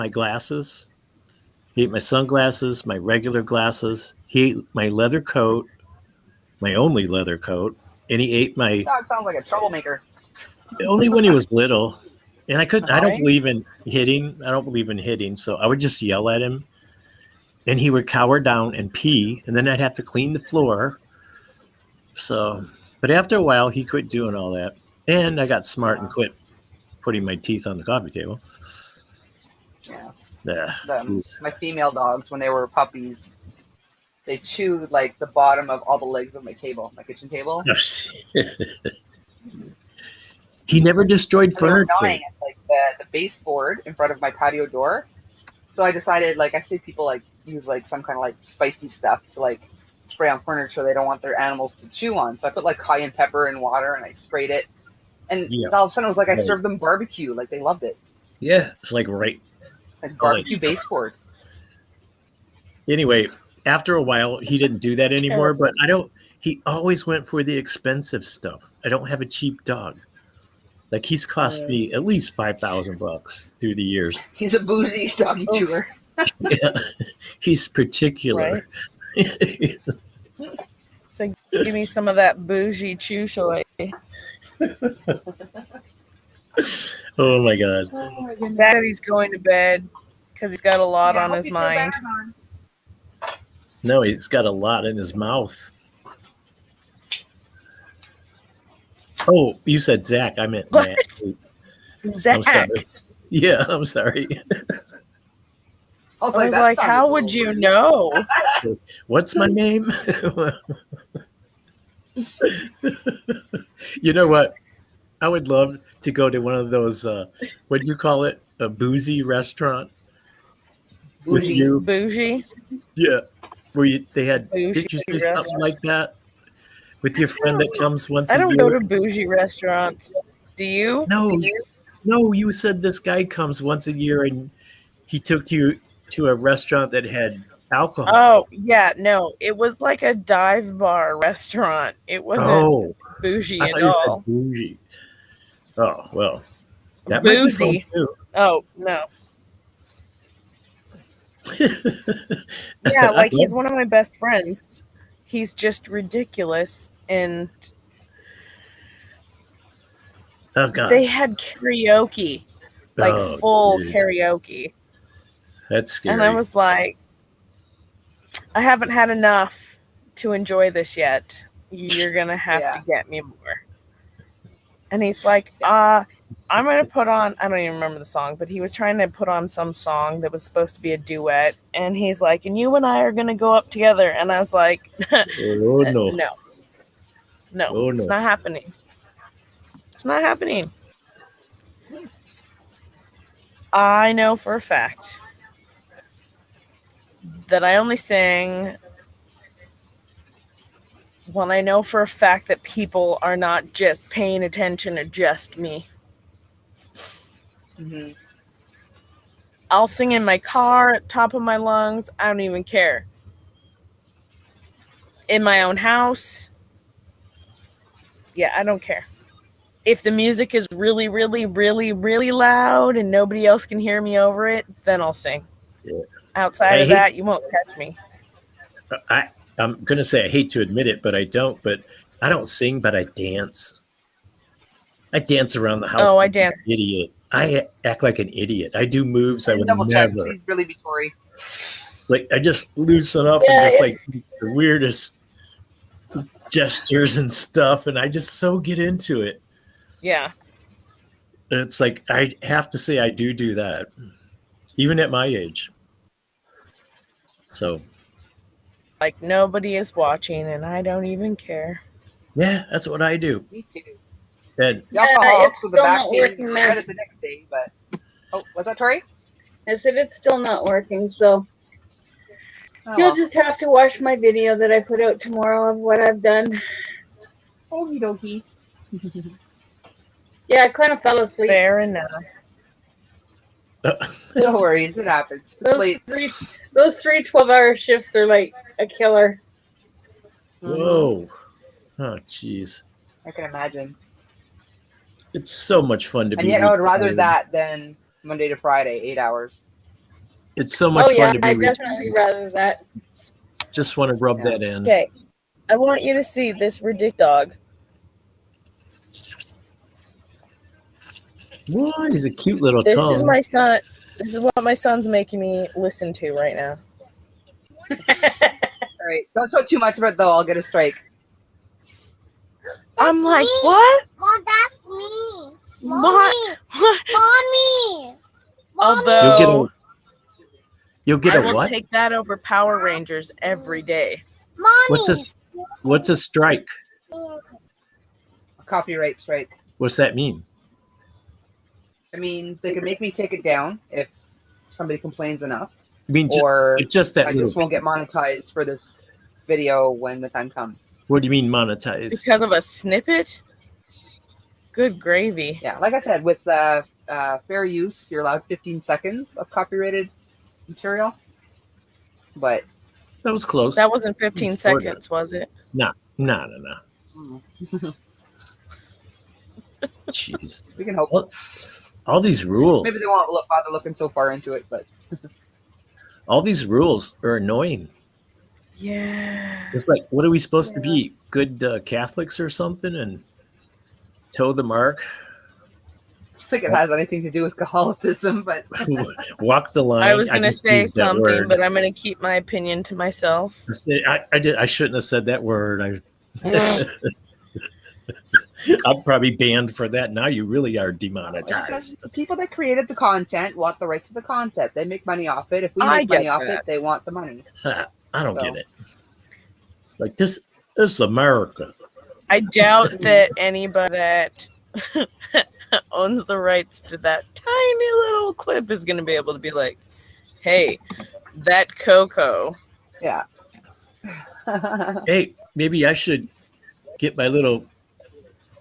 B: glasses. He ate my sunglasses, my regular glasses. He ate my leather coat, my only leather coat, and he ate my
A: Dog sounds like a troublemaker.
B: only when he was little. And I don't
C: Right.
B: believe in hitting. I don't believe in hitting. So I would just yell at him, and he would cower down and pee, and then I'd have to clean the floor. So, but after a while, he quit doing all that, and I got smart and quit putting my teeth on the coffee table.
A: Yeah.
B: Yeah.
A: My female dogs, when they were puppies, they chewed like the bottom of all the legs of my table, my kitchen table.
B: He never destroyed
A: And they were
B: furniture.
A: gnawing at like the baseboard in front of my patio door. So I decided, like, I see people like use like some kind of like spicy stuff to like spray on furniture they don't want their animals to chew on. So I put like cayenne pepper in water and I sprayed it. And all of a sudden it was like I served them barbecue. Like they loved it.
B: Yeah, it's like right.
A: Like barbecue baseboard.
B: Anyway, after a while, he didn't do that anymore. But he always went for the expensive stuff. I don't have a cheap dog. Like he's cost me at least $5,000 through the years.
A: He's a bougie doggy chewer.
B: Yeah, he's particular.
C: Right. So give me some of that bougie chew choy.
B: Oh my God.
C: That he's going to bed because he's got a lot on his mind.
B: No, he's got a lot in his mouth. Oh, you said Zach. I meant Matt.
C: Zach.
B: I'm sorry. Yeah, I'm sorry.
A: I was
C: like, how would you know?
B: What's my name? You know what? I would love to go to one of those, what do you call it? A boozy restaurant? With you?
C: Bougie?
B: Yeah. Where they had,
C: Bougie
B: did you say something like that? With your friend that comes once a
C: I
B: year?
C: don't go to bougie restaurants. Do you?
B: No, you said this guy comes once a year and he took you to a restaurant that had alcohol.
C: Oh, yeah, no. It was like a dive bar restaurant. It wasn't bougie
B: I
C: at
B: thought you
C: all.
B: said bougie. Oh, well. That
C: Boozy.
B: might be fun too.
C: Oh, no. Yeah, like he's one of my best friends. He's just ridiculous. And
B: oh, God.
C: They had karaoke. Like full karaoke.
B: That's scary.
C: And I was like, I haven't had enough to enjoy this yet. You're going to have to get me more. And he's like, I'm going to put on, I don't even remember the song, but he was trying to put on some song that was supposed to be a duet. And he's like, and you and I are going to go up together. And I was like,
B: oh, no.
C: No, it's not happening. It's not happening. I know for a fact that I only sing when I know for a fact that people are not just paying attention to just me.
A: Mm-hmm.
C: I'll sing in my car at top of my lungs. I don't even care. In my own house. Yeah, I don't care. If the music is really, really, really, really loud and nobody else can hear me over it, then I'll sing.
B: Yeah.
C: Outside of that, you won't catch me.
B: I'm going to say I hate to admit it, but I don't. But I don't sing, but I dance. I dance around the house.
C: Oh, I
B: like
C: dance.
B: An idiot. I act like an idiot. I do moves I would
A: Double check.
B: never.
A: Please really be Tori.
B: Like I just loosen up and just like the weirdest gestures and stuff, and I just so get into it.
C: Yeah.
B: And it's like I have to say I do that, even at my age. So.
C: Like nobody is watching, and I don't even care.
B: Yeah, that's what I do.
A: Me too.
B: And
G: it's
A: with the back
G: still not
A: pain.
G: working,
A: I
G: man.
A: read it the next day, but was that Tori?
G: I said it's still not working, so
A: Oh,
G: You'll
A: well.
G: just have to watch my video that I put out tomorrow of what I've done.
A: Okie dokie.
G: Yeah, I kind of fell asleep.
C: Fair enough.
A: No worries, it happens. It's late.
G: Those 12-hour shifts are like a killer.
B: Whoa. Oh, jeez.
A: I can imagine.
B: It's so much fun to be
A: And yet I would rather
B: retired.
A: that than Monday to Friday, 8 hours.
B: It's so much fun to be
G: I
B: retired.
G: definitely rather that.
B: Just want to rub that in.
C: Okay. I want you to see this ridiculous dog.
B: Whoa, he's a cute little
C: This
B: tongue.
C: is my son. This is what my son's making me listen to right now.
A: All right, don't show too much of it though. I'll get a strike.
C: I'm like, what?
H: Mom, that's me.
C: What?
H: Mommy.
C: Although
B: You'll get
C: I
B: a
C: will
B: what?
C: take that over Power Rangers every day.
H: Mommy.
B: What's a strike?
A: A copyright strike.
B: What's that mean?
A: It means they can make me take it down if somebody complains enough,
B: I mean,
A: or
B: just that
A: I just won't get monetized for this video when the time comes.
B: What do you mean monetized?
C: Because of a snippet? Good gravy.
A: Yeah, like I said, with fair use, you're allowed 15 seconds of copyrighted material. But
B: That was close.
C: That wasn't 15
B: Sort of.
C: seconds, was it?
B: No.
A: mm,
B: Jeez.
A: we can hope.
B: All these rules.
A: Maybe they won't bother looking so far into it, but
B: All these rules are annoying.
C: Yeah.
B: It's like, what are we supposed to be? Good Catholics or something and toe the mark?
A: I don't think it has anything to do with Catholicism, but
B: Walk the line.
C: I was going to
B: just
C: say
B: used that
C: something,
B: word.
C: but I'm going to keep my opinion to myself.
B: I shouldn't have said that word. I'm probably banned for that. Now you really are
A: it's
B: demonetized.
A: just the people that created the content want the rights to the content. They make money off it. If we
C: I
A: make money
C: get
A: off
C: that.
A: it, they want the money.
B: I don't
A: So.
B: get it. Like this is America.
C: I doubt that anybody that owns the rights to that tiny little clip is going to be able to be like, hey, that Coco.
A: Yeah.
B: Hey, maybe I should get my little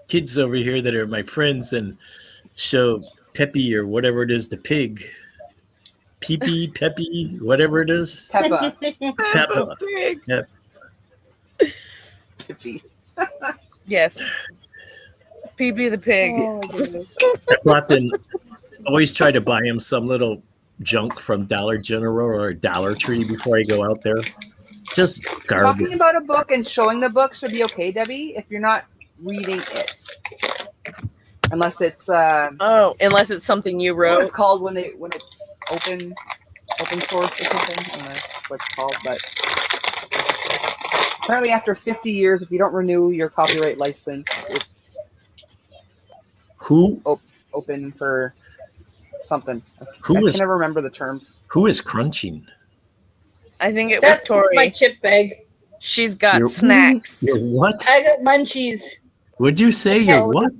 B: kids over here that are my friends and show Peppy or whatever it is, the pig. Peepee, Peppy, whatever it is.
A: Peppa.
B: Peppa.
C: Pig.
B: Yep.
A: Peppy.
C: Yes. PB the pig.
A: Oh, my goodness.
B: I bought them, always try to buy him some little junk from Dollar General or Dollar Tree before I go out there. Just garbage.
A: Talking about a book and showing the book should be okay, Debbie, if you're not reading it. Unless it's
C: Unless it's something you
A: what it's
C: wrote.
A: called when it's open source or something. I don't know what it's called, but apparently after 50 years, if you don't renew your copyright license, it's
B: Who
A: open for something. I
B: Who
A: can
B: is
A: never remember the terms.
B: who is crunching?
C: I think it was
G: That's just my
C: Tori.
G: chip bag.
C: She's got
B: You're-
C: snacks.
B: You're what?
G: I got munchies.
B: Would you say you're what?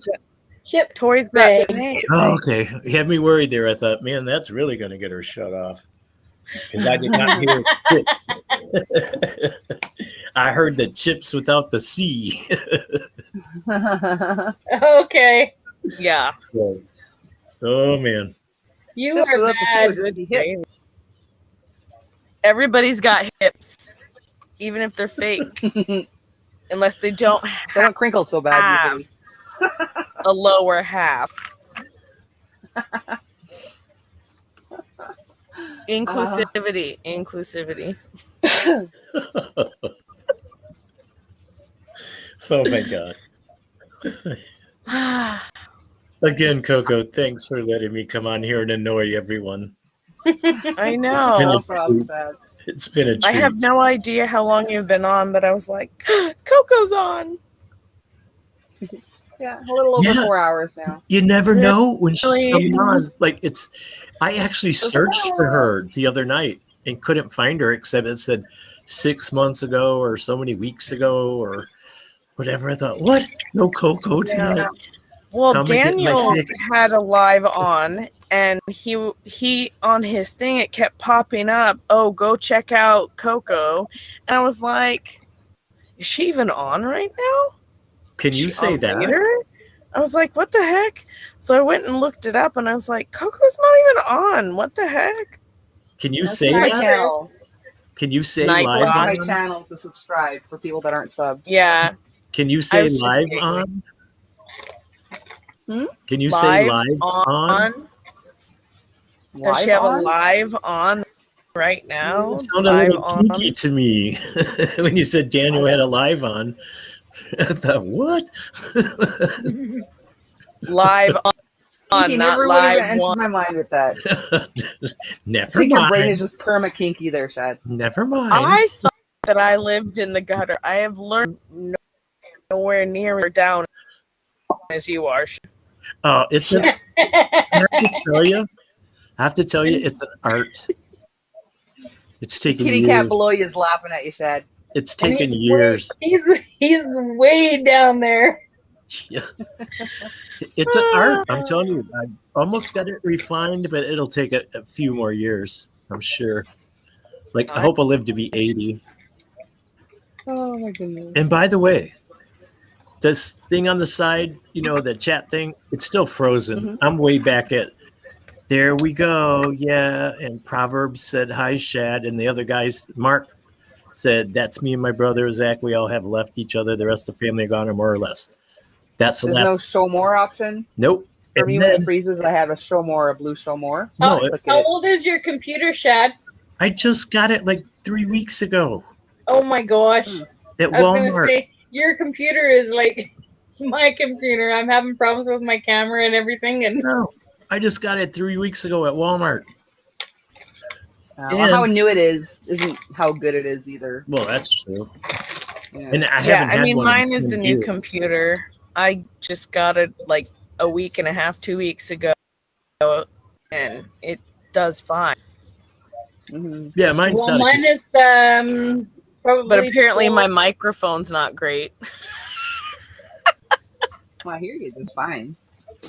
G: Chip
C: Tori's got
G: bag.
C: snacks.
B: Oh, okay. You had me worried there. I thought, man, that's really going to get her shut off. Because I did not hear chip. I heard the chips without the C.
G: Okay.
C: Yeah.
B: Oh, man.
G: You
A: Chips
G: are
A: without the
G: bad.
A: would be hip.
C: Everybody's got hips, even if they're fake, unless they don't
A: They
C: have
A: don't crinkle so bad usually.
C: a lower half. Inclusivity. Inclusivity.
B: Oh, my God. Again, Coco, thanks for letting me come on here and annoy everyone.
C: I know.
B: It's been
A: No
B: a
A: problem,
B: treat.
A: Faz.
B: It's been a treat.
C: I have no idea how long you've been on, but I was like, Coco's on.
A: Yeah, a little over
B: Yeah.
A: 4 hours now.
B: You never know when she's
C: Really?
B: coming on. Like I actually searched for her the other night and couldn't find her except it said 6 months ago or so many weeks ago or whatever. I thought, what? No Coco tonight.
C: Well,
B: How am I getting my
C: Daniel
B: fix?
C: had a live on, and he on his thing it kept popping up. Oh, go check out Coco, and I was like, is she even on right now?
B: Can
C: Is
B: you
C: she
B: say
C: on
B: that?
C: later? I was like, what the heck? So I went and looked it up, and I was like, Coco's not even on. What the heck?
B: Can you
A: That's
B: say
A: my
B: that?
A: channel.
B: Can you say
C: Nice
B: live
A: It's
C: one.
A: my
B: on?
A: channel to subscribe for people that aren't subbed.
C: Yeah,
B: Can you
C: I
B: say
C: was just
B: live
C: kidding.
B: on?
A: Hmm?
B: Can you say live on?
C: on? Does she
A: Live
C: have a
A: on?
C: live on right now?
B: It sounded a
C: Live
B: little
C: on?
B: kinky to me when you said Daniel had a live on. I thought, what?
C: Live on,
A: Kinky
C: not
A: never would have
C: live
A: entered
C: one.
A: my mind with that. I
B: Never
A: think your brain is
B: mind.
A: just perma kinky there, Shad.
B: Never mind.
C: I thought that I lived in the gutter. I have learned nowhere near down as you are.
B: Oh, it's an. I have to tell you, it's an art. It's
A: The
B: taken
A: kitty cat
B: years.
A: below you is laughing at you, Shad.
B: It's
G: And
B: taken
G: he's
B: years.
G: He's way down there.
B: Yeah. It's an art. I'm telling you, I almost got it refined, but it'll take a few more years, I'm sure. Like, I hope I live to be 80.
A: Oh my goodness.
B: And by the way, this thing on the side, the chat thing, it's still frozen.
A: Mhm.
B: I'm way back at, there we go. Yeah. And Proverbs said, hi, Shad. And the other guys, Mark said, that's me and my brother, Zach. We all have left each other. The rest of the family are gone, or more or less. That's the
A: There's
B: last.
A: no show more option.
B: Nope.
A: For
B: And
A: me, when
B: then-
A: it freezes, I have a show more, a blue show more.
B: No,
G: How,
B: it-
G: how old is your computer, Shad?
B: I just got it like 3 weeks ago
G: Oh my gosh.
B: at
G: I was gonna
B: Walmart.
G: say your computer is like my computer. I'm having problems with my camera and everything, and
B: No, I just got it 3 weeks ago at Walmart.
A: Well, how new it is isn't how good it is either.
B: Well, that's true.
A: Yeah.
B: And I
C: Yeah,
B: haven't
C: I
B: had
C: mean,
B: one in
C: mine is
B: 10
C: a new
B: years.
C: computer. I just got it like a week and a half, 2 weeks ago, and it does fine.
A: Mhm.
B: Yeah, mine's
G: well,
B: not. a-
G: mine is probably.
C: But apparently,
G: 12
C: my microphone's not great.
A: Well, I hear you just fine.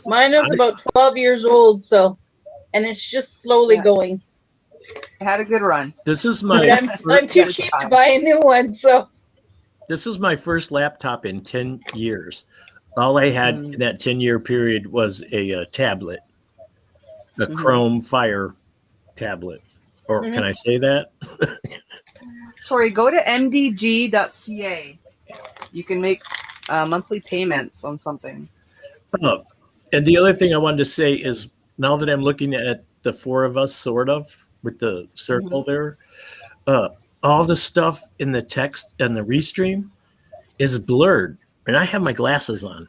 G: Mine is about 12 years old, so, and it's just slowly
A: Yeah.
G: going.
A: I had a good run.
B: This is
G: But
B: my
G: I'm too cheap to buy a new one, so.
B: this is my first laptop in 10 years. All I had in that 10-year period was a tablet, a Chrome Fire tablet. Or can I say that?
A: Tori, go to mdg.ca. You can make monthly payments on something.
B: And the other thing I wanted to say is now that I'm looking at the four of us, sort of, with the circle there, all the stuff in the text and the restream is blurred. And I have my glasses on.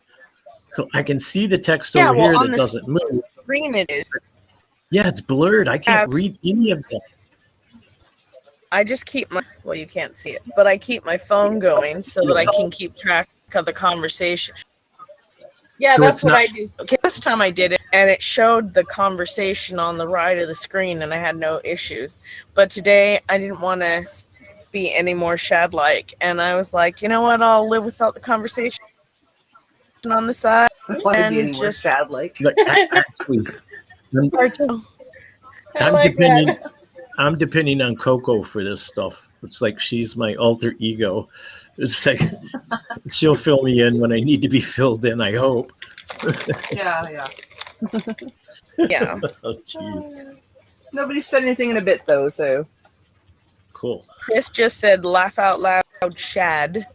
B: So I can see the text over here that doesn't move.
C: Screen it is.
B: Yeah, it's blurred. I can't read any of that.
C: I just keep my, well, you can't see it, but I keep my phone going so that I can keep track of the conversation.
G: Yeah,
B: So
G: that's
B: it's
G: what
B: not-
G: I do.
C: Okay, last time I did it, and it showed the conversation on the right of the screen, and I had no issues. But today, I didn't want to be any more Shad-like, and I was like, you know what? I'll live without the conversation on the side.
A: I don't want to be
C: And
A: any more
C: just-
A: Shad-like.
B: But actually,
G: I like that.
B: I'm depending on Coco for this stuff. It's like she's my alter ego. It's like she'll fill me in when I need to be filled in, I hope.
A: Yeah.
C: Yeah.
B: Oh, geez.
A: Nobody said anything in a bit, though, so.
B: Cool.
C: Chris just said, laugh out loud, Shad.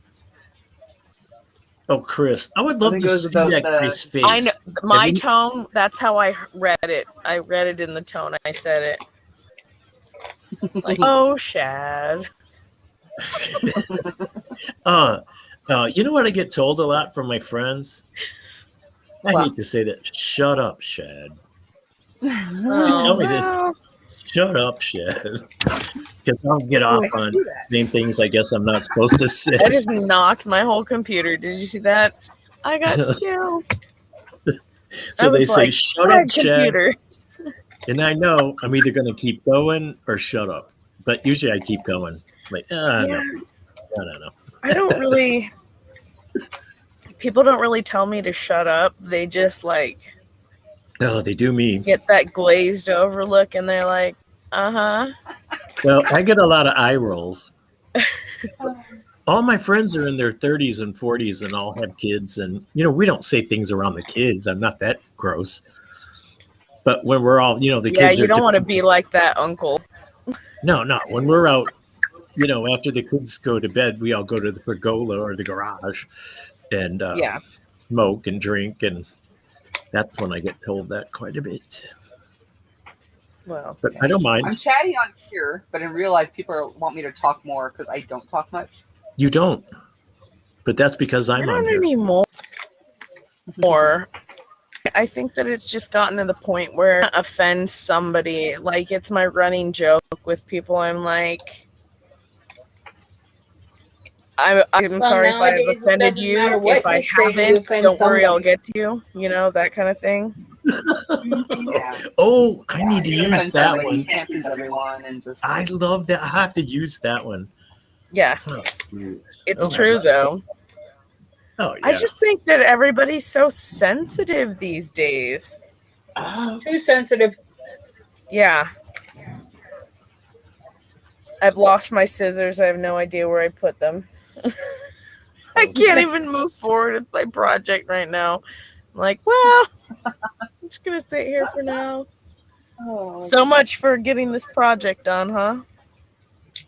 B: Oh, Chris. I would love
A: think
B: to
A: it was
B: see
A: about
B: that
A: the-
B: Chris face.
C: I know my
B: Have you-
C: tone. That's how I read it. I read it in the tone I said it. Like, oh, Shad.
B: You know what I get told a lot from my friends? I
A: What?
B: hate to say that. Shut up, Shad.
C: Oh,
B: tell me this.
C: well,
B: Shut up, Shad. Because I'll get off
A: I
B: on
A: see that.
B: same things I guess I'm not supposed to say.
C: I just knocked my whole computer. Did you see that? I got skills. I
B: So they
C: was
B: say,
C: like,
B: shut
C: "Hi,
B: up, Shad.
C: computer."
B: And I know I'm either going to keep going or shut up. But usually I keep going. Like, no.
C: I don't really people don't really tell me to shut up. They just like
B: Oh, they do me.
C: get that glazed over look, and they're like, uh-huh.
B: Well, I get a lot of eye rolls. All my friends are in their 30s and 40s and all have kids. And, we don't say things around the kids. I'm not that gross. But when we're all, the kids are... Yeah,
C: you don't want to be like that uncle.
B: No. When we're out, after the kids go to bed, we all go to the pergola or the garage and smoke and drink. And that's when I get told that quite a bit.
C: Well,
B: but I don't mind.
A: I'm chatty on here, but in real life, people want me to talk more because I don't talk much.
B: You don't, but that's because I'm on here.
C: Anymore. Or I think that it's just gotten to the point where I offend somebody. Like, it's my running joke with people. I'm like, I'm sorry if I've offended you. If I haven't, don't worry, I'll get to you. That kind of thing.
B: Oh, I need to use that one.
A: You can't please everyone and just...
B: I love that. I have to use that one.
C: Yeah.
B: Oh,
C: it's true, though.
B: Oh, yeah.
C: I just think that everybody's so sensitive these days.
G: Too sensitive.
C: Yeah. I've lost my scissors. I have no idea where I put them. I can't even move forward with my project right now. I'm like, well, I'm just going to sit here for now. So much for getting this project done, huh?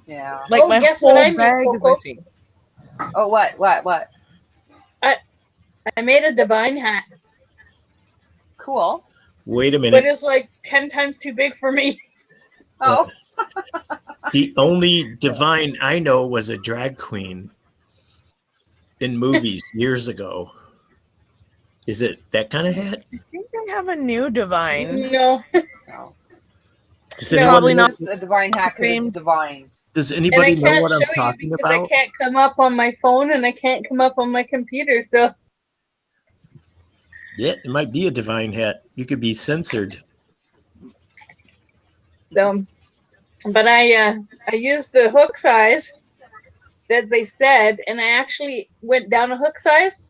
A: Yeah.
C: Like, my whole bag is missing.
A: Oh, what?
G: I made a divine hat.
A: Cool.
B: Wait a minute.
G: But it's like 10 times too big for me.
A: Oh.
B: The only divine I know was a drag queen in movies years ago. Is it that kind of hat?
C: I think they have a new divine.
G: No.
B: Does anyone
A: probably not a divine hat because it's divine.
B: Does anybody know what I'm talking about?
G: I can't come up on my phone and I can't come up on my computer, so.
B: Yeah, it might be a divine hat. You could be censored.
G: So, but I used the hook size that they said, and I actually went down a hook size.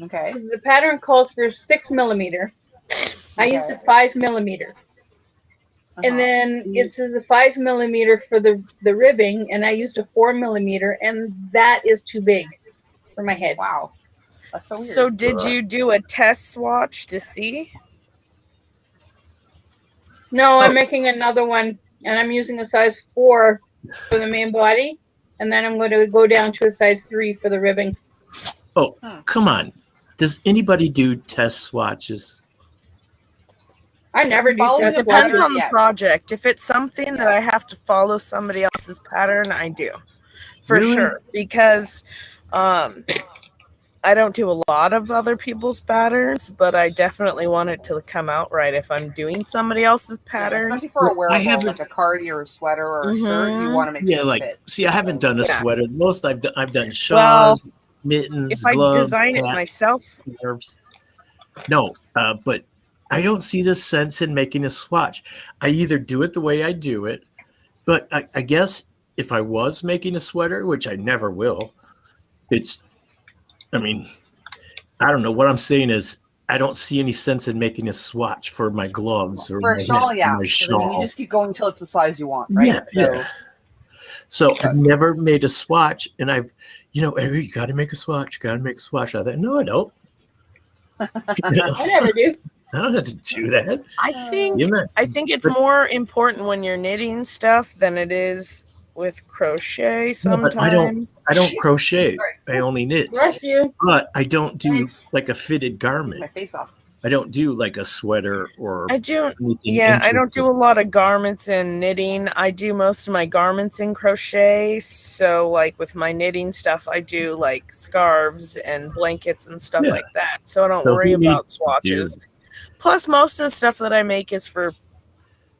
A: Okay.
G: The pattern calls for 6 millimeter. I used a 5 millimeter. And then it says a 5 millimeter for the ribbing, and I used a 4 millimeter, and that is too big for my head.
A: Wow. That's so weird.
C: So did you do a test swatch to see?
G: No, I'm making another one, and I'm using a size 4 for the main body, and then I'm going to go down to a size 3 for the ribbing.
B: Oh, come on. Does anybody do test swatches?
G: I never do test
C: swatches. Depends on the project. If it's something that I have to follow somebody else's pattern, I do. For sure. Because I don't do a lot of other people's patterns, but I definitely want it to come out right if I'm doing somebody else's pattern.
A: Yeah, especially for a wearable, like a cardi or a sweater or a shirt, you want to make sure it fits.
B: See, I haven't done a sweater. Most I've done shawls, mittens,
C: if
B: gloves,
C: I design
B: hats,
C: it myself.
B: Scarves. No, but I don't see the sense in making a swatch. I either do it the way I do it, but I guess if I was making a sweater, which I never will, I don't know. What I'm saying is I don't see any sense in making a swatch for my gloves or
A: for a shawl,
B: my shawl.
A: You just keep going until it's the size you want, right?
B: Yeah. So I've never made a swatch, and you got to make a swatch. Got to make a swatch. I thought, no, I don't.
G: I never do.
B: I don't have to do that.
C: I think it's more important when you're knitting stuff than it is with crochet sometimes.
B: No, I don't crochet. I only knit.
G: Bless you.
B: But I don't do like a fitted garment.
A: My face off.
B: I don't do like a sweater or anything.
C: Yeah, I don't do a lot of garments in knitting. I do most of my garments in crochet. So like with my knitting stuff, I do like scarves and blankets and stuff like that. So I don't worry about swatches. Plus, most of the stuff that I make is for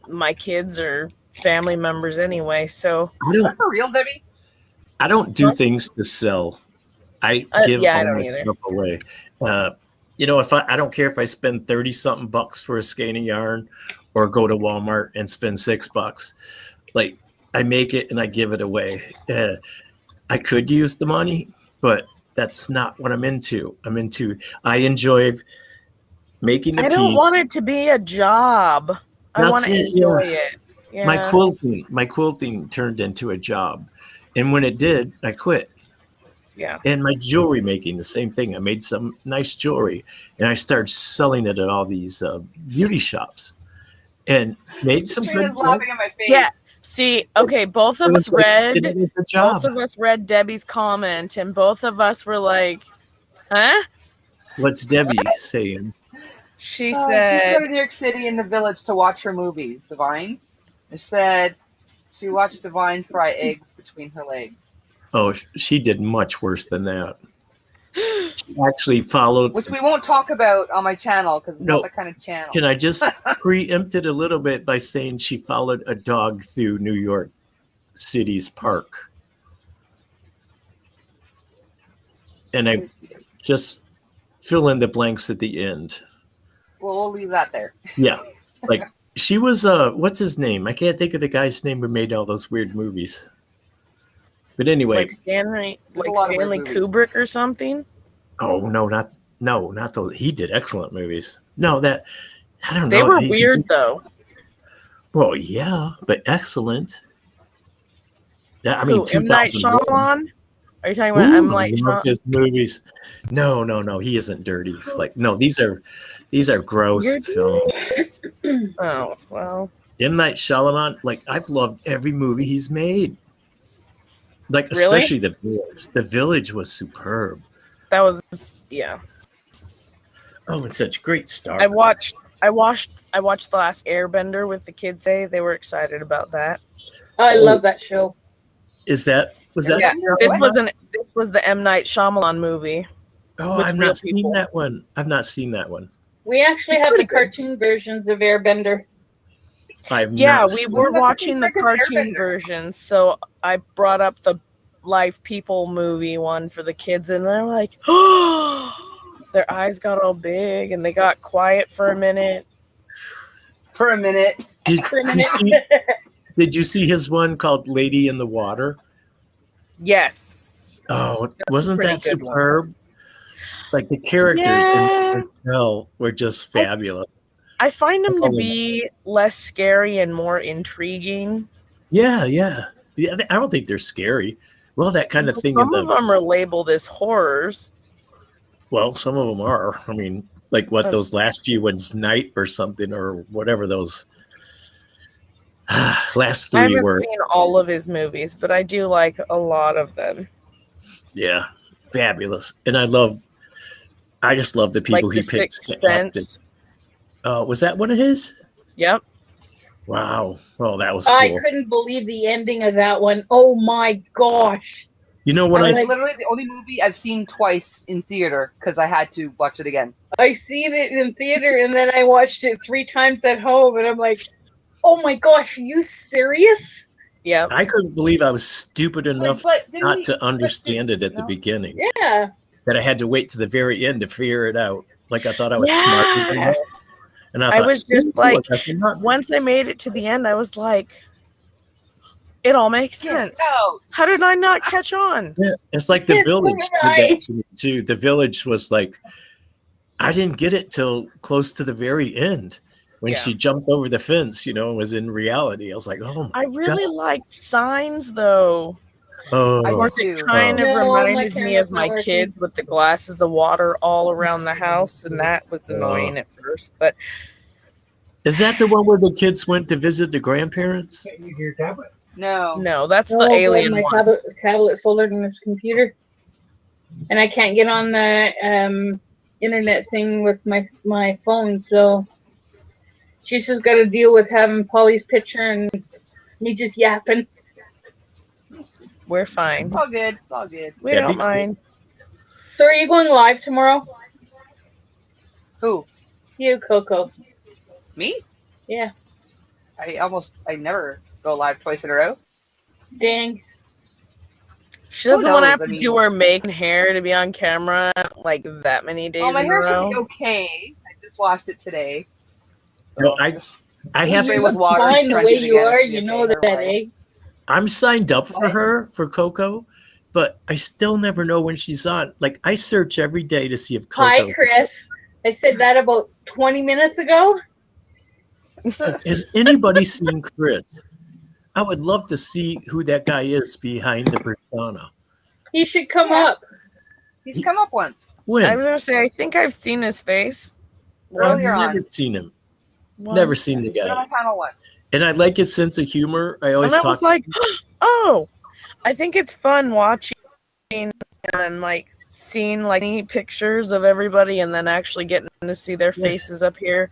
C: my kids or family members anyway. So
A: is that for real, Debbie?
B: I don't do things to sell. I give all my stuff away. If I don't care if I spend 30-something bucks for a skein of yarn or go to Walmart and spend $6. Like, I make it and I give it away. I could use the money, but that's not what I'm into. I enjoy making the
C: I
B: piece.
C: don't want it to be a job. I want to enjoy it. Yeah.
B: My quilting turned into a job. And when it did, I quit.
C: Yeah.
B: And my jewelry making, the same thing. I made some nice jewelry and I started selling it at all these beauty shops and made some
A: Trina's
B: good
A: laughing at my face.
C: Yeah. See, okay, both of us read
B: job.
C: both of us read Debbie's comment and both of us were like, huh?
B: What's Debbie saying?
C: She
A: She's
C: said
A: going to New York City in the Village to watch her movies, Divine. She said she watched Divine fry eggs between her legs.
B: Oh, she did much worse than that. She actually followed.
A: Which we won't talk about on my channel because it's not that kind of channel.
B: Can I just preempt it a little bit by saying she followed a dog through New York City's park? And I just fill in the blanks at the end.
A: Well, we'll leave that there.
B: Yeah. Like she was, what's his name? I can't think of the guy's name who made all those weird movies. But anyway.
C: like Stanley Kubrick or something.
B: Oh, not those. He did excellent movies. No, that, I don't know.
C: They were weird though.
B: Well, yeah, but excellent. Yeah, I mean,
C: M. Night
B: 2001.
C: Shyamalan? Are you talking about M. Night
B: Shyamalan? His movies. No, he isn't dirty. Like, no, these are gross films.
C: Oh, well.
B: M. Night Shyamalan, like, I've loved every movie he's made. Like,
C: Really?
B: especially The Village. The Village was superb.
C: That was, yeah.
B: Oh, and such great stars.
C: I watched The Last Airbender with the kids today. They were excited about that.
G: I love that show.
B: Was that?
C: Yeah, this was the M. Night Shyamalan movie.
B: Oh, I've not seen that one. I've not seen that one.
G: We actually have the cartoon versions of Airbender.
C: We were watching the cartoon versions, so I brought up the Live People movie one for the kids, and they're like, oh, their eyes got all big, and they got quiet for a minute.
B: Did you see his one called Lady in the Water?
C: Yes.
B: Oh, wasn't that superb? Like the characters in the were just fabulous.
C: I find them to be less scary and more intriguing.
B: Yeah. I don't think they're scary. Well, that kind of thing.
C: Some of them are labeled as horrors.
B: Well, some of them are. I mean, like what those last few ones, Night or something, or whatever those last three were.
C: I haven't seen all of his movies, but I do like a lot of them.
B: Yeah, fabulous. And I just love the people
C: like
B: he
C: the
B: picks.
C: Sixth Sense.
B: Was that one of his?
C: Yep.
B: Wow. Well, that was cool.
G: I couldn't believe the ending of that one. Oh my gosh.
B: You know what?
A: It's literally the only movie I've seen twice in theater because I had to watch it again.
G: I seen it in theater and then I watched it 3 times at home and I'm like, oh my gosh, are you serious?
C: Yeah.
B: I couldn't believe I was stupid enough not to understand it at the beginning.
G: Yeah.
B: That I had to wait to the very end to figure it out. Like I thought I was smart. And
C: I was just like, once I made it to the end, I was like, it all makes sense. How did I not catch on?
B: Yeah, it's like The Village did that to me too. The Village was like, I didn't get it till close to the very end when she jumped over the fence, and was in reality. I was like, oh my
C: I really liked Signs though.
B: Oh,
C: it kind of reminded me of my kids with the glasses of water all around the house, and that was annoying at first. But
B: is that the one where the kids went to visit the grandparents?
I: Can't use your tablet.
C: No, that's the alien
G: my
C: one.
G: tablet's older than this computer, and I can't get on the internet thing with my phone. So she's just got to deal with having Polly's picture and me just yapping.
C: We're fine.
A: It's all good. It's all good.
C: We don't mind.
G: So are you going live tomorrow?
A: Who?
G: You, Coco.
A: Me?
G: Yeah.
A: I never go live twice in a row.
G: Dang.
C: She doesn't want to have to do her make and hair to be on camera like that many days
A: my
C: in a
A: hair
C: row.
A: should be okay. I just washed it today.
B: No, I have
G: You look fine the way you are. You know that, eh?
B: I'm signed up for her, for Coco, but I still never know when she's on. Like, I search every day to see if Coco.
G: Hi, Chris. I said that about 20 minutes ago.
B: Has anybody seen Chris? I would love to see who that guy is behind the persona.
G: He should come up.
A: He's come up once.
B: When?
C: I was gonna say, I think I've seen his face.
B: I've
A: Earlier
B: never
A: on.
B: seen him.
C: Once.
B: Never seen the
A: He's been on
B: guy.
A: my panel once.
B: And I like his sense of humor. I always
C: And I
B: talk
C: was like, oh, I think it's fun watching and like seeing like neat pictures of everybody and then actually getting to see their faces up here.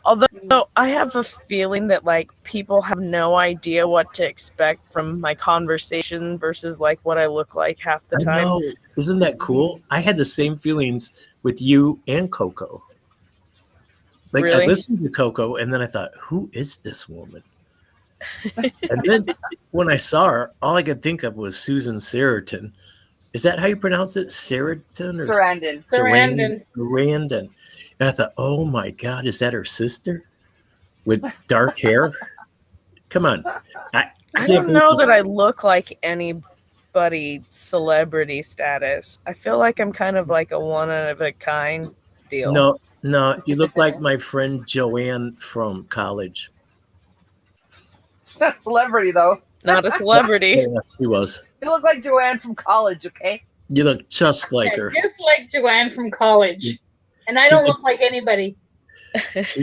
C: Although I have a feeling that like people have no idea what to expect from my conversation versus like what I look like half the
B: I
C: time.
B: know. Isn't that cool? I had the same feelings with you and Coco. Like,
C: Really?
B: I listened to Coco and then I thought, who is this woman? And then when I saw her, all I could think of was Susan Sarandon. Is that how you pronounce it? Sarandon or
A: Sarandon.
B: Sarandon. And I thought, oh my God, is that her sister with dark hair? Come on.
C: I don't know that I look like anybody celebrity status. I feel like I'm kind of like a one of a kind deal.
B: No, you look like my friend Joanne from college.
A: Not celebrity, though.
C: Not a celebrity.
B: Yeah, she was.
A: You look like Joanne from college, okay?
B: You look just like
G: Yeah,
B: her.
G: just like Joanne from college. And I
B: She
G: don't
B: did-
G: look like anybody.
B: Yes,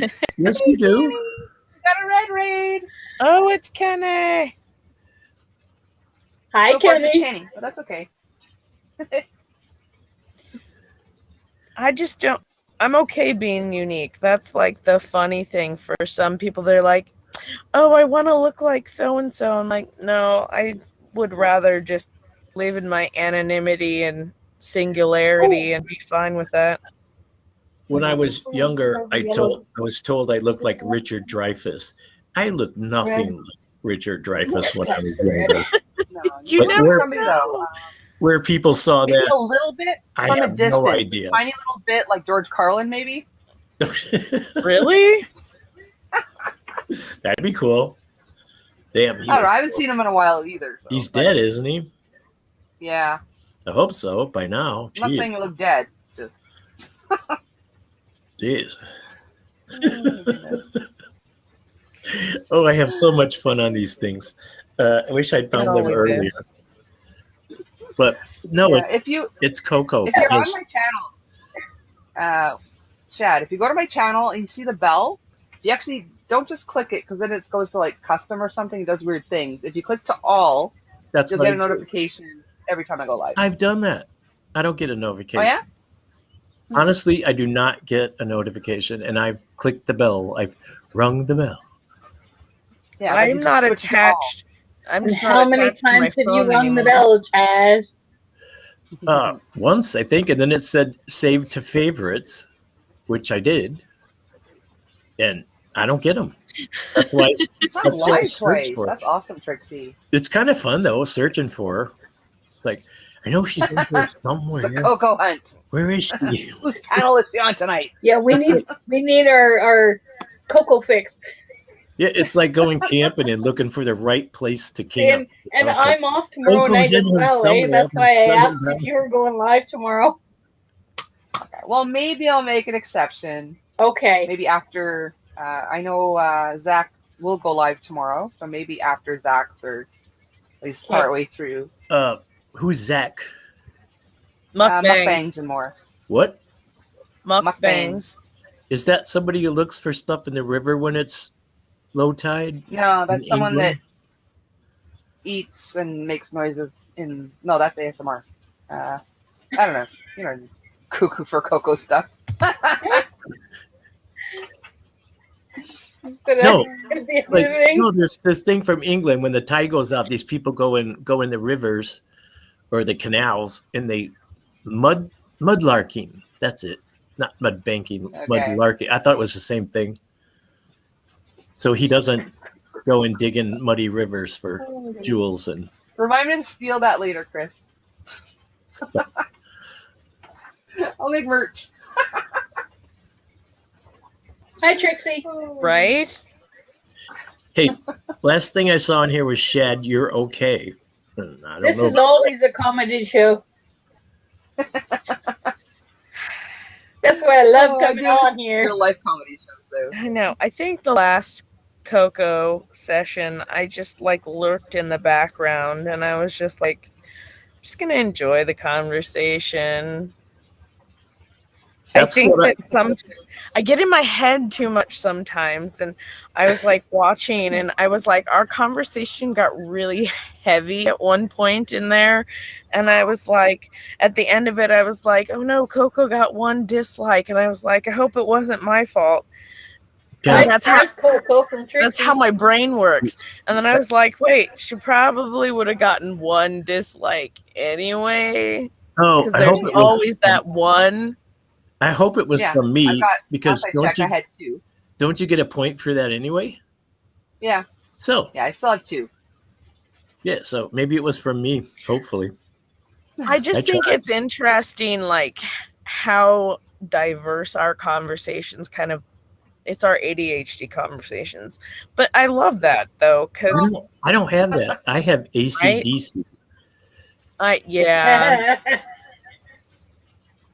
B: you do.
A: You got a red raid.
C: Oh, it's Kenny.
G: Hi,
A: So far, just
G: Kenny.
A: Kenny, but that's okay.
C: I just don't. I'm okay being unique. That's like the funny thing for some people. They're like, oh, I want to look like so and so. I'm like, no, I would rather just live in my anonymity and singularity and be fine with that.
B: When I was younger, I was told I looked like Richard Dreyfuss. I looked nothing like Richard Dreyfuss when I was younger.
A: No,
C: You
B: But
C: never
B: where-
A: somebody though.
B: Where people saw
A: Maybe
B: that,
A: a little bit
B: I
A: from a
B: have
A: distance.
B: no idea.
A: Tiny little bit like George Carlin, maybe.
C: Really?
B: That'd be cool. Damn,
A: I don't know. I haven't seen him in a while either. So,
B: he's
A: but
B: dead, isn't he?
A: Yeah.
B: I hope so by now.
A: I'm not saying he
B: Jeez.
A: looked dead. Just
B: Jeez. Oh, I have so much fun on these things. I wish I'd found
C: It
B: them
C: always
B: earlier.
C: is.
B: But no,
A: yeah, if
B: it's Coco.
A: you're on
B: because-
A: my channel, Chad, if you go to my channel and you see the bell, you actually don't just click it because then it goes to like custom or something. It does weird things. If you click to all,
B: That's
A: you'll
B: what
A: get
B: I
A: a
B: do.
A: notification every time I go live.
B: I've done that. I don't get a notification.
A: Oh yeah?
B: Honestly, I do not get a notification, and I've clicked the bell. I've rung the bell.
A: Yeah. but
C: I'm
A: you just
C: not
A: switch to all.
C: attached. I'm
G: And
C: just
G: how
C: not
G: many
C: attached to my
G: times have you
C: phone
G: rung the
C: anymore.
G: bell, Chaz?
B: Once, I think, and then it said save to favorites, which I did, and I don't get them. That's why
A: It's not
B: That's what I
A: live
B: searched
A: twice.
B: for.
A: That's awesome, Trixie.
B: it's kind of fun though, searching for her. It's like, I know she's in here somewhere.
A: The Coco hunt.
B: Where is she?
A: Whose channel is she on tonight?
G: Yeah, we need our Coco fixed.
B: Yeah, it's like going camping and looking for the right place to camp.
G: And
B: Also,
G: I'm off tomorrow
B: Coco's
G: night
B: in
G: as
B: here
G: well, eh?
B: somewhere.
G: That's why I
B: Doesn't
G: asked
B: matter.
G: if you were going live tomorrow.
A: Okay. Well, maybe I'll make an exception.
G: Okay.
A: Maybe after. I know Zach will go live tomorrow, so maybe after Zach's or at least partway through.
B: Who's Zach?
C: Mukbang.
A: Mukbangs and more.
B: What?
C: Mukbangs.
B: Is that somebody who looks for stuff in the river when it's low tide?
A: No, that's
B: In
A: someone
B: England?
A: that eats and makes noises in. No, that's ASMR. I don't know. You know, cuckoo for Coco stuff.
B: No,
G: The
B: Like,
G: other thing.
B: no, there's this thing from England when the tide goes out. These people go in the rivers or the canals, and they mudlarking. That's it, not mud banking.
A: Okay.
B: Mudlarking. I thought it was the same thing. So he doesn't go and dig in muddy rivers for jewels and
A: Remind me to steal that later, Chris.
B: stuff.
A: I'll make merch.
G: Hi, Trixie.
C: Right?
B: Hey, last thing I saw in here was Shad. You're okay. I don't
G: This
B: know.
G: is always a comedy show. That's why I love coming on here.
A: Real life comedy shows, though.
C: I know. I think the last Coco session, I just like lurked in the background and I was just like, just gonna enjoy the conversation.
B: That's
C: I think
B: what
C: that I get in my head too much sometimes, and I was like watching, and I was like, our conversation got really heavy at one point in there, and I was like, at the end of it, I was like, oh no, Coco got 1 dislike, and I was like, I hope it wasn't my fault.
B: Yeah.
C: That's
G: Coco from Trixie.
C: That's how my brain works. And then I was like, wait, she probably would have gotten 1 dislike anyway.
B: Oh,
C: Because
B: I
C: there's
B: hope it was.
C: always that one.
B: I hope it was from me because
A: I had 2.
B: don't you get a point for that anyway?
A: Yeah.
B: So
A: Yeah, I still have 2.
B: yeah, so maybe it was from me. Hopefully,
C: I just think
B: tried.
C: it's interesting, like how diverse our conversations kind of. It's our ADHD conversations, but I love that though because
B: I don't have that. I have ACDC.
C: Yeah.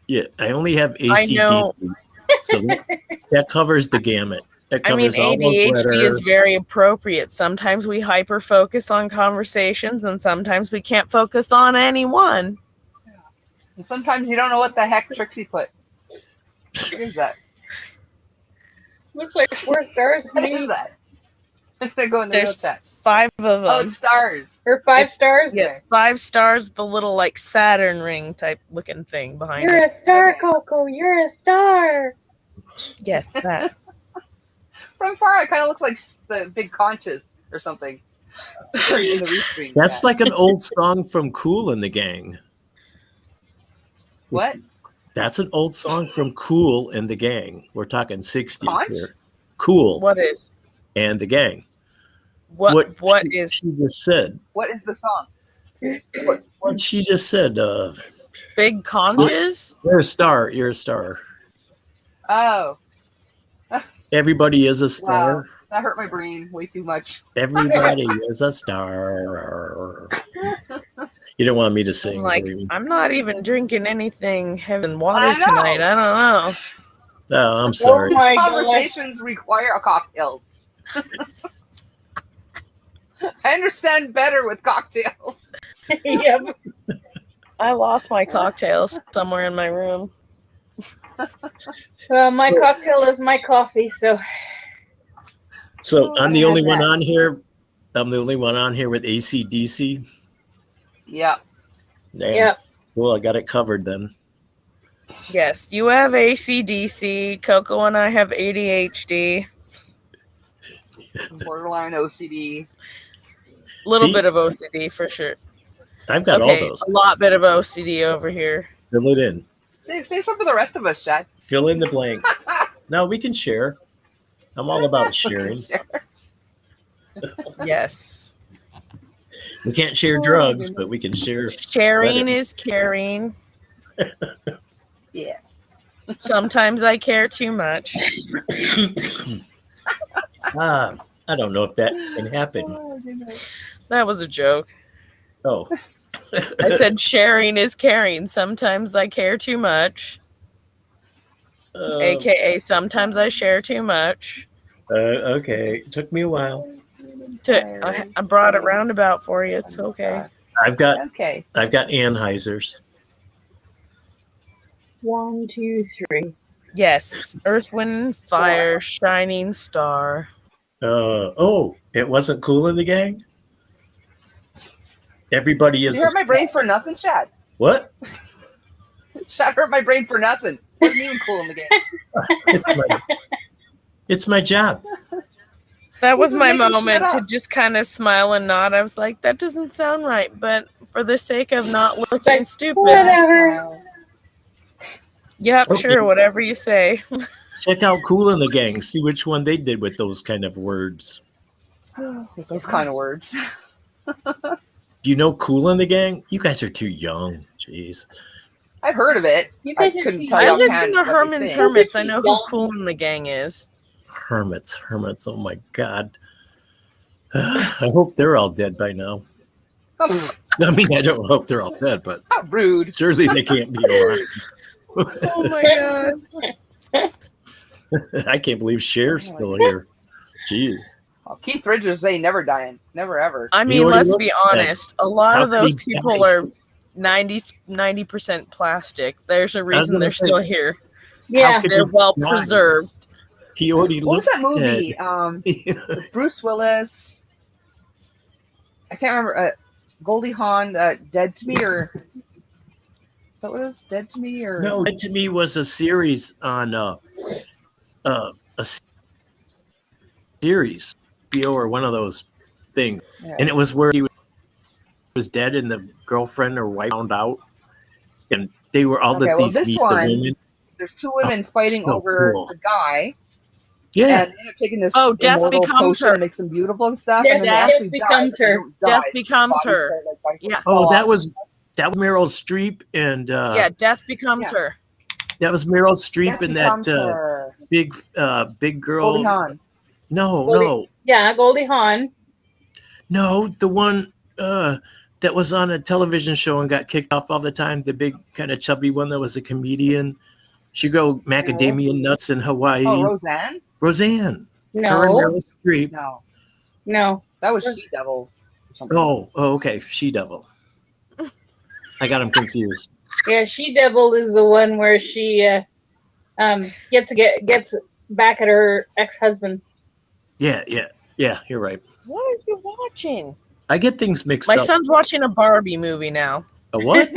B: Yeah, I only have
C: I know.
B: ACDC. So that covers the gamut. That
C: I mean,
B: covers all those
C: ADHD
B: letters.
C: is very appropriate. Sometimes we hyper focus on conversations, and sometimes we can't focus on any one.
A: And sometimes you don't know what the heck Trixie put. What is that?
G: Looks like 4 stars to
A: What
G: me.
A: is that? They go in the
C: There's
A: chat.
C: 5 of them.
A: Oh, it's stars.
G: Or 5 stars?
C: Yeah, 5 stars, the little like Saturn ring type looking thing behind
G: You're
C: it.
G: a star, Coco. You're a star.
C: Yes, that.
A: From far, it kind of looks like the big conches or something. In the restream.
B: That's like an old song from Kool and the Gang.
A: What?
B: That's an old song from Kool and the Gang. We're talking 60s
A: Conch?
B: here. Kool
C: What is?
B: and the Gang.
C: What
B: she,
C: is?
B: She just said.
A: What is the song?
B: What she just said.
C: Big conches?
B: You're a star. You're a star.
A: Oh.
B: Everybody is a star.
A: Wow. That hurt my brain way too much.
B: Everybody is a star. You don't want me to sing.
C: I'm not even drinking anything heavy than water
A: I know.
C: tonight. I don't know.
B: Oh, I'm sorry.
G: my God.
A: Conversations require cocktails. I understand better with cocktails.
G: Yep.
C: I lost my cocktails somewhere in my room.
G: Well, my cocktail is my coffee, so.
B: So I'm the
A: I
B: only
A: had
B: one
A: that.
B: on here. I'm the only one on here with ACDC.
A: Yeah.
B: Damn.
G: Yep.
B: Well, I got it covered then.
C: Yes, you have ACDC. Coco and I have ADHD.
A: Borderline OCD.
C: Little
B: See?
C: bit of OCD for sure.
B: I've got all
C: Okay,
B: those.
C: a lot bit of OCD over here.
B: Fill it in.
A: Save some for the rest of us, Chad.
B: Fill in the blanks. No, we can share. I'm all about sharing.
C: Yes.
B: We can't share drugs, but we can share.
C: Sharing
B: letters.
C: is caring.
A: Yeah.
C: Sometimes I care too much.
B: I don't know if that can happen.
A: Oh, goodness.
C: That was a joke.
B: Oh.
C: I said sharing is caring. Sometimes I care too much. AKA sometimes I share too much.
B: Okay. It took me a while.
C: I brought it roundabout for you. It's okay.
B: I've got
A: Okay.
B: Anheuser's.
G: 1, 2, 3.
C: Yes. Earth, Wind, Fire, Shining Star.
B: Oh, it wasn't Kool in the Gang? Everybody is.
A: You hurt my brain for nothing, Chad.
B: What?
A: Chad hurt my brain for nothing. Wasn't even cool in the game.
B: It's my job.
C: That was
A: He's
C: my
A: making
C: moment
A: shit
C: to
A: up.
C: just kind of smile and nod. I was like, that doesn't sound right, but for the sake of not looking
G: like,
C: stupid.
G: Whatever.
C: Yep,
B: Okay.
C: sure, whatever you say.
B: Check out Kool in the Gang. See which one they did with those kind of words.
A: Those kind of words.
B: Do you know Kool in the Gang? You guys are too young. Jeez.
A: I've heard of it.
G: You
A: I
G: guys are
A: couldn't
G: too
A: tell
C: I
A: you
G: young.
C: listen
A: offhand
C: to
A: what they
C: Herman's
A: say.
C: Hermits. I know who Cool in the Gang is.
B: Hermits. Oh my God. I hope they're all dead by now. I mean, I don't hope they're all dead, but
A: Not rude.
B: surely they can't be alive.
C: Oh my god.
B: I can't believe Cher's still here. Jeez.
A: Well, Keith Richards, they never dying. Never ever.
C: I
B: He
C: mean,
B: already
C: let's be
B: looks dead.
C: honest. A lot
B: How
C: of
B: could
C: those
B: he
C: people
B: die?
C: are 90% plastic. There's a reason
B: gonna
C: they're
B: say,
C: still here.
G: Yeah.
B: could
C: They're
B: he
C: well
B: die?
C: preserved.
B: He already
A: What was
B: looked
A: that movie?
B: dead.
A: With Bruce Willis. I can't remember. Goldie Hawn, Dead to Me, or is that what it was? Dead to Me, or
B: No, Dead to Me was a series on series, HBO or one of those things,
A: Yeah.
B: and it was where he was dead, and the girlfriend or wife found out, and they were all
A: Okay, well,
B: these
A: this
B: beasts of
A: one-
B: women.
A: There's two women fighting
B: so
A: over
B: cool.
A: the guy,
B: Yeah,
A: and they end up taking this
C: Oh, Death
A: immortal
C: becomes
A: potion
C: her.
A: that makes them beautiful and stuff.
G: Death-
A: and then they
G: Death
A: actually
G: becomes
A: die, but they
G: her.
A: don't die.
C: Death
A: Their
C: becomes
A: bodies
C: her.
A: start, like, fighting
C: Yeah.
A: for
B: oh, that
A: the
B: was Meryl Streep, and
C: Yeah, Death becomes
A: yeah.
C: her.
B: that was Meryl Streep
A: Death
B: and that
A: becomes her.
B: big
A: Goldie
B: girl.
A: Hawn.
B: No,
G: Goldie- Yeah, Goldie Hawn.
B: no, the one that was on a television show and got kicked off all the time. The big kind of chubby one that was a comedian. She go macadamia nuts in Hawaii.
A: Oh, Roseanne?
B: Roseanne. Her and
G: No.
B: Meryl Streep.
A: No,
G: No.
A: that was She Devil. Or something.
B: Oh, okay. She Devil. I got him confused.
G: Yeah, She Devil is the one where she gets back at her ex-husband.
B: Yeah. You're right.
C: What are you watching?
B: I get things mixed
C: My
B: up.
C: son's watching a Barbie movie now.
B: A what?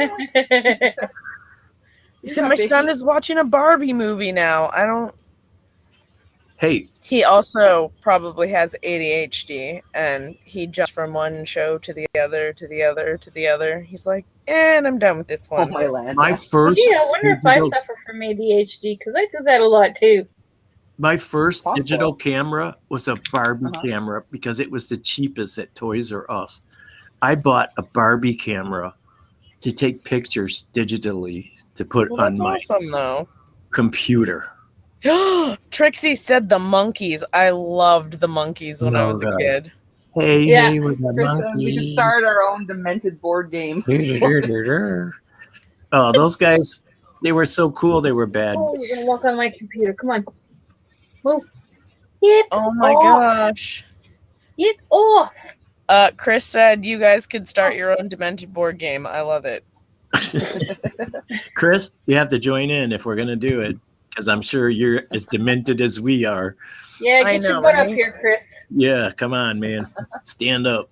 C: He said my son is watching a Barbie movie now. I don't.
B: Hey,
C: He also probably has ADHD, and he jumps from one show to the other, to the other, to the other. He's like, and I'm done with this
A: Oh,
C: one.
A: my land.
B: my first
G: Yeah, I wonder if I suffer from ADHD because I do that a lot too.
B: my first
A: Possible.
B: digital camera was a Barbie
A: Uh-huh.
B: camera because it was the cheapest at Toys R Us. I bought a Barbie camera to take pictures digitally to put
C: Well,
B: on
C: that's
B: my
C: awesome, though.
B: computer.
C: Trixie said the monkeys. I loved the monkeys when I
B: No,
C: was a
B: God.
C: kid.
B: Hey,
G: Yeah.
B: hey, we're the
A: Kristen, we should
B: monkeys.
A: start our own demented board game.
B: Oh, those guys, they were so cool. They were bad.
G: Oh, you're gonna walk on my computer. Come on. Move. Get
C: Oh my
G: off.
C: gosh.
G: Get off.
C: Chris said you guys could start your own demented board game. I love it.
B: Chris, you have to join in if we're going to do it because I'm sure you're as demented as we are.
G: Yeah,
C: I
G: get your
C: know,
G: butt up
C: right?
G: here, Chris.
B: Yeah, come on, man. Stand up.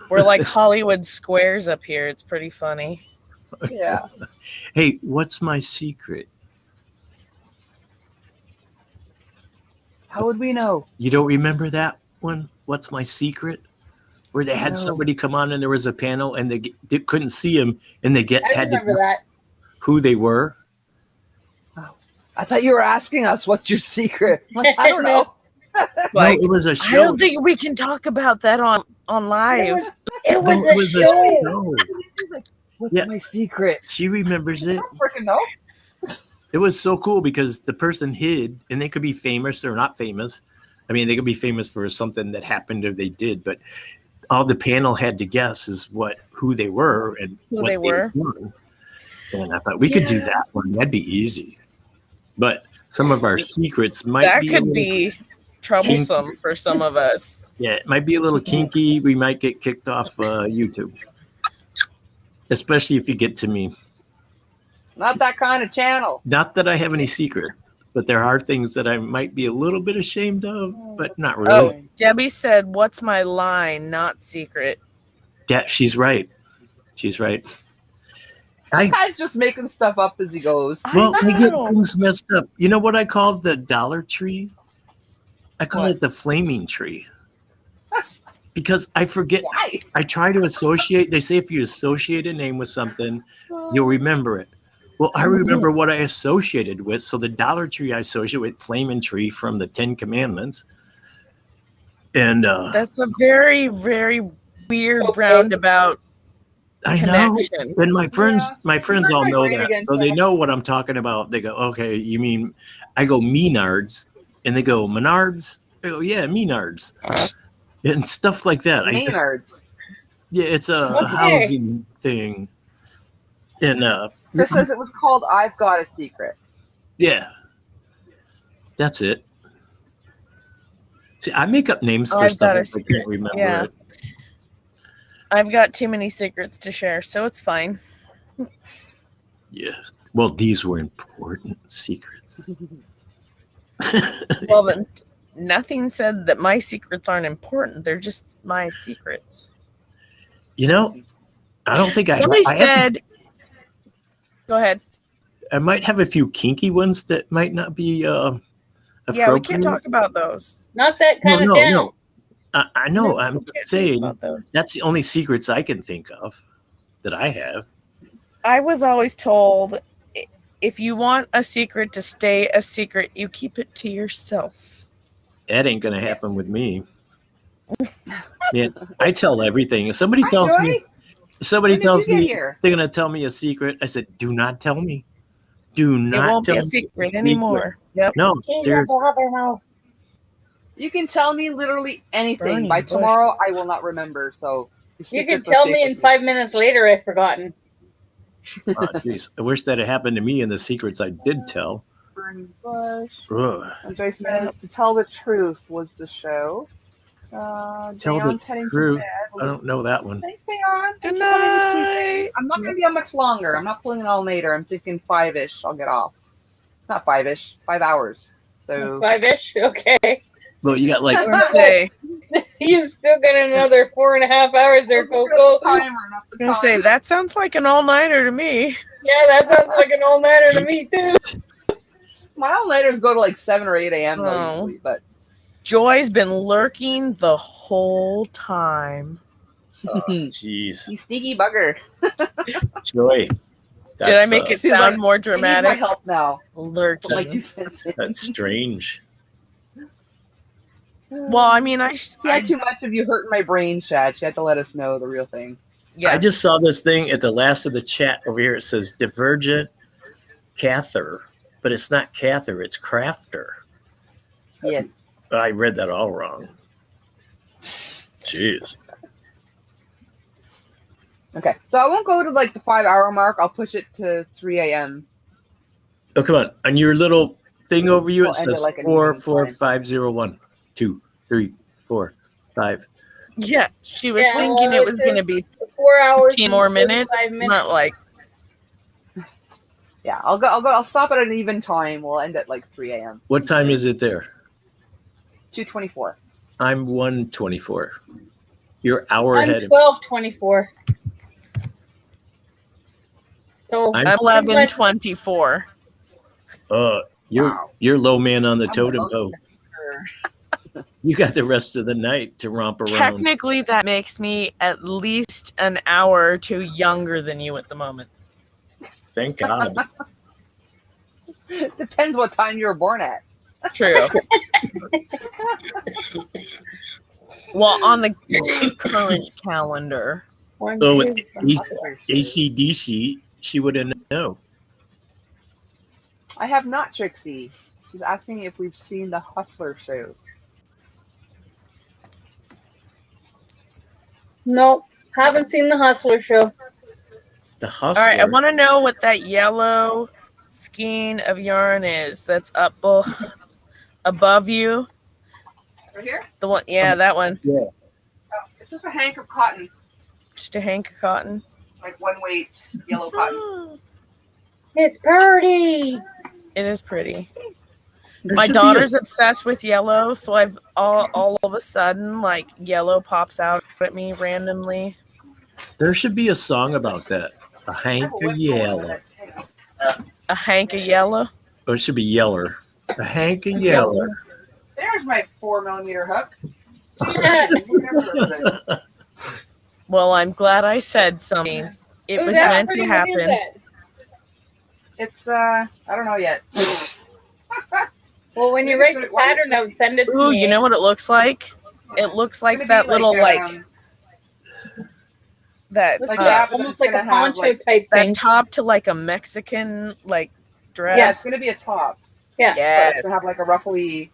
C: We're like Hollywood squares up here. It's pretty funny.
A: Yeah.
B: Hey, what's my secret?
A: How would we know?
B: You don't remember that one? What's my secret? Where they had
A: No.
B: somebody come on and there was a panel and they couldn't see him and they
G: I
B: had to
G: remember that.
B: who they were.
A: I thought you were asking us what's your secret. I'm like, I don't know.
C: Like,
B: no, it was a
C: I
B: show.
C: don't think we can talk about that on live.
G: It was
B: No,
G: a show.
B: show.
A: What's
B: Yeah.
A: my secret?
B: She remembers
A: I
B: it.
A: don't freaking know.
B: It was so cool because the person hid, and they could be famous or not famous. I mean, they could be famous for something that happened or they did, but all the panel had to guess is who they were and
C: Who
B: what
C: they were.
B: doing. And I thought we could do that one. That'd be easy. But some of our secrets might
C: That
B: be a
C: could
B: little,
C: be troublesome for some of us.
B: yeah, it might be a little kinky. We might get kicked off YouTube, especially if you get to me.
A: Not that kind of channel.
B: Not that I have any secret, but there are things that I might be a little bit ashamed of, but not really.
C: Oh, Debbie said, "What's my line? Not secret."
B: Yeah, she's right. She's right.
A: This guy's just making stuff up as he goes.
B: Well, I get
C: know.
B: things messed up. You know what I call the Dollar Tree? I call
A: What?
B: it the flaming tree. Because I forget.
A: Why?
B: I try to associate. They say if you associate a name with something, you'll remember it. Well, I remember what I associated with. So the Dollar Tree I associate with flaming tree from the 10 Commandments. And
C: That's a very, very weird
G: Okay.
C: roundabout
B: I know.
C: connection.
B: And my friends
A: You're
B: all
A: my
B: know
A: brain
B: that.
A: again,
B: So they
A: Jack.
B: know what I'm talking about. They go, okay, you mean, I go Menards, and they go Menards. I go, yeah, Menards, and stuff like that.
A: Maynards.
B: Yeah, it's a
G: Okay.
B: housing thing. And
A: Chris says it was called "I've Got a Secret."
B: yeah, that's it. See, I make up names for
C: I've
B: stuff
C: got a
B: if I can't remember
C: Yeah.
B: it.
C: I've got too many secrets to share, so it's fine.
B: Yeah. Well, these were important secrets.
C: Well, then, nothing said that my secrets aren't important. They're just my secrets.
B: You know, I don't think
C: Somebody
B: I
C: said. Go ahead.
B: I might have a few kinky ones that might not be appropriate.
C: Yeah, we can't talk about those.
G: Not that kind of down.
B: No. I know. I'm just saying
C: About those.
B: that's the only secrets I can think of that I have.
C: I was always told if you want a secret to stay a secret, you keep it to yourself.
B: That ain't gonna happen with me. Man, I tell everything. If somebody tells me, they're gonna tell me a secret, I said, "Do not tell me. Do not
C: It won't
B: tell
C: be a
B: me
C: secret anymore." Yep.
B: No, seriously.
A: You can tell me literally anything.
C: Burning
A: By
C: bush.
A: tomorrow, I will not remember. So
G: You can tell me in 5 minutes later I've forgotten.
B: Oh, jeez. I wish that had happened to me in the secrets I did tell.
A: Burning bush.
B: Ugh.
A: And Joyce says, "To Tell the Truth" was the show.
B: Tell
A: Dayon
B: the
A: heading to
B: truth.
A: bed.
B: I don't know that one.
A: Thanks, Dayon.
C: Good
A: Thanks for coming this
C: night.
A: evening. I'm not going to be on much longer. I'm not pulling an all-nighter. I'm thinking 5-ish. I'll get off. It's not 5-ish. 5 hours. So
G: 5-ish? Okay.
B: Well, you got like
C: Say,
G: You still got another 4.5 hours there, Coco.
A: Look at the timer, not the
C: I'm gonna say
A: time.
C: that sounds like an all-nighter to me.
G: Yeah, that sounds like an all-nighter to me, too.
A: My all-nighters go to like 7 or 8 a.m. though,
C: Oh.
A: usually, but
C: Joy's been lurking the whole time.
B: jeez.
A: you sneaky bugger.
B: Joy.
C: Did I make it
A: She's
C: sound
A: like,
C: more
A: I need my
C: dramatic?
A: help now. Put my
C: Lurking.
A: 2 cents in.
B: That's strange.
C: Well, I mean,
A: She had too much of you hurting my brain, Chad. She had to let us know the real thing.
C: yeah.
B: I just saw this thing at the last of the chat over here. It says divergent catheter, but it's not catheter, it's crafter.
A: Yeah.
B: I read that all wrong. Jeez.
A: Okay. So I won't go to like the 5-hour mark. I'll push it to 3 a.m.
B: Oh, come on. On your little thing over you,
A: We'll
B: it
A: end it
B: says
A: like an
B: 4,
A: evening
B: 4,
A: time.
B: 5, 0, 1, 2, 3, 4, 5.
C: Yeah, she was
G: Yeah,
C: thinking
G: well,
C: it was
G: it
C: going to
G: says
C: be
G: 4 hours
C: 15
G: and
C: more minutes.
G: 45 minutes.
C: Not like,
A: Yeah, I'll go. I'll stop at an even time. We'll end at like 3 a.m.
B: What time is it there?
A: 2:24.
B: I'm 1:24. You're an hour
G: I'm
B: ahead of
G: 12:24. So
B: I'm-
C: 11:24.
B: You're low man on the
A: I'm
B: totem
A: almost
B: pole.
A: there.
B: You got the rest of the night to romp around.
C: Technically, that makes me at least an hour or two younger than you at the moment.
B: Thank God.
A: Depends what time you were born at.
C: True. Well, on the current calendar.
B: Oh, with ACDC, she wouldn't know.
A: I have not, Trixie. She's asking if we've seen the Hustler show.
G: no, haven't seen the Hustler show.
B: The Hustler.
C: All right, I want to know what that yellow skein of yarn is that's up above you.
A: Right here?
C: The one, yeah, that one.
A: Oh, it's just a hank of cotton,
C: Just a hank of cotton.
A: like one weight yellow cotton.
G: It's pretty.
C: It is pretty.
B: There
C: My
B: should be
C: daughter's obsessed with yellow, so I've all of a sudden like yellow pops out at me randomly.
B: there should be a song about that. A hank of yellow.
C: A hank of yellow.
B: Or it should be yeller. A hank of yeller.
A: There's my 4mm hook.
C: Well, I'm glad I said something. It was
G: That's
C: meant
G: pretty
C: to
G: good,
C: happen.
G: isn't it?
A: It's I don't know yet.
G: Well, when you write the pattern out, send it to
C: Ooh,
G: me.
C: you know what it looks like? It looks like
A: It's
C: that
A: gonna be
C: little like that
G: Looks
A: yeah,
G: like,
A: but
G: almost
A: it's
G: like a
A: gonna have,
G: poncho
A: like,
G: type
C: that
G: thing.
C: top to like a Mexican like dress.
A: Yeah, it's gonna be a top.
G: Yeah.
A: But
C: Yes.
A: it's gonna have like a ruffly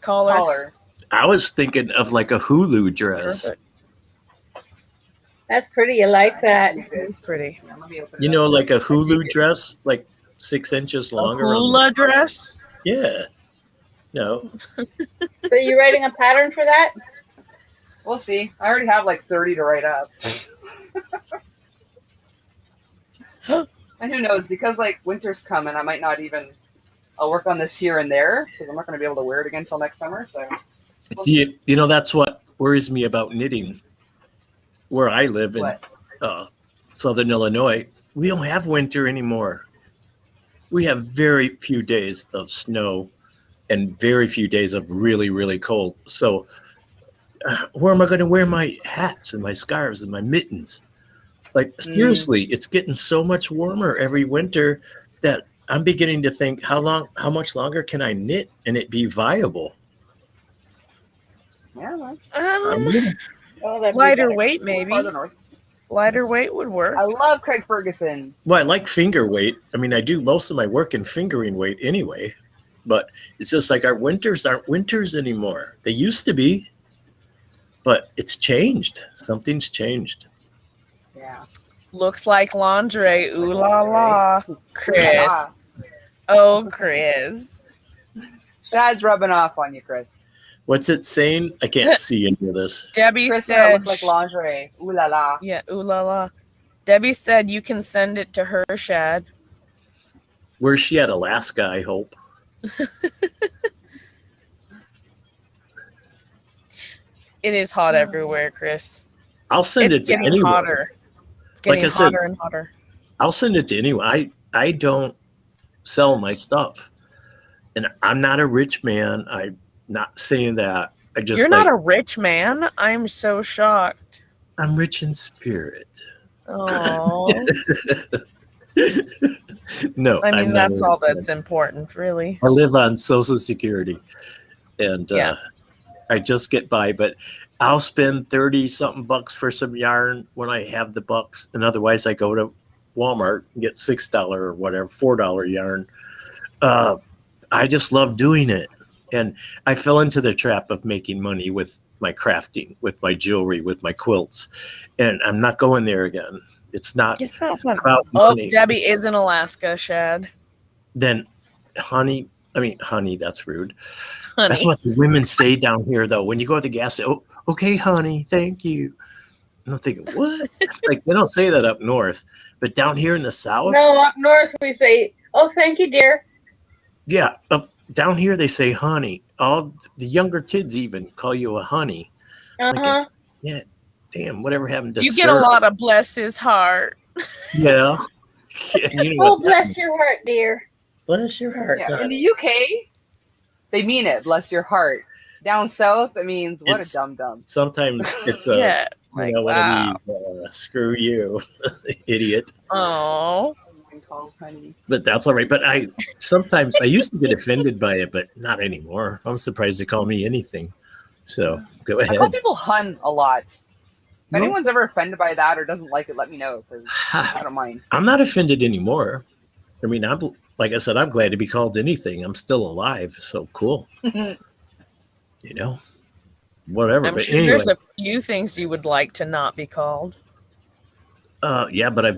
C: Collar.
A: collar.
B: I was thinking of like a Hulu dress.
C: Perfect.
G: That's pretty. I like that.
C: It's pretty.
A: Yeah, let me open it
B: You
A: up.
B: know, like a Hulu dress, like 6 inches
C: A
B: longer.
C: hula dress?
B: Yeah. No.
G: So you're writing a pattern for that?
A: We'll see. I already have like 30 to write up. And who knows, because like winter's coming, I might not even, I'll work on this here and there, because I'm not going to be able to wear it again until next summer. So, we'll see.
B: You know, that's what worries me about knitting. Where I live in
A: What?
B: Southern Illinois, we don't have winter anymore. We have very few days of snow and very few days of really, really cold. So where am I going to wear my hats and my scarves and my mittens? Like, seriously, it's getting so much warmer every winter that I'm beginning to think, how much longer can I knit and it be viable?
A: Yeah, well,
G: Oh, that'd be
C: Lighter
G: better.
C: weight, maybe.
A: farther north.
C: Lighter weight would work.
A: I love Craig Ferguson.
B: Well, I like finger weight. I mean, I do most of my work in fingering weight anyway, but it's just like our winters aren't winters anymore. They used to be, but it's changed. Something's changed.
A: Yeah.
C: Looks like lingerie. Ooh la la. Chris.
A: Yeah.
C: Oh, Chris.
A: Shad's rubbing off on you, Chris.
B: What's it saying? I can't see any of this.
C: Debbie
A: Chris
C: said.
A: looks like lingerie. Ooh la la.
C: Yeah, ooh la la. Debbie said you can send it to her, Shad.
B: Where's she at? Alaska, I hope.
C: It is hot everywhere, Chris.
B: I'll send
C: It's
B: it to
C: getting
B: anyone.
C: hotter. It's getting
B: Like I said,
C: hotter and hotter.
B: I'll send it to anyone. I don't sell my stuff, and I'm not a rich man. I'm not saying that. I just
C: You're not a rich man. I'm so shocked.
B: I'm rich in spirit.
C: Oh,
B: No,
C: I mean
B: I'm not
C: that's
B: a
C: all
B: rich
C: that's
B: man.
C: important, really.
B: I live on Social Security, and
C: Yeah.
B: I just get by. But I'll spend 30 something bucks for some yarn when I have the bucks, and otherwise I go to Walmart and get $6 or whatever, $4 yarn. I just love doing it, and I fell into the trap of making money with my crafting, with my jewelry, with my quilts, and I'm not going there again. It's not
C: It's not fun.
B: about
C: Oh,
B: money.
C: Debbie is in Alaska, Shad.
B: Then, honey, that's rude.
C: Honey.
B: That's what the women say down here, though. When you go to the gas, oh, okay, honey, thank you. And I'm thinking, what? Like, they don't say that up north, but down here in the south,
G: No, up north we say, "Oh, thank you, dear."
B: yeah, up down here they say honey. All the younger kids even call you a honey.
G: Uh-huh.
B: Yeah, damn, whatever happened to
C: You get a lot of bless his heart.
B: Yeah. You know
G: Oh,
B: what that
G: bless
B: means.
G: your heart, dear.
B: Bless your heart.
A: Yeah. In the UK, they mean it. Bless your heart. Down south, it means what
B: It's-
A: a dum dum.
B: Sometimes it's a
C: Yeah. Like,
B: one
C: wow.
B: of these screw you, idiot.
C: Oh.
B: But that's all right. But I used to get offended by it, but not anymore. I'm surprised they call me anything. So go
A: I call
B: ahead.
A: people hun a lot. If
B: No.
A: anyone's ever offended by that or doesn't like it, let me know because I don't mind.
B: I'm not offended anymore. I mean, like I said, I'm glad to be called anything. I'm still alive, so cool. You know, whatever.
C: I'm
B: but
C: sure
B: anyway,
C: there's a few things you would like to not be called.
B: yeah, but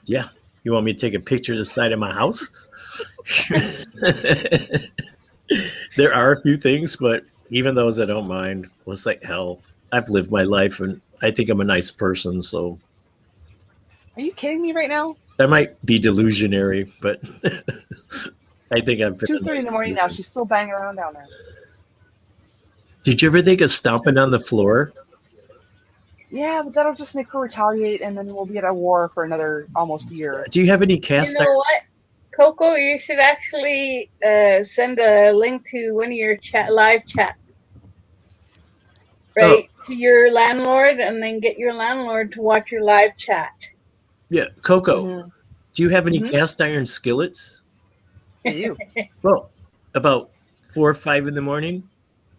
B: yeah. You want me to take a picture of the side of my house? There are a few things, but even those I don't mind. It's like hell. I've lived my life, and I think I'm a nice person. So
A: Are you kidding me right now?
B: that might be delusionary, but I think I've been.
A: 2:30 in the morning now. She's still banging around down there.
B: Did you ever think of stomping on the floor?
A: Yeah, but that'll just make her retaliate, and then we'll be at a war for another almost year.
B: Do you have any
G: You
B: cast
G: know
B: iron?
G: what, Coco? You should actually send a link to one of your live chats, right, to your landlord, and then get your landlord to watch your live chat.
B: Yeah, Coco.
A: Mhm.
B: Do you have any
A: Mhm.
B: cast iron skillets?
A: I do.
B: Well, about 4 or 5 in the morning,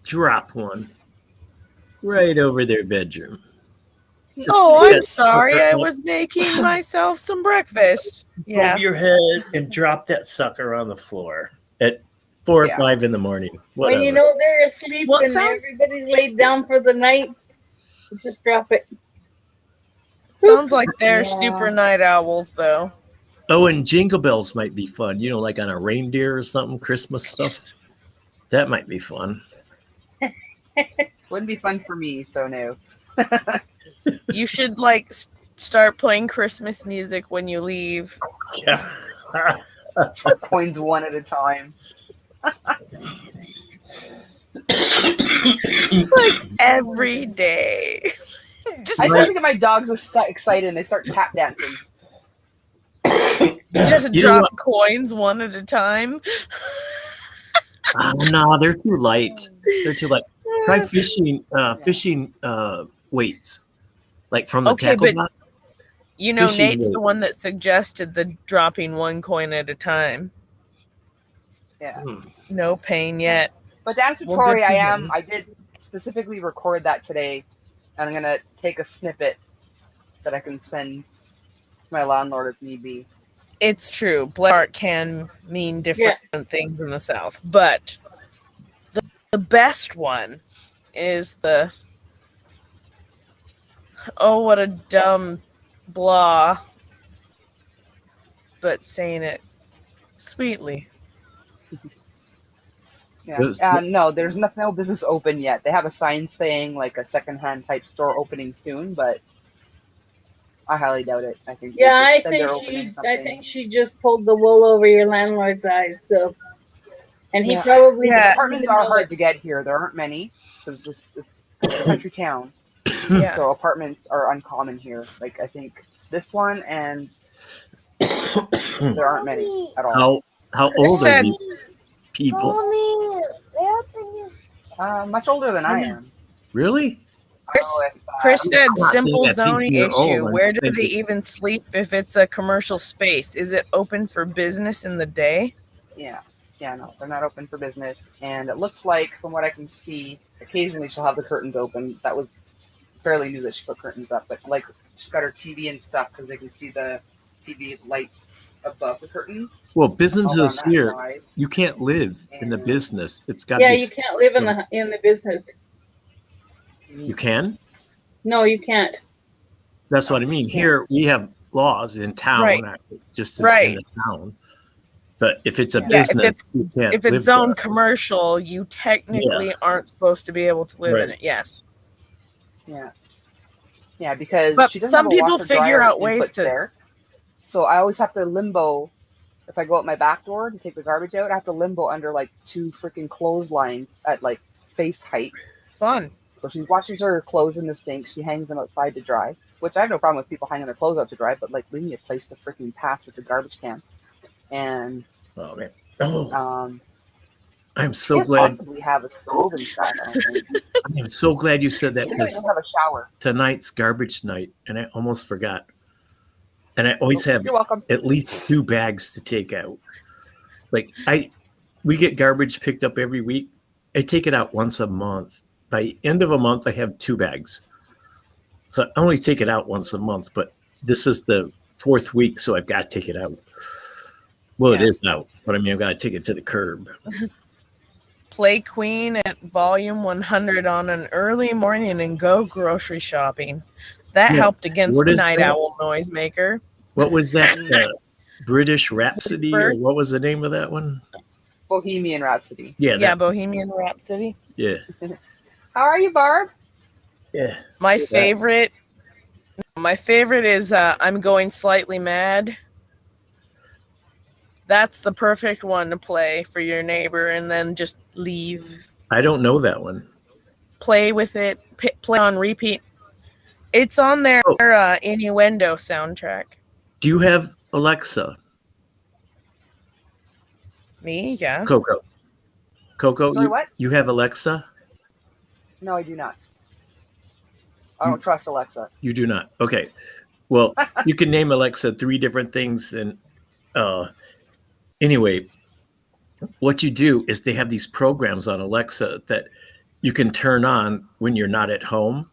B: drop one right over their bedroom. Just
C: Oh,
B: pick
C: I'm
B: that
C: sorry.
B: sucker
C: I
B: up
C: was making myself some breakfast. Yeah.
B: over your head and drop that sucker on the floor at 4 or
A: Yeah.
B: 5 in the morning. Whatever.
G: When you know they're asleep
C: What
G: and
C: sounds-
G: everybody's laid down for the night, you just drop it.
C: Sounds like they're super night owls, though.
B: Oh, and jingle bells might be fun. You know, like on a reindeer or something, Christmas stuff. That might be fun.
A: Wouldn't be fun for me, so no.
C: You should like start playing Christmas music when you leave.
B: Yeah.
A: Coins one at a time.
C: Like every day.
A: I start to get my dogs excited and they start tap dancing.
C: Just drop coins one at a time.
B: Oh, no, they're too light. They're too light. Try fishing weights, like from the tackle box.
C: You know,
B: Fishing
C: Nate's
B: weight.
C: the one that suggested the dropping one coin at a time.
A: Yeah.
C: No pain yet.
A: But down to Tori, I did specifically record that today, and I'm gonna take a snippet that I can send to my landlord if need be.
C: It's true. Black art can mean different things in the South, but the best one is the oh, what a dumb blah, but saying it sweetly.
A: Yeah. No, there's no business open yet. They have a sign saying like a secondhand type store opening soon, but I highly doubt it. I think
G: I think she just pulled the wool over your landlord's eyes. So, and he probably
A: apartments are hard to get here. There aren't many because it's a country town.
C: Yeah.
A: So apartments are uncommon here. Like I think this one and there aren't many at all.
B: How old are these people?
A: Much older than I am.
B: Really?
C: Chris said simple zoning issue. Where do they even sleep if it's a commercial space? Is it open for business in the day?
A: Yeah, no, they're not open for business. And it looks like, from what I can see, occasionally she'll have the curtains open. That was fairly new that she put curtains up, but like she's got her TV and stuff because they can see the TV lights above the curtains.
B: Well, businesses here, you can't live in the business. It's got
G: you can't live in the business.
B: You can?
G: No, you can't.
B: That's what I mean. Here we have laws in town, just in the town. But if it's a business, you can't.
C: If it's zoned commercial, you technically aren't supposed to be able to live in it. Yes.
A: Yeah, because she doesn't
C: some
A: have a
C: people
A: washer
C: figure
A: dryer
C: out ways to.
A: There. So I always have to limbo. If I go out my back door to take the garbage out, I have to limbo under like 2 freaking clotheslines at like face height.
C: Fun.
A: So she washes her clothes in the sink. She hangs them outside to dry, which I have no problem with people hanging their clothes out to dry, but like leave me a place to freaking pass with the garbage can. And
B: I'm so glad.
A: Possibly have a stove inside.
B: I'm so glad you said that.
A: I don't have a shower.
B: Tonight's garbage night, and I almost forgot. And I always have at least 2 bags to take out. Like we get garbage picked up every week. I take it out once a month. By end of a month, I have 2 bags. So I only take it out once a month, but this is the 4th week, so I've got to take it out. Well, it is out, but I mean, I've got to take it to the curb.
C: Play Queen at volume 100 on an early morning and go grocery shopping. That helped against Night Owl Noisemaker.
B: What was that? British Rhapsody, or what was the name of that one?
A: Bohemian Rhapsody.
C: Yeah, Bohemian Rhapsody.
B: Yeah.
A: How are you, Barb?
B: Yeah.
C: My favorite is I'm Going Slightly Mad. That's the perfect one to play for your neighbor and then just leave.
B: I don't know that one.
C: Play with it. Play on repeat. It's on their Innuendo soundtrack.
B: Do you have Alexa?
C: Me? Yeah.
B: Coco,
A: Sorry, what?
B: You have Alexa?
A: No, I do not. I don't trust Alexa.
B: You do not. Okay. Well, you can name Alexa 3 different things. And anyway, what you do is they have these programs on Alexa that you can turn on when you're not at home.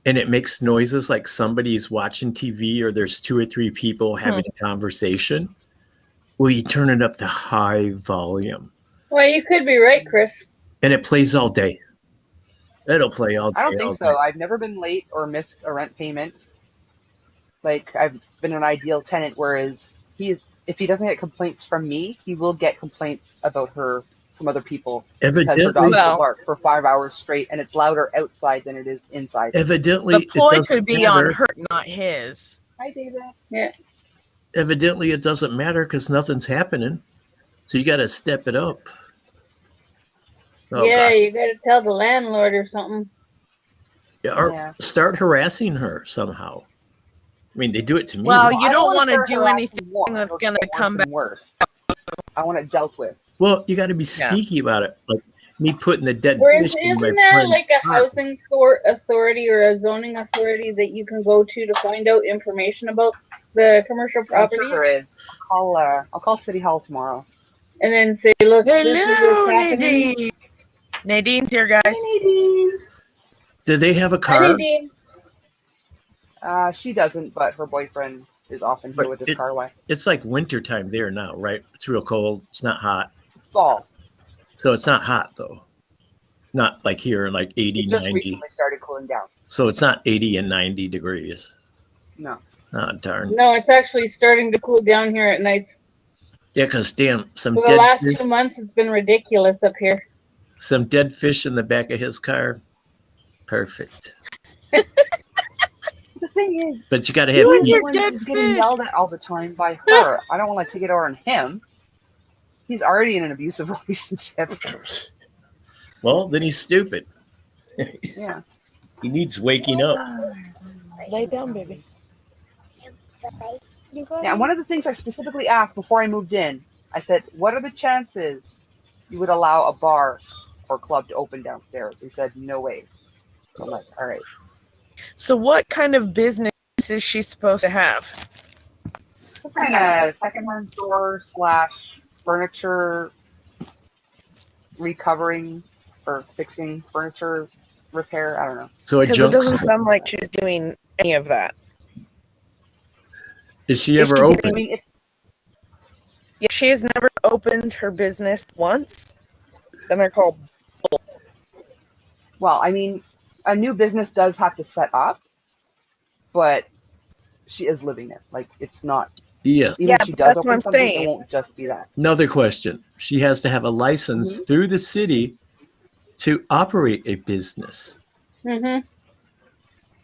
B: And it makes noises like somebody's watching TV or there's 2 or 3 people having a conversation. Well, you turn it up to high volume.
G: Well, you could be right, Chris.
B: And it plays all day. It'll play all day.
A: I don't think so. I've never been late or missed a rent payment. Like, I've been an ideal tenant, whereas if he doesn't get complaints from me, he will get complaints about her from other people because her
B: Evidently,
A: dogs will bark for 5 hours straight, and it's louder outside than it is inside.
B: evidently,
C: The ploy
B: it doesn't
C: could be
B: matter.
C: on her, not his.
A: Hi, David.
G: Yeah.
B: Evidently, it doesn't matter because nothing's happening. So you got to step it up. Oh,
G: yeah,
B: gosh.
G: you gotta tell the landlord or something.
B: Yeah, or
A: Yeah.
B: start harassing her somehow. I mean, they do it to me.
C: Well, you
A: I
C: don't
A: wanna
C: want to
A: start
C: do
A: harassing
C: anything
A: more.
C: that's
A: It'll
C: going to
A: get
C: come
A: worse
C: back.
A: and worse. I want it dealt with.
B: Well, you got to be sneaky about it. Like me putting the dead
G: Or
B: fish in my
G: isn't there
B: friend's
G: like a
B: car.
G: housing authority or a zoning authority that you can go to find out information about the commercial
A: I'm
G: property?
A: sure there is. I'll call City Hall tomorrow.
G: And then say, look, this is
C: Hello,
G: what's happening.
C: Nadine. Nadine's here, guys.
A: Hi, Nadine.
B: Do they have a
G: Hi,
B: car?
G: Nadine.
A: She doesn't, but her boyfriend is often here
B: But
A: with his car away.
B: It's like wintertime there now, right? It's real cold. It's not hot.
A: Fall.
B: So it's not hot, though. Not like here, like 80,
A: It just
B: 90.
A: recently started cooling down.
B: So it's not 80 and 90 degrees.
A: No.
B: Ah, darn.
G: No, it's actually starting to cool down here at night.
B: Yeah, because damn, some
G: For the
B: dead
G: last
B: fish,
G: 2 months, it's been ridiculous up here.
B: some dead fish in the back of his car. Perfect.
A: The thing is,
B: But you got to have
C: You and your
B: heat.
C: dead
A: he's getting
C: fish.
A: yelled at all the time by her. I don't want to take it over on him. He's already in an abusive relationship.
B: Well, then he's stupid.
A: Yeah.
B: He needs waking up.
C: Lay down, baby.
A: Yeah, and one of the things I specifically asked before I moved in, I said, what are the chances you would allow a bar or club to open downstairs? They said, no way. So I'm like, all right.
C: So what kind of business is she supposed to have?
A: Some kind of secondhand store / furniture recovering or fixing furniture repair. I don't know.
B: So a
C: Because it
B: junk
C: doesn't
B: store.
C: sound like she's doing any of that.
B: Is she
C: Is
B: ever
C: she
B: open?
A: I mean,
C: If she has never opened her business once, then they're called.
A: well, I mean, a new business does have to set up, but she is living it. Like, it's not.
B: Yes.
A: Even
C: Yeah,
A: if she
C: but
A: does
C: that's
A: open
C: what I'm
A: something,
C: saying.
A: it won't just be that.
B: Another question. She has to have a license through the city to operate a business.
G: Mm-hmm.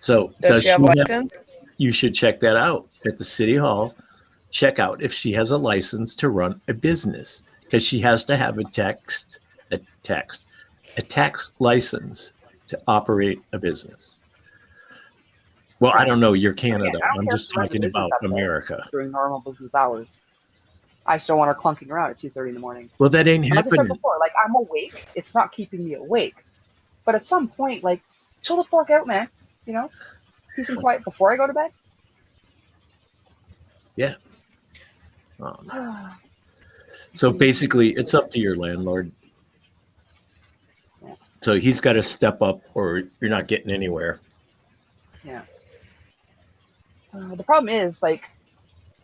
B: So
C: Does she have a license?
B: You should check that out at the city hall. Check out if she has a license to run a business, because she has to have a tax license to operate a business. Well, I don't know. You're Canada.
A: I don't
B: I'm
A: care
B: just
A: if she runs a
B: talking
A: business
B: about
A: up there
B: America.
A: during normal business hours. I still want her clunking around at 2:30 in the morning.
B: Well, that ain't
A: And like I said
B: happening.
A: before, like, I'm awake. It's not keeping me awake. But at some point, like, chill the fuck out, man. You know? Peace and quiet before I go to bed.
B: Yeah. So basically, it's up to your landlord.
A: Yeah.
B: So he's got to step up, or you're not getting anywhere.
A: Yeah. The problem is, like,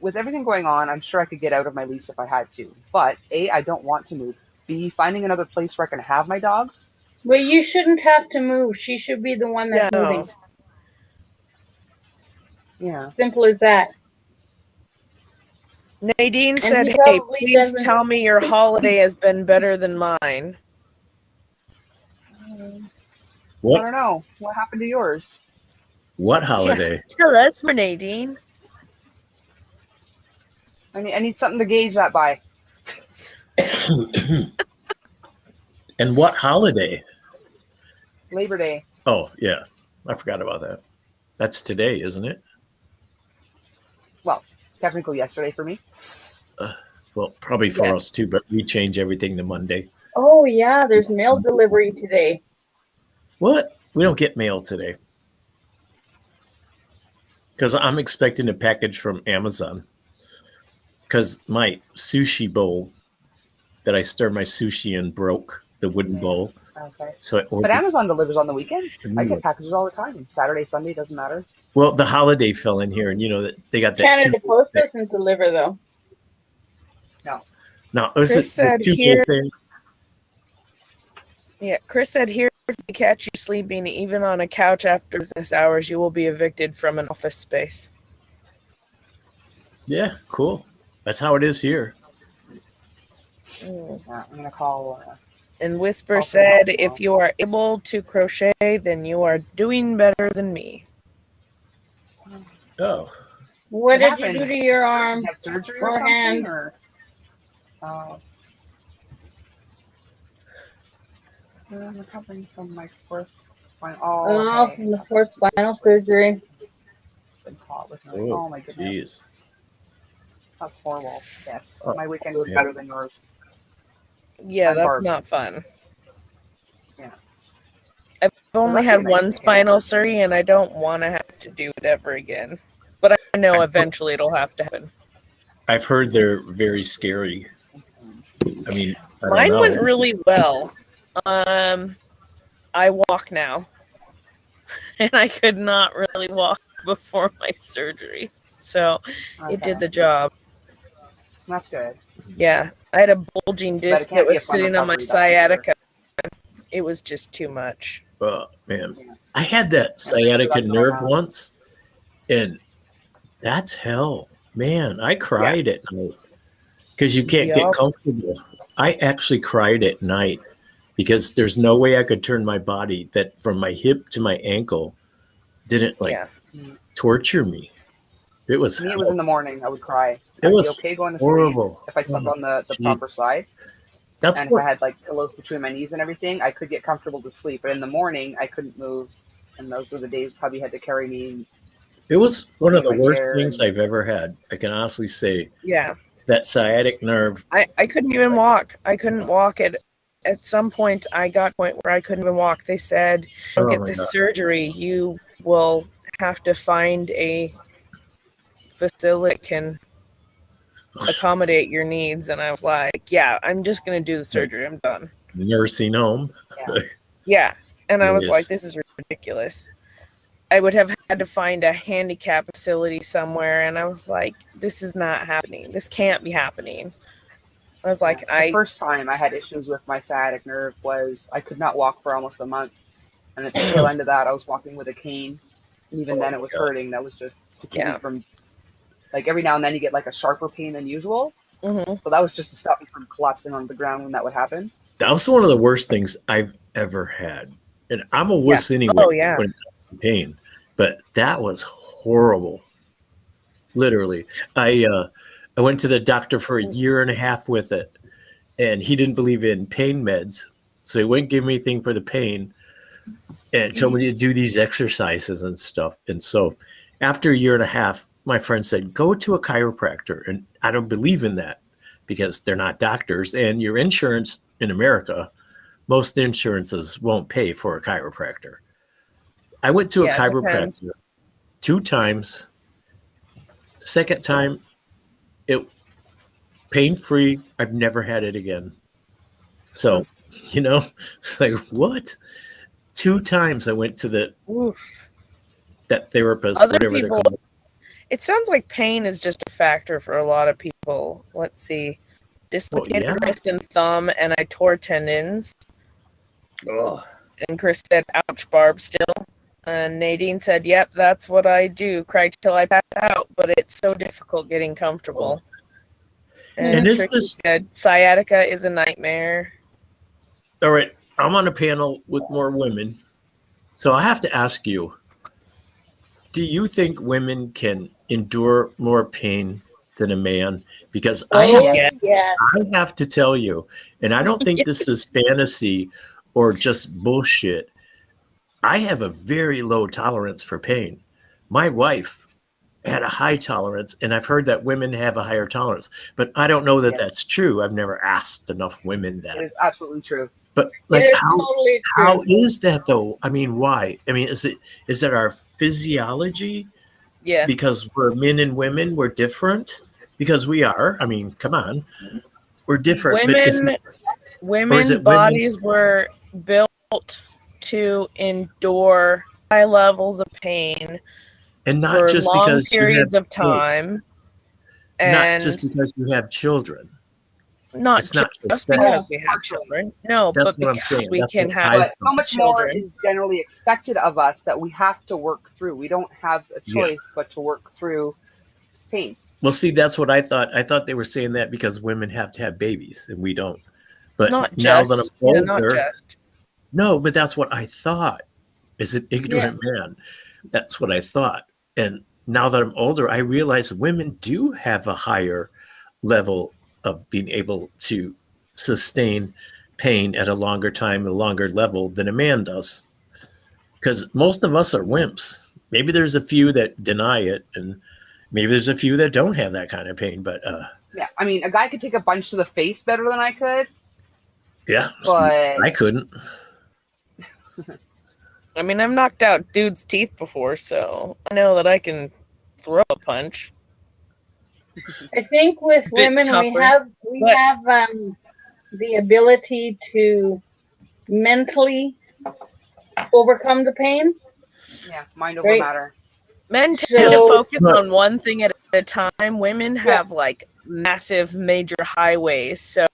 A: with everything going on, I'm sure I could get out of my lease if I had to. But A, I don't want to move. B, finding another place where I can have my dogs.
G: Well, you shouldn't have to move. She should be the one that's
C: Yeah.
G: moving.
A: Yeah.
G: Simple as that.
C: Nadine said,
G: he
C: hey,
G: probably
C: please
G: doesn't-
C: tell me your holiday has been better than mine.
A: I
B: What?
A: don't know. What happened to yours?
B: What holiday?
C: Tell us, Nadine.
A: I need something to gauge that by.
B: And what holiday?
A: Labor Day.
B: Oh, yeah. I forgot about that. That's today, isn't it?
A: Well, technically yesterday for me.
B: Well, probably for
A: Yeah.
B: us too, but we change everything to Monday.
G: Oh, yeah, there's mail delivery today.
B: What? We don't get mail today. Because I'm expecting a package from Amazon. Because my sushi bowl that I stir my sushi in broke, the wooden bowl.
A: Okay.
B: So I
A: But
B: ordered.
A: Amazon delivers on the weekend. I
B: Ooh.
A: get packages all the time. Saturday, Sunday, doesn't matter.
B: Well, the holiday fell in here, and you know that they got that.
G: Canada Post doesn't deliver, though.
A: No.
B: No, it was
C: Chris
B: the
C: said
B: two
C: here-
B: thing.
C: Yeah, Chris said here, if they catch you sleeping even on a couch after business hours, you will be evicted from an office space.
B: Yeah, cool. That's how it is here.
C: Mm.
A: I'm gonna call.
C: And Whisper
A: Also,
C: said,
A: well.
C: if you are able to crochet, then you are doing better than me.
B: Oh,
G: What did you
A: happened?
G: do to your
A: Did
G: arm
A: you have surgery or
G: or
A: something?
G: hand?
A: Or I'm recovering from my fourth spine. Oh,
G: Oh,
A: okay.
G: from the fourth spinal surgery.
A: Been caught with my.
B: oh,
A: Oh my goodness,
B: jeez.
A: that's horrible. Yes,
B: Oh,
A: my weekend was
B: yeah.
A: better than yours.
C: Yeah,
A: I'm
C: that's
A: Barb's.
C: not fun.
A: Yeah.
C: I've only
A: lucky
C: had
A: that I
C: one
A: used to
C: spinal
A: handle
C: surgery, and I don't want to have to do it ever again. But I know eventually it'll have to happen.
B: I've heard they're very scary. I mean, I don't
C: Mine
B: know.
C: went really well. I walk now, and I could not really walk before my surgery, so it did the job.
A: That's good.
C: Yeah, I had a bulging
A: But it
C: disc that
A: can't be a
C: was
A: fun
C: sitting on my
A: recovery, that's for sure.
C: sciatica. It was just too much.
B: Oh, man.
A: Yeah.
B: I had that
A: Yeah, pretty sure
B: sciatica
A: that's what I
B: nerve
A: have.
B: once, and that's hell. Man, I cried at night because you can't get
C: Yup.
B: comfortable. I actually cried at night because there's no way I could turn my body that from my hip to my ankle didn't
C: Yeah.
B: torture me. It was
A: Me, it was in the morning. I would cry.
B: It
A: I'd
B: was
A: be okay going to
B: horrible.
A: sleep if I slept on the
B: Gee.
A: proper side.
B: That's
A: And if I had like pillows between my knees and everything, I could get comfortable to sleep. But in the morning, I couldn't move. And those were the days Hubby had to carry me.
B: it was one of the
A: in my
B: worst
A: chair
B: things
A: and-
B: I've ever had. I can honestly say
C: Yeah.
B: that sciatic nerve.
C: I couldn't even walk. I couldn't walk. At some point, I got to a point where I couldn't even walk. They said,
B: Oh
C: get
B: my
C: this
B: God.
C: surgery, you will have to find a facility that can accommodate your needs. And I was like, yeah, I'm just going to do the surgery. I'm done.
B: Nursing home.
A: Yeah.
C: Yeah. And I was
B: Yes.
C: like, this is ridiculous. I would have had to find a handicap facility somewhere. And I was like, this is not happening. This can't be happening. I was like,
A: The first time I had issues with my sciatic nerve was I could not walk for almost a month. And at the tail end of that, I was walking with a cane. And even then it was hurting. That was just to keep me from, like every now and then you get like a sharper pain than usual.
C: Mm-hmm.
A: So that was just to stop me from collapsing on the ground when that would happen.
B: That was one of the worst things I've ever had. And I'm a wuss anyway
C: Oh, yeah.
B: when it comes to pain. But that was horrible. Literally. I went to the doctor for a year and a half with it. And he didn't believe in pain meds. So he wouldn't give me anything for the pain. And told me to do these exercises and stuff. And so after a year and a half, my friend said, go to a chiropractor. And I don't believe in that because they're not doctors. And your insurance in America, most insurances won't pay for a chiropractor. I went to a chiropractor 2 times. Second time, it pain-free. I've never had it again. So, it's like, what? 2 times I went to that therapist,
C: Other
B: whatever
C: people,
B: they're called.
C: it sounds like pain is just a factor for a lot of people. Let's see. Dislocated wrist and thumb, and I tore tendons.
B: Oh.
C: And Chris said, ouch, Barb, still. And Nadine said, yep, that's what I do. Cry till I pass out, but it's so difficult getting comfortable. And
B: is
C: Tricky
B: this
C: said, sciatica is a nightmare.
B: all right? I'm on a panel with more women. So I have to ask you, do you think women can endure more pain than a man? Because I have to tell you, and I don't think this is fantasy or just bullshit. I have a very low tolerance for pain. My wife had a high tolerance, and I've heard that women have a higher tolerance, but I don't know that that's true. I've never asked enough women that.
A: It is absolutely true.
B: But like,
G: it is totally true.
B: how is that though? I mean, why? I mean, is it our physiology?
C: Yeah.
B: Because we're men and women, we're different? Because we are. I mean, come on. We're different.
C: Women's bodies were built to endure high levels of pain
B: and not
C: for
B: just
C: long
B: because
C: periods of time.
B: And not just because you have children.
C: Not
B: it's
C: just because we have children. No,
B: that's
C: but because we can have
A: but so much
C: children.
A: more is generally expected of us that we have to work through. We don't have a choice but to work through pain.
B: Well, see, that's what I thought. I thought they were saying that because women have to have babies and we don't. But
C: Not
B: now
C: just.
B: that I'm older,
C: not just.
B: no, but that's what I thought. As an ignorant man, that's what I thought. And now that I'm older, I realize women do have a higher level of being able to sustain pain at a longer time, a longer level than a man does. Because most of us are wimps. Maybe there's a few that deny it, and maybe there's a few that don't have that kind of pain. But
A: yeah, I mean, a guy could take a punch to the face better than I could.
B: Yeah,
A: but
B: I couldn't.
C: I mean, I've knocked out dudes' teeth before, so I know that I can throw a punch.
G: I think with
C: Bit
G: women
C: tougher,
G: we
C: but-
G: have the ability to mentally overcome the pain.
A: yeah, mind over
G: Right.
A: matter.
C: Men tend to
G: So-
C: focus on one thing at a time. Women have like massive major highways, so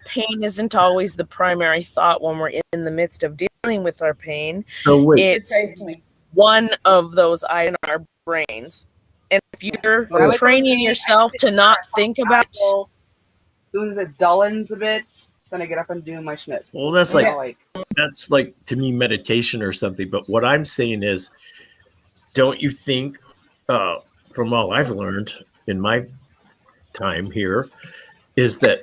C: pain isn't always the primary thought when we're in the midst of dealing with our pain.
B: So wait,
C: It's
G: Precisely.
C: one of those in our brains. And if you're
A: When I was
C: training
A: pain, I
C: yourself
A: sit
C: to
A: there
C: not
A: and
C: think
A: talk
C: about
A: apple. As soon as it dullens a bit, then I get up and do my schnitt.
B: well, that's
A: You
B: like
A: know, like
B: that's like to me meditation or something. But what I'm saying is, don't you think, from all I've learned in my time here, is that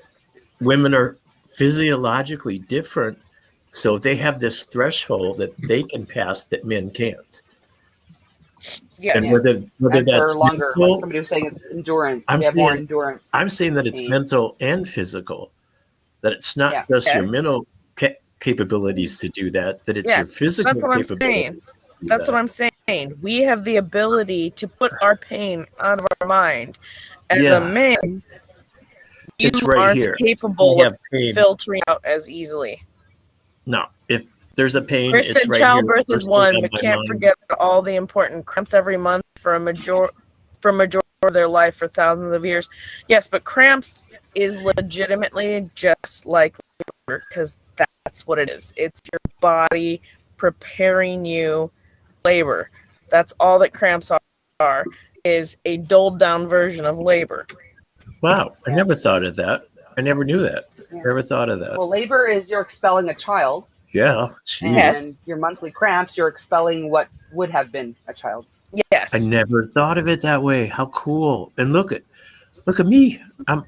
B: women are physiologically different, so they have this threshold that they can pass that men can't.
C: yes.
B: And whether
A: and
B: that's
A: for longer. Like
B: mental,
A: somebody was saying, it's endurance.
B: I'm
A: They have more
B: saying-
A: endurance.
B: I'm saying that it's
A: pain.
B: mental and physical. That it's not
A: Yeah.
B: just your
C: Yes.
B: mental capabilities to do that. That it's your
C: Yes,
B: physical
C: that's what I'm
B: capabilities.
C: saying. That's what I'm saying. We have the ability to put our pain out of our mind. As
B: Yeah.
C: a man, you
B: It's right
C: aren't
B: here.
C: capable
B: We
C: of
B: have pain.
C: filtering out as easily.
B: No, if there's a pain,
C: Chris
B: it's
C: said
B: right
C: childbirth
B: here.
C: is
B: First thing
C: one,
B: on
C: but
B: my
C: can't
B: mind.
C: forget all the important cramps every month for a majority of their life for thousands of years. Yes, but cramps is legitimately just like labor, because that's what it is. It's your body preparing you for labor. That's all that cramps are, is a doled down version of labor.
B: Wow, I never thought of that. I never knew that.
A: Yeah.
B: Never thought of that.
A: Well, labor is you're expelling a child,
B: Yeah, geez.
A: and your monthly cramps, you're expelling what would have been a child.
C: Yes.
B: I never thought of it that way. How cool! And look at me. I'm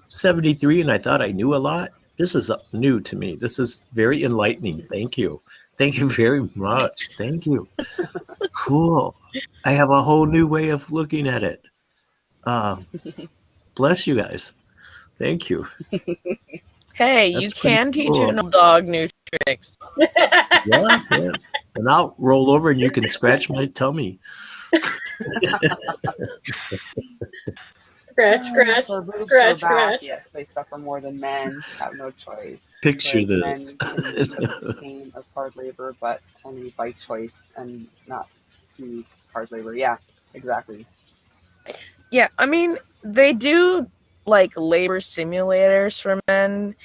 B: 73, and I thought I knew a lot. This is new to me. This is very enlightening. Thank you. Thank you very much. Thank you. Cool. I have a whole new way of looking at it. Bless you guys. Thank you.
C: Hey, you
B: That's pretty
C: can teach
B: cool.
C: an old dog new tricks.
B: Yeah, yeah. And I'll roll over and you can scratch my tummy.
G: Scratch, scratch,
A: So boobs
G: scratch,
A: or back,
G: scratch.
A: yes, they suffer more than men. Have no choice.
B: Picture
A: Because
B: this.
A: Men can put the pain of hard labor, but only by choice and not through hard labor. Yeah, exactly.
C: Yeah, I mean, they do like labor simulators for men,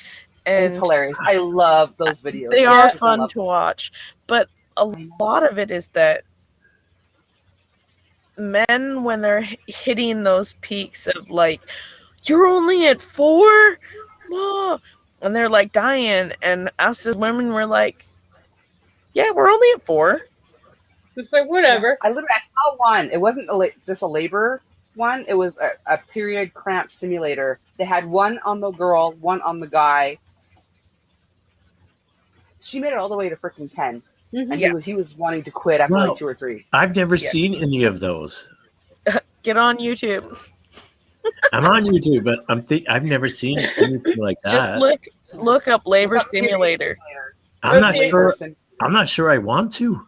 C: and
A: It's hilarious. I love those videos.
C: they
A: I
C: are
A: freaking
C: fun
A: love
C: to watch. But a lot of it is that men, when they're hitting those peaks of like, you're only at 4? Whoa. And they're like dying, and us as women, we're like, yeah, we're only at 4.
G: It's like, whatever.
A: I saw one. It wasn't just a labor one. It was a period cramp simulator. They had one on the girl, one on the guy. She made it all the way to freaking 10. And
C: Yeah.
A: he was wanting to quit after
B: Wow.
A: like 2 or 3.
B: I've never
C: Yes.
B: seen any of those.
C: Get on YouTube.
B: I'm on YouTube, but I've never seen anything like that.
C: Just look up labor
A: Look up period
C: simulator.
B: I'm not
G: Okay.
B: sure. I'm not sure I want to.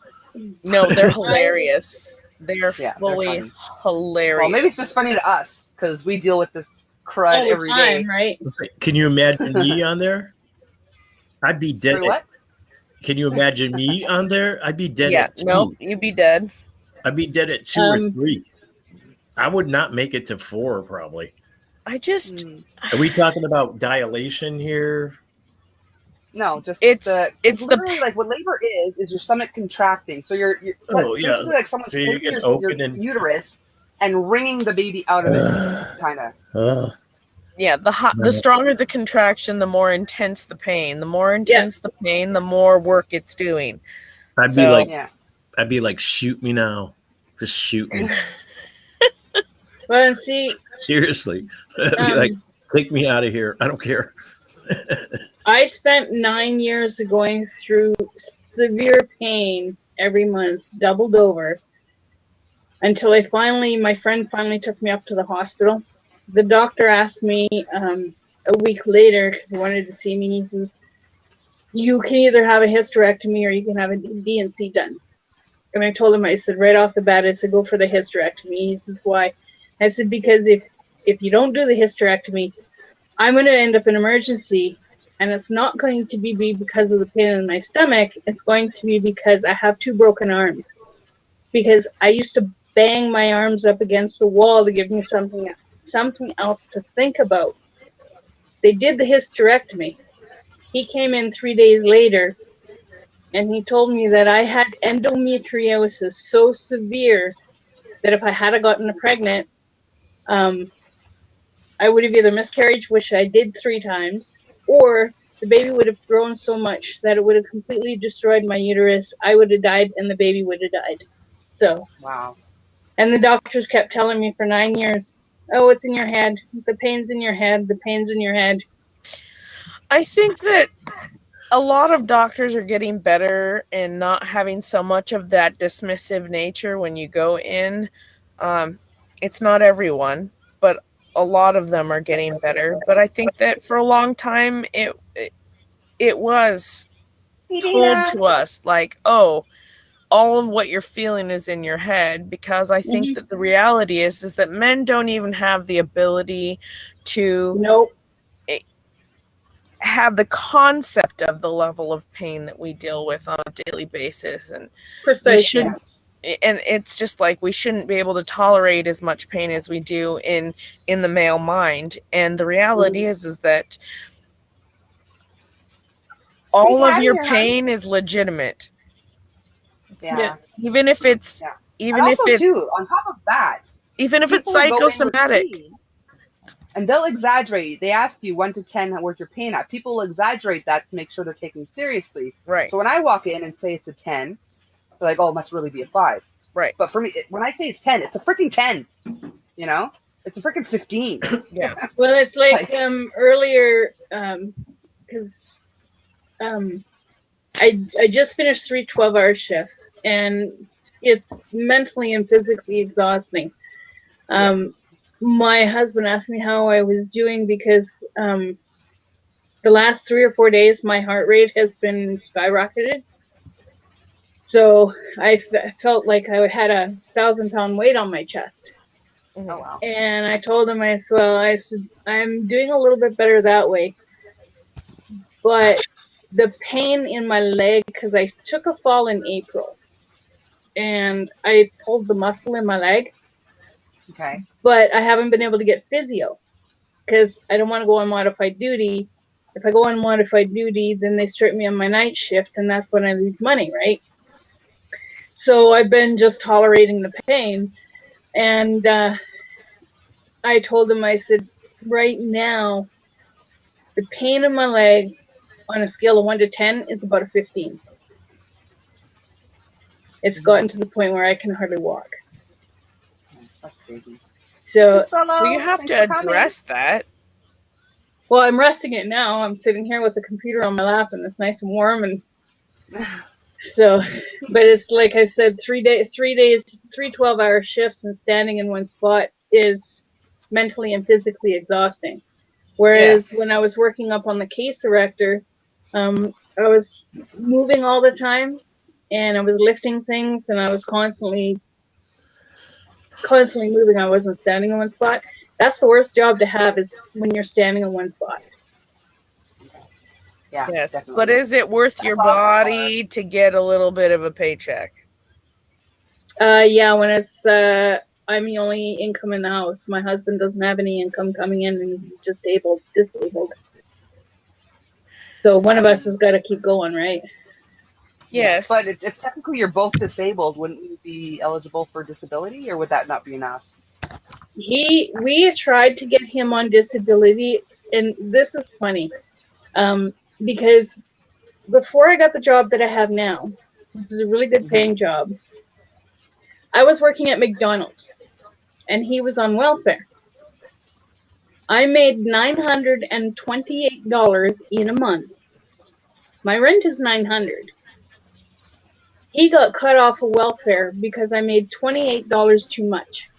C: No, they're hilarious. They're
A: Yeah, they're
C: fully
A: funny.
C: hilarious.
A: Well, maybe it's just funny to us because we deal with this crud
G: All the
A: every day.
G: time, right?
B: Can you imagine me on there? I'd be dead.
A: Sorry, what?
B: Can you imagine me on there? I'd be dead
C: Yeah,
B: at 2.
C: nope, you'd be dead.
B: I'd be dead at 2 or 3. I would not make it to 4 probably.
C: I just
B: Are we talking about dilation here?
A: No, just
C: It's
A: literally like what labor is your stomach contracting. So you're
B: Oh,
A: it's
B: yeah.
A: basically like someone's
B: So you
A: taking
B: can
A: your
B: open and-
A: uterus and wringing the baby out of it, kind of.
C: Yeah, the stronger the contraction, the more intense the pain. The more intense the pain, the more work it's doing.
B: I'd be like, shoot me now. Just shoot me.
G: Well, see,
B: seriously, I'd be like, take me out of here. I don't care.
G: I spent 9 years going through severe pain every month, doubled over, until my friend finally took me up to the hospital. The doctor asked me a week later, because he wanted to see me, he says, you can either have a hysterectomy or you can have a D&C done. And I told him, I said, right off the bat, I said, go for the hysterectomy. He says, why? I said, because if you don't do the hysterectomy, I'm going to end up in emergency, and it's not going to be because of the pain in my stomach. It's going to be because I have 2 broken arms. Because I used to bang my arms up against the wall to give me something else to think about. They did the hysterectomy. He came in 3 days later, and he told me that I had endometriosis so severe that if I had gotten pregnant, I would have either miscarried, which I did 3 times, or the baby would have grown so much that it would have completely destroyed my uterus. I would have died, and the baby would have died. So,
A: wow.
G: And the doctors kept telling me for 9 years, oh, it's in your head. The pain's in your head. The pain's in your head.
C: I think that a lot of doctors are getting better and not having so much of that dismissive nature when you go in. It's not everyone, but a lot of them are getting better. But I think that for a long time, it was told to us like, oh, all of what you're feeling is in your head, because I think that the reality is that men don't even have the ability to have the concept of the level of pain that we deal with on a daily basis. And
G: precisely.
C: And it's just like we shouldn't be able to tolerate as much pain as we do in the male mind. And the reality is that all of your pain is legitimate.
A: Yeah.
C: Even if it's even if it's
A: on top of that,
C: even if it's psychosomatic.
A: And they'll exaggerate. They ask you 1 to 10 where's your pain at. People will exaggerate that to make sure they're taken seriously.
C: Right.
A: So when I walk in and say it's a 10, they're like, oh, it must really be a 5.
C: Right.
A: But for me, when I say it's 10, it's a freaking 10. You know? It's a freaking 15.
C: Yeah.
G: Well, it's like earlier, because I just finished 3 12-hour shifts, and it's mentally and physically exhausting. My husband asked me how I was doing because the last 3 or 4 days, my heart rate has been skyrocketed. So I felt like I had a 1,000-pound weight on my chest.
A: Oh, wow.
G: And I told him, I said, I'm doing a little bit better that way. But the pain in my leg, because I took a fall in April, and I pulled the muscle in my leg.
A: Okay.
G: But I haven't been able to get physio because I don't want to go on modified duty. If I go on modified duty, then they strip me on my night shift, and that's when I lose money, right? So I've been just tolerating the pain. And I told him, I said, right now, the pain in my leg on a scale of 1 to 10 is about a 15. It's gotten to the point where I can hardly walk. So
C: you have to address that.
G: Well, I'm resting it now. I'm sitting here with the computer on my lap, and it's nice and warm. And so, but it's like I said, 3 12-hour shifts and standing in one spot is mentally and physically exhausting. Whereas when I was working up on the case erector, I was moving all the time, and I was lifting things, and I was constantly moving. I wasn't standing in one spot. That's the worst job to have, is when you're standing in one spot.
A: Yeah.
C: Yes,
A: definitely.
C: but is it worth your body to get a little bit of a paycheck?
G: Yeah, when it's I'm the only income in the house. My husband doesn't have any income coming in, and he's just disabled. So one of us has got to keep going, right?
C: Yes.
A: But if technically you're both disabled, wouldn't you be eligible for disability, or would that not be enough?
G: We tried to get him on disability, and this is funny, because before I got the job that I have now, this is a really good paying job. I was working at McDonald's, and he was on welfare. I made $928 in a month. My rent is $900. He got cut off of welfare because I made $28 too much.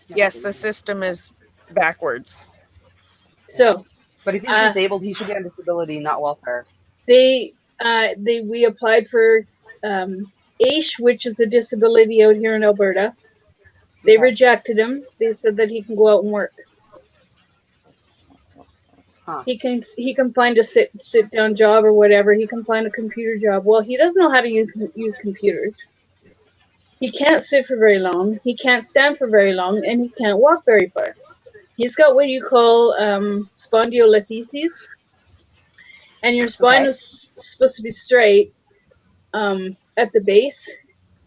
C: Yes, the system is backwards.
G: So,
A: but if he's disabled, he should be on disability, not welfare.
G: We applied for AISH, which is a disability out here in Alberta. They rejected him. They said that he can go out and work.
A: Huh.
G: He can find a sit down job or whatever. He can find a computer job. Well, he doesn't know how to use computers. He can't sit for very long. He can't stand for very long, and he can't walk very far. He's got what you call spondylolisthesis, and your spine is supposed to be straight at the base.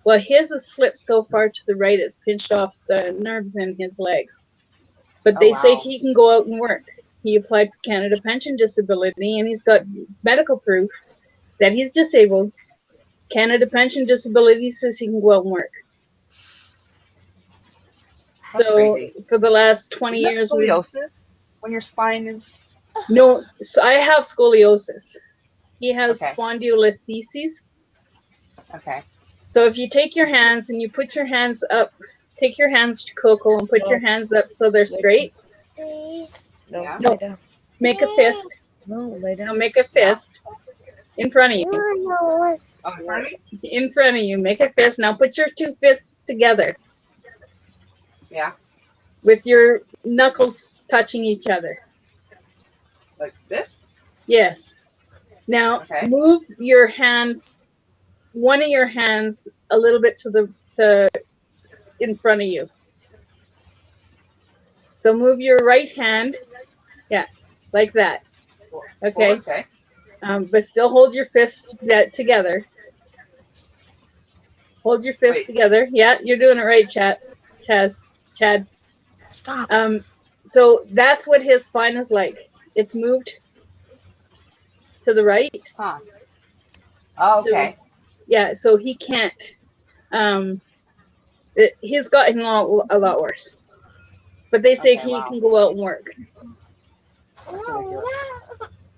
G: Well, his has slipped so far to the right it's pinched off the nerves in his legs. But they say he can go out and work. He applied for Canada Pension Disability, and he's got medical proof that he's disabled. Canada Pension Disability says he can go out and work.
A: That's
G: so
A: crazy.
G: For the last 20 years,
A: scoliosis when your spine is.
G: No, so I have scoliosis. He has spondylolisthesis.
A: Okay.
G: So if you take your hands and you put your hands up, take your hands to Coco and put your hands up so they're straight.
H: Please.
G: No. Make a fist.
C: No, lay down.
G: No, make a fist in front of you.
A: Oh, in front of me?
G: In front of you. Make a fist. Now put your two fists together.
A: Yeah.
G: With your knuckles touching each other.
A: Like this?
G: Yes. Now move your hands, one of your hands a little bit to in front of you. So move your right hand, like that. Okay.
A: Okay.
G: But still hold your fists together. Hold your fists together. Yeah, you're doing it right, Chad.
C: Stop.
G: So that's what his spine is like. It's moved to the right.
A: Huh. Oh, okay.
G: So he can't. He's gotten a lot worse. But they say he can go out and work.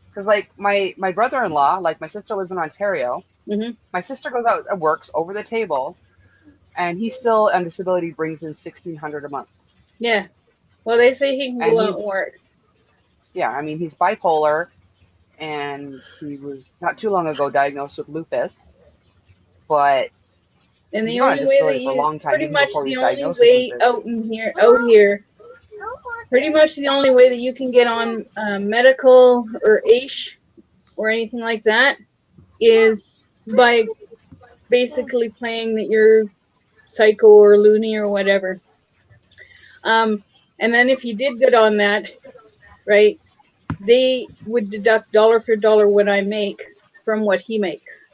A: Because like my brother-in-law, like my sister lives in Ontario.
G: Mm-hmm.
A: My sister goes out and works over the table, and he still on disability brings in $1,600 a month.
G: Yeah. Well, they say he can go out and work.
A: Yeah, I mean he's bipolar, and he was not too long ago diagnosed with lupus, but
G: and the only way that you pretty much the only way out here, pretty much the only way that you can get on medical or AISH or anything like that is by basically playing that you're psycho or loony or whatever. And then if you did get on that, right, they would deduct dollar for dollar what I make from what he makes.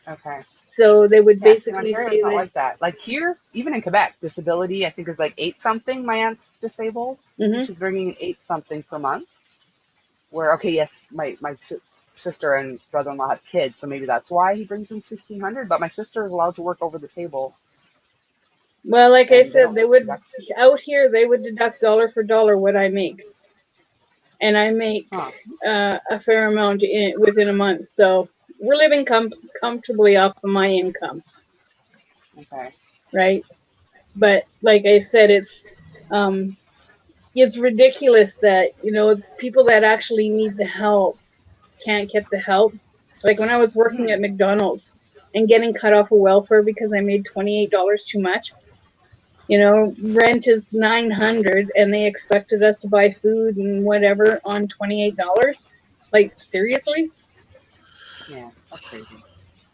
A: Okay.
G: So they would basically say
A: not like that. Like here, even in Quebec, disability I think is like 8 something. My aunt's disabled.
G: Mm-hmm.
A: She's bringing in 8 something per month. Where yes, my sister and brother-in-law have kids, so maybe that's why he brings in $1,600. But my sister is allowed to work over the table.
G: Well, like I said, they would out here. They would deduct dollar for dollar what I make, and I make a fair amount within a month. So we're living comfortably off of my income.
A: Okay.
G: Right, but like I said, it's ridiculous that people that actually need the help can't get the help. Like when I was working at McDonald's and getting cut off of welfare because I made $28 too much. Rent is $900, and they expected us to buy food and whatever on $28. Like seriously?
A: Yeah, that's crazy.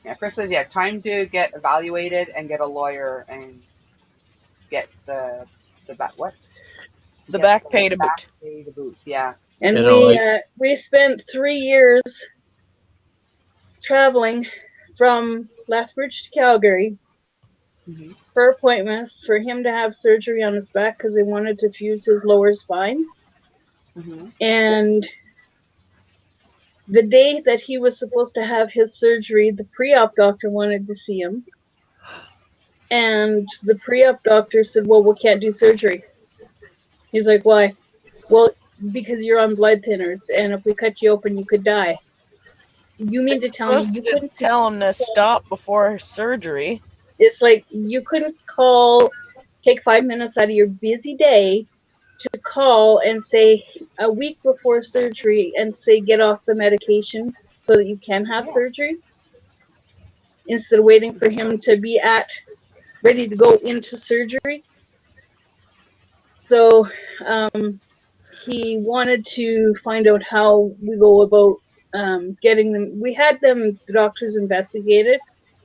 A: Yeah, Chris says time to get evaluated and get a lawyer and get the back what?
C: The back pay to boot.
A: Yeah.
G: And we spent 3 years traveling from Lethbridge to Calgary for appointments for him to have surgery on his back because they wanted to fuse his lower spine. And the day that he was supposed to have his surgery, the pre-op doctor wanted to see him. And the pre-op doctor said, well, we can't do surgery. He's like, why? Well, because you're on blood thinners, and if we cut you open, you could die. You mean to tell me you couldn't
C: tell him to stop before surgery?
G: It's like you couldn't take 5 minutes out of your busy day to call and say a week before surgery and say get off the medication so that you can have surgery instead of waiting for him to be ready to go into surgery. So he wanted to find out how we go about getting them. We had the doctors investigated.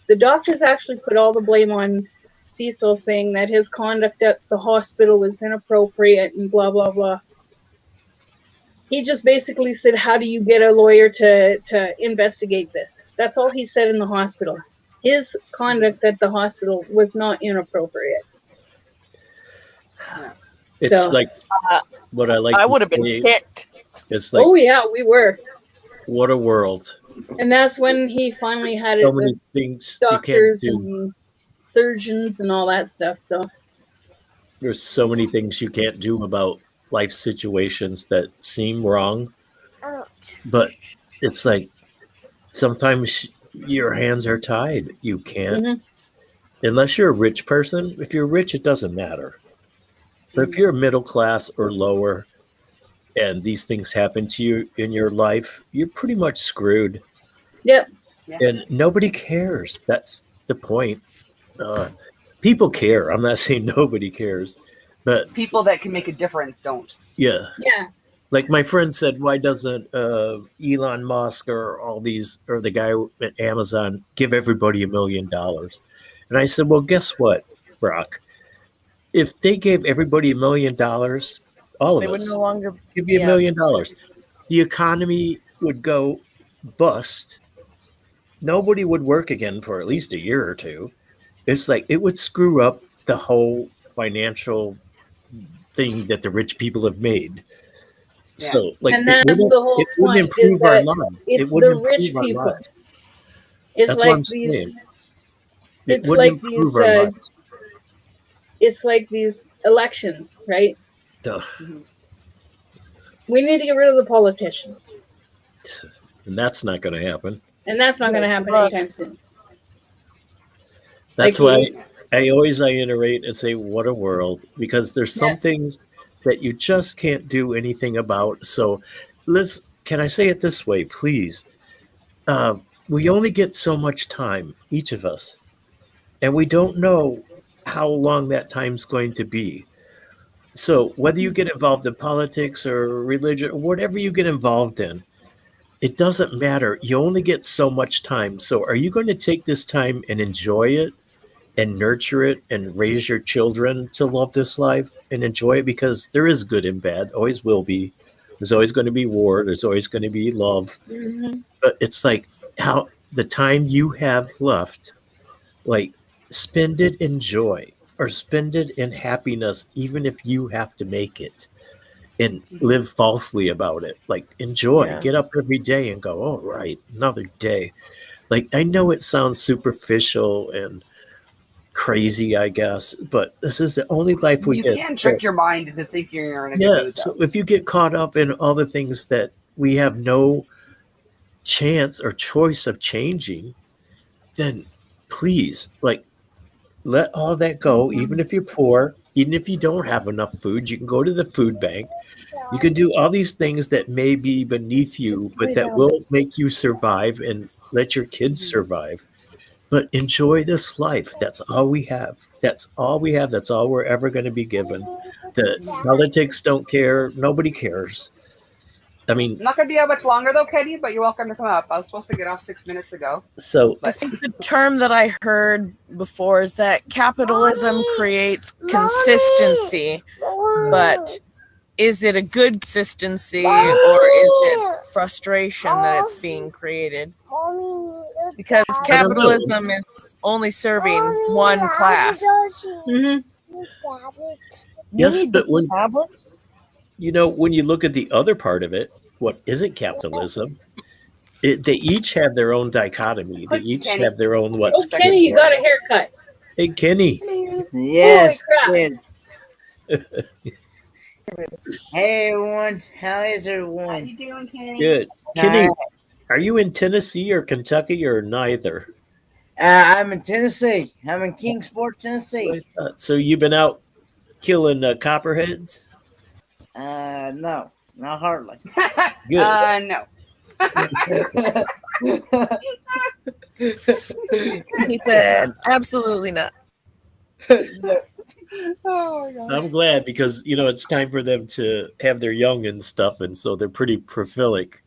G: The doctors actually put all the blame on Cecil, saying that his conduct at the hospital was inappropriate and blah, blah, blah. He just basically said, how do you get a lawyer to investigate this? That's all he said in the hospital. His conduct at the hospital was not inappropriate.
B: It's like what I like.
C: I would have been ticked.
B: It's like,
G: oh yeah, we were.
B: What a world.
G: And that's when he finally had
B: so
G: it
B: many
G: with
B: things
G: doctors
B: you can't do.
G: and surgeons and all that stuff. So
B: there's so many things you can't do about life situations that seem wrong. But it's like sometimes your hands are tied. You can't. Unless you're a rich person. If you're rich, it doesn't matter. But if you're middle class or lower and these things happen to you in your life, you're pretty much screwed.
G: Yep.
B: And nobody cares. That's the point. People care. I'm not saying nobody cares. But
A: people that can make a difference don't.
B: Yeah.
G: Yeah.
B: Like my friend said, why doesn't Elon Musk or all these, or the guy at Amazon give everybody $1 million? And I said, well, guess what, Brock? If they gave everybody $1 million, all of us
C: would no longer
B: give you $1 million. The economy would go bust. Nobody would work again for at least a year or two. It's like it would screw up the whole financial thing that the rich people have made.
A: Yeah.
B: So, like,
G: and that's the whole point.
B: Improve
G: is
B: our
G: that
B: lives.
G: it's
B: It wouldn't
G: the rich
B: improve our
G: people.
B: lives.
G: It's
B: That's
G: like
B: what I'm
G: these.
B: saying. It
G: It's
B: wouldn't
G: like
B: improve
G: these.
B: our lives.
G: It's like these elections, right?
B: Duh.
G: We need to get rid of the politicians,
B: And that's not going to happen.
G: and that's not going to happen anytime soon.
B: That's
G: Like
B: why I always iterate and say, what a world, because there's some things that you just can't do anything about. So can I say it this way, please? We only get so much time, each of us, and we don't know how long that time's going to be. So whether you get involved in politics or religion or whatever you get involved in, it doesn't matter. You only get so much time. So are you going to take this time and enjoy it and nurture it and raise your children to love this life and enjoy it? Because there is good and bad, always will be. There's always going to be war. There's always going to be love. But it's like how the time you have left, like spend it in joy or spend it in happiness, even if you have to make it and live falsely about it. Like enjoy, get up every day and go, oh, right, another day. Like, I know it sounds superficial and crazy, I guess, but this is the only life we get.
A: You can trick your mind into thinking you're in a good mood.
B: So if you get caught up in all the things that we have no chance or choice of changing, then please, like, let all that go. Even if you're poor, even if you don't have enough food, you can go to the food bank. You can do all these things that may be beneath you, but that will make you survive and let your kids survive. But enjoy this life. That's all we have. That's all we have. That's all we're ever going to be given. The politics don't care. Nobody cares. I mean,
A: I'm not going to be out much longer though, Kenny, but you're welcome to come up. I was supposed to get off 6 minutes ago.
B: So
C: I think the term that I heard before is that capitalism creates consistency, but is it a good consistency or is it frustration that it's being created? because
B: I don't know.
C: capitalism is only serving one class.
G: Hmm.
B: Yes, but when when you look at the other part of it, what isn't capitalism? They each have their own dichotomy. They each
A: Kenny.
B: have their own
G: Oh,
B: what's
G: Kenny, you got a haircut.
B: Hey, Kenny.
I: Yes,
G: Holy
I: good. Hey everyone, how is
A: How
I: everyone?
A: you doing, Kenny?
B: Good.
I: All
B: Kenny,
I: right.
B: are you in Tennessee or Kentucky or neither?
I: I'm in Tennessee. I'm in Kingsport, Tennessee.
B: So you've been out killing copperheads?
I: No, not hardly.
B: Good.
A: No.
C: He said, absolutely not.
A: Oh my gosh.
B: I'm glad because it's time for them to have their young and stuff, and so they're pretty prolific.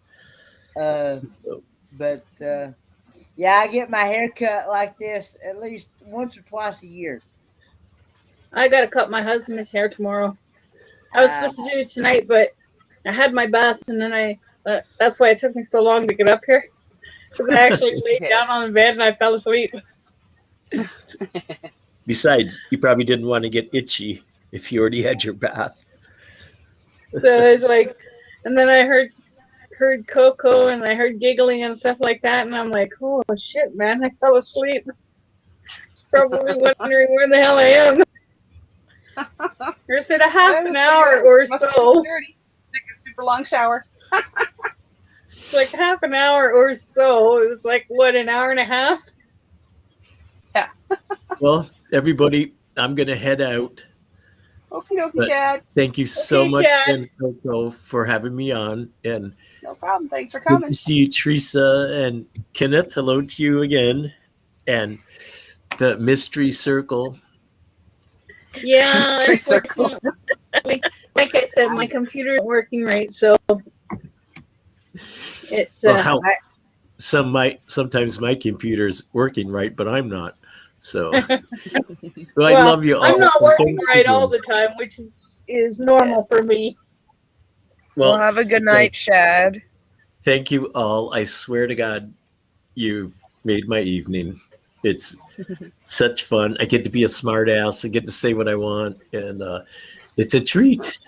I: But yeah, I get my hair cut like this at least once or twice a year.
G: I gotta cut my husband's hair tomorrow. I was supposed to do it tonight, but I had my bath, and then that's why it took me so long to get up here. Because I actually laid down on the bed and I fell asleep.
B: Besides, you probably didn't want to get itchy if you already had your bath.
G: So it's like, and then I heard Coco and I heard giggling and stuff like that, and I'm like, oh shit, man, I fell asleep. Probably wondering where the hell I am. There's a half an hour or so.
A: Dirty. Take a super long shower.
G: It's like half an hour or so. It was like, what, an hour and a half?
A: Yeah.
B: Well, everybody, I'm going to head out.
A: Okie dokie,
B: But
A: Chad.
B: Thank you so
G: Okay,
B: much,
G: Chad.
B: again, Coco, for having me on. And
A: No problem. Thanks for
B: good
A: coming.
B: to see you, Teresa and Kenneth. Hello to you again. And the mystery circle.
G: Yeah,
A: Mystery circle.
G: unfortunately, like I said, my computer isn't working right, so it's
B: Well, sometimes my computer's working right, but I'm not. So, well, I
G: well,
B: love you all.
G: I'm not
B: and
G: working
B: thanks
G: right all
B: again.
G: the time, which is normal for me.
C: Well, have a good night, Shad.
B: Thank you all. I swear to God, you've made my evening. It's such fun. I get to be a smart ass. I get to say what I want, and it's a treat.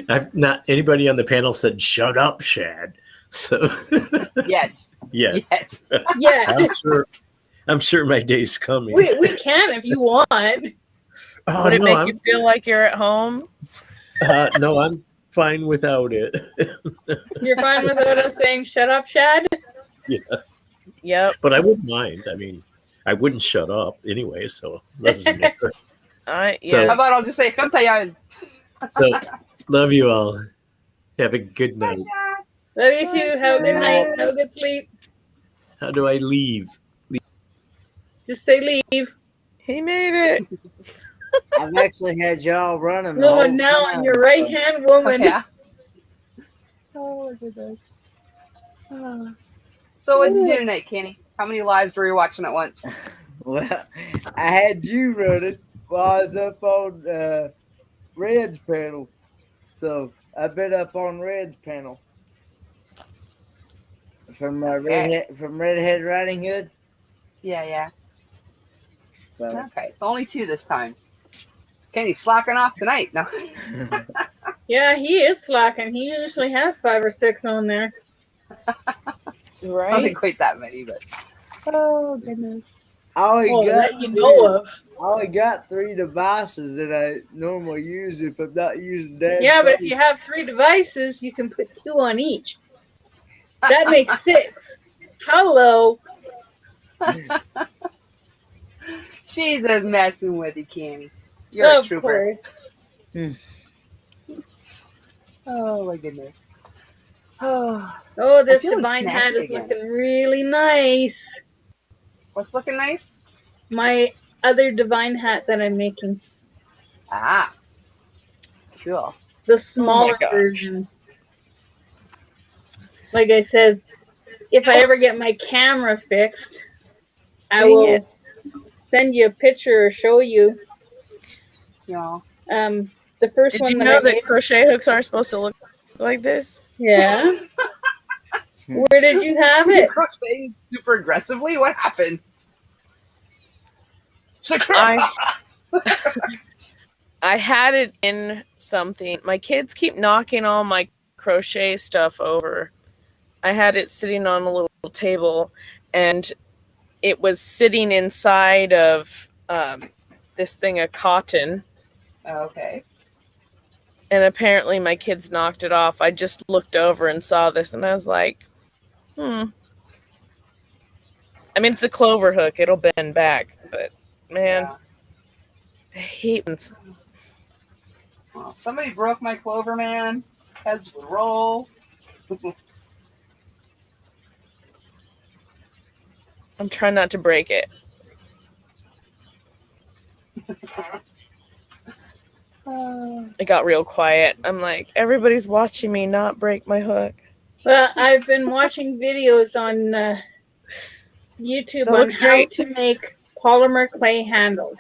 B: I've not anybody on the panel said "Shut up, Shad." So
A: Yet.
B: yes,
G: Yeah,
B: I'm sure my day's coming.
G: we can if you want.
B: Oh,
C: Would it
B: no,
C: make you feel like you're at home?
B: no, I'm fine without it.
G: You're fine without us saying "Shut up, Shad"?
B: Yeah,
C: Yep.
B: but I wouldn't mind. I mean, I wouldn't shut up anyway, so it doesn't matter.
C: Yeah.
A: How about I'll just say, come tayo.
B: So, love you all. Have a good night.
G: Love you too. Have a good night. Have a good sleep.
B: How do I leave?
G: Just say leave.
C: He made it.
I: I've actually had y'all running. the
G: No,
I: whole
G: now
I: time.
G: I'm your right hand woman.
A: Yeah. Oh, my goodness. So what did you do tonight, Kenny? How many lives were you watching at once?
I: Well, I had you running while I was up on Red's panel. So I've been up on Red's panel. From Redhead Riding Hood.
A: Yeah.
I: So.
A: Okay, only 2 this time. Kenny's slacking off tonight. No.
G: Yeah, he is slacking. He usually has 5 or 6 on there.
A: Right? Not quite that many, but. Oh, goodness.
G: I
I: only got 3 devices that I normally use if I'm not using that.
G: Yeah, but if you have 3 devices, you can put 2 on each. That makes 6. Hello.
A: She's just messing with you, Kenny. You're a
G: Of
A: trooper.
G: course.
A: Oh, my goodness.
G: Oh, this
A: feeling
G: divine hat
A: snappy
G: is
A: again.
G: looking really nice.
A: What's looking nice?
G: My other divine hat that I'm making.
A: Ah. Cool.
G: The smaller
C: gosh.
G: version. Like I said, if I ever get my camera fixed, I
C: Dang
G: will
C: it.
G: send you a picture or show you.
A: Yeah.
G: The first
C: Did
G: one
C: you
G: that
C: know
G: I
C: that
G: made.
C: crochet hooks aren't supposed to look like this?
G: Yeah. Where did you have it?
A: Crocheting super aggressively? What happened?
C: I had it in something. My kids keep knocking all my crochet stuff over. I had it sitting on a little table, and it was sitting inside of this thing of cotton.
A: Okay.
C: And apparently my kids knocked it off. I just looked over and saw this, and I was like, I mean, it's a clover hook. It'll bend back. But, man,
A: Yeah.
C: I hate when...
A: Well, if somebody broke my clover, man, heads would roll.
C: I'm trying not to break it. It got real quiet. I'm like, everybody's watching me not break my hook.
G: Well, I've been watching videos on YouTube on how to make polymer clay handles.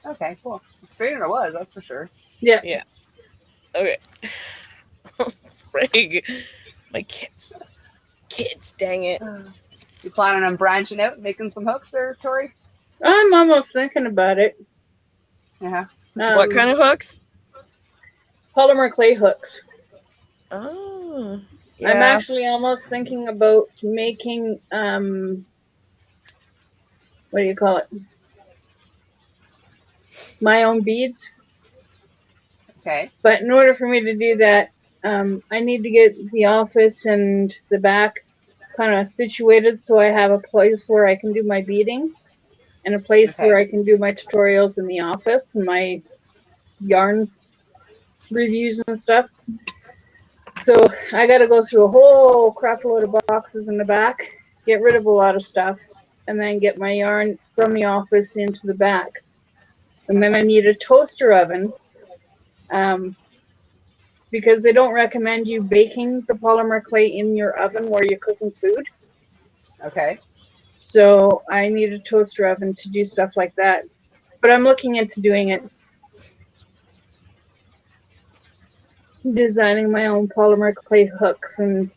A: Okay, cool. Straighter it was, that's for sure.
G: Yeah.
C: Yeah. Okay. Frig. My kids. Dang it.
A: You planning on branching out and making some hooks there, Tori?
G: I'm almost thinking about it.
A: Yeah.
C: What kind of hooks?
G: Polymer clay hooks.
C: Oh.
G: Yeah. I'm actually almost thinking about making, what do you call it? My own beads.
A: Okay.
G: But in order for me to do that, I need to get the office and the back kind of situated so I have a place where I can do my beading and a place where I can do my tutorials in the office and my yarn reviews and stuff. So I got to go through a whole crap load of boxes in the back, get rid of a lot of stuff, and then get my yarn from the office into the back. And then I need a toaster oven. Because they don't recommend you baking the polymer clay in your oven where you're cooking food.
A: Okay.
G: So I need a toaster oven to do stuff like that. But I'm looking into doing it. Designing my own polymer clay hooks and...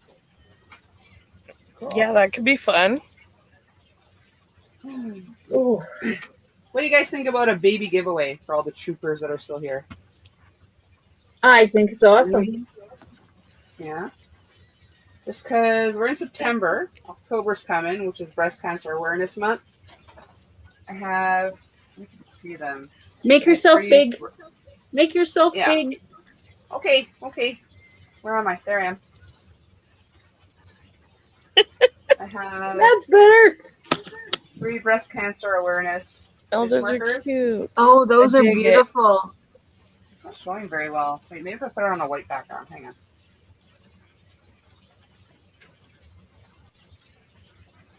C: Yeah, that could be fun.
A: Ooh. What do you guys think about a baby giveaway for all the troopers that are still here?
G: I think it's awesome.
A: Yeah. Just because we're in September, October's coming, which is Breast Cancer Awareness Month. I have, you can see them.
G: Make yourself big. Make yourself big.
A: Okay. Where am I? There I am. I have.
G: That's better.
A: 3 breast cancer awareness.
C: Oh, those are cute.
G: Oh, those are beautiful.
A: It's not showing very well. Wait, maybe if I put it on a white background. Hang on.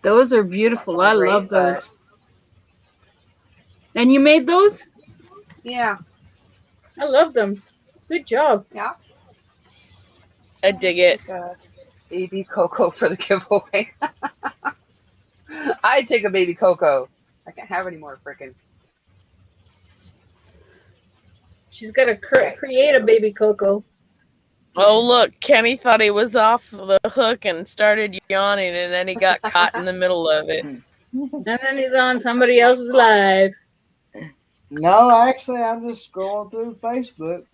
G: Those are beautiful. I love those. And you made those?
A: Yeah.
G: I love them. Good job.
A: Yeah.
C: I dig it.
A: Baby Coco for the giveaway. I'd take a baby Coco. I can't have any more frickin'.
G: She's got to create a baby Coco.
C: Oh, look. Kenny thought he was off the hook and started yawning, and then he got caught in the middle of it.
G: And then he's on somebody else's live.
I: No, actually, I'm just scrolling through Facebook.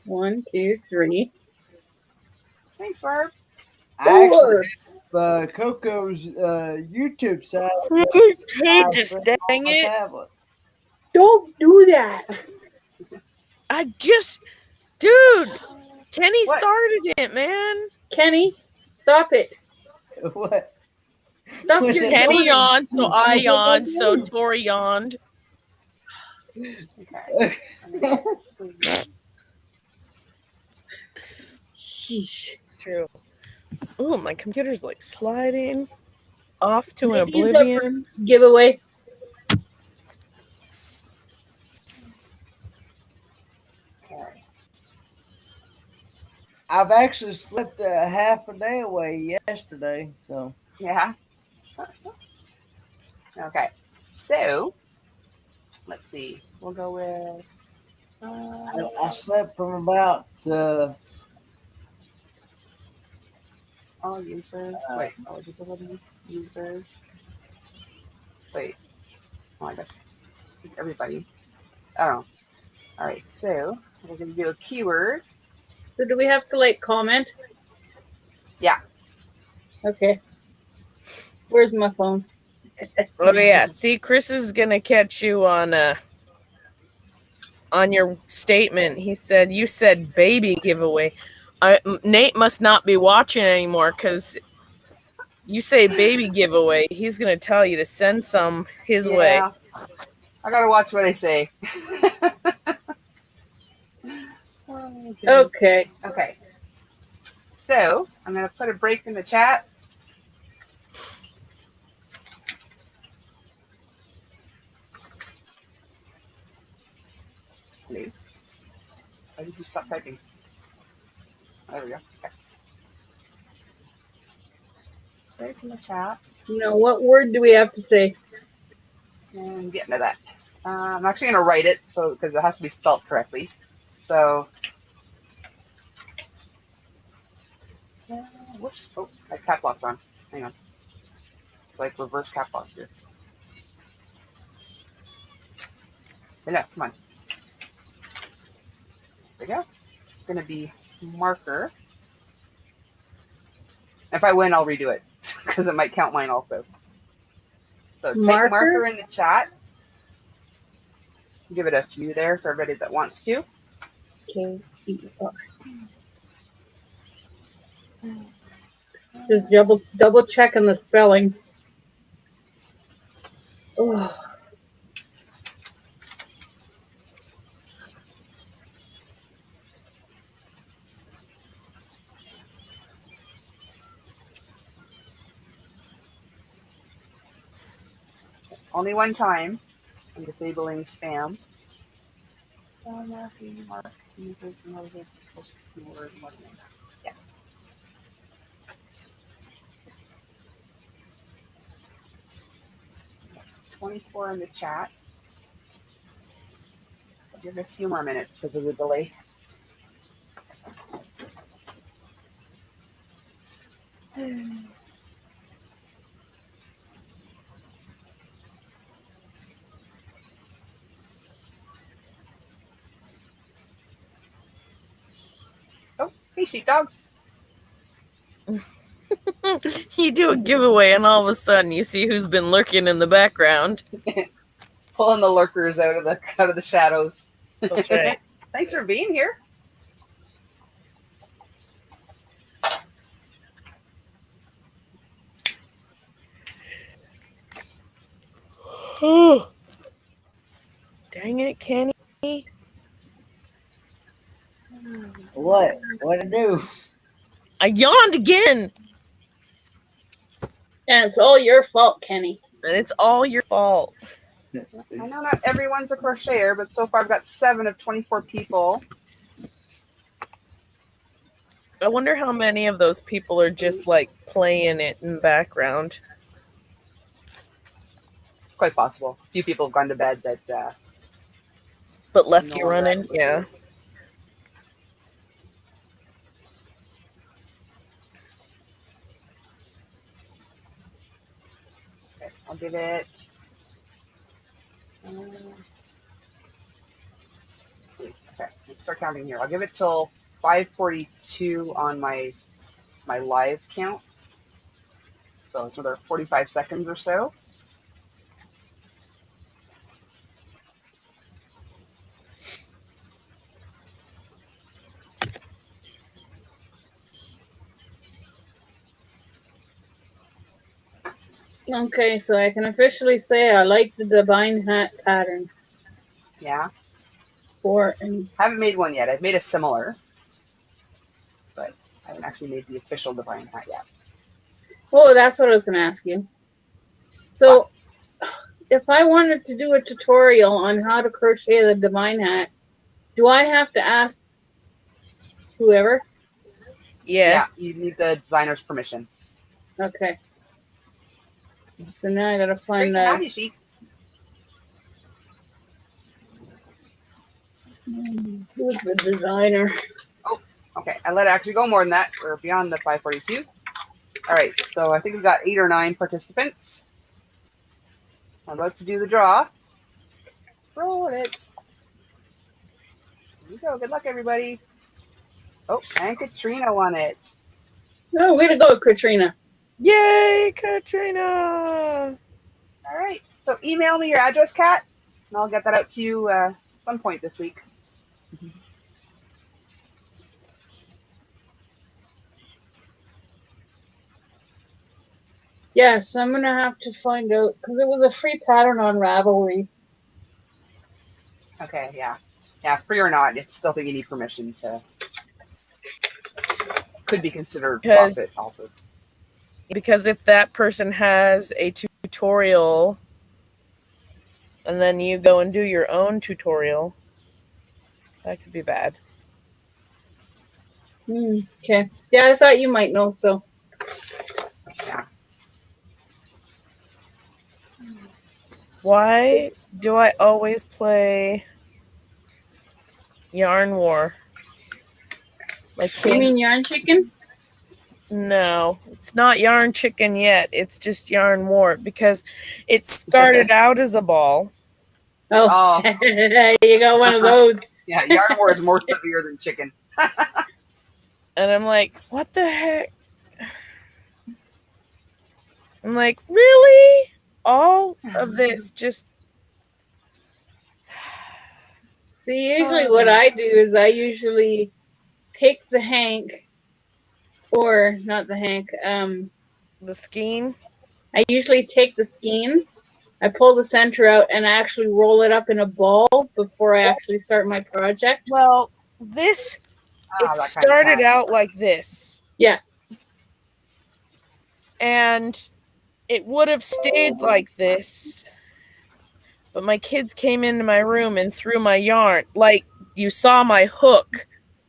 G: 1, 2, 3.
A: Thanks, Barb.
I: I actually have Coco's YouTube side.
C: Dang it.
I: Tablet.
G: Don't do that.
C: Dude, Kenny started it, man.
G: Kenny, stop it.
I: What?
G: Stop your
C: Kenny yawned, so I yawned, so Tori yawned.
A: Okay.
C: It's true. Ooh, my computer's like sliding off to an oblivion.
G: Giveaway.
I: I've actually slipped a half a day away yesterday, so.
A: Yeah. Okay. So, let's see. We'll go with.
I: I slept from about
A: All users. Wait, eligibility users. Wait. Oh, I guess everybody. I don't know. All right, so we're going to do a keyword.
G: So do we have to like comment?
A: Yeah.
G: Okay. Where's my phone?
C: Oh yeah. See, Chris is gonna catch you on your statement. He said you said baby giveaway. Nate must not be watching anymore because you say baby giveaway. He's gonna tell you to send some his way.
A: I gotta watch what I say.
G: Okay.
A: Okay. So I'm gonna put a break in the chat. Please. Why did you stop typing? There we go. Okay. Break in the chat.
G: Now, what word do we have to say?
A: And get into that. I'm actually going to write it so because it has to be spelled correctly. So, whoops. Oh, my cap lock's on. Hang on. It's like reverse cap lock here. Yeah, come on. There we go. It's going to be marker. If I win, I'll redo it because it might count mine also. So take marker in the chat. Give it a few there for everybody that wants to.
G: K-E-R. Just double checking the spelling. Oh.
A: Only one time. I'm disabling spam. Yes. Okay. 24 in the chat. I'll give it a few more minutes because of the delay. Oh, hey, sheepdogs.
C: You do a giveaway, and all of a sudden, you see who's been lurking in the background.
A: Pulling the lurkers out of the shadows.
C: That's right.
A: Thanks for being here.
C: Oh, dang it, Kenny.
I: What? What'd I do?
C: I yawned again.
G: And it's all your fault, Kenny.
C: And it's all your fault.
A: I know not everyone's a crocheter, but so far I've got 7 of 24 people.
C: I wonder how many of those people are just like playing it in the background.
A: It's quite possible. A few people have gone to bed that.
C: But left you running, yeah.
A: Okay, I'll give it. Okay, let's start counting here. I'll give it till 5:42 on my live count. So it's another 45 seconds or so.
G: Okay, so I can officially say I like the divine hat pattern.
A: Yeah.
G: And
A: haven't made one yet. I've made a similar, but I haven't actually made the official divine hat yet.
G: Oh, that's what I was going to ask you. So, if I wanted to do a tutorial on how to crochet the divine hat, do I have to ask whoever?
A: Yeah, you need the designer's permission.
G: Okay. So now I gotta find that. Who's the designer?
A: Oh, okay. I let it actually go more than that. We're beyond the 5:42. All right, so I think we've got 8 or 9 participants. I'm about to do the draw. Roll it. Here we go. Good luck, everybody. Oh, and Katrina won it.
G: Oh, way to go, Katrina.
C: Yay, Katrina!
A: All right, so email me your address, Kat, and I'll get that out to you some point this week.
G: Yes, I'm going to have to find out, because it was a free pattern on Ravelry.
A: Okay, yeah. Yeah, free or not, I still think you need permission to... Could be considered profit also.
C: Because if that person has a tutorial and then you go and do your own tutorial, that could be bad.
G: Okay. Yeah, I thought you might know, so.
A: Yeah.
C: Why do I always play Yarn War? Like
G: You mean Yarn Chicken?
C: No, it's not Yarn Chicken yet. It's just Yarn War because it started out as a ball.
G: Oh. You got one of those.
A: Yeah, Yarn War is more severe than chicken.
C: And I'm like, what the heck? I'm like, really? All of this just...
G: See, usually what I do is I usually take the hank, or not the hank,
C: the skein.
G: I usually take the skein, I pull the center out, and I actually roll it up in a ball before I actually start my project.
C: Well, this, it started out like this.
G: Yeah.
C: And it would have stayed like this, but my kids came into my room and threw my yarn. Like you saw my hook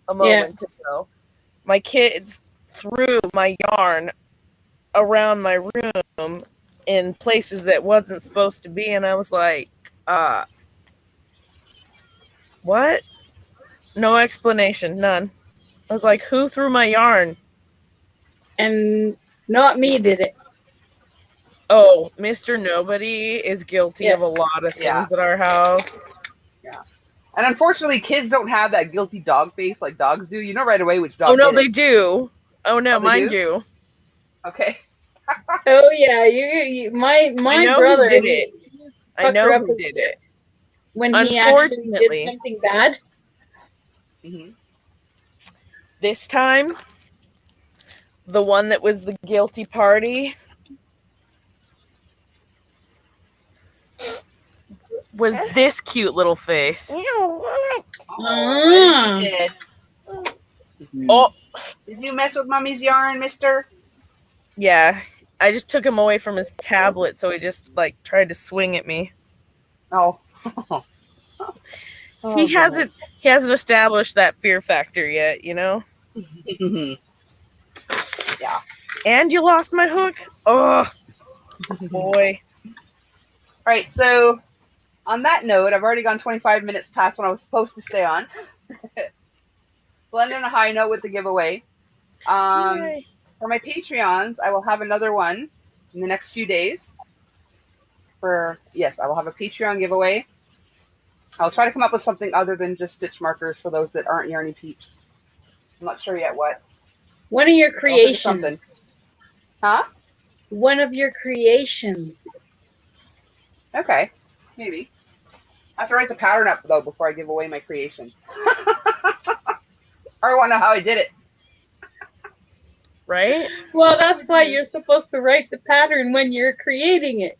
C: a moment ago. My kids threw my yarn around my room in places that wasn't supposed to be, and I was like, what? No explanation, none. I was like, who threw my yarn?
G: And not me did it.
C: Oh, Mr. Nobody is guilty of a lot of things at our house.
A: Yeah. And unfortunately, kids don't have that guilty dog face like dogs do. You know right away which dog
C: Oh, no,
A: did
C: they
A: it.
C: do. Oh, no, mine do.
A: Okay.
G: Oh, yeah. You my brother
C: did it. I know who did it.
G: When he actually did something bad.
A: Mm-hmm.
C: This time, the one that was the guilty party was this cute little face.
A: Oh, did.
C: Oh.
A: Did you mess with Mommy's yarn, mister?
C: Yeah. I just took him away from his tablet, so he just, like, tried to swing at me.
A: Oh.
C: He hasn't established that fear factor yet, you know?
A: Yeah.
C: And you lost my hook? Oh, boy.
A: All right, so on that note, I've already gone 25 minutes past when I was supposed to stay on. Blend on a high note with the giveaway. For my Patreons, I will have another one in the next few days. I will have a Patreon giveaway. I'll try to come up with something other than just stitch markers for those that aren't Yarny Peeps. I'm not sure yet what.
G: One of your creations.
A: Huh?
G: One of your creations.
A: Okay, maybe. I have to write the pattern up, though, before I give away my creation. Or I want to know how I did it.
C: Right?
G: Well, that's why you're supposed to write the pattern when you're creating it.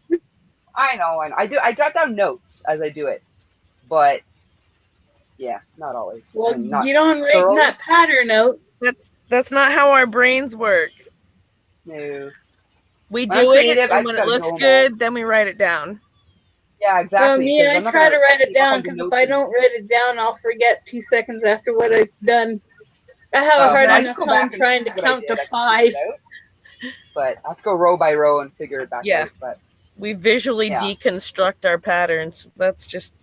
A: I know. I jot down notes as I do it. But, yeah, not always.
G: Well, you don't write that pattern out.
C: That's not how our brains work.
A: No.
C: We do it, and when it looks good, then we write it down.
A: Yeah, exactly.
G: Well, me, I try to write it down, because if I don't write it down, I'll forget 2 seconds after what I've done. I have a hard enough time trying to count to 5.
A: But I have to go row by row and figure it back out. But
C: we visually deconstruct our patterns. That's just...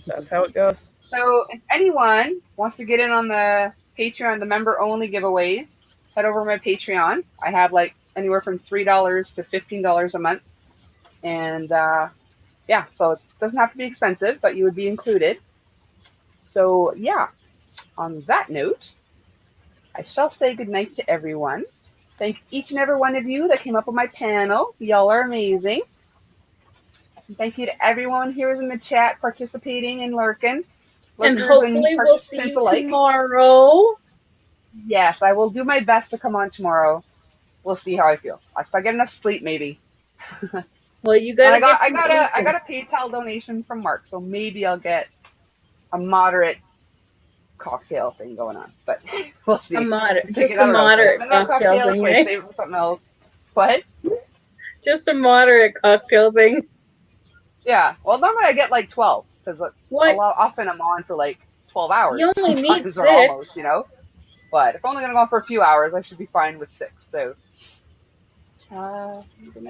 C: That's how it goes.
A: So if anyone wants to get in on the Patreon, the member-only giveaways, head over to my Patreon. I have like anywhere from $3 to $15 a month. And yeah, so it doesn't have to be expensive, but you would be included. So yeah, on that note, I shall say goodnight to everyone. Thank each and every one of you that came up on my panel. Y'all are amazing. And thank you to everyone here in the chat participating and lurking.
G: And hopefully we'll see you tomorrow.
A: Yes, I will do my best to come on tomorrow. We'll see how I feel. If I get enough sleep, maybe.
G: Well, you gotta
A: I got a PayPal donation from Mark, so maybe I'll get a moderate cocktail thing going on. But we'll see.
G: Just a moderate cocktail thing.
A: Wait, save it for something else. What?
G: Just a moderate cocktail thing.
A: Yeah. Well, normally I get like 12 because often I'm on for like 12 hours.
G: You only need 6.
A: Or almost, you know. But if I'm only gonna go on for a few hours, I should be fine with 6. So.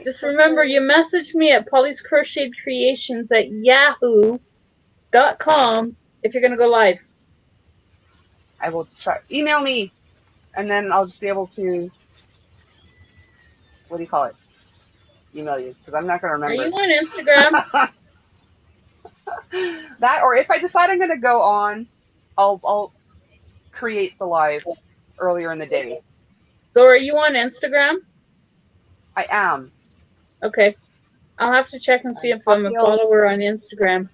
G: Just remember, you message me at Polly's Crochet Creations at yahoo.com if you're gonna go live.
A: I will try. Email me, and then I'll just be able to. What do you call it? Email you, because I'm not gonna remember.
G: Are you on Instagram?
A: That, or if I decide I'm gonna go on, I'll create the live earlier in the day.
G: So are you on Instagram?
A: I am.
G: Okay. I'll have to check and see if I'm a follower on Instagram.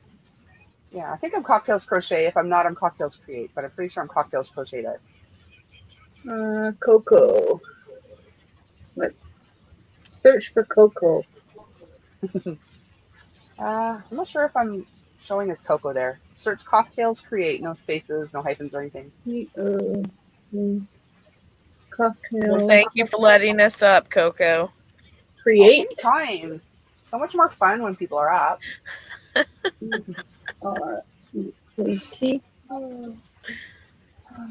A: Yeah, I think I'm Cocktails Crochet. If I'm not, I'm Cocktails Create, but I'm pretty sure I'm Cocktails Crochet.
G: Coco. Let's search for Coco.
A: I'm not sure if I'm showing as Coco there. Search Cocktails Create, no spaces, no hyphens or anything.
G: Cocktails.
C: Well, thank you for letting us up, Coco.
G: Create.
A: Time. So much more fun when people are up.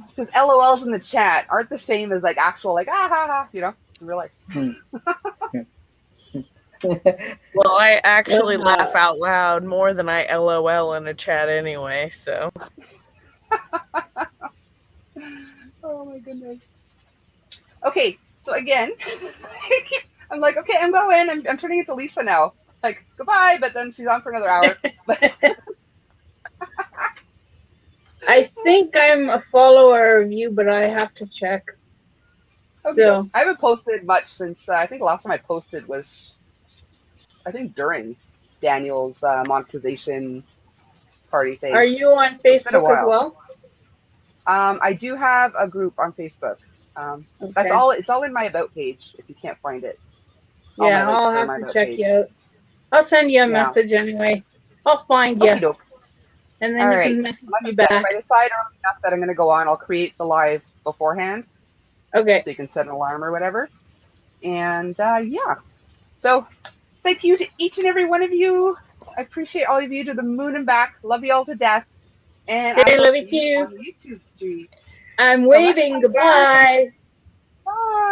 A: Because LOLs in the chat aren't the same as like actual like ha ha, you know, in real life.
C: Well, I actually laugh out loud more than I LOL in a chat anyway, so.
A: Oh my goodness. Okay, so again, I'm like, okay, I'm going. I'm turning into Lisa now. Like, goodbye, but then she's on for another hour.
G: I think I'm a follower of you, but I have to check.
A: Okay.
G: So
A: I haven't posted much since I think the last time I posted was, I think during Daniel's monetization party thing.
G: Are you on Facebook as well?
A: I do have a group on Facebook.
G: Okay.
A: That's all. It's all in my about page. If you can't find it,
G: yeah, I'll have to check you out. I'll send you a message anyway. I'll find you, and then you can message me back.
A: If I decide early enough that I'm going to go on, I'll create the live beforehand.
G: Okay.
A: So you can set an alarm or whatever. And yeah. So thank you to each and every one of you. I appreciate all of you to the moon and back. Love you all to death. And
G: I love you too.
A: On the YouTube street.
G: I'm waving goodbye.